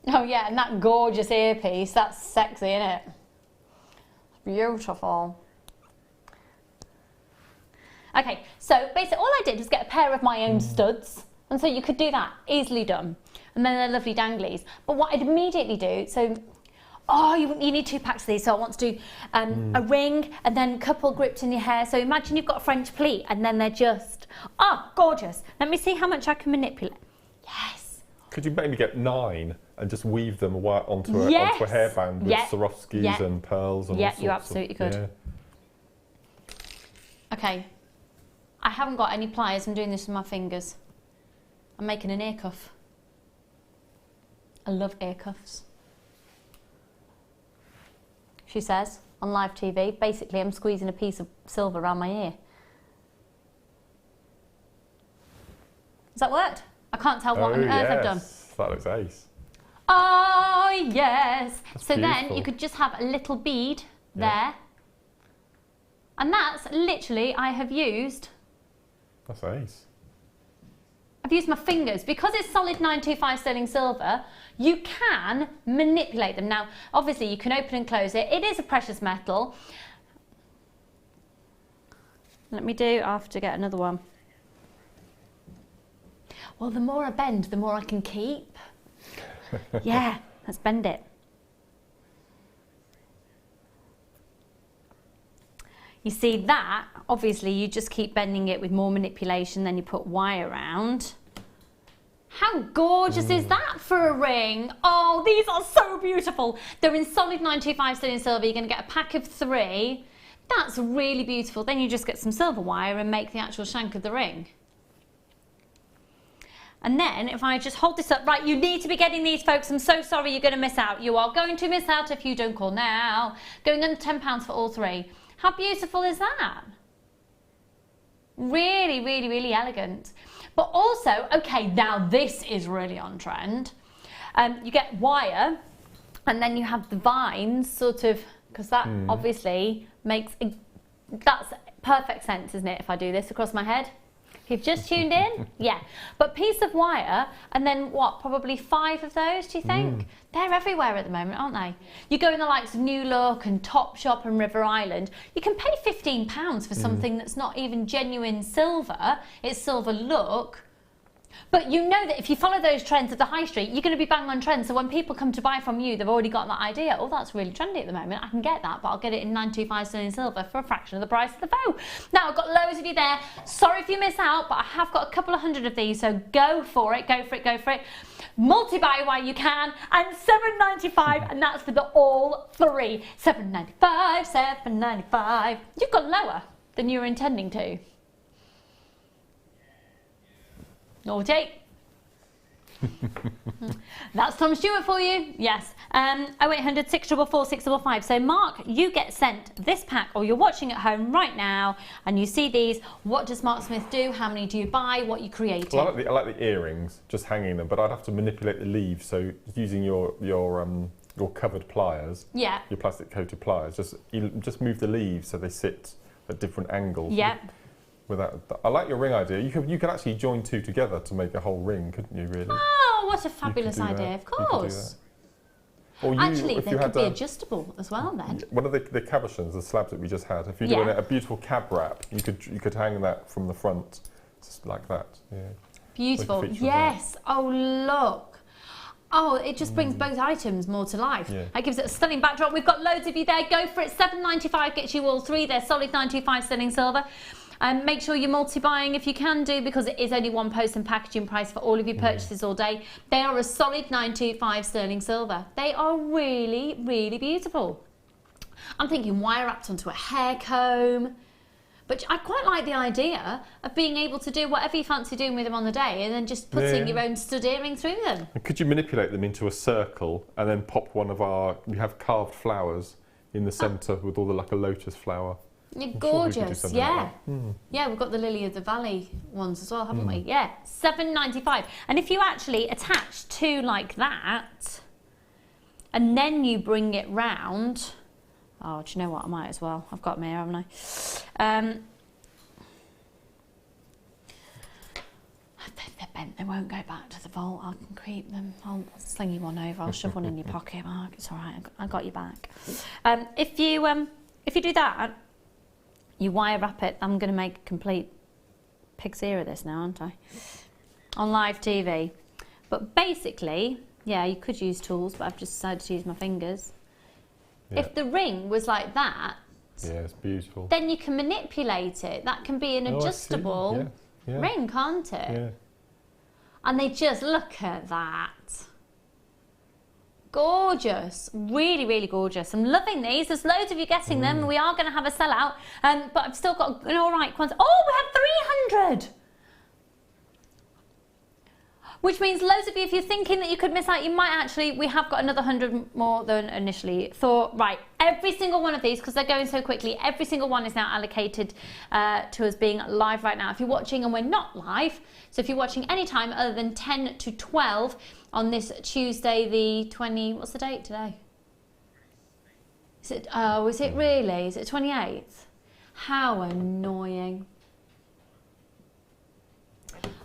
I: Oh yeah, and that gorgeous earpiece, that's sexy, isn't it? Beautiful. Okay, so basically all I did was get a pair of my own studs, and so you could do that, easily done. And then they're lovely danglies. But what I'd immediately do, so you need 2 packs of these, so I want to do a ring and then a couple gripped in your hair. So imagine you've got a French pleat and then they're just, gorgeous. Let me see how much I can manipulate. Yes.
F: Could you maybe get 9 and just weave them onto a hairband with Swarovskis and pearls and all sorts
I: you absolutely could.
F: Yeah.
I: Okay, I haven't got any pliers, I'm doing this with my fingers. I'm making an ear cuff. I love ear cuffs. She says on live TV, basically I'm squeezing a piece of silver around my ear. Has that worked? I can't tell what on earth I've done.
F: That looks ace.
I: Oh yes.
F: That's
I: so
F: beautiful.
I: then you could just have a little bead there. And that's literally, I have used.
F: That's ace.
I: I've used my fingers. Because it's solid 925 sterling silver, you can manipulate them. Now, obviously, you can open and close it. It is a precious metal. Let me do, I have to get another one. Well, the more I bend, the more I can keep. Yeah, let's bend it. You see that, obviously you just keep bending it with more manipulation, then you put wire around. How gorgeous is that for a ring? Oh, these are so beautiful. They're in solid 925 sterling silver. You're going to get a pack of 3. That's really beautiful. Then you just get some silver wire and make the actual shank of the ring. And then if I just hold this up, right, you need to be getting these, folks. I'm so sorry you're going to miss out. You are going to miss out if you don't call now. Going under £10 for all 3. How beautiful is that? Really, really, really elegant. But also, okay, now this is really on trend. You get wire, and then you have the vines, sort of, because that obviously makes, that's perfect sense, isn't it, if I do this across my head? If you've just tuned in, yeah. But piece of wire, and then what, probably 5 of those, do you think? They're everywhere at the moment, aren't they? You go in the likes of New Look and Topshop and River Island, you can pay £15 for something that's not even genuine silver, it's silver look. But you know that if you follow those trends at the high street, you're going to be bang on trend. So when people come to buy from you, they've already got that idea. Oh, that's really trendy at the moment. I can get that, but I'll get it in 925 sterling silver for a fraction of the price of the faux. Now, I've got loads of you there. Sorry if you miss out, but I have got a couple of hundred of these. So go for it, go for it, go for it. Multi-buy while you can. And £7.95, and that's for the all 3. £7.95, £7.95. You've got lower than you were intending to. Naughty. That's Tom Stewart for you. Yes. 0800 644 655. So Mark, you get sent this pack, or you're watching at home right now and you see these. What does Mark Smith do? How many do you buy? What you creating?
F: Well, I like the earrings, just hanging them, but I'd have to manipulate the leaves. So using your covered pliers,
I: yeah,
F: your plastic coated pliers, just move the leaves so they sit at different angles.
I: Yeah.
F: I like your ring idea. You could actually join 2 together to make a whole ring, couldn't you, really?
I: Oh, what a fabulous idea, of course. Actually, they could be adjustable as well then.
F: One of the cabochons, the slabs that we just had, if you're doing a beautiful cab wrap, you could hang that from the front, just like that. Yeah.
I: Beautiful. Yes. Oh, look. Oh, it just brings both items more to life. Yeah. It gives it a stunning backdrop. We've got loads of you there. Go for it. £7.95 gets you all 3. They're solid 925 sterling silver. And make sure you're multi-buying if you can do, because it is only one post and packaging price for all of your purchases all day. They are a solid 925 sterling silver. They are really, really beautiful. I'm thinking wire wrapped onto a hair comb. But I quite like the idea of being able to do whatever you fancy doing with them on the day and then just putting your own stud earring through them.
F: And could you manipulate them into a circle and then pop one of we have carved flowers in the centre with all like a lotus flower.
I: Gorgeous, yeah. Like yeah, we've got the Lily of the Valley ones as well, haven't we? Yeah, £7.95. And if you actually attach 2 like that, and then you bring it round, oh, do you know what? I might as well. I've got them here, haven't I? They're bent. They won't go back to the vault. I can keep them. I'll sling you one over. I'll shove one in your pocket, Mark. It's all right. I got your back. If you do that, you wire wrap it. I'm going to make a complete pig's ear of this now, aren't I? On live TV. But basically, yeah, you could use tools, but I've just decided to use my fingers. Yeah. If the ring was like that,
F: yeah, it's beautiful.
I: Then you can manipulate it. That can be an adjustable ring, can't it?
F: Yeah.
I: And they just look at that. Gorgeous, really, really gorgeous. I'm loving these. There's loads of you getting them. We are going to have a sellout, but I've still got an all right quantity. Oh, we have 300. Which means loads of you, if you're thinking that you could miss out, you might actually, we have got another 100 more than initially thought. Right, every single one of these, because they're going so quickly, every single one is now allocated to us being live right now. If you're watching and we're not live, so if you're watching any time other than 10 to 12 on this Tuesday, the 20, what's the date today? Is it, oh, is it really? Is it 28th? How annoying.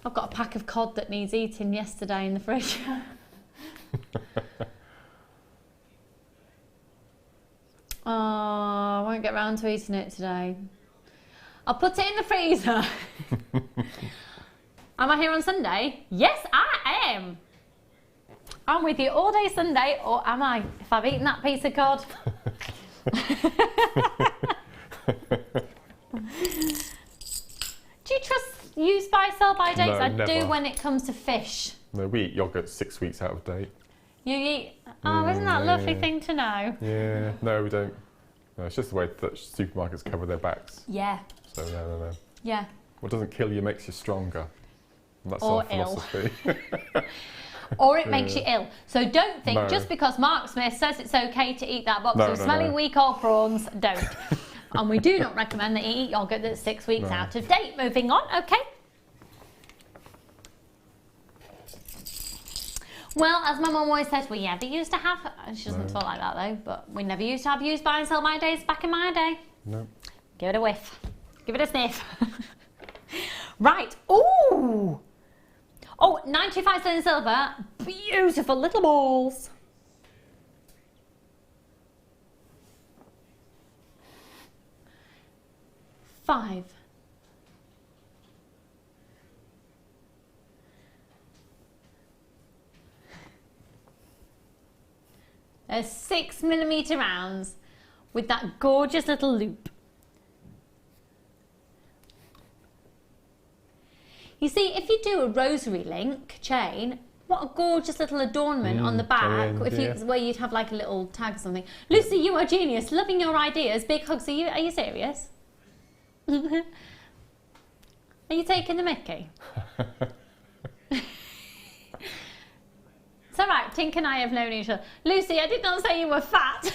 I: I've got a pack of cod that needs eating yesterday in the fridge. Oh, I won't get round to eating it today. I'll put it in the freezer. Am I here on Sunday? Yes, I am. I'm with you all day Sunday, or am I? If I've eaten that piece of cod. Do you trust use by, sell by dates?
F: No,
I: I
F: never.
I: do when it comes to fish.
F: No, we eat yoghurt 6 weeks out of date.
I: You eat? Oh, isn't that a lovely thing to know?
F: Yeah, no, we don't. No, it's just the way that supermarkets cover their backs.
I: Yeah.
F: So no.
I: Yeah.
F: What doesn't kill you makes you stronger. And that's
I: Or
F: our philosophy.
I: Or it makes you ill. So don't think just because Mark Smith says it's okay to eat that box of smelly weak old prawns, don't. And we do not recommend that you eat yoghurt that's 6 weeks out of date. Moving on, okay. Well, as my mum always says, we never used to have, she doesn't talk like that though, but we never used to have used buy and sell by days back in my day.
F: No.
I: Give it a whiff. Give it a sniff. Right. Ooh. Oh, 95 sterling silver. Beautiful little balls. $5. They're 6mm rounds with that gorgeous little loop. You see, if you do a rosary link chain, what a gorgeous little adornment on the back, where you'd have like a little tag or something. Lucy, you are genius. Loving your ideas. Big hugs. Are you serious? Are you taking the mickey? It's all right. Tink and I have known each other. Lucy, I did not say you were fat.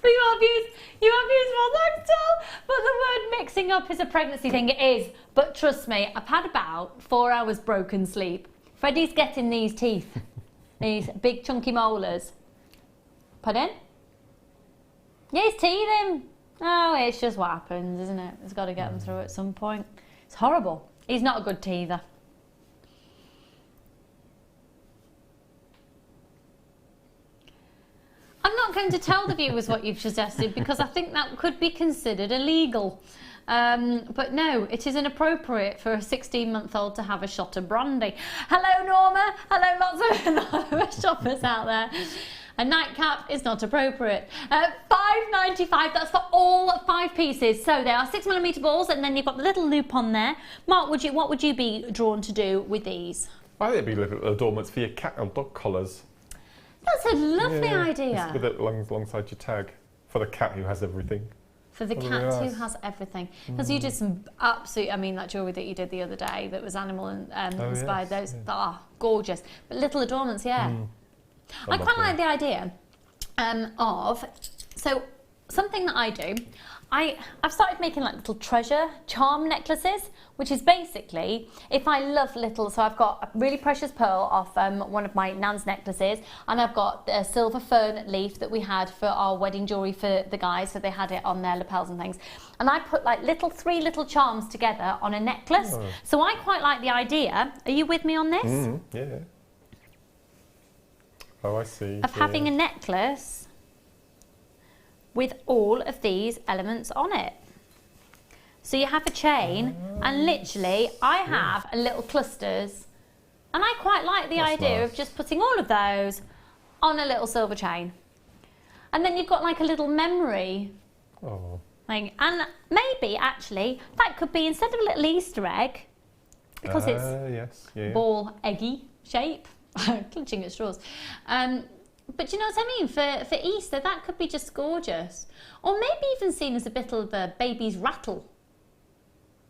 I: But you are beautiful, thanks, Tom. But the word mixing up is a pregnancy thing. It is. But trust me, I've had about 4 hours broken sleep. Freddie's getting these teeth. These big chunky molars. Pardon? Yeah, he's teething. Oh, it's just what happens, isn't it? It's got to get them through at some point. It's horrible. He's not a good teether. I'm not going to tell the viewers what you've suggested because I think that could be considered illegal. But no, it is inappropriate for a 16-month-old to have a shot of brandy. Hello, Norma. Hello, lots of shoppers out there. A nightcap is not appropriate. $5.95, that's for all 5 pieces. So they are 6mm balls, and then you've got the little loop on there. Mark, what would you be drawn to do with these?
F: I think it'd be little adornments for your cat or dog collars.
I: That's a lovely idea.
F: With it alongside your tag for the cat who has everything.
I: For the cat who has everything. Because you did some absolute, I mean, that jewellery that you did the other day that was animal inspired, those are gorgeous. But little adornments, yeah. I quite like the idea of, so something that I do, I've started making like little treasure charm necklaces, which is basically, if I love little, so I've got a really precious pearl off one of my Nan's necklaces, and I've got a silver fern leaf that we had for our wedding jewellery for the guys, so they had it on their lapels and things. And I put like 3 little charms together on a necklace. So I quite like the idea. Are you with me on this?
F: Yeah. Oh, I see.
I: Of having a necklace with all of these elements on it. So you have a chain, and literally I have a little clusters, and I quite like the idea of just putting all of those on a little silver chain. And then you've got like a little memory thing. And maybe actually that could be, instead of a little Easter egg, because it's ball eggy shape, clutching at straws. But you know what I mean? For Easter, that could be just gorgeous. Or maybe even seen as a bit of a baby's rattle.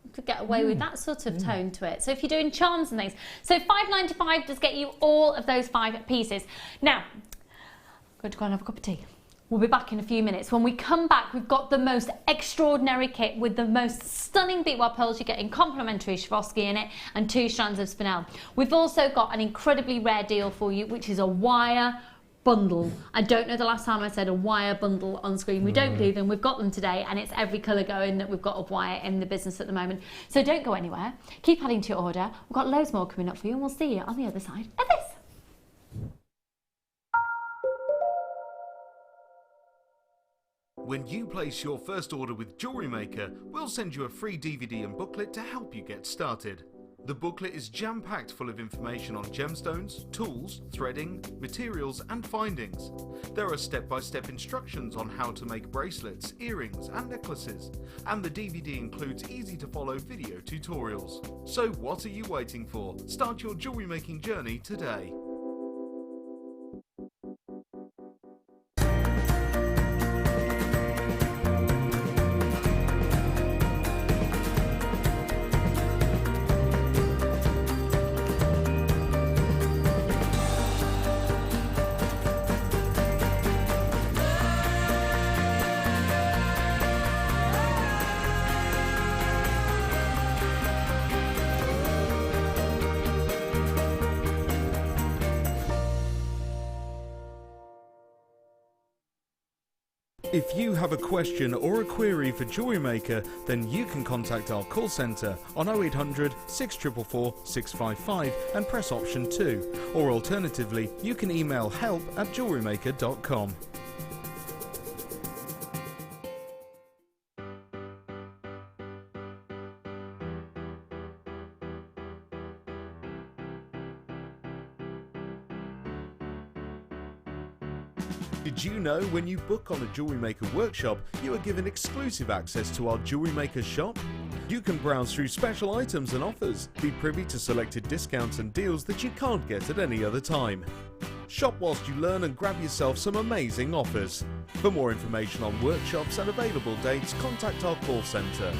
I: You could get away with that sort of tone to it. So if you're doing charms and things. So $5.95 does get you all of those 5 pieces. Now, I'm going to go and have a cup of tea. We'll be back in a few minutes. When we come back, we've got the most extraordinary kit with the most stunning beadwork pearls. You're getting complimentary Swarovski in it and 2 strands of spinel. We've also got an incredibly rare deal for you, which is a wire bundle. I don't know the last time I said a wire bundle on screen. We don't do them. We've got them today, and it's every colour going that we've got of wire in the business at the moment. So don't go anywhere. Keep adding to your order. We've got loads more coming up for you, and we'll see you on the other side of this.
D: When you place your first order with JewelleryMaker, we'll send you a free DVD and booklet to help you get started. The booklet is jam-packed full of information on gemstones, tools, threading, materials and findings. There are step-by-step instructions on how to make bracelets, earrings and necklaces, and the DVD includes easy-to-follow video tutorials. So what are you waiting for? Start your jewellery making journey today. If you have a question or a query for JewelleryMaker, then you can contact our call centre on 0800 644 655 and press option 2. Or alternatively, you can email help@jewellerymaker.com. Did you know when you book on a JewelleryMaker workshop, you are given exclusive access to our JewelleryMaker shop? You can browse through special items and offers, be privy to selected discounts and deals that you can't get at any other time. Shop whilst you learn and grab yourself some amazing offers. For more information on workshops and available dates, contact our call centre.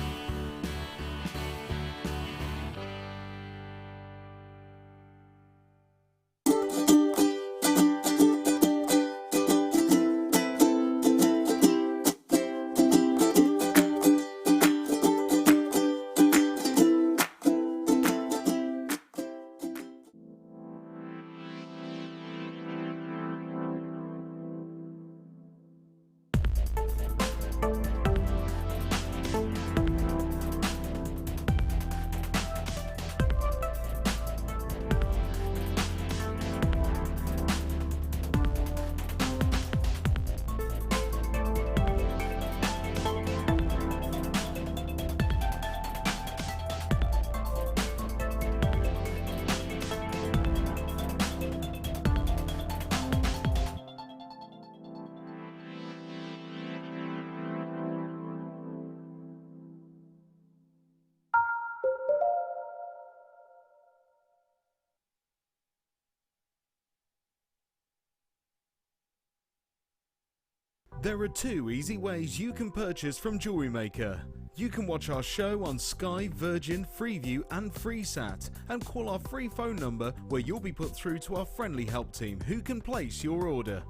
D: There are 2 easy ways you can purchase from JewelleryMaker. You can watch our show on Sky, Virgin, Freeview and FreeSat and call our free phone number where you'll be put through to our friendly help team who can place your order.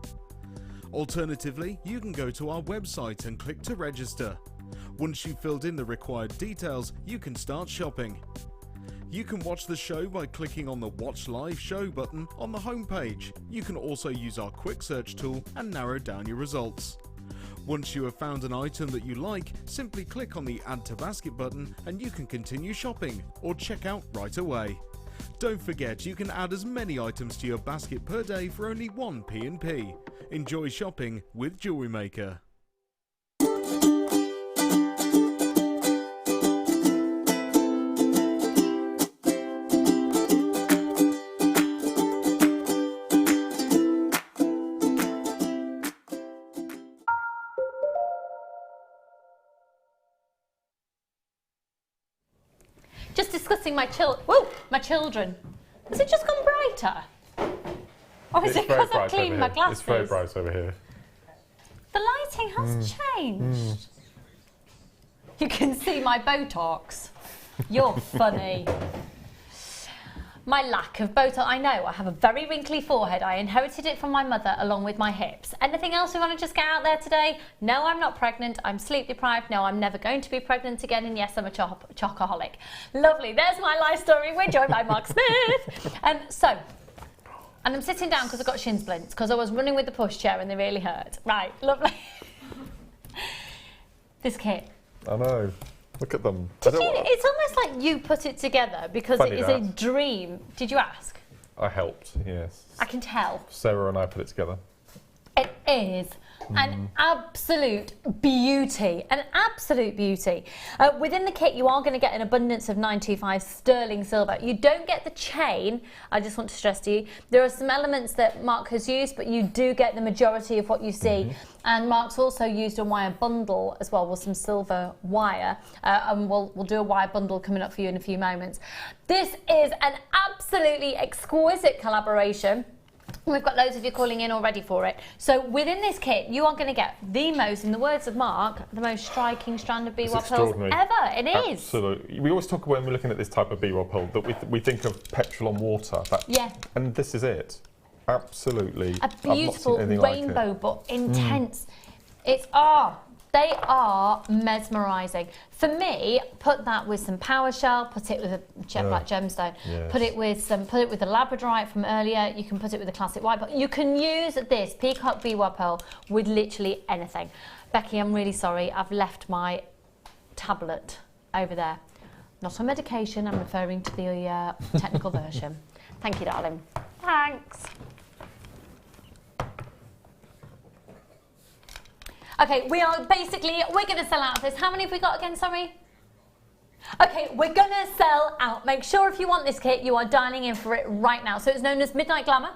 D: Alternatively, you can go to our website and click to register. Once you've filled in the required details, you can start shopping. You can watch the show by clicking on the Watch Live Show button on the homepage. You can also use our quick search tool and narrow down your results. Once you have found an item that you like, simply click on the Add to Basket button and you can continue shopping or check out right away. Don't forget you can add as many items to your basket per day for only 1 P&P. Enjoy shopping with JewelleryMaker.
I: Just discussing my children. Has it just gone brighter? Or is it because I've cleaned my glasses?
F: It's very bright over here.
I: The lighting has changed. You can see my Botox. You're funny. My lack of Botox. I know, I have a very wrinkly forehead. I inherited it from my mother along with my hips. Anything else we want to just get out there today? No, I'm not pregnant. I'm sleep deprived. No, I'm never going to be pregnant again. And yes, I'm a chocoholic. Lovely. There's my life story. We're joined by Mark Smith. And I'm sitting down because I've got shin splints because I was running with the pushchair and they really hurt. Right, lovely. This kit.
F: I know. Look at them.
I: It's almost like you put it together because it is a dream. Did you ask?
F: I helped, yes.
I: I can tell.
F: Sarah and I put it together.
I: It is an absolute beauty, within the kit, you are going to get an abundance of 925 sterling silver. You don't get the chain, I just want to stress to you. There are some elements that Mark has used, but you do get the majority of what you see. And Mark's also used a wire bundle as well with some silver wire. And we'll do a wire bundle coming up for you in a few moments. This is an absolutely exquisite collaboration. We've got loads of you calling in already for it. So within this kit, you are going to get the most, in the words of Mark, the most striking strand of B-Rob pearls ever. It is.
F: Absolutely. We always talk when we're looking at this type of B-Rob pearl that we think of petrol on water.
I: Yeah.
F: And this is it. Absolutely.
I: A beautiful rainbow, but intense. It's They are mesmerising. For me, put that with some PowerShell, put it with a jet black gemstone,
F: yes.
I: put it with the labradorite from earlier. You can put it with a classic white pearl. You can use this peacock biwa pearl with literally anything. Becky, I'm really sorry. I've left my tablet over there. Not on medication. I'm referring to the technical version. Thank you, darling. Thanks. Okay, we're going to sell out of this. How many have we got again, sorry? Okay, we're going to sell out. Make sure if you want this kit, you are dialing in for it right now. So it's known as Midnight Glamour.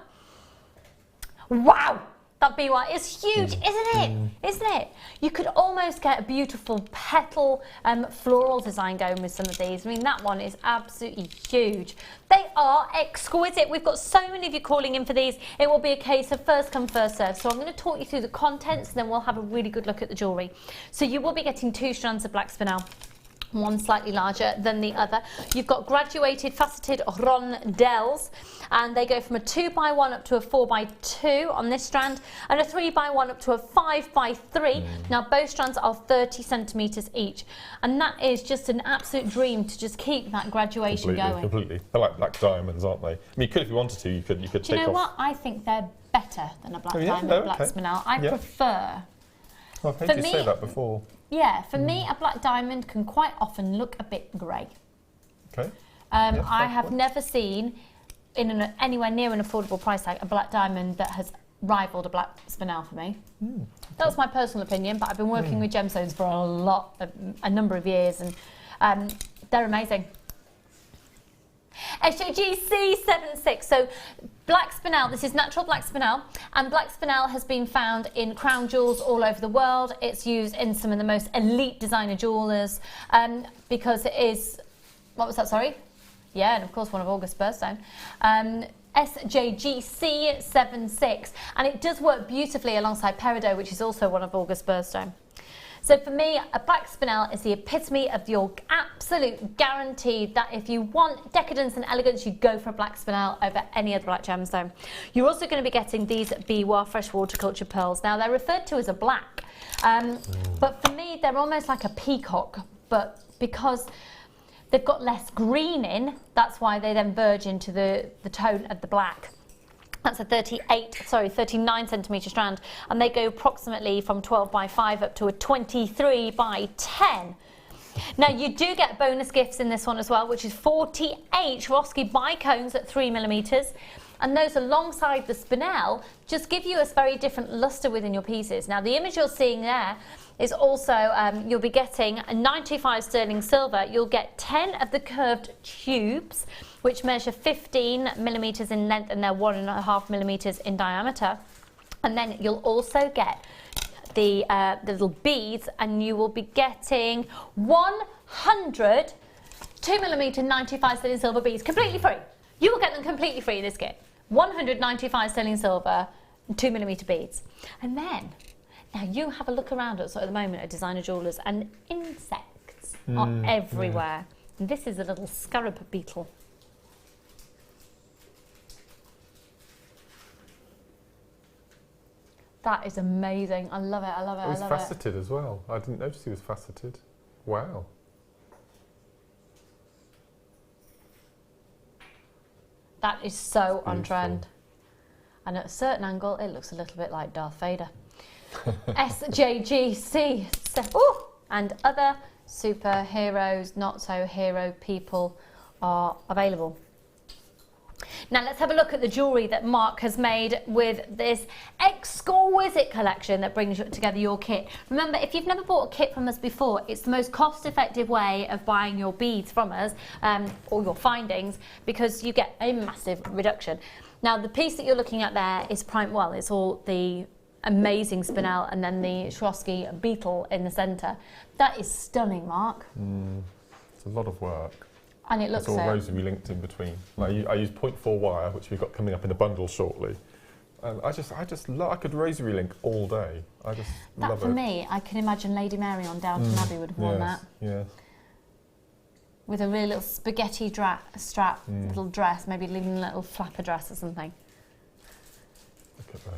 I: Wow, that BY is huge, isn't it? Isn't it? You could almost get a beautiful petal floral design going with some of these. I mean, that one is absolutely huge. They are exquisite. We've got so many of you calling in for these. It will be a case of first come, first serve. So I'm going to talk you through the contents, and then we'll have a really good look at the jewellery. So you will be getting 2 strands of black spinel. One slightly larger than the other. You've got graduated faceted rondelles, and they go from a 2x1 up to a 4x2 on this strand, and a 3x1 up to a 5x3. Now both strands are 30 centimetres each, and that is just an absolute dream to just keep that graduation going.
F: Completely. They're like black diamonds, aren't they? I mean, you could, if you wanted to, you could take off.
I: Do you know what? I think they're better than a black diamond, black spinel. I prefer.
F: Well, I've heard you say that before.
I: Yeah, for me, a black diamond can quite often look a bit grey.
F: Okay.
I: I have never seen, in anywhere near an affordable price tag, a black diamond that has rivaled a black spinel for me. That's my personal opinion, but I've been working with gemstones for a number of years, and they're amazing. SJGC76, so black spinel, this is natural black spinel, and black spinel has been found in crown jewels all over the world. It's used in some of the most elite designer jewellers because it is, what was that, sorry? Yeah, and of course one of August's birthstone. SJGC76, and it does work beautifully alongside peridot, which is also one of August's birthstone. So for me, a black spinel is the epitome of your absolute guarantee that if you want decadence and elegance, you go for a black spinel over any other black gemstone. You're also going to be getting these Biwa freshwater culture pearls. Now, they're referred to as a black, but for me, they're almost like a peacock, but because they've got less green in, that's why they then verge into the tone of the black. That's a 39 centimetre strand, and they go approximately from 12x5 up to a 23x10. Now you do get bonus gifts in this one as well, which is 48 Swarovski bicones at 3mm, and those alongside the spinel just give you a very different lustre within your pieces. Now the image you're seeing there is also, you'll be getting a 95 sterling silver. You'll get 10 of the curved tubes, which measure 15mm in length, and they're 1.5mm in diameter. And then you'll also get the little beads, and you will be getting 100 2mm 95 sterling silver beads completely free. You will get them completely free in this kit. 195 sterling silver, 2mm beads. And then, now you have a look around us at the moment at designer jewellers, and insects are everywhere. And this is a little scarab beetle. That is amazing. I love it, I love it, I love it.
F: It was faceted as well. I didn't notice he was faceted. Wow.
I: That is so on trend. And at a certain angle, it looks a little bit like Darth Vader. SJGC. And other superheroes, not so hero people are available. Now let's have a look at the jewellery that Mark has made with this exquisite collection that brings together your kit. Remember, if you've never bought a kit from us before, it's the most cost-effective way of buying your beads from us, or your findings, because you get a massive reduction. Now the piece that you're looking at there is it's all the amazing spinel and then the Swarovski beetle in the centre. That is stunning, Mark.
F: It's a lot of work.
I: And it looks
F: it's all rosary linked in between. Like I use 0.4 wire, which we've got coming up in a bundle shortly. And I could rosary link all day. I just love it.
I: That for me, I can imagine Lady Mary on Downton Abbey would have worn that.
F: Yes.
I: With a really little spaghetti strap, little dress, maybe even a little flapper dress or something.
F: Look at those.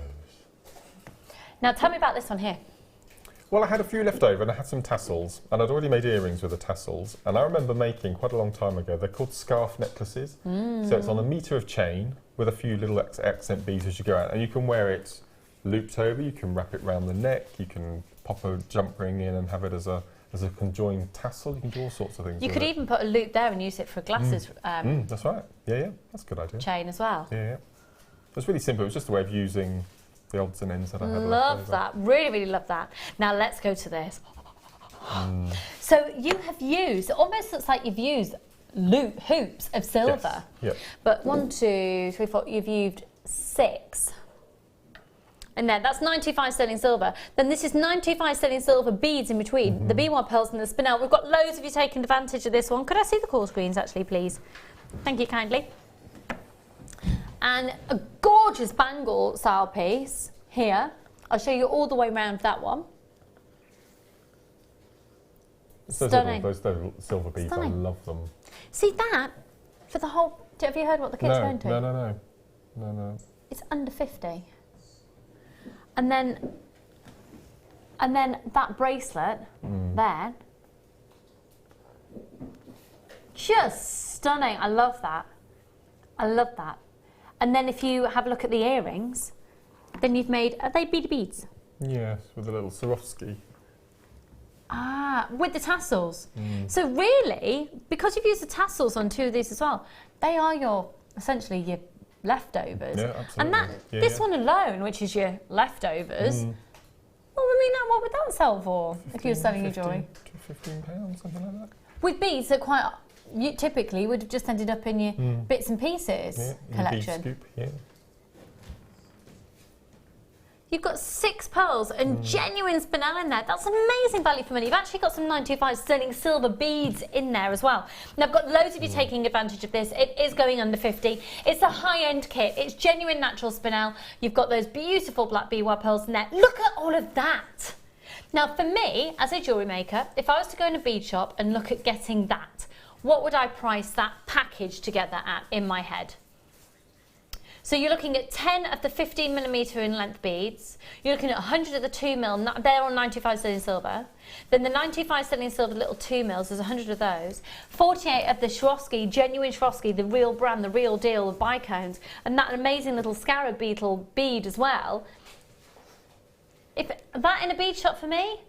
I: Now tell me about this one here.
F: Well, I had a few left over and I had some tassels, and I'd already made earrings with the tassels, and I remember making quite a long time ago, they're called scarf necklaces. So it's on a metre of chain with a few little accent beads as you go out, and you can wear it looped over, you can wrap it around the neck, you can pop a jump ring in and have it as a conjoined tassel. You can do all sorts of things.
I: You could even put a loop there and use it for glasses.
F: That's right. Yeah, that's a good idea.
I: Chain as well.
F: Yeah. It's really simple. It was just a way of using the odds and ends that I had left
I: Love
F: over.
I: that. Really, really love that. Now let's go to this. So you have used, it almost looks like you've used hoops of silver.
F: Yes. Yep.
I: But 1, 2, 3, 4, you've used 6. And then that's 95 sterling silver. Then this is 95 sterling silver beads in between. The B1 pearls and the spinel. We've got loads of you taking advantage of this one. Could I see the call screens actually, please? Thank you kindly. And a gorgeous bangle style piece here. I'll show you all the way around that one. Stunning.
F: Those silver beads,
I: Stunning.
F: I love them.
I: See that for the whole. Have you heard what the kit's going to?
F: No.
I: It's under 50. And then that bracelet there. Just stunning. I love that. I love that. And then if you have a look at the earrings, then you've made, are they beady beads?
F: Yes, with a little Swarovski.
I: Ah, with the tassels. So really, because you've used the tassels on 2 of these as well, they are essentially your leftovers.
F: Yeah, absolutely.
I: And that this one alone, which is your leftovers, well, I mean, what would that sell for if you were selling your jewellery?
F: £15, something like that.
I: With beads that you typically would have just ended up in your bits and pieces collection.
F: Bead scoop, yeah.
I: You've got 6 pearls and genuine spinel in there. That's amazing value for money. You've actually got some 95 sterling silver beads in there as well. Now, I've got loads of you taking advantage of this. It is going under 50. It's a high-end kit. It's genuine natural spinel. You've got those beautiful black BY pearls in there. Look at all of that. Now, for me, as a jewellery maker, if I was to go in a bead shop and look at getting that, what would I price that package together at in my head? So you're looking at 10 of the 15mm in length beads. You're looking at 100 of the 2mm. They're on 95 sterling silver. Then the 95 sterling silver little 2mm, there's 100 of those. 48 of the Swarovski, genuine Swarovski, the real brand, the real deal of bicones. And that amazing little scarab beetle bead as well. If that in a bead shop for me,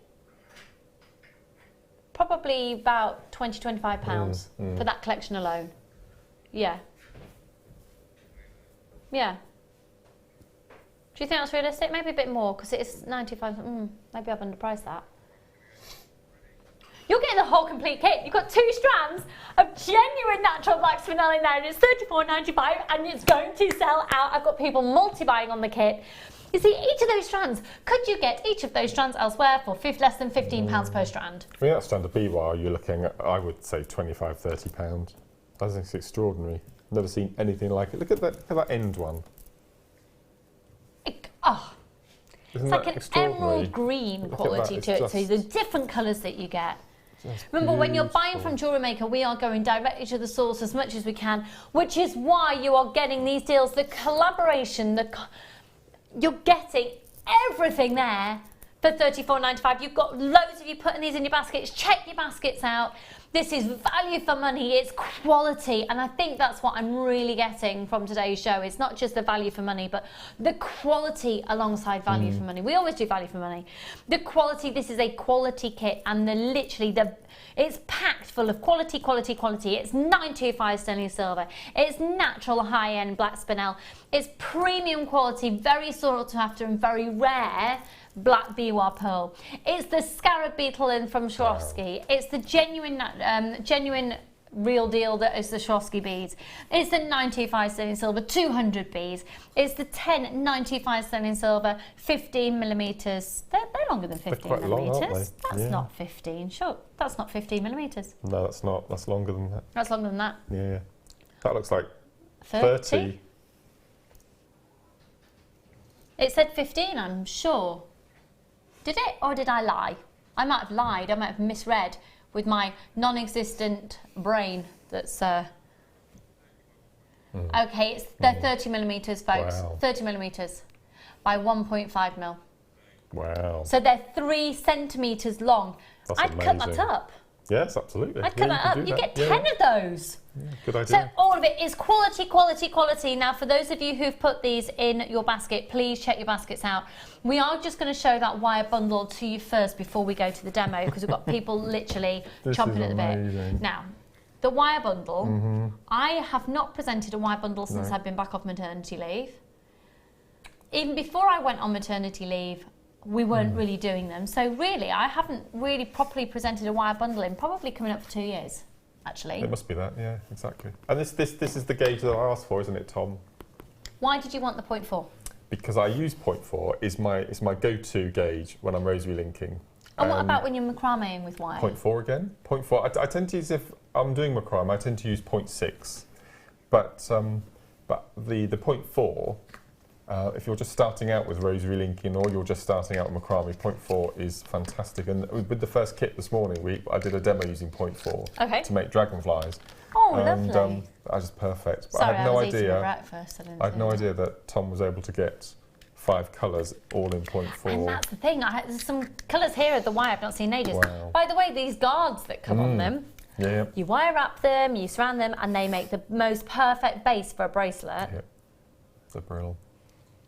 I: probably about £20–25 for that collection alone. Yeah. Yeah. Do you think that's realistic? Maybe a bit more, because it is 95. Maybe I've underpriced that. You're getting the whole complete kit. You've got 2 strands of genuine natural black spinel in there, and it's £34.95, and it's going to sell out. I've got people multi-buying on the kit. You see, each of those strands, could you get each of those strands elsewhere for less than £15 per strand?
F: I mean, that strand of BY, you're looking at, I would say, £25–30. I think it's extraordinary. Never seen anything like it. Look at that end one.
I: It's like an emerald green quality to it. So the different colours that you get. Remember, when you're buying from JewelleryMaker, we are going directly to the source as much as we can, which is why you are getting these deals, the collaboration, you're getting everything there for £34.95. You've got loads of you putting these in your baskets. Check your baskets out. This is value for money, it's quality, and I think that's what I'm really getting from today's show. It's not just the value for money, but the quality alongside value for money. We always do value for money. The quality, this is a quality kit, and it's packed full of quality. It's 925 sterling silver. It's natural high-end black spinel. It's premium quality, very sought after and very rare black BY pearl. It's the scarab beetle in from Swarovski. It's the genuine real deal that is the Swarovski beads. It's the 95 sterling silver, 200 beads. It's the 10 95 sterling silver, 15mm. They're longer than 15mm.
F: Long,
I: that's not 15. Sure, that's not 15mm.
F: No, that's not. That's longer than that.
I: That's longer than that.
F: Yeah. That looks like 30.
I: It said 15, I'm sure. Did it, or did I lie? I might have lied. I might have misread with my non-existent brain. That's okay. They're 30mm, folks. Wow. 30mm by 1.5mm.
F: Wow.
I: So they're 3 centimetres long.
F: That's
I: I'd cut that
F: amazing.
I: up.
F: Yes, absolutely.
I: I'd cut that up. You get 10 of those.
F: Yeah, good idea.
I: So all of it is quality, quality, quality. Now, for those of you who've put these in your basket, please check your baskets out. We are just going to show that wire bundle to you first before we go to the demo, because we've got people literally chomping at the bit. Now, the wire bundle, I have not presented a wire bundle since I've been back off maternity leave. Even before I went on maternity leave, we weren't really doing them. So really, I haven't really properly presented a wire bundle in probably coming up for 2 years, actually.
F: It must be that, yeah, exactly. And this is the gauge that I asked for, isn't it, Tom?
I: Why did you want the 0.4?
F: Because I use 0.4 is my go-to gauge when I'm rosary linking.
I: And what about when you're macrameing with wire?
F: 0.4 again. 0.4. I tend to use, if I'm doing macrame, I tend to use 0.6. But the 0.4. If you're just starting out with rosary linking or you're just starting out with macrame, 0.4 is fantastic. And with the first kit this morning, I did a demo using 0.4 to make dragonflies.
I: Oh,
F: and,
I: lovely.
F: That was just perfect. But
I: Sorry,
F: I had no
I: was eating
F: idea.
I: my breakfast.
F: I had no idea that Tom was able to get 5 colours all in 0.4.
I: And that's the thing. There's some colours here at the wire I've not seen in ages.
F: Wow.
I: By the way, these guards that come on them, you wire wrap them, you surround them, and they make the most perfect base for a bracelet.
F: Yep. They're brilliant.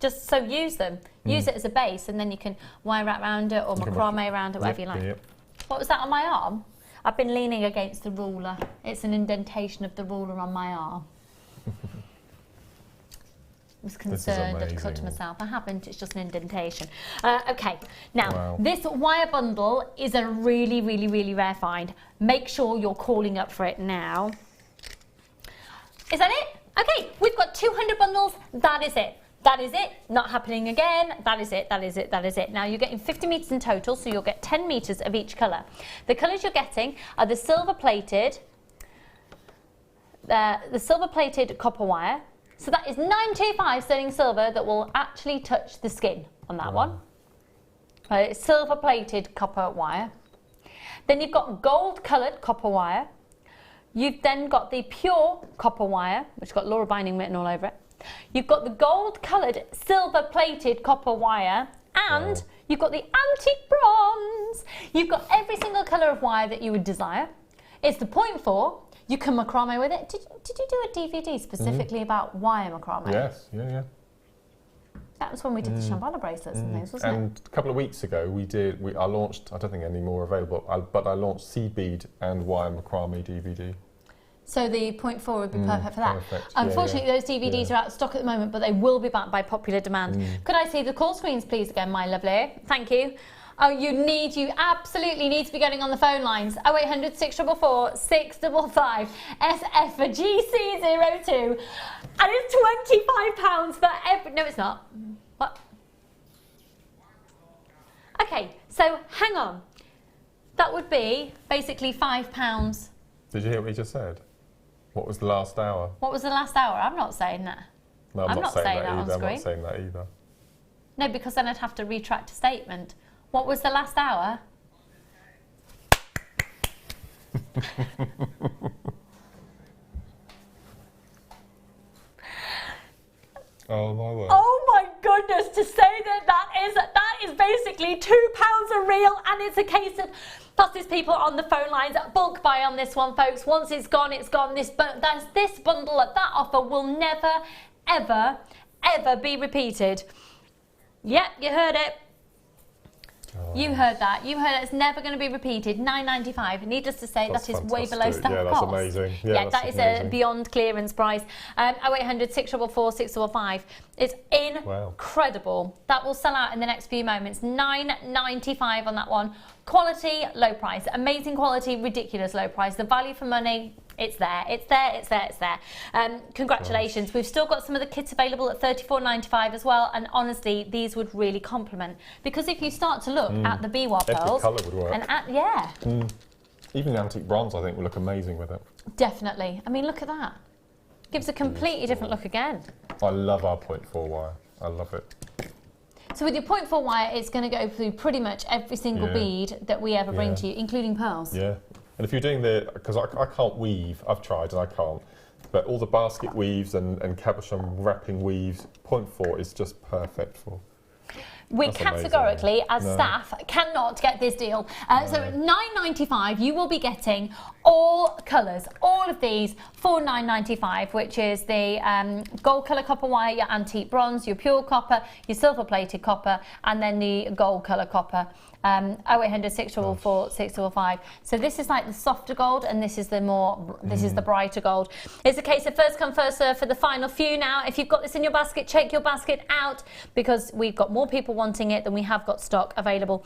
I: Just so use them. Use it as a base, and then you can wire wrap around it or macrame around it, whatever you like.
F: Yep.
I: What was that on my arm? I've been leaning against the ruler. It's an indentation of the ruler on my arm. I was concerned. I thought to myself, I haven't, it's just an indentation. Okay, now this wire bundle is a really, really, really rare find. Make sure you're calling up for it now. Is that it? Okay, we've got 200 bundles. That is it. That is it, not happening again, that is it, that is it, that is it. Now you're getting 50 metres in total, so you'll get 10 metres of each colour. The colours you're getting are the silver plated copper wire. So that is 925 sterling silver that will actually touch the skin on that one. It's silver plated copper wire. Then you've got gold coloured copper wire. You've then got the pure copper wire, which has got Laura Binding written all over it. You've got the gold coloured silver plated copper wire, and you've got the antique bronze. You've got every single colour of wire that you would desire. It's the 0.4. You can macrame with it. Did you do a DVD specifically about wire macrame?
F: Yes, yeah.
I: That was when we did the Shambhala bracelets and things, wasn't it?
F: And a couple of weeks ago I launched, I don't think any more available, but I launched seed bead and wire macrame DVD.
I: So the 0.4 would be perfect for that.
F: Perfect.
I: Unfortunately, those DVDs are out of stock at the moment, but they will be back by popular demand. Could I see the call screens, please, again, my lovely? Thank you. Oh, you absolutely need to be getting on the phone lines. 0800 644 655 SF for GC02. And it's £25 for every... No, it's not. What? Okay, so hang on. That would be basically £5.
F: Did you hear what he just said? What was the last hour?
I: What was the last hour? I'm not saying that.
F: No, I'm not saying that
I: on
F: either.
I: screen.
F: I'm not saying that either.
I: No, because then I'd have to retract a statement. What was the last hour?
F: Oh my word.
I: Oh my goodness, to say that is basically £2 a reel, and it's a case of fastest people on the phone lines. Bulk buy on this one, folks. Once it's gone, it's gone. This bundle at that offer will never, ever, ever be repeated. Yep, you heard it. You heard that. You heard it. It's never going to be repeated. £9.95. Needless to say, that is way below stock cost.
F: Yeah, that's amazing.
I: Yeah, that is a beyond clearance price. 0800 644 655. It's incredible. That will sell out in the next few moments. £9.95 on that one. Quality, low price. Amazing quality, ridiculous low price. The value for money, it's there. It's there, it's there, it's there. Congratulations. We've still got some of the kits available at $34.95 as well. And honestly, these would really complement. Because if you start to look at the Biwa pearls...
F: Every colour would work. Even the antique bronze, I think, would look amazing with it.
I: Definitely. I mean, look at that. Gives a completely different look again.
F: I love our 0.4 wire. I love it.
I: So with your 0.4 wire, it's going to go through pretty much every single bead that we ever bring to you, including pearls. Yeah.
F: And if you're doing because I can't weave, I've tried and I can't, but all the basket weaves and cabochon wrapping weaves, 0.4 is just perfect for.
I: We
F: That's
I: categorically,
F: amazing.
I: as
F: No.
I: staff, cannot get this deal. So at £9.95, you will be getting all colours, all of these for £9.95, which is the gold colour copper wire, your antique bronze, your pure copper, your silver plated copper, and then the gold colour copper. 0800 644 655. So this is like the softer gold, and this is the more, this is the brighter gold. It's a case of first come first serve for the final few now. If you've got this in your basket, check your basket out, because we've got more people wanting it than we have got stock available.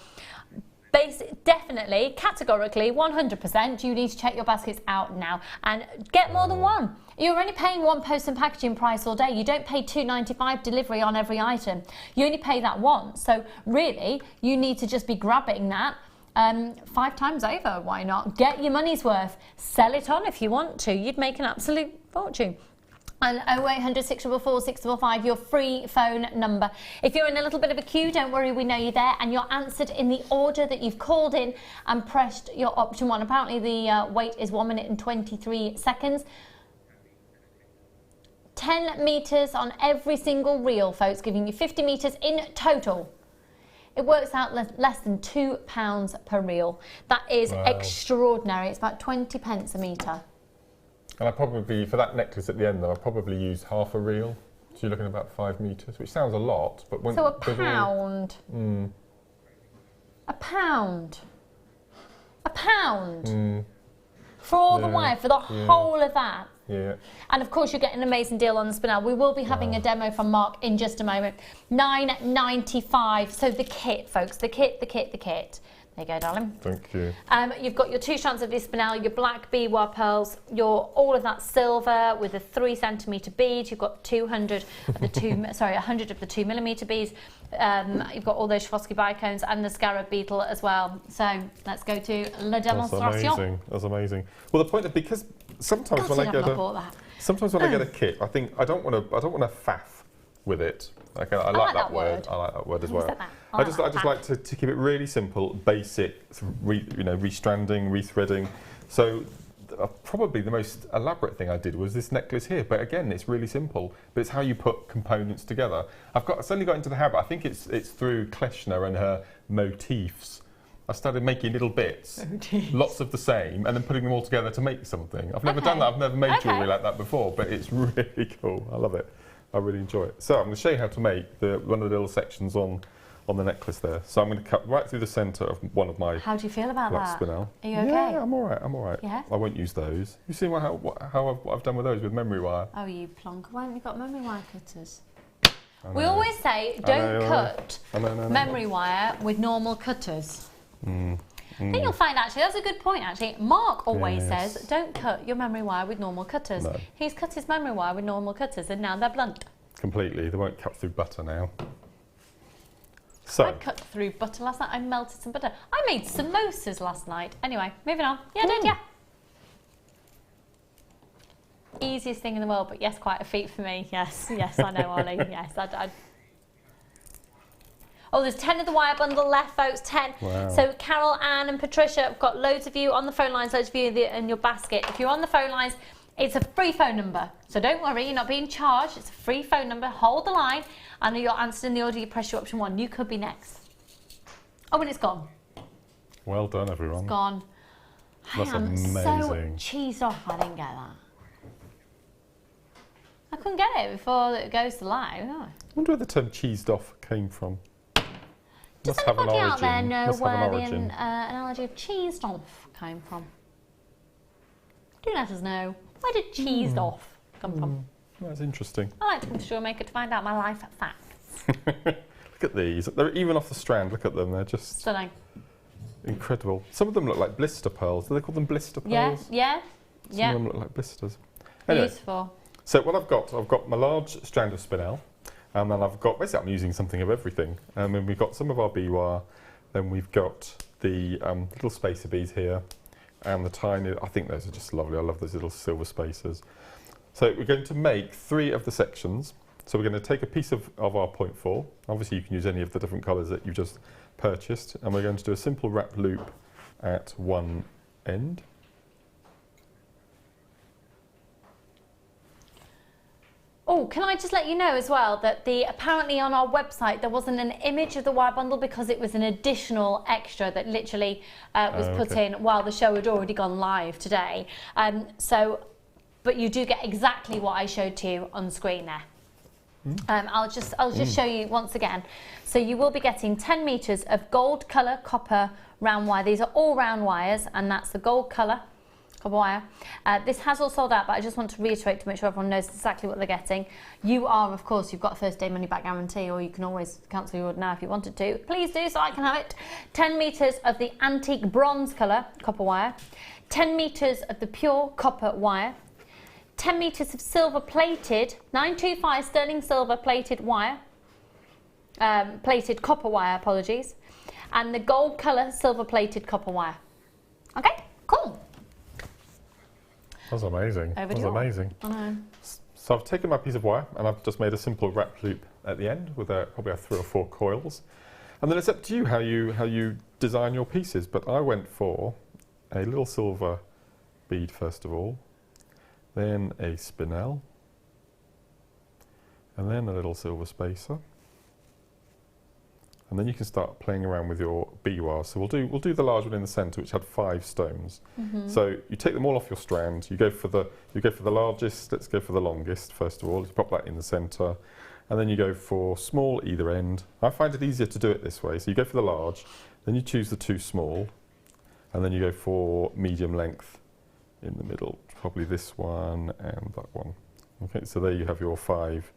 I: Definitely, categorically, 100%, you need to check your baskets out now and get more than one. You're only paying one post and packaging price all day. You don't pay $2.95 delivery on every item. You only pay that once. So really, you need to just be grabbing that 5 times over. Why not? Get your money's worth. Sell it on if you want to. You'd make an absolute fortune. And 0800 644 655, your free phone number. If you're in a little bit of a queue, don't worry, we know you're there, and you're answered in the order that you've called in and pressed your option 1. Apparently the wait is 1 minute and 23 seconds. 10 metres on every single reel, folks, giving you 50 metres in total. It works out less than £2 per reel. That is extraordinary. It's about 20 pence a metre.
F: And I probably, for that necklace at the end, though, I'll probably use half a reel. So you're looking at about 5 metres, which sounds a lot, but when...
I: So a pound. A pound. A pound. For all the wire, for the whole of that.
F: Yeah.
I: And of course, you're getting an amazing deal on the spinel. We will be having a demo from Mark in just a moment. £9.95. So the kit, folks, the kit. There you go, darling.
F: Thank you.
I: You've got your 2 strands of this spinel, your black biwa pearls, your all of that silver with a 3 centimetre bead. You've got 200 of the 100 of the 2 millimetre beads. You've got all those Swarovski bicones and the scarab beetle as well. So let's go to la demonstration.
F: That's amazing. Well, the point is, because sometimes when I get a kit, I think I don't want to faff with it. Okay, I like that word. I like that word as well. I just like to keep it really simple, basic, restranding, rethreading. So probably the most elaborate thing I did was this necklace here. But again, it's really simple. But it's how you put components together. I've suddenly got into the habit. I think it's through Kleshner and her motifs. I started making little bits, lots of the same, and then putting them all together to make something. I've never done that. I've never made jewellery like that before, but it's really cool. I love it. I really enjoy it. So I'm going to show you how to make one of the little sections on the necklace there. So I'm going to cut right through the centre of one of my...
I: How do you feel about that?
F: Spinel.
I: Are you okay?
F: Yeah, I'm all right.
I: Yeah?
F: I won't use those. You see what I've done with those with memory wire?
I: Oh, you plonker. Why haven't you got memory wire cutters? We always say don't cut memory wire with normal cutters. I think you'll find, actually, that's a good point, actually. Mark always says, don't cut your memory wire with normal cutters.
F: No.
I: He's cut his memory wire with normal cutters, and now they're blunt.
F: Completely. They won't cut through butter now. So.
I: I cut through butter last night. I melted some butter. I made samosas last night. Anyway, moving on. Yeah, I did, yeah. Easiest thing in the world, but yes, quite a feat for me. Yes, I know, Ollie. Yes, I Oh, there's 10 of the wire bundle left, folks, 10.
F: Wow.
I: So Carol, Anne and Patricia, I've got loads of you on the phone lines, loads of you in your basket. If you're on the phone lines, it's a free phone number. So don't worry, you're not being charged. It's a free phone number. Hold the line. And you're answered in the order you press your option 1. You could be next. Oh, and it's gone.
F: Well done, everyone.
I: It's gone.
F: That's
I: I am
F: amazing.
I: so cheesed off I didn't get that. I couldn't get it before it goes to live. No.
F: I wonder where the term cheesed off came from.
I: Does
F: Must have an
I: anybody out
F: origin.
I: there know
F: Must have
I: where
F: an
I: the
F: origin.
I: analogy of cheesed off came from? Do let us know. Where did cheesed off come from?
F: That's interesting.
I: I like to come to JewelleryMaker to find out my life facts.
F: Look at these. They're even off the strand. Look at them. They're just
I: Stunning.
F: incredible. Some of them look like blister pearls. Do they call them blister pearls?
I: Yeah.
F: Some of them look like blisters. Anyway,
I: Beautiful.
F: so what I've got my large strand of spinel, and then I've got, basically I'm using something of everything. And then we've got some of our bee wire, then we've got the little spacer beads here, and the tiny, I think those are just lovely. I love those little silver spacers. So we're going to make 3 of the sections. So we're going to take a piece of our 0.4. Obviously you can use any of the different colours that you've just purchased. And we're going to do a simple wrap loop at one end.
I: Oh, can I just let you know as well that apparently on our website there wasn't an image of the wire bundle because it was an additional extra that literally was put in while the show had already gone live today. But you do get exactly what I showed to you on screen there. I'll just show you once again. So you will be getting 10 meters of gold color copper round wire. These are all round wires, and that's the gold color copper wire. This has all sold out, but I just want to reiterate to make sure everyone knows exactly what they're getting. You are, of course, you've got a first day money back guarantee, or you can always cancel your order now if you wanted to. Please do, so I can have it. 10 meters of the antique bronze color copper wire, 10 meters of the pure copper wire, 10 meters of silver plated 925 sterling silver plated wire, plated copper wire, apologies, and the gold color silver plated copper wire. Okay, cool.
F: That's amazing.
I: Over
F: That's amazing.
I: I know.
F: So I've taken my piece of wire and I've just made a simple wrap loop at the end with probably 3 or 4 coils, and then it's up to you how you design your pieces. But I went for a little silver bead first of all, then a spinel, and then a little silver spacer, and then you can start playing around with your bead wires. So we'll do the large one in the centre, which had 5 stones. So you take them all off your strand. You go for the largest. Let's go for the longest first of all. You pop that in the centre, and then you go for small either end. I find it easier to do it this way. So you go for the large, then you choose the 2 small, and then you go for medium length in the middle. Probably this one and that one. Okay, so there you have your 5.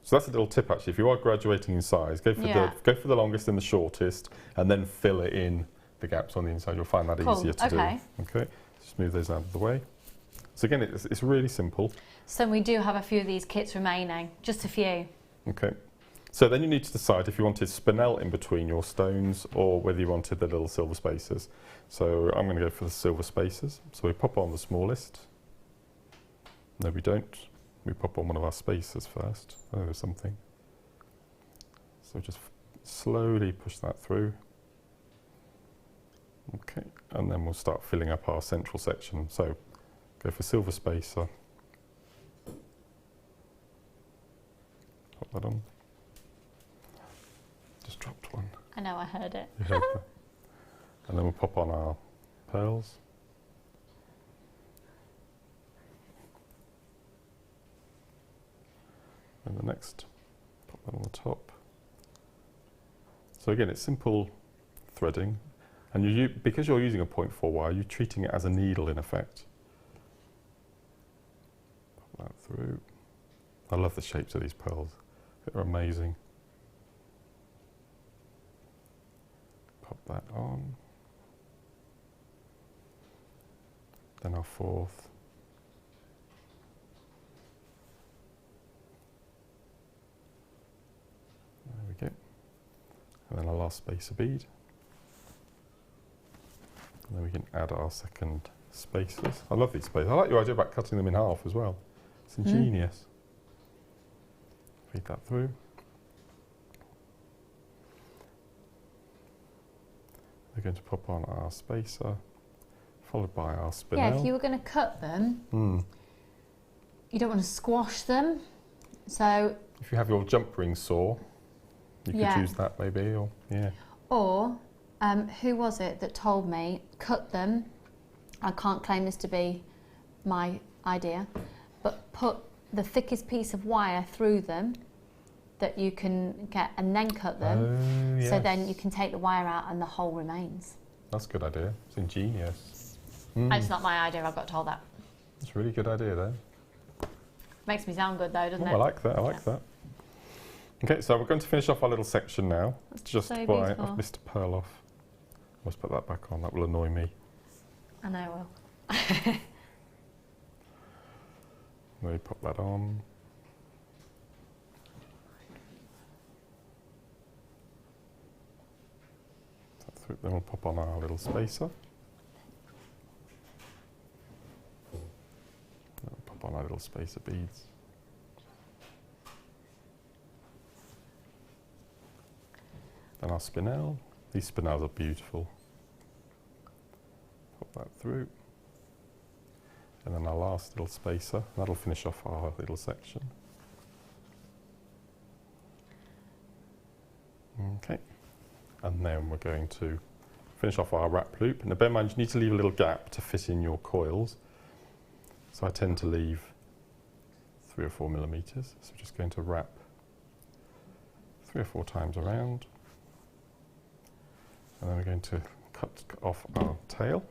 F: So that's a little tip actually. If you are graduating in size, go for the longest and the shortest, and then fill it in the gaps on the inside. You'll find that easier to do. Okay, just move those out of the way. So again, it's really simple.
I: So we do have a few of these kits remaining, just a few.
F: Okay. So then you need to decide if you wanted spinel in between your stones or whether you wanted the little silver spacers. So I'm going to go for the silver spacers. So we pop on the smallest. No, we don't. We pop on one of our spacers first. Oh, there's something. So just slowly push that through. Okay, and then we'll start filling up our central section. So go for silver spacer. Pop that on. Just dropped one.
I: I know, I heard it.
F: You heard that. And then we'll pop on our pearls. And the next, pop that on the top. So again, it's simple threading, and because you're using a 0.4 wire, you're treating it as a needle in effect. Pop that through. I love the shapes of these pearls. They're amazing. Pop that on. Then our 4th. There we go. And then our last spacer bead. And then we can add our second spacers. I love these spacers. I like your idea about cutting them in half as well. It's ingenious. Feed that through. We're going to pop on our spacer, followed by our spinel.
I: Yeah, if you were going to cut them, you don't want to squash them. So
F: if you have your jump ring saw, you could use that maybe, or
I: Or who was it that told me cut them? I can't claim this to be my idea, but put the thickest piece of wire through them that you can get, and then cut them.
F: Yes.
I: So then you can take the wire out and the hole remains.
F: That's a good idea. It's ingenious.
I: It's not my idea, I've got told that.
F: It's a really good idea though.
I: Makes me sound good though, doesn't it?
F: I like that, I like that. Okay, so we're going to finish off our little section now. Just
I: so
F: by,
I: beautiful.
F: I've missed a pearl off. I must put that back on, that will annoy me.
I: I know I will.
F: Then we pop that on. Then we'll pop on our little spacer. Then we'll pop on our little spacer beads. Then our spinel. These spinels are beautiful. Pop that through. And then our last little spacer. That'll finish off our little section. Okay, and then we're going to finish off our wrap loop. Now bear in mind you need to leave a little gap to fit in your coils. So I tend to leave 3 or 4 millimeters. So we're just going to wrap 3 or 4 times around. And then we're going to cut off our tail.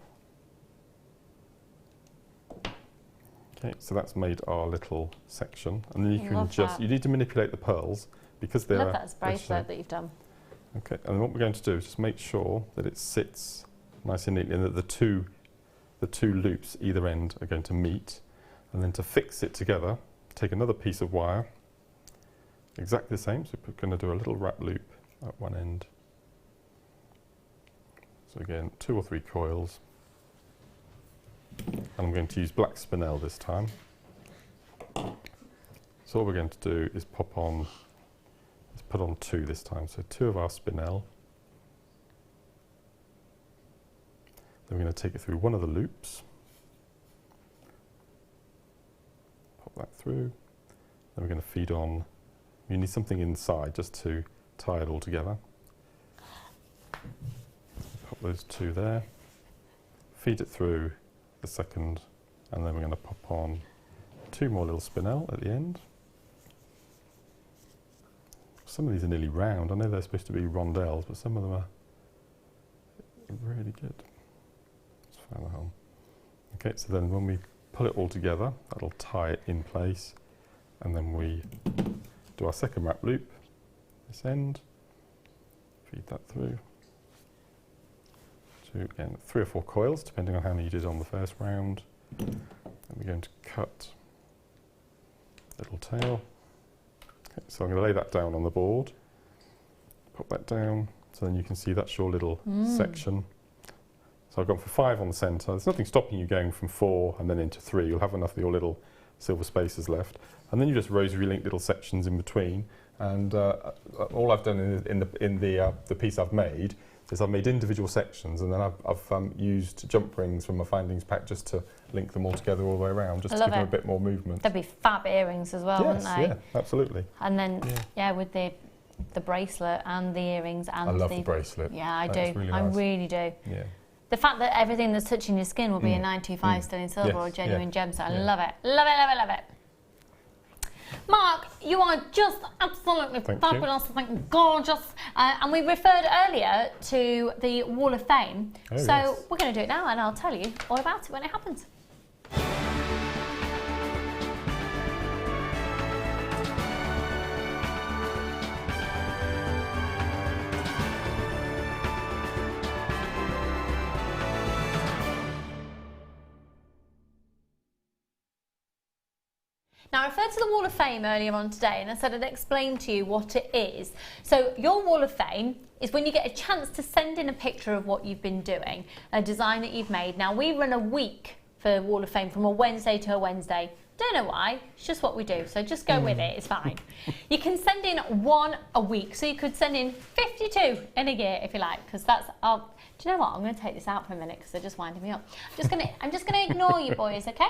F: Okay, so that's made our little section. And then you can just, you need to manipulate the pearls because they're...
I: I love that bracelet that you've done.
F: Okay, and then what we're going to do is just make sure that it sits nice and neatly and that the two loops either end are going to meet. And then to fix it together, take another piece of wire, exactly the same, so we're going to do a little wrap loop at one end. So again, 2 or 3 coils. And I'm going to use black spinel this time. So what we're going to do is put on 2 this time, so 2 of our spinel. Then we're going to take it through one of the loops. Pop that through. Then we're going to feed on, you need something inside just to tie it all together. Pop those 2 there. Feed it through the second, and then we're going to pop on 2 more little spinel at the end. Some of these are nearly round. I know they're supposed to be rondelles, but some of them are really good. Let's find the hole. Okay, so then when we pull it all together, that'll tie it in place, and then we do our second wrap loop, this end, feed that through. So again, 3 or 4 coils, depending on how many you did on the first round. And we're going to cut a little tail. Okay, so I'm going to lay that down on the board, pop that down, so then you can see that's your little section. So I've gone for 5 on the centre. There's nothing stopping you going from 4 and then into 3. You'll have enough of your little silver spaces left. And then you just rosary link little sections in between. And all I've done in the piece I've made is I've made individual sections, and then I've used jump rings from my findings pack just to link them all together all the way around, just to give them a bit more movement.
I: There'd be fab earrings as well, wouldn't they?
F: Yeah, absolutely.
I: And then, yeah, with the bracelet and the earrings and
F: I love the bracelet.
I: Yeah, I do.
F: Really
I: I
F: nice.
I: really do.
F: Yeah.
I: The fact that everything that's touching your skin will be a 925 sterling silver or genuine gemstone. I love it. Love it, love it, love it. Mark, you are just absolutely fabulous, gorgeous. And we referred earlier to the Wall of Fame. So we're going to do it now, and I'll tell you all about it when it happens. Now, I referred to the Wall of Fame earlier on today, and I said I'd explain to you what it is. So your Wall of Fame is when you get a chance to send in a picture of what you've been doing, a design that you've made. Now, we run a week for Wall of Fame from a Wednesday to a Wednesday. Don't know why, it's just what we do, so just go with it, it's fine. You can send in 1 a week, so you could send in 52 in a year if you like, because that's our... Do you know what, I'm going to take this out for a minute because they're just winding me up. I'm just going to ignore you boys, okay?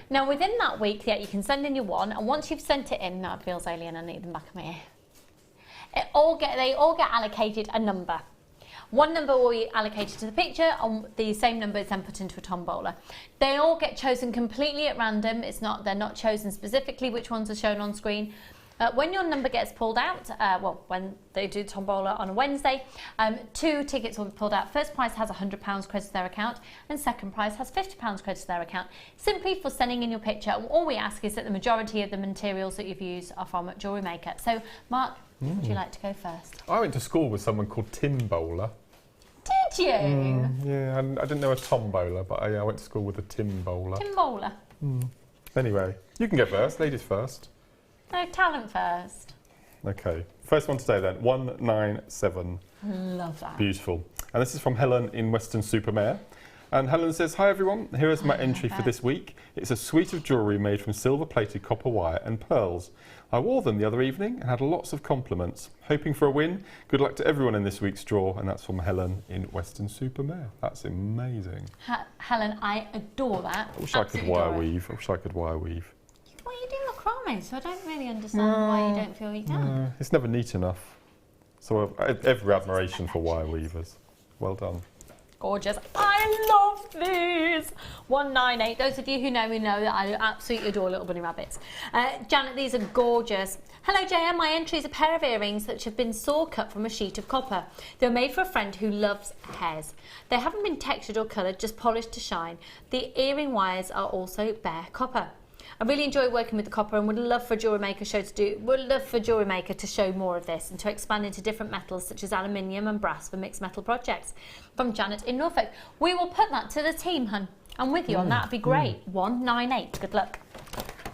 I: Now, within that week, you can send in your 1, and once you've sent it in, now it feels alien, I need them back of my ear. They all get allocated a number. 1 number will be allocated to the picture, and the same number is then put into a tombola. They all get chosen completely at random. They're not chosen specifically which ones are shown on screen. When your number gets pulled out, when they do tombola on a Wednesday, 2 tickets will be pulled out. First prize has £100 credit to their account, and second prize has £50 credit to their account, simply for sending in your picture. All we ask is that the majority of the materials that you've used are from JewelleryMaker. So, Mark, would you like to go first?
F: I went to school with someone called Tim Bowler.
I: Did you?
F: Yeah, I didn't know a Tom Bowler, but I went to school with a Tim Bowler.
I: Tim Bowler.
F: Anyway, you can go first. Ladies first.
I: No, talent first.
F: Okay, first one today then, 197.
I: Love that.
F: Beautiful. And this is from Helen in Weston-super-Mare. And Helen says, hi everyone, here is my entry for this week. It's a suite of jewellery made from silver-plated copper wire and pearls. I wore them the other evening and had lots of compliments. Hoping for a win. Good luck to everyone in this week's draw. And that's from Helen in Weston-super-Mare. That's amazing.
I: Helen, I adore that.
F: I wish I could wire weave. I wish I could wire weave.
I: Well, you do macrame, so I don't really understand why you don't feel you can.
F: It's never neat enough. So every admiration for wire weavers. Well done.
I: Gorgeous. I love these. 198. Those of you who know me know that I absolutely adore little bunny rabbits. Janet, these are gorgeous. Hello JM, my entry is a pair of earrings that have been saw cut from a sheet of copper. They were made for a friend who loves hairs. They haven't been textured or coloured, just polished to shine. The earring wires are also bare copper. I really enjoy working with the copper and would love for JewelleryMaker to show more of this and to expand into different metals such as aluminium and brass for mixed metal projects. From Janet in Norfolk. We will put that to the team, hun. I'm with you on that. It'd be great. 198. Good luck.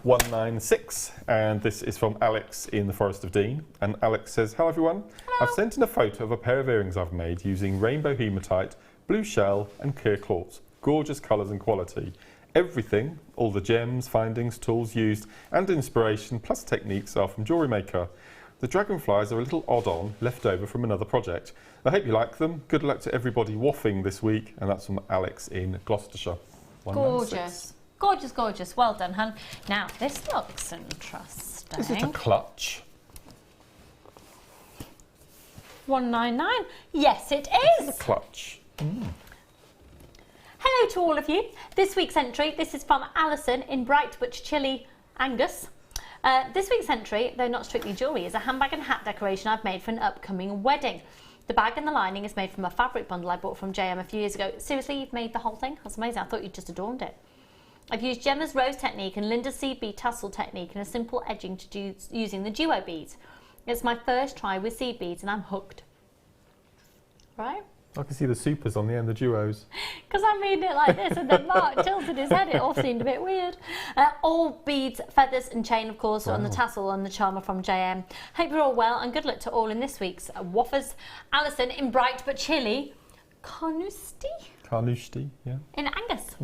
F: 196, and this is from Alex in the Forest of Dean. And Alex says, hello everyone. Hello. I've sent in a photo of a pair of earrings I've made using rainbow hematite, blue shell and clear quartz. Gorgeous colours and quality. Everything, all the gems, findings, tools used and inspiration plus techniques are from JewelleryMaker. The dragonflies are a little odd on, left over from another project. I hope you like them. Good luck to everybody waffing this week. And that's from Alex in Gloucestershire. 196.
I: Gorgeous. Gorgeous, gorgeous. Well done, hun. Now, this looks interesting.
F: Is it a clutch?
I: 199. Yes, it is.
F: It's a clutch.
I: Hello to all of you. This week's entry, this is from Alison in Bright Butch Chilly, Angus. This week's entry, though not strictly jewellery, is a handbag and hat decoration I've made for an upcoming wedding. The bag and the lining is made from a fabric bundle I bought from JM a few years ago. Seriously, you've made the whole thing? That's amazing. I thought you'd just adorned it. I've used Gemma's rose technique and Linda's seed bead tassel technique and a simple edging to do using the duo beads. It's my first try with seed beads and I'm hooked. Right?
F: I can see the supers on the end, the duos.
I: Because I'm reading it like this and then Mark tilted his head. It all seemed a bit weird. All beads, feathers and chain, of course, on the tassel and the charmer from JM. Hope you're all well and good luck to all in this week's Waffers. Alison in Bright but Chilly, Carnoustie?
F: Carnoustie, yeah.
I: In Angus.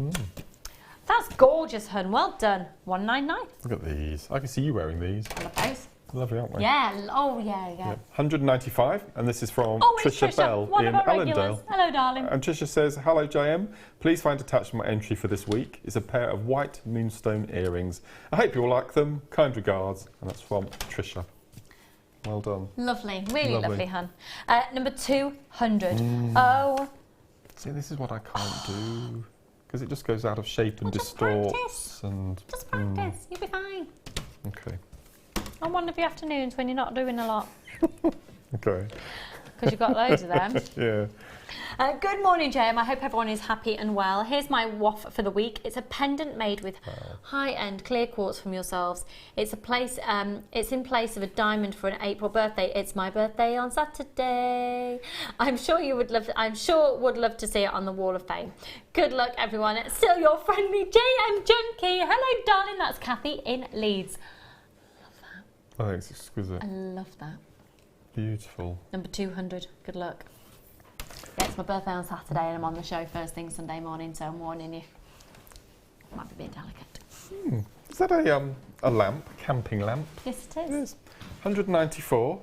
I: That's gorgeous, hun. Well done. 199.
F: Look at these. I can see you wearing these.
I: I love those.
F: Lovely, aren't they?
I: Yeah. Oh, yeah.
F: 195, and this is from
I: Trisha
F: Bell
I: one
F: in
I: of our regulars.
F: Allendale.
I: Hello, darling.
F: And Trisha says, hello JM, please find attached to my entry for this week is a pair of white moonstone earrings. I hope you all like them. Kind regards. And that's from Trisha. Well done.
I: Lovely. Really lovely, hun. Number 200. Oh.
F: See, this is what I can't do. Because it just goes out of shape and distorts.
I: Just practice. You'll be fine.
F: Okay.
I: On one of your afternoons when you're not doing a lot.
F: Okay.
I: Because you've got loads of them.
F: Yeah.
I: Good morning, JM. I hope everyone is happy and well. Here's my waff for the week. It's a pendant made with high-end clear quartz from yourselves. It's in place of a diamond for an April birthday. It's my birthday on Saturday. I'm sure would love to see it on the Wall of Fame. Good luck, everyone. It's still your friendly JM Junkie. Hello, darling. That's Kathy in Leeds.
F: I think it's exquisite.
I: I love that.
F: Beautiful.
I: Number 200. Good luck. Yeah, it's my birthday on Saturday and I'm on the show first thing Sunday morning, so I'm warning you. Might be a bit delicate.
F: Is that a lamp, a camping lamp?
I: Yes, it is.
F: It is. 194.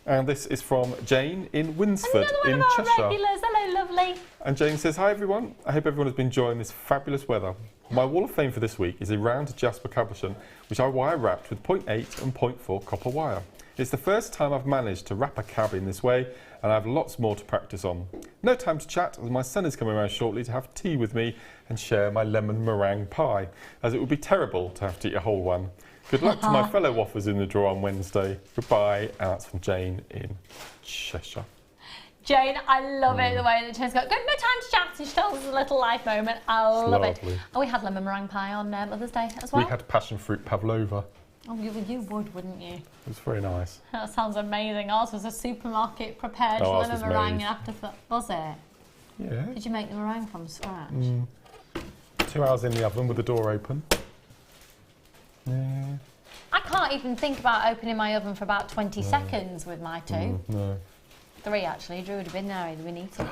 F: And this is from Jane in Winsford in
I: Another
F: Cheshire.
I: regulars. Hello, lovely.
F: And Jane says, hi everyone. I hope everyone has been enjoying this fabulous weather. My Wall of Fame for this week is a round jasper cabochon, which I wire wrapped with 0.8 and 0.4 copper wire. It's the first time I've managed to wrap a cab in this way, and I have lots more to practice on. No time to chat, as my son is coming around shortly to have tea with me and share my lemon meringue pie, as it would be terrible to have to eat a whole one. Good luck to my fellow waffers in the draw on Wednesday. Goodbye, and that's from Jane in Cheshire.
I: Jane, I love it, the way that Jane's got, no time to chat, and she tells us a little life moment. I love it. And we had lemon meringue pie on Mother's Day as well.
F: We had passion fruit pavlova.
I: Oh, you would, wouldn't you?
F: It was very nice.
I: That sounds amazing. Ours was a supermarket prepared lemon meringue after. Was it?
F: Yeah.
I: Did you make the meringue from scratch?
F: 2 hours in the oven with the door open. Yeah.
I: I can't even think about opening my oven for about 20 seconds with my two.
F: No.
I: 3 actually. Drew would have been there. We need to.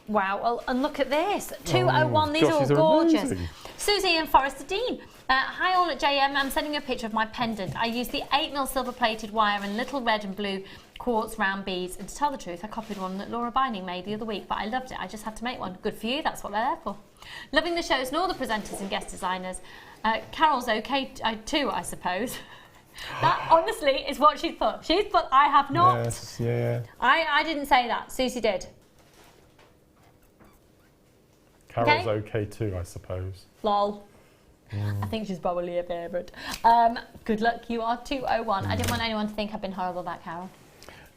I: Wow, well, and look at this. 201, these are all gorgeous. Amazing. Susie and Forrester Dean. Hi all at JM, I'm sending you a picture of my pendant. I used the 8mm silver plated wire and little red and blue quartz round beads. And to tell the truth, I copied one that Laura Binding made the other week, but I loved it. I just had to make one. Good for you, that's what they're there for. Loving the shows and all the presenters and guest designers. Carol's okay too, I suppose. That honestly is what she's put. She's put, I have not.
F: Yes, yeah.
I: I didn't say that. Susie did.
F: Carol's okay too, I suppose.
I: Lol. I think she's probably a favourite. Good luck, you are 201. I didn't want anyone to think I've been horrible about Carol.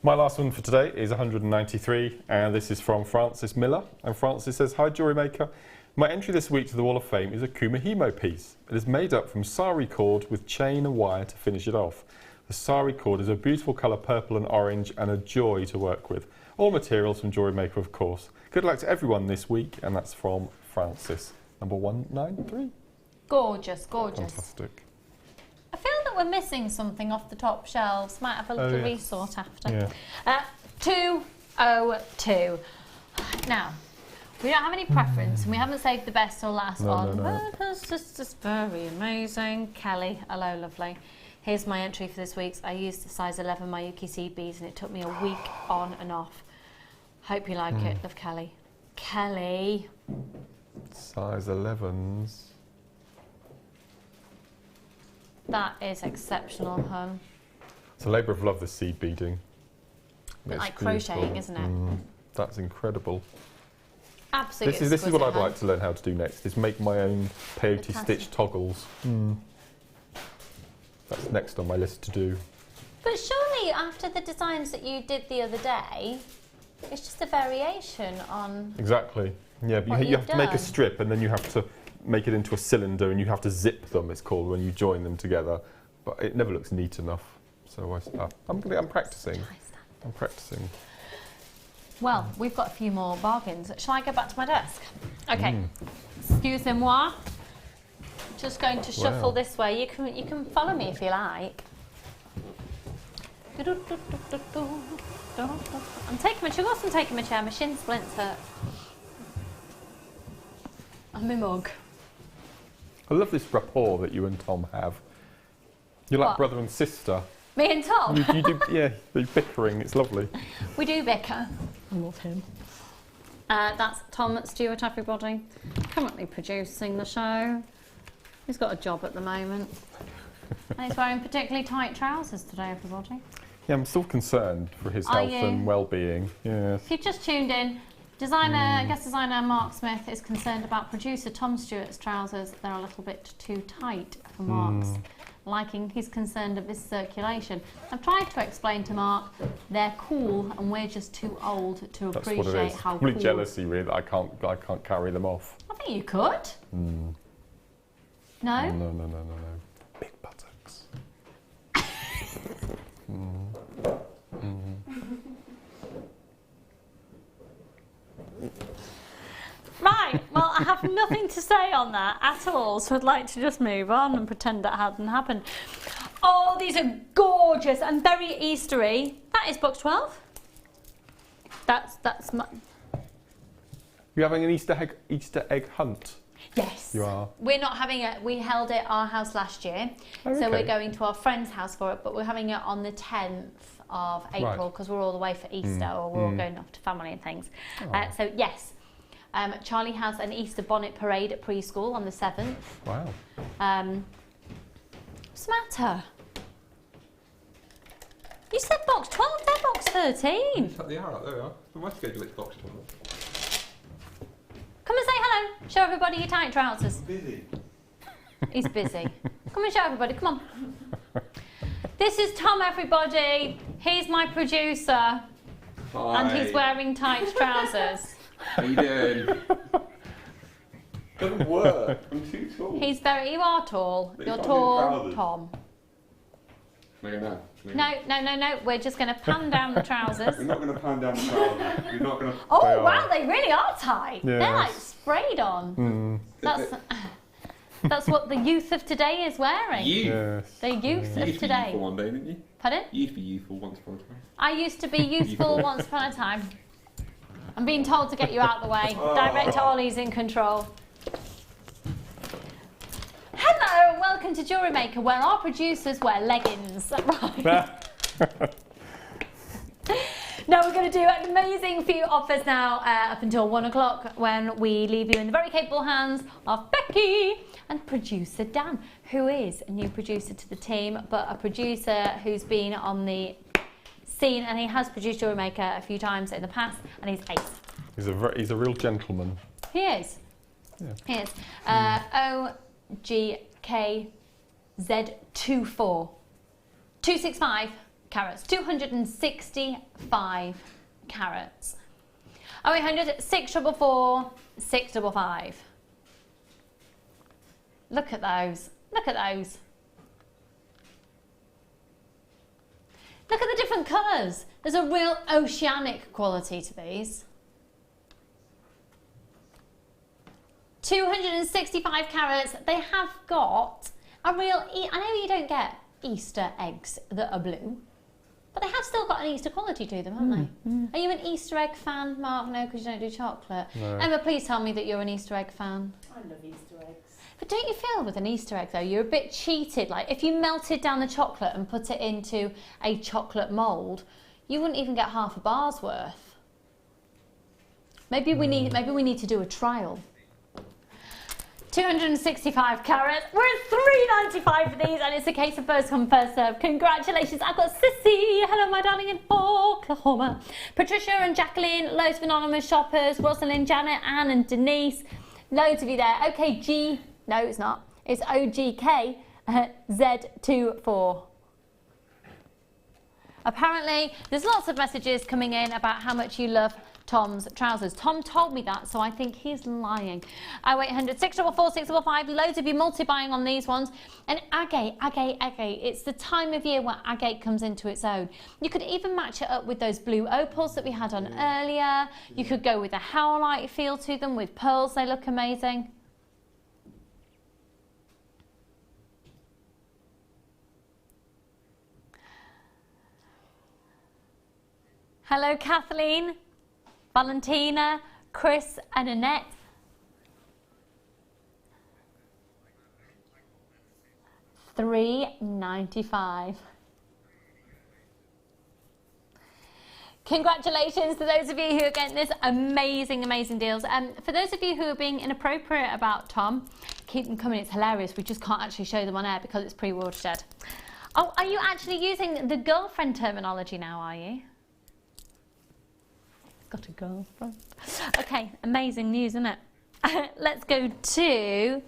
F: My last one for today is 193, and this is from Francis Miller. And Francis says, "Hi, Jewellery Maker. My entry this week to the Wall of Fame is a Kumihimo piece. It is made up from sari cord with chain and wire to finish it off. The sari cord is a beautiful colour, purple and orange, and a joy to work with. All materials from Jewellery Maker, of course. Good luck to everyone this week," and that's from Francis. Number 193.
I: Gorgeous, gorgeous.
F: Fantastic.
I: I feel that we're missing something off the top shelves. Might have a little resort after.
F: Yeah.
I: 202. Now, we don't have any preference, and we haven't saved the best till last on.
F: No.
I: But it's just very amazing. Kelly, hello, lovely. Here's my entry for this week's. I used the size 11 Mayuki seed beads, and it took me a week on and off. Hope you like it. Love, Kelly. Kelly.
F: Size 11s.
I: That is exceptional, hun.
F: It's a labour of love, this seed beading.
I: Bit
F: It's
I: like crocheting,
F: beautiful.
I: isn't it?
F: That's incredible.
I: Absolutely.
F: This is what I'd
I: exquisite,
F: like to learn how to do next, is make my own peyote
I: Fantastic.
F: stitch toggles. That's next on my list to do.
I: But surely after the designs that you did the other day, it's just a variation on...
F: Exactly. Yeah, but
I: What
F: you
I: you've
F: have to make a
I: done.
F: strip and then you have to make it into a cylinder and you have to zip them, it's called, when you join them together. But it never looks neat enough. So I'm practicing. I'm practicing.
I: Well, we've got a few more bargains. Shall I go back to my desk? Okay. Excusez-moi. Just going to shuffle
F: Wow.
I: this way. You can follow me if you like. I'm taking my chair. I'm taking my chair. My shin splints hurt. And my mug.
F: I love this rapport that you and Tom have. You're like
I: What?
F: brother and sister.
I: Me and Tom.
F: You do, yeah, you're bickering, it's lovely.
I: We do bicker. I love him. That's Tom Stewart, everybody. Currently producing the show. He's got a job at the moment. And he's wearing particularly tight trousers today, everybody.
F: Yeah, I'm still concerned for his
I: Are
F: health and
I: you?
F: well-being. Yes.
I: If you've just tuned in, guest designer Mark Smith is concerned about producer Tom Stewart's trousers. They're a little bit too tight for Mark's liking. He's concerned of his circulation. I've tried to explain to Mark they're cool and we're just too old to
F: That's
I: appreciate
F: what it is.
I: how
F: Probably
I: cool.
F: jealousy, really, that I can't carry them off.
I: I think you could. No?
F: No. Big buttocks.
I: Right, well, I have nothing to say on that at all, so I'd like to just move on and pretend that hadn't happened. Oh, these are gorgeous and very Eastery. That is box 12. That's my...
F: You're having an Easter egg hunt?
I: Yes.
F: You are?
I: We're not having it. We held it at our house last year.
F: Oh,
I: So we're
F: okay.
I: going to our friend's house for it, but we're having it on the 10th of April because we're all away for Easter or we're all going off to family and things. So yes, Charlie has an Easter bonnet parade at preschool on the 7th.
F: Wow.
I: What's the matter? You said box 12, they're box 13.
J: They are, there we are. We might schedule it box 12.
I: Come and say hello. Show everybody your tight trousers.
J: Busy.
I: He's busy. Come and show everybody, come on. This is Tom, everybody. He's my producer.
J: Hi.
I: And he's wearing tight trousers.
J: How you doing? Doesn't work. I'm too tall.
I: You are tall.
J: But
I: You're
J: it's not
I: tall,
J: in trousers.
I: Tom.
J: Maybe no.
I: No. We're just going to pan down the trousers.
J: We're not going to pan down the trousers. We're not going to.
I: Oh,
F: They
I: wow,
F: are.
I: they really are tight. They're like
F: Yes.
I: sprayed on. That's what the youth of today is wearing.
F: Yes.
I: The youth
J: You
I: of
J: used to be
I: today.
J: youthful one day, didn't you?
I: Pardon?
J: You used to be youthful once upon a time.
I: I used to be youthful once upon a time. I'm being told to get you out of the way. Director Ollie's in control. Hello and welcome to Jewellery Maker, where our producers wear leggings. Right. Now we're going to do an amazing few offers now up until 1 o'clock when we leave you in the very capable hands of Becky and producer Dan, who is a new producer to the team, but a producer who's been on the scene, and he has produced JewelleryMaker a few times in the past, and he's ace.
F: He's a real gentleman.
I: He is.
F: Yeah.
I: He is. OGKZ24. 265 carats. 265 carats. 0800 644 655. Look at those. Look at those. Look at the different colours. There's a real oceanic quality to these. 265 carats. They have got a real... I know you don't get Easter eggs that are blue, but they have still got an Easter quality to them, haven't they? Are you an Easter egg fan, Mark? No, because you don't do chocolate.
F: No.
I: Emma, please tell me that you're an Easter egg fan.
B: I love Easter eggs.
I: But don't you feel with an Easter egg, though, you're a bit cheated? Like, if you melted down the chocolate and put it into a chocolate mould, you wouldn't even get half a bar's worth. Maybe we need to do a trial. 265 carats. We're at $3.95 for these, and it's a case of first come, first serve. Congratulations. I've got Sissy. Hello, my darling, in Oklahoma. Patricia and Jacqueline, loads of anonymous shoppers. Rosalind, Janet, Anne, and Denise. Loads of you there. Okay, no, it's not. It's OGK Z24. Apparently, there's lots of messages coming in about how much you love Tom's trousers. Tom told me that, so I think he's lying. 0800 644 655. Loads of you multi-buying on these ones. And agate. It's the time of year where agate comes into its own. You could even match it up with those blue opals that we had on earlier. You could go with a howlite feel to them with pearls. They look amazing. Hello, Kathleen, Valentina, Chris, and Annette. $3.95. Congratulations to those of you who are getting this amazing deals. For those of you who are being inappropriate about Tom, keep them coming. It's hilarious. We just can't actually show them on air because it's pre-watershed. Oh, are you actually using the girlfriend terminology now, are you? Got a girlfriend. Okay, amazing news, isn't it? Let's go to...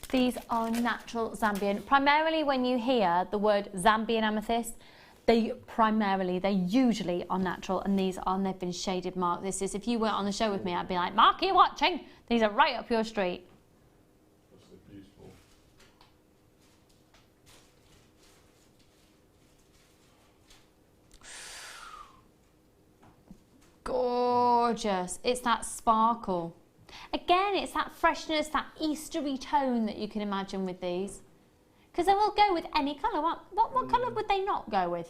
I: These are natural Zambian. Primarily when you hear the word Zambian amethyst, they usually are natural, and they've been shaded marked. This is, if you weren't on the show with me, I'd be like, Mark, are you watching? These are right up your street. Gorgeous. It's that sparkle. Again, it's that freshness, that Eastery tone that you can imagine with these. Because they will go with any colour. What colour would they not go with?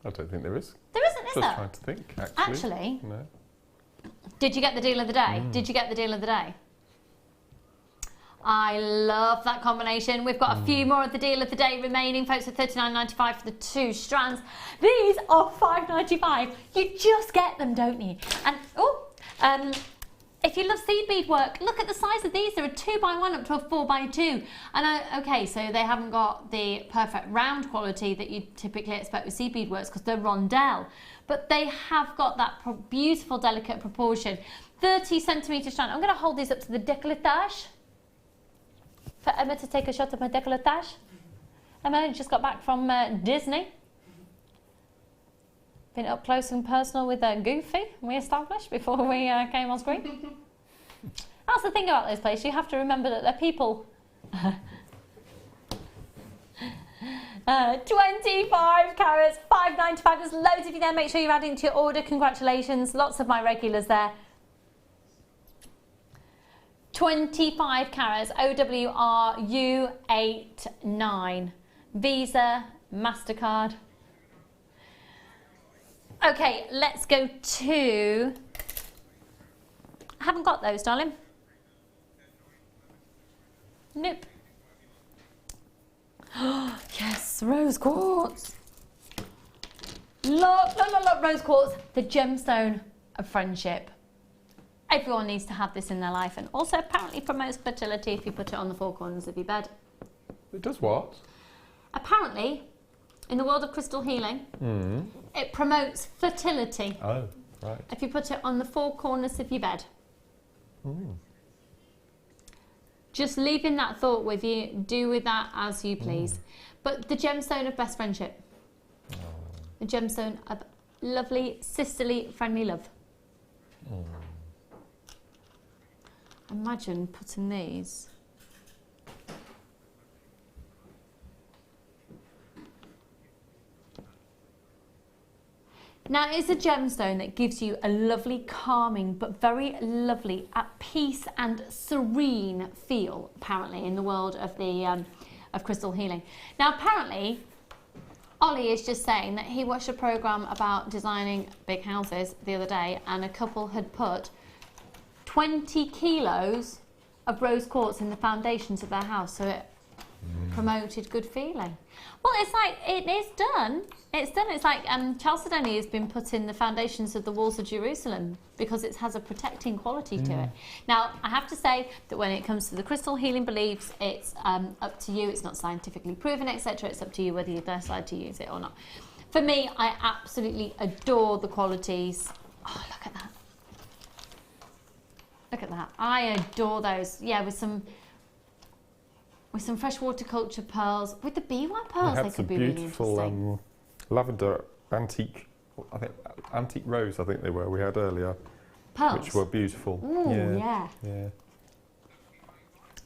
F: I don't think there is.
I: There isn't, is there?
F: Just trying to think,
I: Actually?
F: No.
I: Did you get the deal of the day? Did you get the deal of the day? I love that combination. We've got a few more of the deal of the day remaining, folks, at $39.95 for the 2 strands. These are $5.95. You just get them, don't you? And if you love seed bead work, look at the size of these. They're a 2x1 up to a 4x2. And okay, so they haven't got the perfect round quality that you typically expect with seed bead works because they're rondelle. But they have got that beautiful, delicate proportion. 30 centimetre strand. I'm going to hold these up to the décolletage. For Emma to take a shot of my décolletage. Emma just got back from Disney. Been up close and personal with Goofy, we established before we came on screen. That's the thing about those places, you have to remember that they're people. 25 carats, $5.95. There's loads of you there. Make sure you're adding to your order. Congratulations. Lots of my regulars there. 25 carats, OWRU89. Visa, MasterCard. Okay, let's go to... I haven't got those, darling. Nope. Yes, rose quartz. Look, look, look, look, rose quartz, the gemstone of friendship. Everyone needs to have this in their life, and also apparently promotes fertility if you put it on the 4 corners of your bed.
F: It does what?
I: Apparently, in the world of crystal healing, it promotes fertility.
F: Oh, right.
I: If you put it on the 4 corners of your bed. Just leaving that thought with you, do with that as you please. But the gemstone of best friendship. The gemstone of lovely, sisterly, friendly love. Imagine putting these. Now, it's a gemstone that gives you a lovely, calming, but very lovely, at peace and serene feel, apparently, in the world of the of crystal healing. Now, apparently, Ollie is just saying that he watched a programme about designing big houses the other day, and a couple had put 20 kilos of rose quartz in the foundations of their house, so it promoted good feeling. Well, it's like, it is done. It's done. It's like chalcedony has been put in the foundations of the walls of Jerusalem because it has a protecting quality to it. Now, I have to say that when it comes to the crystal healing beliefs, it's up to you. It's not scientifically proven, etc. It's up to you whether you decide to use it or not. For me, I absolutely adore the qualities. Oh, look at that. Look at that. I adore those. Yeah, with some freshwater culture pearls. With the BY pearls, they could be really interesting.
F: Beautiful lavender antique, I think antique rose. I think they were. We had earlier,
I: pearls,
F: which were beautiful.
I: Ooh, yeah.
F: Yeah.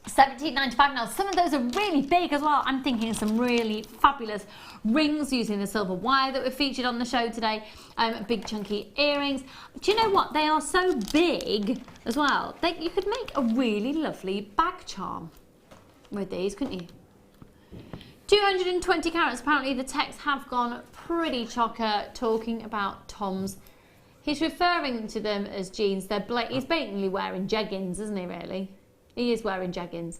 I: $17.95 now. Some of those are really big as well. I'm thinking of some really fabulous rings using the silver wire that were featured on the show today. Big chunky earrings. Do you know what? They are so big as well. You could make a really lovely bag charm with these, couldn't you? 220 carats. Apparently the texts have gone pretty chocker talking about Tom's. He's referring to them as jeans. He's blatantly wearing jeggings, isn't he, really? He is wearing jeggings.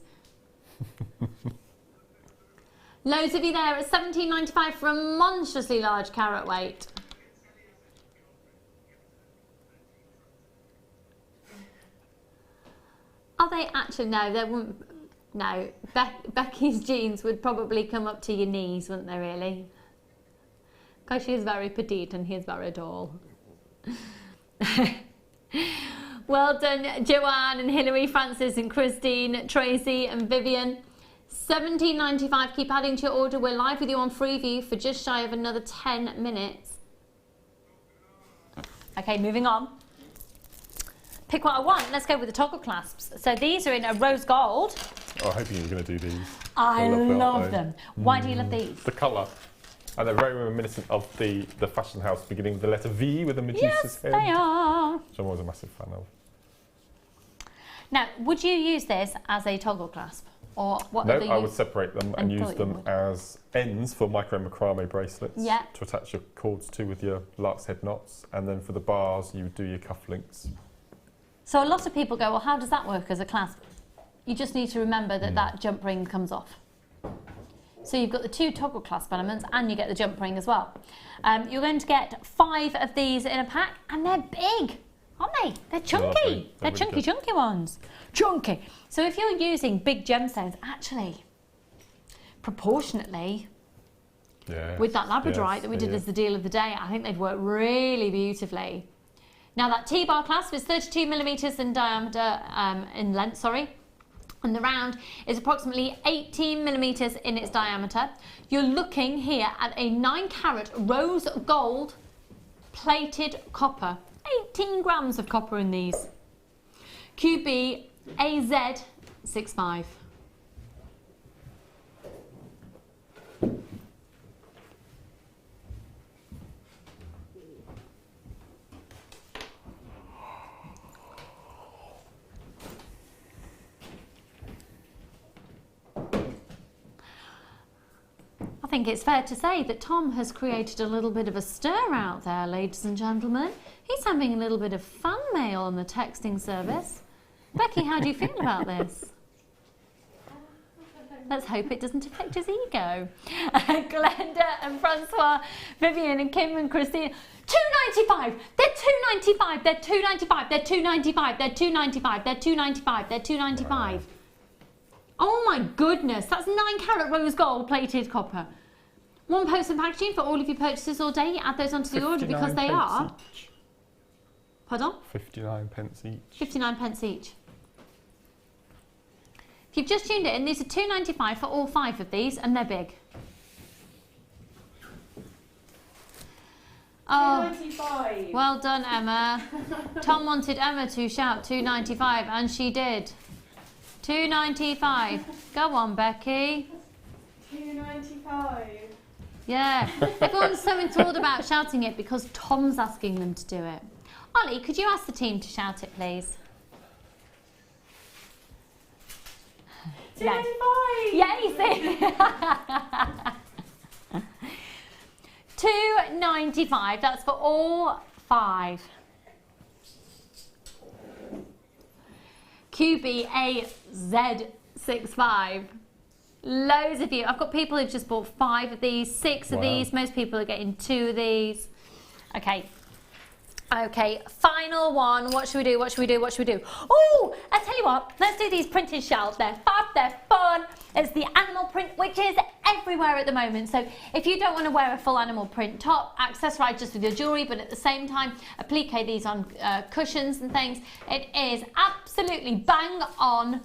I: Loads of you there at $17.95 for a monstrously large carat weight. Are they actually? No, they wouldn't. No, Becky's jeans would probably come up to your knees, wouldn't they, really? Because she is very petite and he is very tall. Well done, Joanne and Hilary, Francis and Christine, Tracy and Vivian. $17.95. Keep adding to your order. We're live with you on Freeview for just shy of another 10 minutes. Okay, moving on. Pick what I want. Let's go with the toggle clasps. So these are in a rose gold.
F: Oh, I hope you were going to do these.
I: I love them. Why do you love these?
F: The colour. And they're very reminiscent of the fashion house beginning with the letter V with the Medusa's head.
I: Yes, they are.
F: Which I'm always a massive fan of.
I: Now, would you use this as a toggle clasp? Or what?
F: No, I would separate them and use them as ends for micro macrame bracelets to attach your cords to with your lark's head knots. And then for the bars, you would do your cufflinks.
I: So a lot of people go, well, how does that work as a clasp? You just need to remember that that jump ring comes off. So you've got the 2 toggle clasp elements and you get the jump ring as well. You're going to get 5 of these in a pack, and they're big, aren't they? They're chunky. They're chunky, chunky ones. Chunky. So if you're using big gemstones, actually, proportionately, with that labradorite that we did as the deal of the day, I think they'd work really beautifully. Now that T-bar clasp is 32 millimeters in diameter, in length, and the round is approximately 18 millimeters in its diameter. You're looking here at a 9-carat rose gold plated copper. 18 grams of copper in these. QB AZ65. I think it's fair to say that Tom has created a little bit of a stir out there, ladies and gentlemen. He's having a little bit of fan mail on the texting service. Becky, how do you feel about this? Let's hope it doesn't affect his ego. Glenda and Francois, Vivian and Kim and Christine. $2.95. They're $2.95. They're $2.95. They're $2.95. They're $2.95. They're $2.95. They're $2.95. Oh my goodness, that's 9-carat rose gold plated copper. One post and packaging for all of your purchases all day. You add those onto the order because they are.
F: Each.
I: Pardon?
F: 59p each.
I: 59p each. If you've just tuned in, these are $2.95 for all 5 of these, and they're big. Oh,
B: $2.95.
I: well done, Emma. Tom wanted Emma to shout $2.95, and she did. $2.95. Go on, Becky.
B: $2.95.
I: Yeah, everyone's so enthralled about shouting it because Tom's asking them to do it. Ollie, could you ask the team to shout it, please?
B: $2.95.
I: Yay, $2.95. That's for all 5. QBAZ65. Loads of you. I've got people who've just bought 5 of these, 6 of these. Most people are getting 2 of these. Okay. Okay, final one. What should we do? What should we do? What should we do? Oh, I tell you what, let's do these printed shells. They're fab, they're fun. It's the animal print, which is everywhere at the moment. So if you don't want to wear a full animal print top, accessorize just with your jewellery, but at the same time, applique these on cushions and things, it is absolutely bang on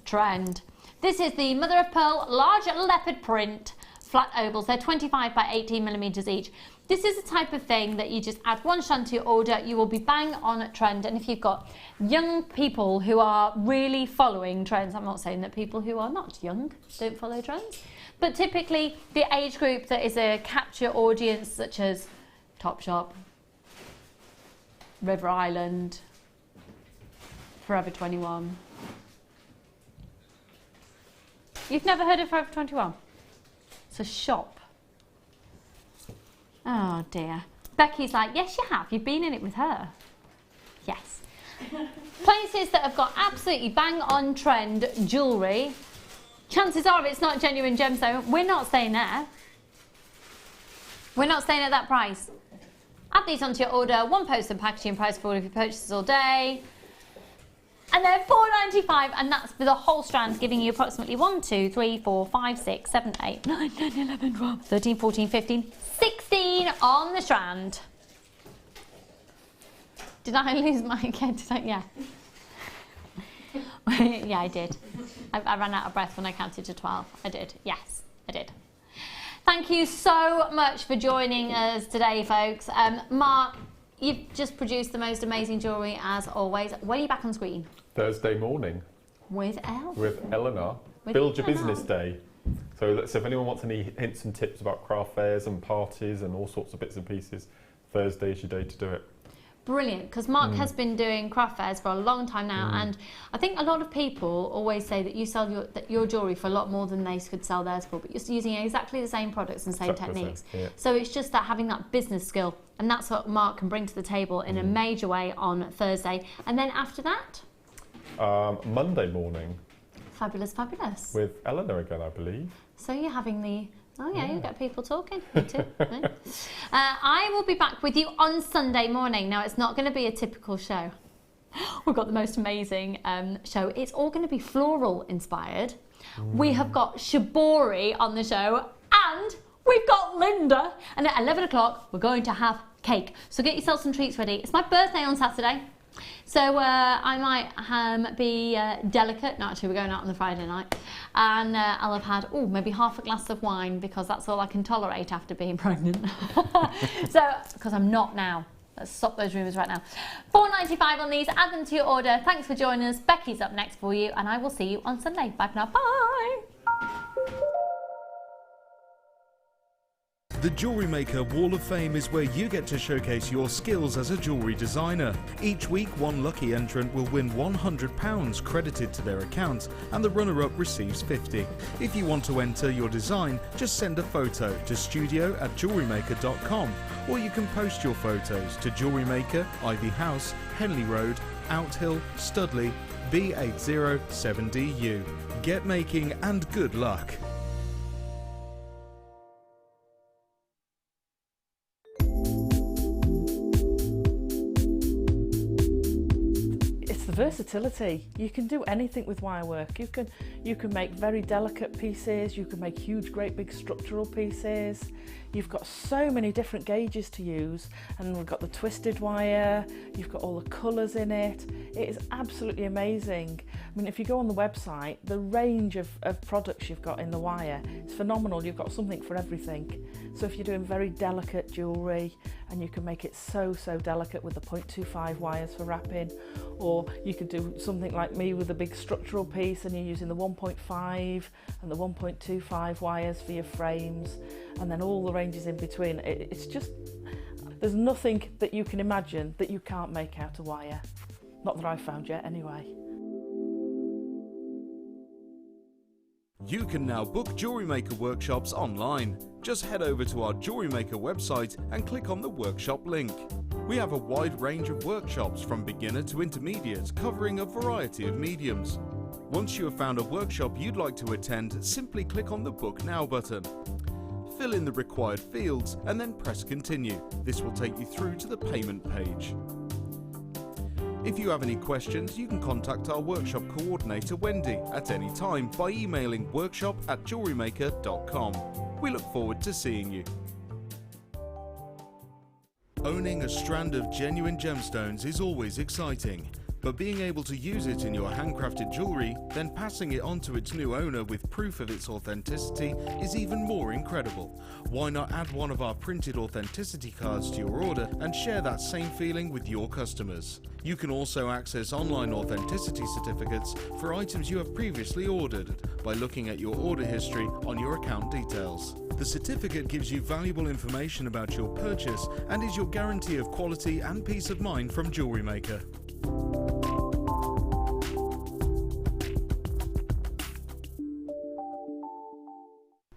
I: trend. This is the mother of pearl large leopard print flat ovals. They're 25 by 18 millimeters each. This is the type of thing that you just add one strand to your order, you will be bang on trend. And if you've got young people who are really following trends, I'm not saying that people who are not young don't follow trends, but typically the age group that is a capture audience such as Topshop, River Island, Forever 21. You've never heard of Forever 21? It's a shop. Oh dear. Becky's like, yes you have, you've been in it with her. Yes. Places that have got absolutely bang on trend jewellery. Chances are it's not genuine gemstone. We're not staying there. We're not staying at that price. Add these onto your order, one post and packaging price for all of your purchases all day. And they're $4.95, and that's for the whole strand, giving you approximately 1, 2, 3, 4, 5, 6, 7, 8, 9, 10, 11, 12, 13, 14, 15, 16 on the strand. Did I lose my head? Did I? Yeah. Yeah, I did. I ran out of breath when I counted to 12. I did. Yes, I did. Thank you so much for joining us today, folks. Mark, you've just produced the most amazing jewellery as always. When are you back on screen?
F: Thursday morning.
I: With Elle?
F: With Eleanor. Build Your Business Day. So if anyone wants any hints and tips about craft fairs and parties and all sorts of bits and pieces, Thursday is your day to do it.
I: Brilliant, because Mark has been doing craft fairs for a long time now, and I think a lot of people always say that you sell your jewellery for a lot more than they could sell theirs for, but you're using exactly the same products and same techniques.
F: Yeah.
I: So it's just that having that business skill, and that's what Mark can bring to the table in a major way on Thursday. And then after that?
F: Monday morning.
I: Fabulous, fabulous.
F: With Eleanor again, I believe.
I: So you're having the... Oh yeah, you get people talking. Me too. I will be back with you on Sunday morning. Now, it's not going to be a typical show. We've got the most amazing show. It's all going to be floral inspired. We have got Shibori on the show, and we've got Linda. And at 11 o'clock, we're going to have cake. So get yourself some treats ready. It's my birthday on Saturday. So I might be delicate. No, actually, we're going out on the Friday night. And I'll have had, maybe half a glass of wine, because that's all I can tolerate after being pregnant. So, because I'm not now. Let's stop those rumours right now. $4.95 on these. Add them to your order. Thanks for joining us. Becky's up next for you, and I will see you on Sunday. Bye for now. Bye.
D: The Jewellery Maker Wall of Fame is where you get to showcase your skills as a jewellery designer. Each week, one lucky entrant will win £100 credited to their account, and the runner-up receives $50. If you want to enter your design, just send a photo to studio@jewellerymaker.com, or you can post your photos to Jewellery Maker, Ivy House, Henley Road, Outhill, Studley, B807DU. Get making and good luck.
G: It's the versatility. You can do anything with wire work. You can make very delicate pieces, you can make huge great big structural pieces. You've got so many different gauges to use, and we've got the twisted wire, you've got all the colours in it. It is absolutely amazing. I mean, if you go on the website, the range of products you've got in the wire is phenomenal. You've got something for everything. So if you're doing very delicate jewellery, and you can make it so delicate with the 0.25 wires for wrapping, or you could do something like me with a big structural piece and you're using the 1.5 and the 1.25 wires for your frames, and then all the ranges in between. It's just, there's nothing that you can imagine that you can't make out of wire. Not that I've found yet anyway.
D: You can now book JewelleryMaker workshops online. Just head over to our JewelleryMaker website and click on the workshop link. We have a wide range of workshops from beginner to intermediate, covering a variety of mediums. Once you have found a workshop you'd like to attend, simply click on the Book Now button. Fill in the required fields and then press Continue. This will take you through to the payment page. If you have any questions, you can contact our workshop coordinator Wendy at any time by emailing workshop@jewellerymaker.com. We look forward to seeing you. Owning a strand of genuine gemstones is always exciting, but being able to use it in your handcrafted jewellery, then passing it on to its new owner with proof of its authenticity is even more incredible. Why not add one of our printed authenticity cards to your order and share that same feeling with your customers? You can also access online authenticity certificates for items you have previously ordered by looking at your order history on your account details. The certificate gives you valuable information about your purchase and is your guarantee of quality and peace of mind from JewelleryMaker.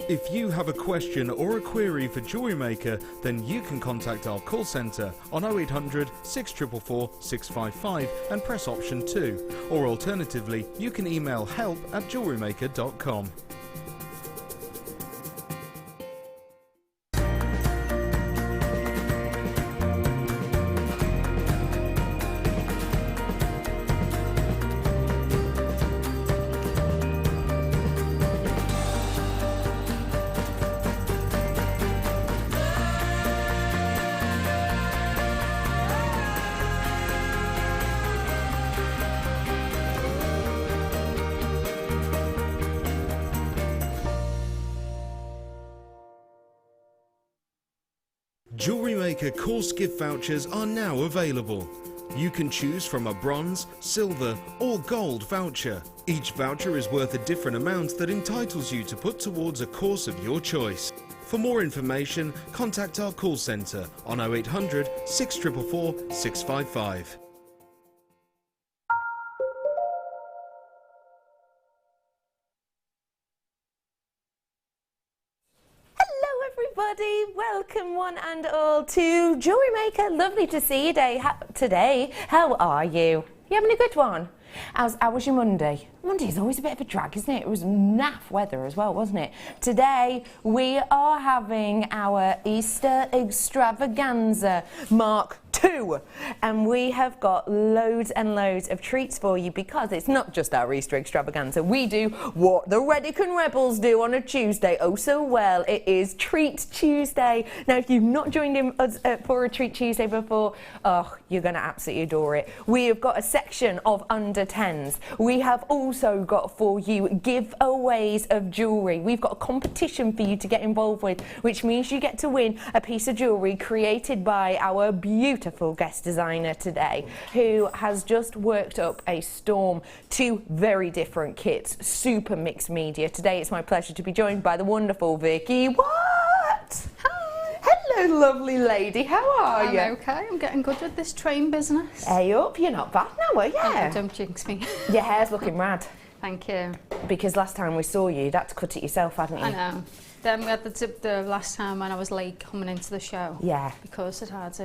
D: If you have a question or a query for JewelleryMaker, then you can contact our call centre on 0800 644 655 and press option 2, or alternatively you can email help@jewellerymaker.com. JewelleryMaker course gift vouchers are now available. You can choose from a bronze, silver or gold voucher. Each voucher is worth a different amount that entitles you to put towards a course of your choice. For more information, contact our call centre on 0800 644 655.
K: Everybody, welcome one and all to JewelleryMaker. Lovely to see you today. How are you? You having a good one? How was your Monday? Monday's always a bit of a drag, isn't it? It was naff weather as well, wasn't it? Today we are having our Easter extravaganza Mark II, and we have got loads and loads of treats for you, because it's not just our Easter extravaganza. We do what the Redican Rebels do on a Tuesday oh so well. It is Treat Tuesday. Now, if you've not joined in us for a Treat Tuesday before, oh, you're going to absolutely adore it. We have got a section of under 10s. We have also got for you giveaways of jewellery. We've got a competition for you to get involved with, which means you get to win a piece of jewellery created by our beautiful guest designer today, who has just worked up a storm, 2 very different kits, super mixed media. Today it's my pleasure to be joined by the wonderful Vicky. What?
B: Hi.
K: Hello, lovely lady. How are you?
B: I'm okay. I'm getting good with this train business.
K: Hey up, you're not bad now, are you?
B: Oh, don't jinx me.
K: Your hair's looking rad.
B: Thank you.
K: Because last time we saw you, you'd had to cut it yourself, hadn't you?
B: I know. Then we had the last time when I was late coming into the show.
K: Yeah.
B: Because it had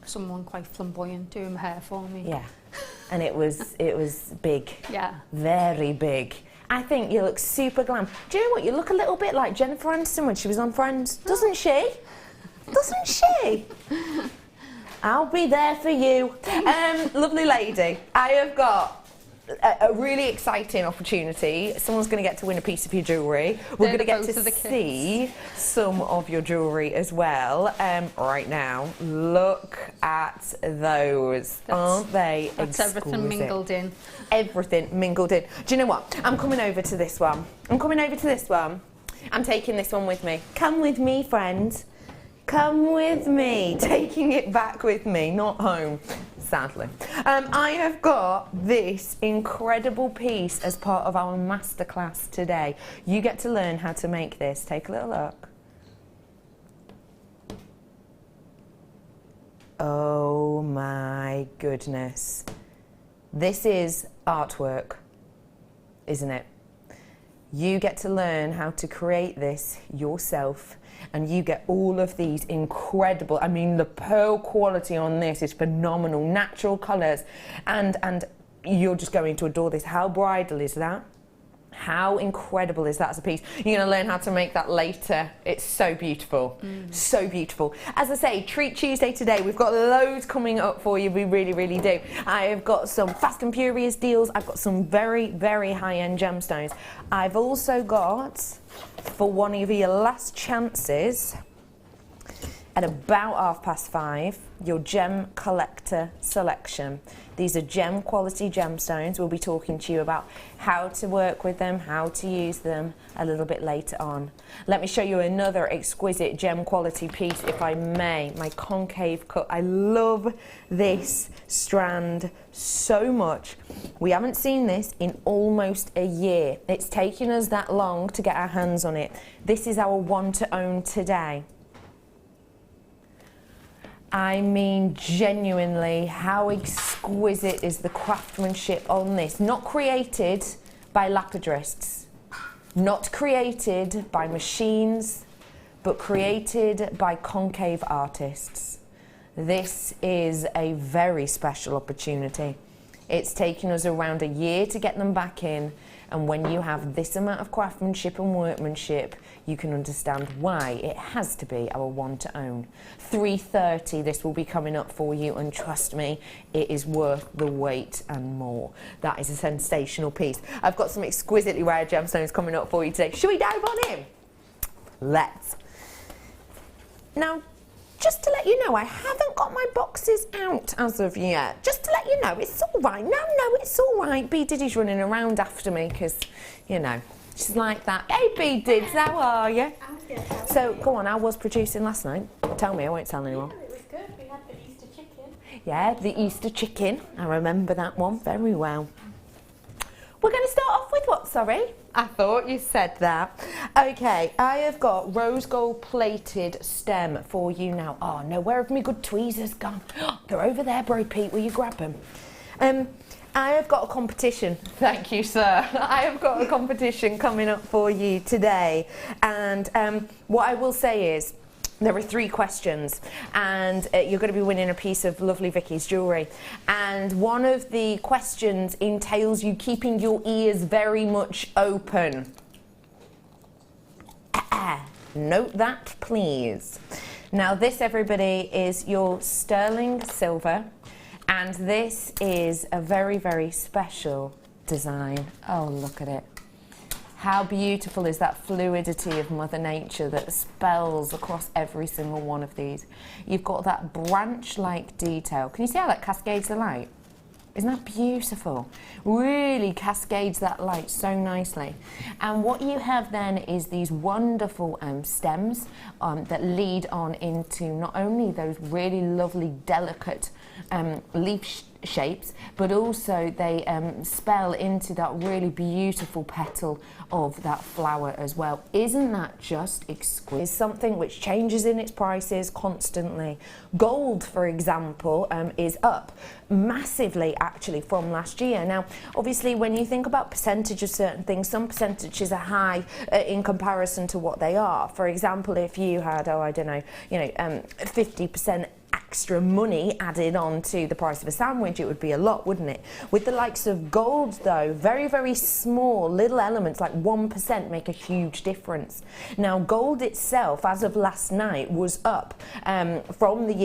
B: someone quite flamboyant doing my hair for me.
K: Yeah. And it was big.
B: Yeah.
K: Very big. I think you look super glam. Do you know what? You look a little bit like Jennifer Aniston when she was on Friends. Doesn't she? Doesn't she? I'll be there for you. Lovely lady. I have got a really exciting opportunity. Someone's going to get to win a piece of your jewellery. We're going to get to see some of your jewellery as well. Right now, look at those. Aren't they
B: That's
K: exquisite?
B: everything mingled in.
K: Everything mingled in. Do you know what? I'm coming over to this one. I'm taking this one with me. Come with me, friend. Come with me. Taking it back with me, not home, sadly. I have got this incredible piece as part of our masterclass today. You get to learn how to make this. Take a little look. Oh my goodness. This is artwork, isn't it? You get to learn how to create this yourself, and you get all of these incredible, I mean, the pearl quality on this is phenomenal, natural colours, and you're just going to adore this. How bridal is that? How incredible is that as a piece? You're going to learn how to make that later. It's so beautiful, so beautiful. As I say, Treat Tuesday today. We've got loads coming up for you. We really, really do. I have got some Fast and Furious deals. I've got some very, very high-end gemstones. I've also got, for one of your last chances, at about 5:30, your gem collector selection. These are gem quality gemstones. We'll be talking to you about how to work with them, how to use them a little bit later on. Let me show you another exquisite gem quality piece, if I may. My concave cut. I love this strand so much. We haven't seen this in almost a year. It's taken us that long to get our hands on it. This is our one to own today. I mean, genuinely, how exquisite is the craftsmanship on this? Not created by lapidarists, not created by machines, but created by concave artists. This is a very special opportunity. It's taken us around a year to get them back in, and when you have this amount of craftsmanship and workmanship, you can understand why it has to be our one to own. 3:30, this will be coming up for you, and trust me, it is worth the wait and more. That is a sensational piece. I've got some exquisitely rare gemstones coming up for you today. Should we dive on in? Let's. Now, just to let you know, I haven't got my boxes out as of yet. Just to let you know, it's all right. No, it's all right. B Diddy's running around after me because, you know, she's like that. Hey, B Dids, how are you?
L: I'm good.
K: So, go on, I was producing last night. Tell me, I won't tell anyone.
L: Yeah, it was good. We had the Easter chicken.
K: Yeah, the Easter chicken. I remember that one very well. We're going to start off with what, sorry? I thought you said that. Okay, I have got rose gold plated stem for you now. Oh no, where have my good tweezers gone? They're over there, Bro Pete, will you grab them? I have got a competition. Thank you, sir. I have got a competition coming up for you today. And what I will say is, there are 3 questions, and you're going to be winning a piece of lovely Vicky's jewellery. And one of the questions entails you keeping your ears very much open. Note that, please. Now, this, everybody, is your sterling silver, and this is a very, very special design. Oh, look at it. How beautiful is that fluidity of Mother Nature that spells across every single one of these. You've got that branch-like detail. Can you see how that cascades the light? Isn't that beautiful? Really cascades that light so nicely. And what you have then is these wonderful stems that lead on into not only those really lovely, delicate leaf shapes, but also they spell into that really beautiful petal of that flower as well. Isn't that just exquisite? It's something which changes in its prices constantly. Gold, for example, is up massively actually from last year. Now, obviously, when you think about percentage of certain things, some percentages are high in comparison to what they are. For example, if you had, 50% extra money added on to the price of a sandwich, it would be a lot, wouldn't it? With the likes of gold, though, very, very small little elements like 1% make a huge difference. Now, gold itself, as of last night, was up from the year